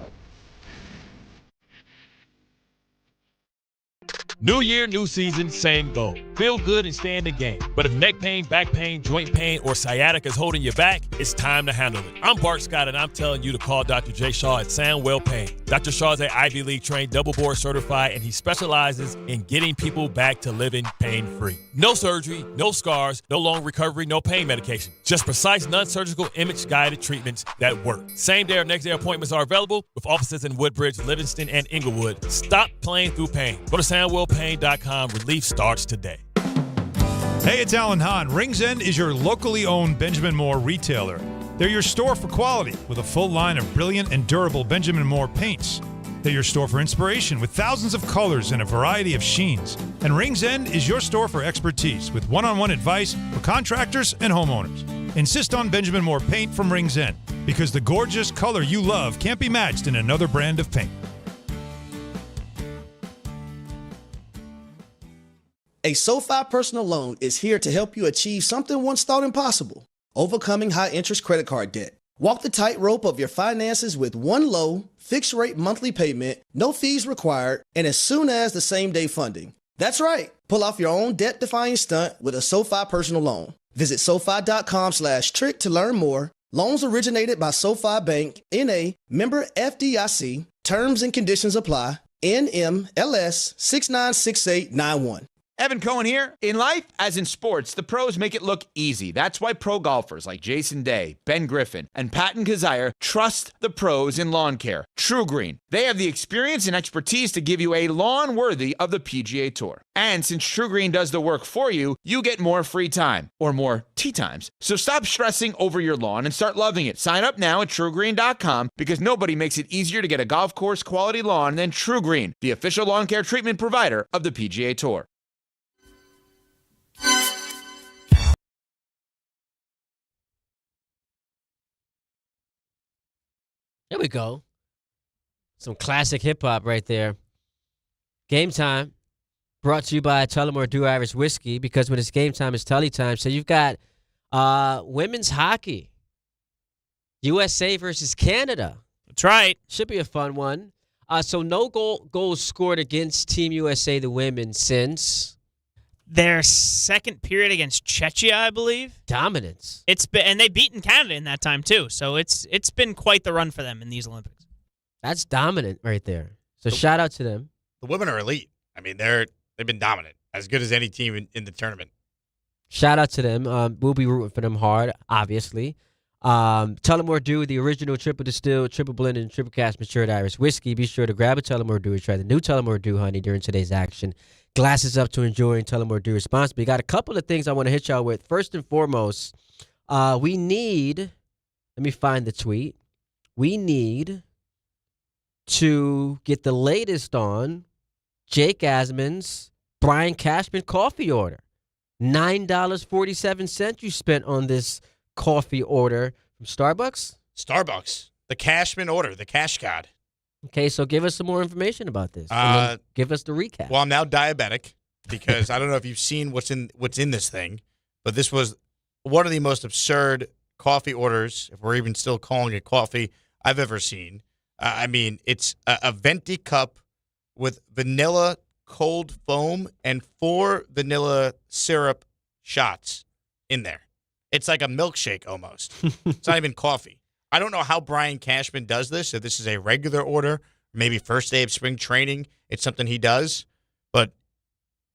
New year, new season, same goal. Feel good and stay in the game. But if neck pain, back pain, joint pain, or sciatica is holding you back, it's time to handle it. I'm Bart Scott, and I'm telling you to call Dr. J. Shaw at Sandwell Pain. Dr. Shaw is an Ivy League trained, double board certified, and he specializes in getting people back to living pain-free. No surgery, no scars, no long recovery, no pain medication. Just precise, non-surgical, image-guided treatments that work. Same day or next day appointments are available with offices in Woodbridge, Livingston, and Inglewood. Stop playing through pain. Go to SandwellPain.com. Relief starts today. Hey, it's Alan Hahn. Rings End is your locally owned Benjamin Moore retailer. They're your store for quality with a full line of brilliant and durable Benjamin Moore paints. They're your store for inspiration with thousands of colors and a variety of sheens. And Rings End is your store for expertise with one-on-one advice for contractors and homeowners. Insist on Benjamin Moore paint from Rings End because the gorgeous color you love can't be matched in another brand of paint. A SoFi personal loan is here to help you achieve something once thought impossible: overcoming high-interest credit card debt. Walk the tightrope of your finances with one low, fixed-rate monthly payment, no fees required, and as soon as the same-day funding. That's right. Pull off your own debt-defying stunt with a SoFi personal loan. Visit SoFi.com/trick to learn more. Loans originated by SoFi Bank, N.A., member FDIC. Terms and conditions apply. NMLS 696891. Evan Cohen here. In life, as in sports, the pros make it look easy. That's why pro golfers like Jason Day, Ben Griffin, and Patton Kazire trust the pros in lawn care. True Green. They have the experience and expertise to give you a lawn worthy of the PGA Tour. And since True Green does the work for you, you get more free time, or more tee times. So stop stressing over your lawn and start loving it. Sign up now at TrueGreen.com because nobody makes it easier to get a golf course quality lawn than True Green, the official lawn care treatment provider of the PGA Tour. There we go. Some classic hip-hop right there. Game time. Brought to you by Tullamore Dew Irish Whiskey, because when it's game time, it's Tully time. So you've got women's hockey. USA versus Canada. That's right. Should be a fun one. So no goals scored against Team USA, the women, since their second period against Czechia, I believe. Dominance. And they've beaten Canada in that time too. So it's been quite the run for them in these Olympics. That's dominant right there. So shout out to them. The women are elite. I mean, they've been dominant, as good as any team in the tournament. Shout out to them. We'll be rooting for them hard, obviously. Tullamore Dew, the original triple distilled, triple blended, and triple cast matured Irish whiskey. Be sure to grab a Tullamore Dew and try the new Tullamore Dew honey during today's action. Glasses up to enjoying Tullamore Dew responsibly. Got a couple of things I want to hit y'all with. First and foremost, we need, let me find the tweet. We need to get the latest on Jake Asman's Brian Cashman coffee order. $9.47 you spent on this coffee order from Starbucks? Starbucks. The Cashman order, the cash card. Okay, so give us some more information about this. And then give us the recap. Well, I'm now diabetic because I don't know if you've seen what's in this thing, but this was one of the most absurd coffee orders, if we're even still calling it coffee, I've ever seen. I mean, it's a venti cup with vanilla cold foam and 4 vanilla syrup shots in there. It's like a milkshake almost. It's not even coffee. I don't know how Brian Cashman does this. If this is a regular order, maybe first day of spring training, it's something he does. But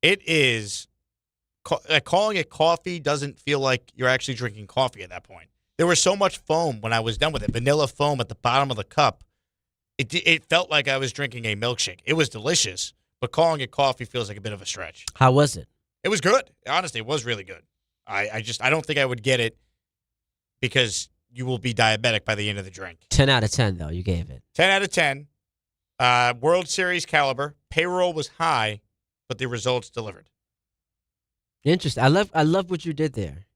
it is calling it coffee doesn't feel like you're actually drinking coffee at that point. There was so much foam when I was done with it, vanilla foam at the bottom of the cup. It felt like I was drinking a milkshake. It was delicious, but calling it coffee feels like a bit of a stretch. How was it? It was good. Honestly, it was really good. I don't think I would get it because you will be diabetic by the end of the drink. 10 out of 10, though, you gave it. 10 out of 10. World Series caliber. Payroll was high, but the results delivered. Interesting. I love what you did there.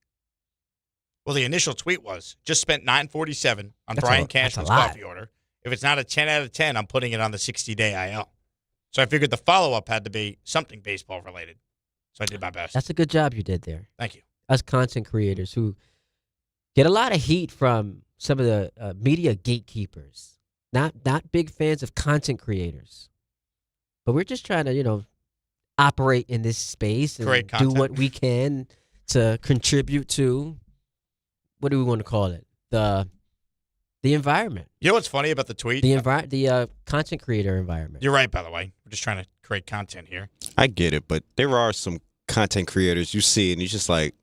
Well, the initial tweet was, just spent $9.47 on Brian Cashman's coffee order. If it's not a 10 out of 10, I'm putting it on the 60-day IL. So I figured the follow-up had to be something baseball-related. So I did my best. That's a good job you did there. Thank you. Us content creators who get a lot of heat from some of the media gatekeepers. Not big fans of content creators. But we're just trying to, operate in this space and do what we can to contribute to, what do we want to call it? The environment. You know what's funny about the tweet? The content creator environment. You're right, by the way. We're just trying to create content here. I get it, but there are some content creators you see and you're just like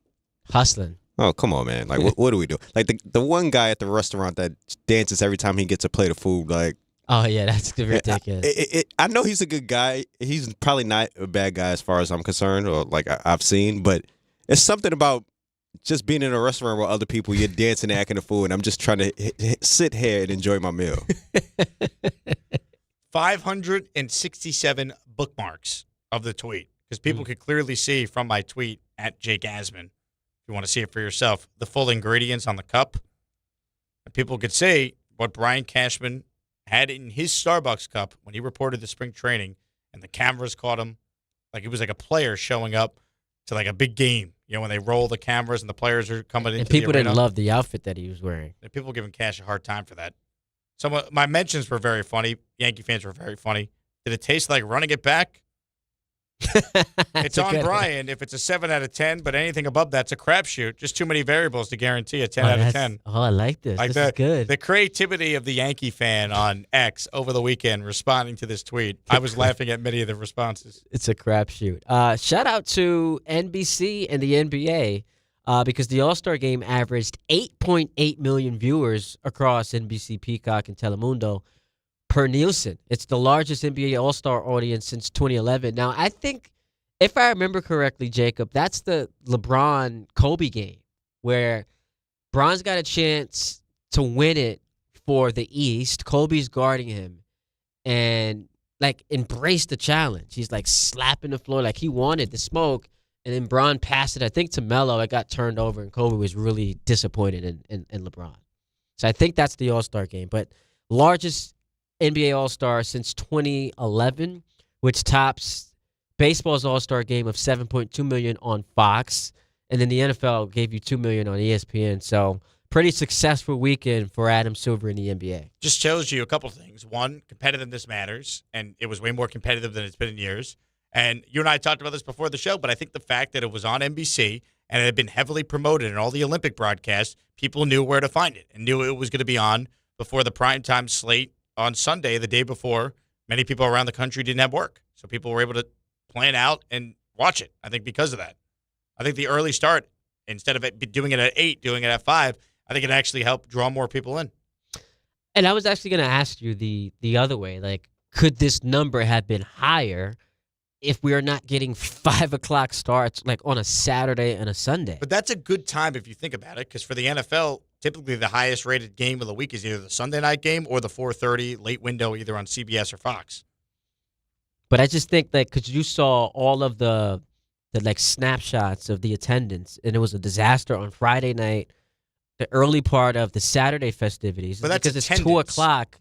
hustling. Oh, come on, man. Like, what do we do? Like the one guy at the restaurant that dances every time he gets a plate of food, like. Oh, yeah, that's ridiculous. I know he's a good guy. He's probably not a bad guy as far as I'm concerned, or like I've seen, but it's something about just being in a restaurant with other people, you're dancing and acting the food, and I'm just trying to sit here and enjoy my meal. 567 bookmarks of the tweet, because people could clearly see from my tweet at Jake Asman, if you want to see it for yourself, the full ingredients on the cup. And people could see what Brian Cashman had in his Starbucks cup when he reported the spring training, and the cameras caught him like it was like a player showing up to like a big game. When they roll the cameras and the players are coming into the arena. And people didn't love the outfit that he was wearing. And people giving Cash a hard time for that. Some of my mentions were very funny. Yankee fans were very funny. Did it taste like running it back? It's on Brian if it's a 7 out of 10, but anything above that's a crapshoot. Just too many variables to guarantee a 10 out of 10. Oh, I like this. Like this is good. The creativity of the Yankee fan on X over the weekend responding to this tweet. I was laughing at many of the responses. It's a crapshoot. Shout out to NBC and the NBA because the All-Star Game averaged 8.8 million viewers across NBC, Peacock, and Telemundo per Nielsen. It's the largest NBA All-Star audience since 2011. Now, I think, if I remember correctly, Jacob, that's the LeBron-Kobe game where Bron's got a chance to win it for the East. Kobe's guarding him and, embraced the challenge. He's, slapping the floor like he wanted the smoke. And then Bron passed it, I think, to Melo. It got turned over, and Kobe was really disappointed in LeBron. So I think that's the All-Star game. But largest NBA All-Star since 2011, which tops baseball's All-Star game of 7.2 million on Fox. And then the NFL gave you $2 million on ESPN. So pretty successful weekend for Adam Silver in the NBA. Just shows you a couple things. One, competitiveness matters, and it was way more competitive than it's been in years. And you and I talked about this before the show, but I think the fact that it was on NBC and it had been heavily promoted in all the Olympic broadcasts, people knew where to find it and knew it was going to be on before the primetime slate on Sunday, the day before. Many people around the country didn't have work, so people were able to plan out and watch it, I think, because of that. I think the early start, instead of it doing it at 8, doing it at 5, I think it actually helped draw more people in. And I was actually going to ask you the other way, could this number have been higher if we are not getting 5 o'clock starts on a Saturday and a Sunday? But that's a good time if you think about it, because for the NFL, typically the highest rated game of the week is either the Sunday night game or the 4:30 late window, either on CBS or Fox. But I just think because you saw all of the snapshots of the attendance, and it was a disaster on Friday night, the early part of the Saturday festivities. But that's because attendance. It's 2 o'clock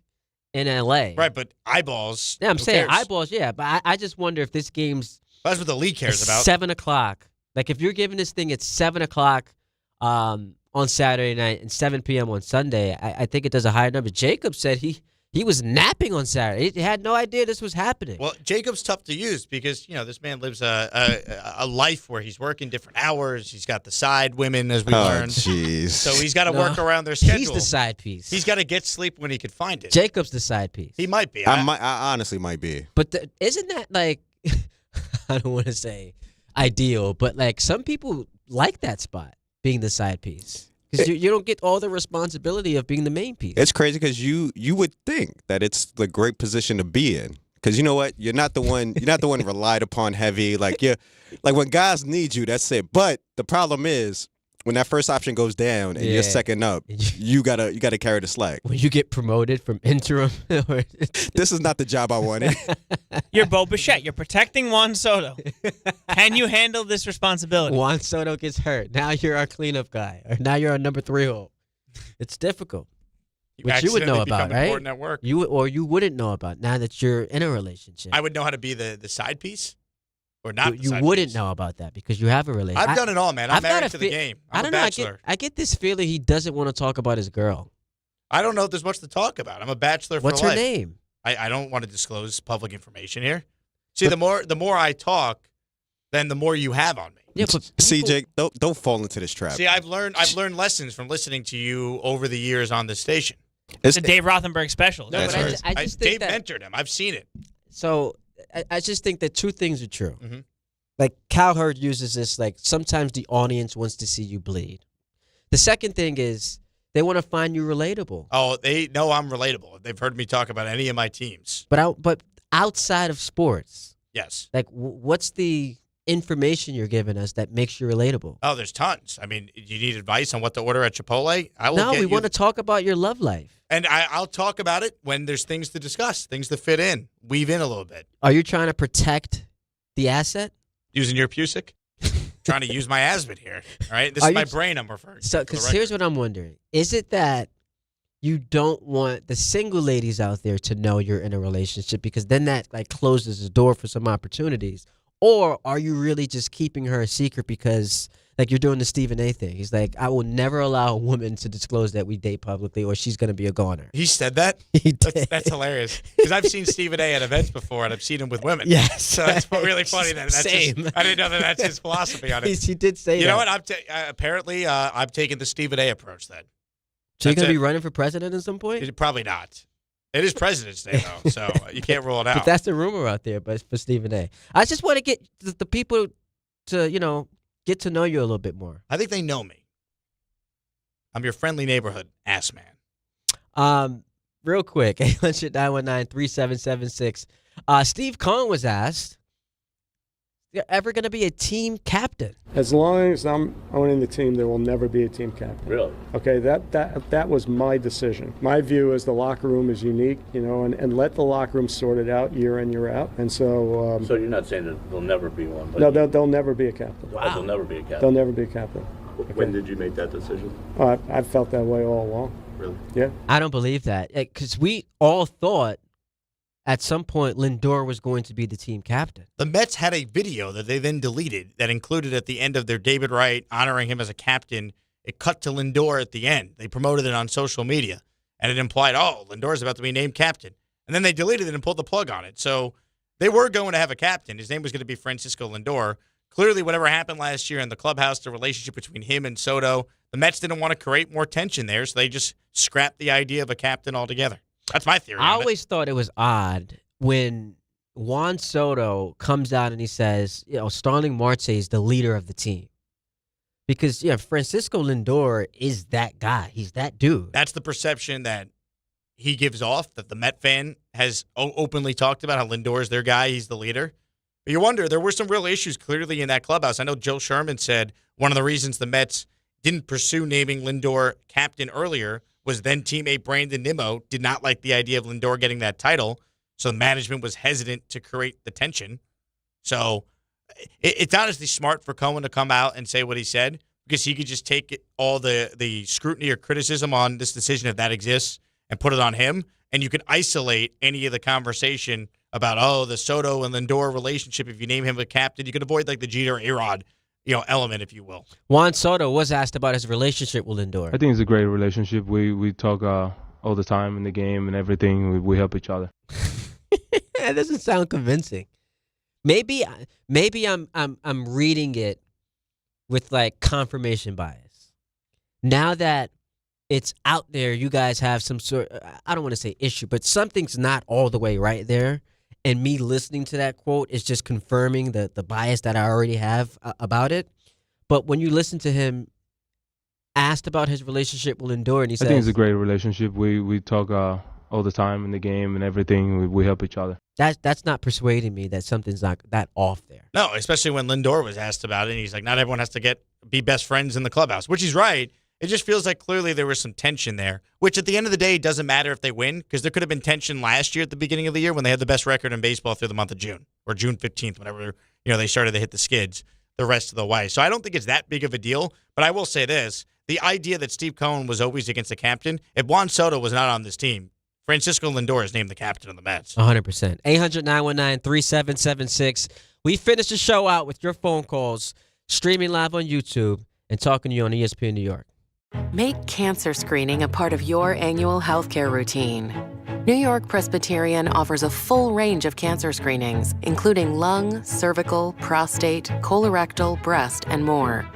in L.A. Right, but eyeballs. Yeah, I'm saying cares? eyeballs, yeah. But I just wonder if this game's That's what the league cares about. 7 o'clock. If you're giving this thing at 7 o'clock on Saturday night and 7 p.m. on Sunday, I think it does a higher number. Jacob said he was napping on Saturday. He had no idea this was happening. Well, Jacob's tough to use because, this man lives a life where he's working different hours. He's got the side women, as we learned. Jeez. So he's got to work around their schedule. He's the side piece. He's got to get sleep when he can find it. Jacob's the side piece. He might be. I honestly might be. But isn't that I don't want to say ideal, but some people like that spot, being the side piece. Because you don't get all the responsibility of being the main piece. It's crazy because you would think that it's the great position to be in. Because you know what? You're not the one relied upon heavy. When guys need you, that's it. But the problem is when that first option goes down and you're second up, you gotta carry the slack. When you get promoted from interim, this is not the job I wanted. You're Bo Bichette. You're protecting Juan Soto. Can you handle this responsibility? Juan Soto gets hurt. Now you're our cleanup guy, or now you're our number 3 hole. It's difficult. Which you would know about, right? At work. You wouldn't know about now that you're in a relationship. I would know how to be the side piece. Or not. You wouldn't know about that because you have a relationship. I've done it all, man. I'm married to the game. I'm a bachelor. I get this feeling he doesn't want to talk about his girl. I don't know if there's much to talk about. I'm a bachelor for life. What's her name? I don't want to disclose public information here. See, the more I talk, then the more you have on me. Yeah, but see, Jake, don't fall into this trap. See, I've learned lessons from listening to you over the years on this station. It's a Dave Rothenberg special. No, That's but right. I just think Dave mentored him. I've seen it. So I just think that 2 things are true. Mm-hmm. Cowherd uses this, sometimes the audience wants to see you bleed. The second thing is they want to find you relatable. Oh, they know I'm relatable. They've heard me talk about any of my teams. But outside of sports. Yes. What's the information you're giving us that makes you relatable? Oh, there's tons. I mean, you need advice on what to order at Chipotle? We want to talk about your love life. And I'll talk about it when there's things to discuss, things to fit in, weave in a little bit. Are you trying to protect the asset? Using your Pusick? Trying to use my Asman here. All right? This is my brain I'm referring to. So, because here's what I'm wondering. Is it that you don't want the single ladies out there to know you're in a relationship because then that closes the door for some opportunities? Or are you really just keeping her a secret because Like you're doing the Stephen A thing. He's like, I will never allow a woman to disclose that we date publicly or she's going to be a goner. He said that? He did. That's hilarious. Because I've seen Stephen A. at events before, and I've seen him with women. Yes. So that's really funny. That's Same. I didn't know that's his philosophy on it. He did say that. You know what? Apparently, I'm taking the Stephen A. approach then. So you're going to be running for president at some point? Probably not. It is President's Day, though, so you can't rule it out. But that's the rumor out there, but for Stephen A. I just want to get the people to, get to know you a little bit more. I think they know me. I'm your friendly neighborhood ass man. Real quick, 800-919-3776. Steve Cohen was asked, you're ever going to be a team captain? As long as I'm owning the team, there will never be a team captain. Really? Okay, that was my decision. My view is the locker room is unique, and let the locker room sort it out year in, year out. And so... So you're not saying that there'll never be one? But no, they'll never be a captain. Wow. They'll never be a captain? They'll never be a captain. When did you make that decision? I've felt that way all along. Really? Yeah. I don't believe that. Because we all thought at some point Lindor was going to be the team captain. The Mets had a video that they then deleted that included at the end of their David Wright honoring him as a captain. It cut to Lindor at the end. They promoted it on social media, and it implied, Lindor's about to be named captain. And then they deleted it and pulled the plug on it. So they were going to have a captain. His name was going to be Francisco Lindor. Clearly, whatever happened last year in the clubhouse, the relationship between him and Soto, the Mets didn't want to create more tension there, so they just scrapped the idea of a captain altogether. That's my theory. I always thought it was odd when Juan Soto comes out and he says, Starling Marte is the leader of the team. Because, Francisco Lindor is that guy. He's that dude. That's the perception that he gives off, that the Met fan has openly talked about, how Lindor is their guy, he's the leader. But you wonder, there were some real issues clearly in that clubhouse. I know Joe Sherman said one of the reasons the Mets didn't pursue naming Lindor captain earlier was then teammate Brandon Nimmo did not like the idea of Lindor getting that title, so management was hesitant to create the tension. So it's honestly smart for Cohen to come out and say what he said, because he could just take all the scrutiny or criticism on this decision, if that exists, and put it on him, and you can isolate any of the conversation about, the Soto and Lindor relationship. If you name him a captain, you can avoid like the Jeter A-Rod element, if you will. Juan Soto was asked about his relationship with Lindor. I think it's a great relationship. We talk all the time in the game and everything. We help each other. That doesn't sound convincing. Maybe I'm reading it with like confirmation bias. Now that it's out there, you guys have some sort, I don't want to say issue, but something's not all the way right there. And me listening to that quote is just confirming the bias that I already have about it. But when you listen to him asked about his relationship with Lindor, and he says, I think it's a great relationship. We talk all the time in the game and everything. We help each other. That's not persuading me that something's not that off there. No, especially when Lindor was asked about it, and he's like, not everyone has to be best friends in the clubhouse, which he's right. It just feels like clearly there was some tension there, which at the end of the day doesn't matter if they win, because there could have been tension last year at the beginning of the year when they had the best record in baseball through the month of June, or June 15th, whenever they started to hit the skids the rest of the way. So I don't think it's that big of a deal, but I will say this. The idea that Steve Cohen was always against the captain, if Juan Soto was not on this team, Francisco Lindor is named the captain of the Mets. 100%. 800-919-3776. We finish the show out with your phone calls, streaming live on YouTube, and talking to you on ESPN New York. Make cancer screening a part of your annual healthcare routine. New York Presbyterian offers a full range of cancer screenings, including lung, cervical, prostate, colorectal, breast, and more.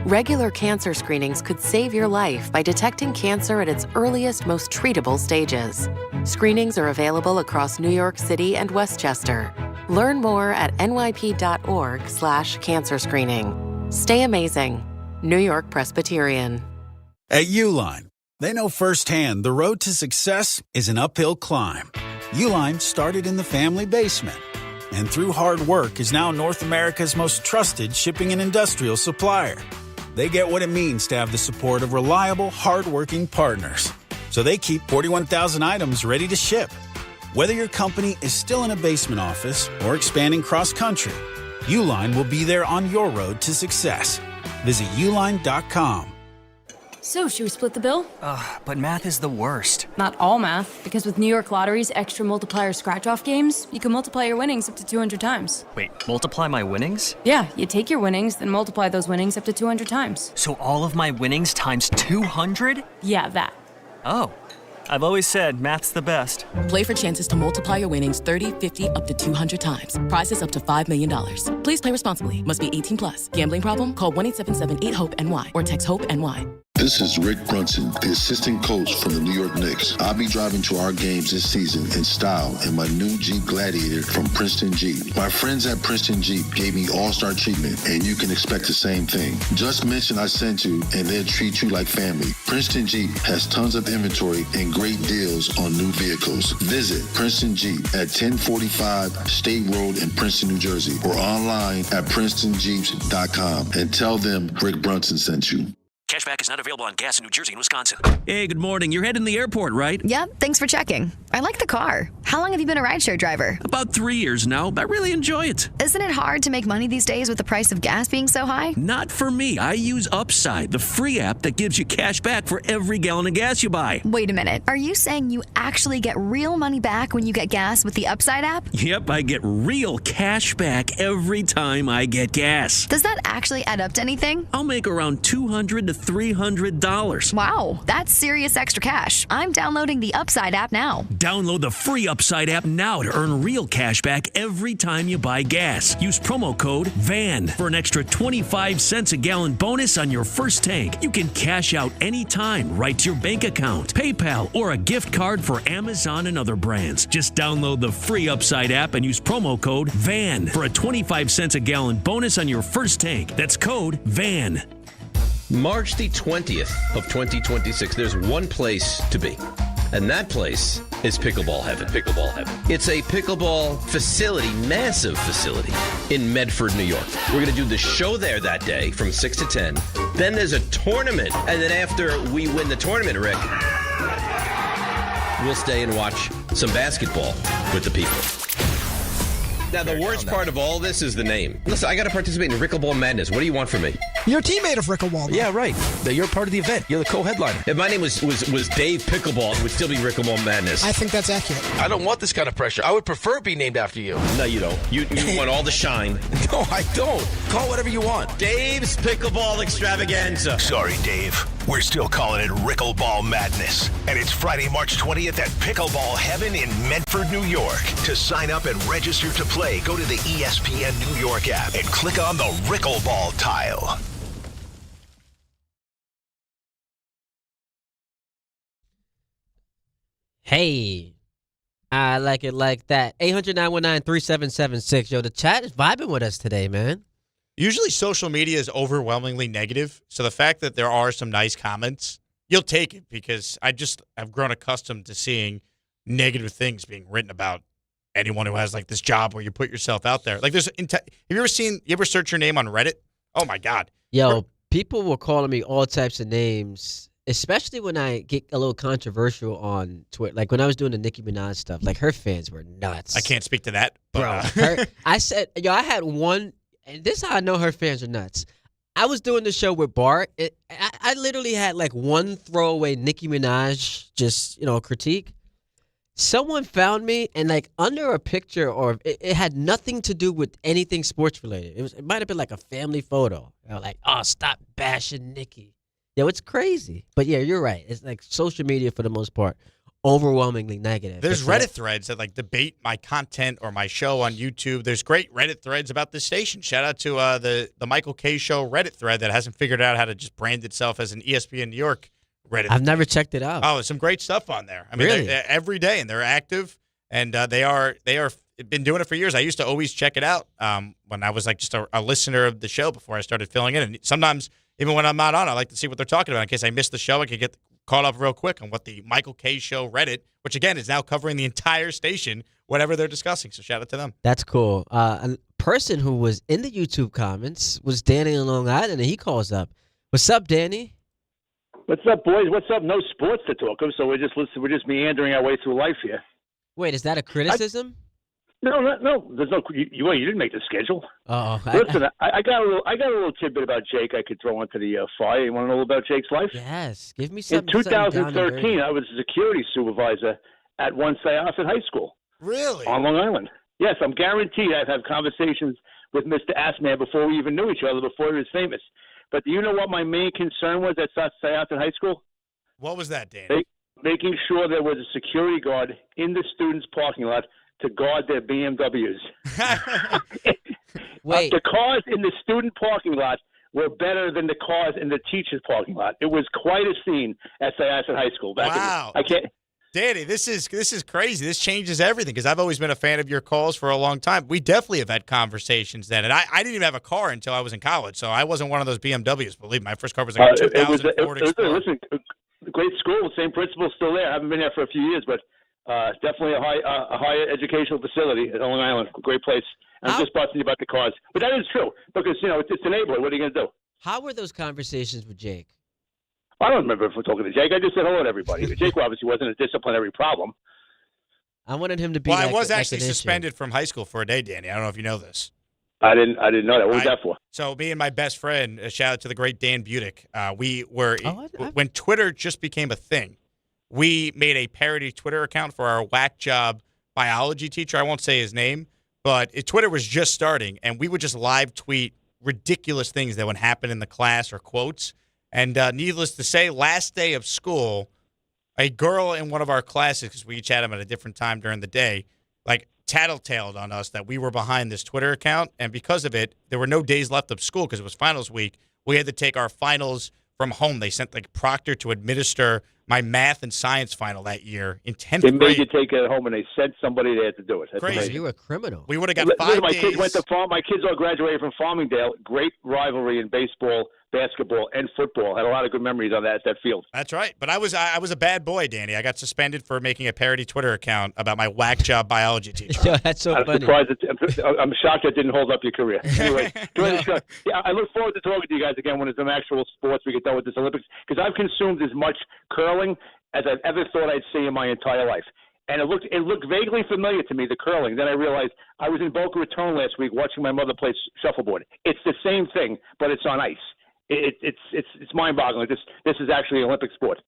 Regular cancer screenings could save your life by detecting cancer at its earliest, most treatable stages. Screenings are available across New York City and Westchester. Learn more at nyp.org/cancer screening. Stay amazing. New York Presbyterian. At Uline, they know firsthand the road to success is an uphill climb. Uline started in the family basement, and through hard work is now North America's most trusted shipping and industrial supplier. They get what it means to have the support of reliable, hardworking partners. So they keep 41,000 items ready to ship. Whether your company is still in a basement office or expanding cross-country, Uline will be there on your road to success. Visit uline.com. So, should we split the bill? But math is the worst. Not all math, because with New York Lottery's extra multiplier scratch-off games, you can multiply your winnings up to 200 times. Wait, multiply my winnings? Yeah, you take your winnings, then multiply those winnings up to 200 times. So all of my winnings times 200? Yeah, that. Oh. I've always said math's the best. Play for chances to multiply your winnings 30, 50, up to 200 times. Prizes up to $5 million. Please play responsibly. Must be 18 plus. Gambling problem? Call 1-877-8-HOPE-NY or text HOPE-NY. This is Rick Brunson, the assistant coach from the New York Knicks. I'll be driving to our games this season in style in my new Jeep Gladiator from Princeton Jeep. My friends at Princeton Jeep gave me all-star treatment, and you can expect the same thing. Just mention I sent you, and they'll treat you like family. Princeton Jeep has tons of inventory and great deals on new vehicles. Visit Princeton Jeep at 1045 State Road in Princeton, New Jersey, or online at PrincetonJeeps.com and tell them Rick Brunson sent you. Cashback is not available on gas in New Jersey and Wisconsin. Hey, good morning. You're heading to the airport, right? Yep, thanks for checking. I like the car. How long have you been a rideshare driver? About 3 years now. I really enjoy it. Isn't it hard to make money these days with the price of gas being so high? Not for me. I use Upside, the free app that gives you cash back for every gallon of gas you buy. Wait a minute. Are you saying you actually get real money back when you get gas with the Upside app? Yep, I get real cash back every time I get gas. Does that actually add up to anything? I'll make around $200 to $300. Wow, that's serious extra cash. I'm downloading the Upside app now. Download the free Upside app now to earn real cash back every time you buy gas. Use promo code VAN for an extra 25 cents a gallon bonus on your first tank. You can cash out anytime right to your bank account, PayPal, or a gift card for Amazon and other brands. Just download the free Upside app and use promo code VAN for a 25 cents a gallon bonus on your first tank. That's code VAN. March the 20th of 2026, there's one place to be. And that place is Pickleball Heaven. Pickleball Heaven. It's a pickleball facility, massive facility in Medford, New York. We're going to do the show there that day from 6 to 10. Then there's a tournament. And then after we win the tournament, Rick, we'll stay and watch some basketball with the people. Now, the worst part of all this is the name. Listen, I got to participate in Rickleball Madness. What do you want from me? You're a teammate of Rickleball. Yeah, right. You're part of the event. You're the co-headliner. If my name was Dave Pickleball, it would still be Rickleball Madness. I think that's accurate. I don't want this kind of pressure. I would prefer be named after you. No, you don't. You want all the shine. No, I don't. Call whatever you want. Dave's Pickleball Extravaganza. Sorry, Dave. We're still calling it Rickleball Madness. And it's Friday, March 20th at Pickleball Heaven in Medford, New York. To sign up and register to play, go to the ESPN New York app and click on the Rickleball tile. Hey, I like it like that. 800-919-3776. Yo, the chat is vibing with us today, man. Usually social media is overwhelmingly negative, so the fact that there are some nice comments, you'll take it because I've grown accustomed to seeing negative things being written about anyone who has like this job where you put yourself out there. Like have you ever search your name on Reddit? Oh my God. Yo, people were calling me all types of names, especially when I get a little controversial on Twitter. Like when I was doing the Nicki Minaj stuff, like her fans were nuts. I can't speak to that. But, bro. I had one, and this is how I know her fans are nuts. I was doing the show with Bart. I literally had like one throwaway Nicki Minaj critique. Someone found me and like under a picture, or it had nothing to do with anything sports related. It might have been like a family photo. They were like, "Oh, stop bashing Nicki." Yo, it's crazy. But yeah, you're right. It's like social media for the most part, overwhelmingly negative. There's Reddit threads that like debate my content or my show on YouTube. There's great Reddit threads about this station. Shout out to the Michael K. Show Reddit thread that hasn't figured out how to just brand itself as an ESPN New York Reddit. I've never checked it out. Oh, there's some great stuff on there. I mean, really? they're every day, and they're active, and they are been doing it for years. I used to always check it out when I was like just a listener of the show before I started filling in. And sometimes, even when I'm not on, I like to see what they're talking about in case I missed the show. I could get caught up real quick on what the Michael K. Show Reddit, which again is now covering the entire station, whatever they're discussing. So shout out to them. That's cool. A person who was in the YouTube comments was Danny in Long Island, and he calls up. What's up, Danny? What's up, boys? What's up? No sports to talk of, so we're just meandering our way through life here. Wait, is that a criticism? No. There's no. You didn't make the schedule. Oh, listen, I got a little tidbit about Jake I could throw onto the fire. You want to know about Jake's life? Yes, give me some. In 2013, I was a security supervisor at one Syosset High School. Really? On Long Island. Yes, I'm guaranteed I've had conversations with Mr. Asman before we even knew each other, before he was famous. But do you know what my main concern was at Syosset High School? What was that, Dan? Making sure there was a security guard in the students' parking lot to guard their BMWs. Wait. The cars in the student parking lot were better than the cars in the teachers' parking lot. It was quite a scene at Syosset High School. Wow. I can't. Danny, this is crazy. This changes everything because I've always been a fan of your calls for a long time. We definitely have had conversations then. And I didn't even have a car until I was in college, so I wasn't one of those BMWs. Believe me, my first car was like a 2004 Explorer. Listen, great school, same principal's still there. I haven't been there for a few years, but definitely a higher educational facility at Long Island. Great place. I'm just busting you about the cars. But that is true because, it's a neighborhood. What are you going to do? How were those conversations with Jake? I don't remember if we're talking to Jake. I just said hello to everybody. Jake obviously wasn't a disciplinary problem. I wanted him to be. Well, like, I was actually like an suspended issue. from high school for a day, Danny. I don't know if you know this. I didn't know that. What was that for? So me and my best friend, a shout out to the great Dan Budick, we were when Twitter just became a thing. We made a parody Twitter account for our whack job biology teacher. I won't say his name, but Twitter was just starting, and we would just live tweet ridiculous things that would happen in the class or quotes. And needless to say, last day of school, a girl in one of our classes, because we each had them at a different time during the day, like tattletaled on us that we were behind this Twitter account. And because of it, there were no days left of school because it was finals week. We had to take our finals from home. They sent like Proctor to administer my math and science final that year in 10th grade. They made you take it home, and they sent somebody there to do it. That's crazy. amazing. You were a criminal. We would have got 5 my days. Kids went to farm. My kids all graduated from Farmingdale. Great rivalry in baseball, basketball, and football. Had a lot of good memories on that field. That's right. But I was a bad boy, Danny. I got suspended for making a parody Twitter account about my whack job biology teacher. Yo, that's so I'm funny. surprised. I'm shocked that didn't hold up your career. Anyway, yeah, I look forward to talking to you guys again when it's some actual sports we get done with this Olympics, because I've consumed as much curling as I've ever thought I'd see in my entire life. And it looked vaguely familiar to me, the curling. Then I realized I was in Boca Raton last week watching my mother play shuffleboard. It's the same thing, but it's on ice. It's mind-boggling. This is actually an Olympic sport.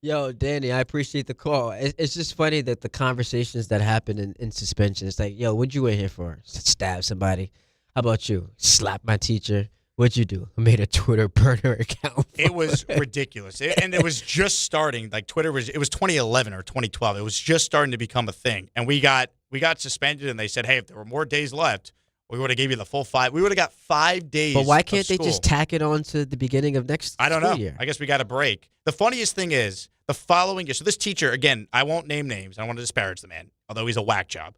Yo, Danny, I appreciate the call. It's just funny that the conversations that happen in suspension. It's like, yo, what'd you in here for? Stab somebody. How about you? Slap my teacher. What'd you do? I made a Twitter burner account. It was ridiculous. And it was just starting. Like Twitter it was 2011 or 2012. It was just starting to become a thing. And we got suspended, and they said, hey, if there were more days left, we would have gave you the full 5. We would have got 5 days. But why can't of they school. just tack it on to the beginning of next I don't know. year? I guess we got a break. The funniest thing is the following year. So this teacher, again, I won't name names. I don't want to disparage the man, although he's a whack job.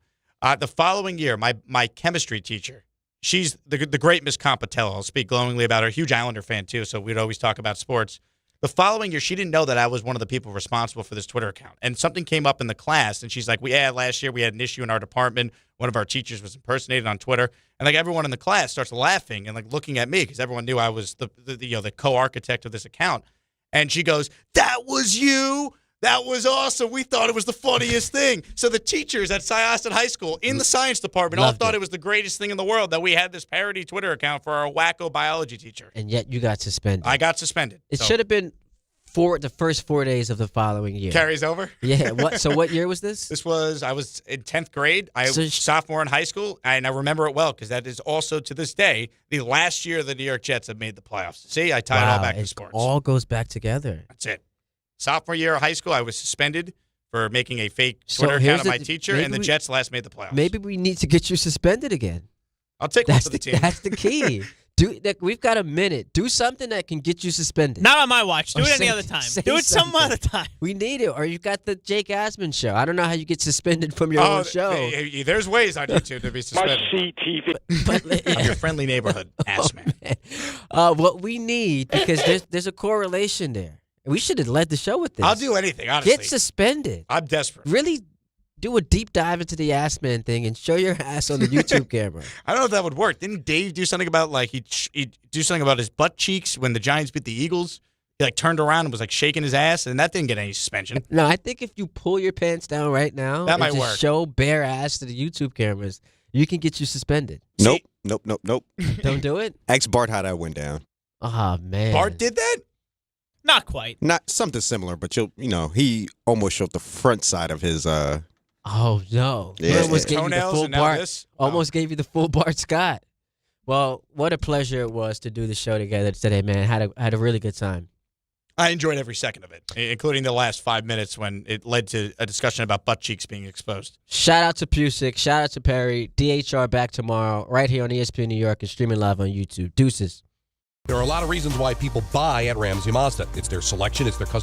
The following year, my chemistry teacher, she's the great Miss Compatello. I'll speak glowingly about her. Huge Islander fan, too, so we'd always talk about sports. The following year, she didn't know that I was one of the people responsible for this Twitter account. And something came up in the class, and she's like, last year we had an issue in our department. One of our teachers was impersonated on Twitter. And, like, everyone in the class starts laughing and, like, looking at me because everyone knew I was the co-architect of this account. And she goes, that was you? That was awesome. We thought it was the funniest thing. So the teachers at Syosset High School in the science department all thought it was the greatest thing in the world that we had this parody Twitter account for our wacko biology teacher. And yet you got suspended. I got suspended. It should have been the first 4 days of the following year. Carries over? Yeah. So what year was this? I was in 10th grade. I was sophomore in high school, and I remember it well because that is also, to this day, the last year the New York Jets have made the playoffs. See, I tie it all back to sports. It all goes back together. That's it. Sophomore year of high school, I was suspended for making a fake Twitter account of my teacher, and the Jets last made the playoffs. Maybe we need to get you suspended again. I'll take one for the team. That's the key. We've got a minute. Do something that can get you suspended. Not on my watch. Do it any other time. Do it some other time. We need it. Or you've got the Jake Asman show. I don't know how you get suspended from your own show. There's ways on YouTube to be suspended. I'm your friendly neighborhood Asman. What we need, because there's a correlation there. We should have led the show with this. I'll do anything, honestly. Get suspended. I'm desperate. Really do a deep dive into the Assman thing and show your ass on the YouTube camera. I don't know if that would work. Didn't Dave do something about, like, he'd do something about his butt cheeks when the Giants beat the Eagles? He turned around and was shaking his ass, and that didn't get any suspension. No, I think if you pull your pants down right now that and might just work. show bare ass to the YouTube cameras, you can get you suspended. Nope. Don't do it? Ask Bart how that went down. Oh, man. Bart did that? Not quite. Not something similar, but he almost showed the front side of his. Oh, no. Yeah. He almost gave you the Toenails full and now Bart. this? Almost gave you the full Bart Scott. Well, what a pleasure it was to do the show together today, man. Had a really good time. I enjoyed every second of it, including the last 5 minutes when it led to a discussion about butt cheeks being exposed. Shout out to Pusick. Shout out to Perry. DHR back tomorrow right here on ESPN New York and streaming live on YouTube. Deuces. There are a lot of reasons why people buy at Ramsey Mazda. It's their selection, it's their customer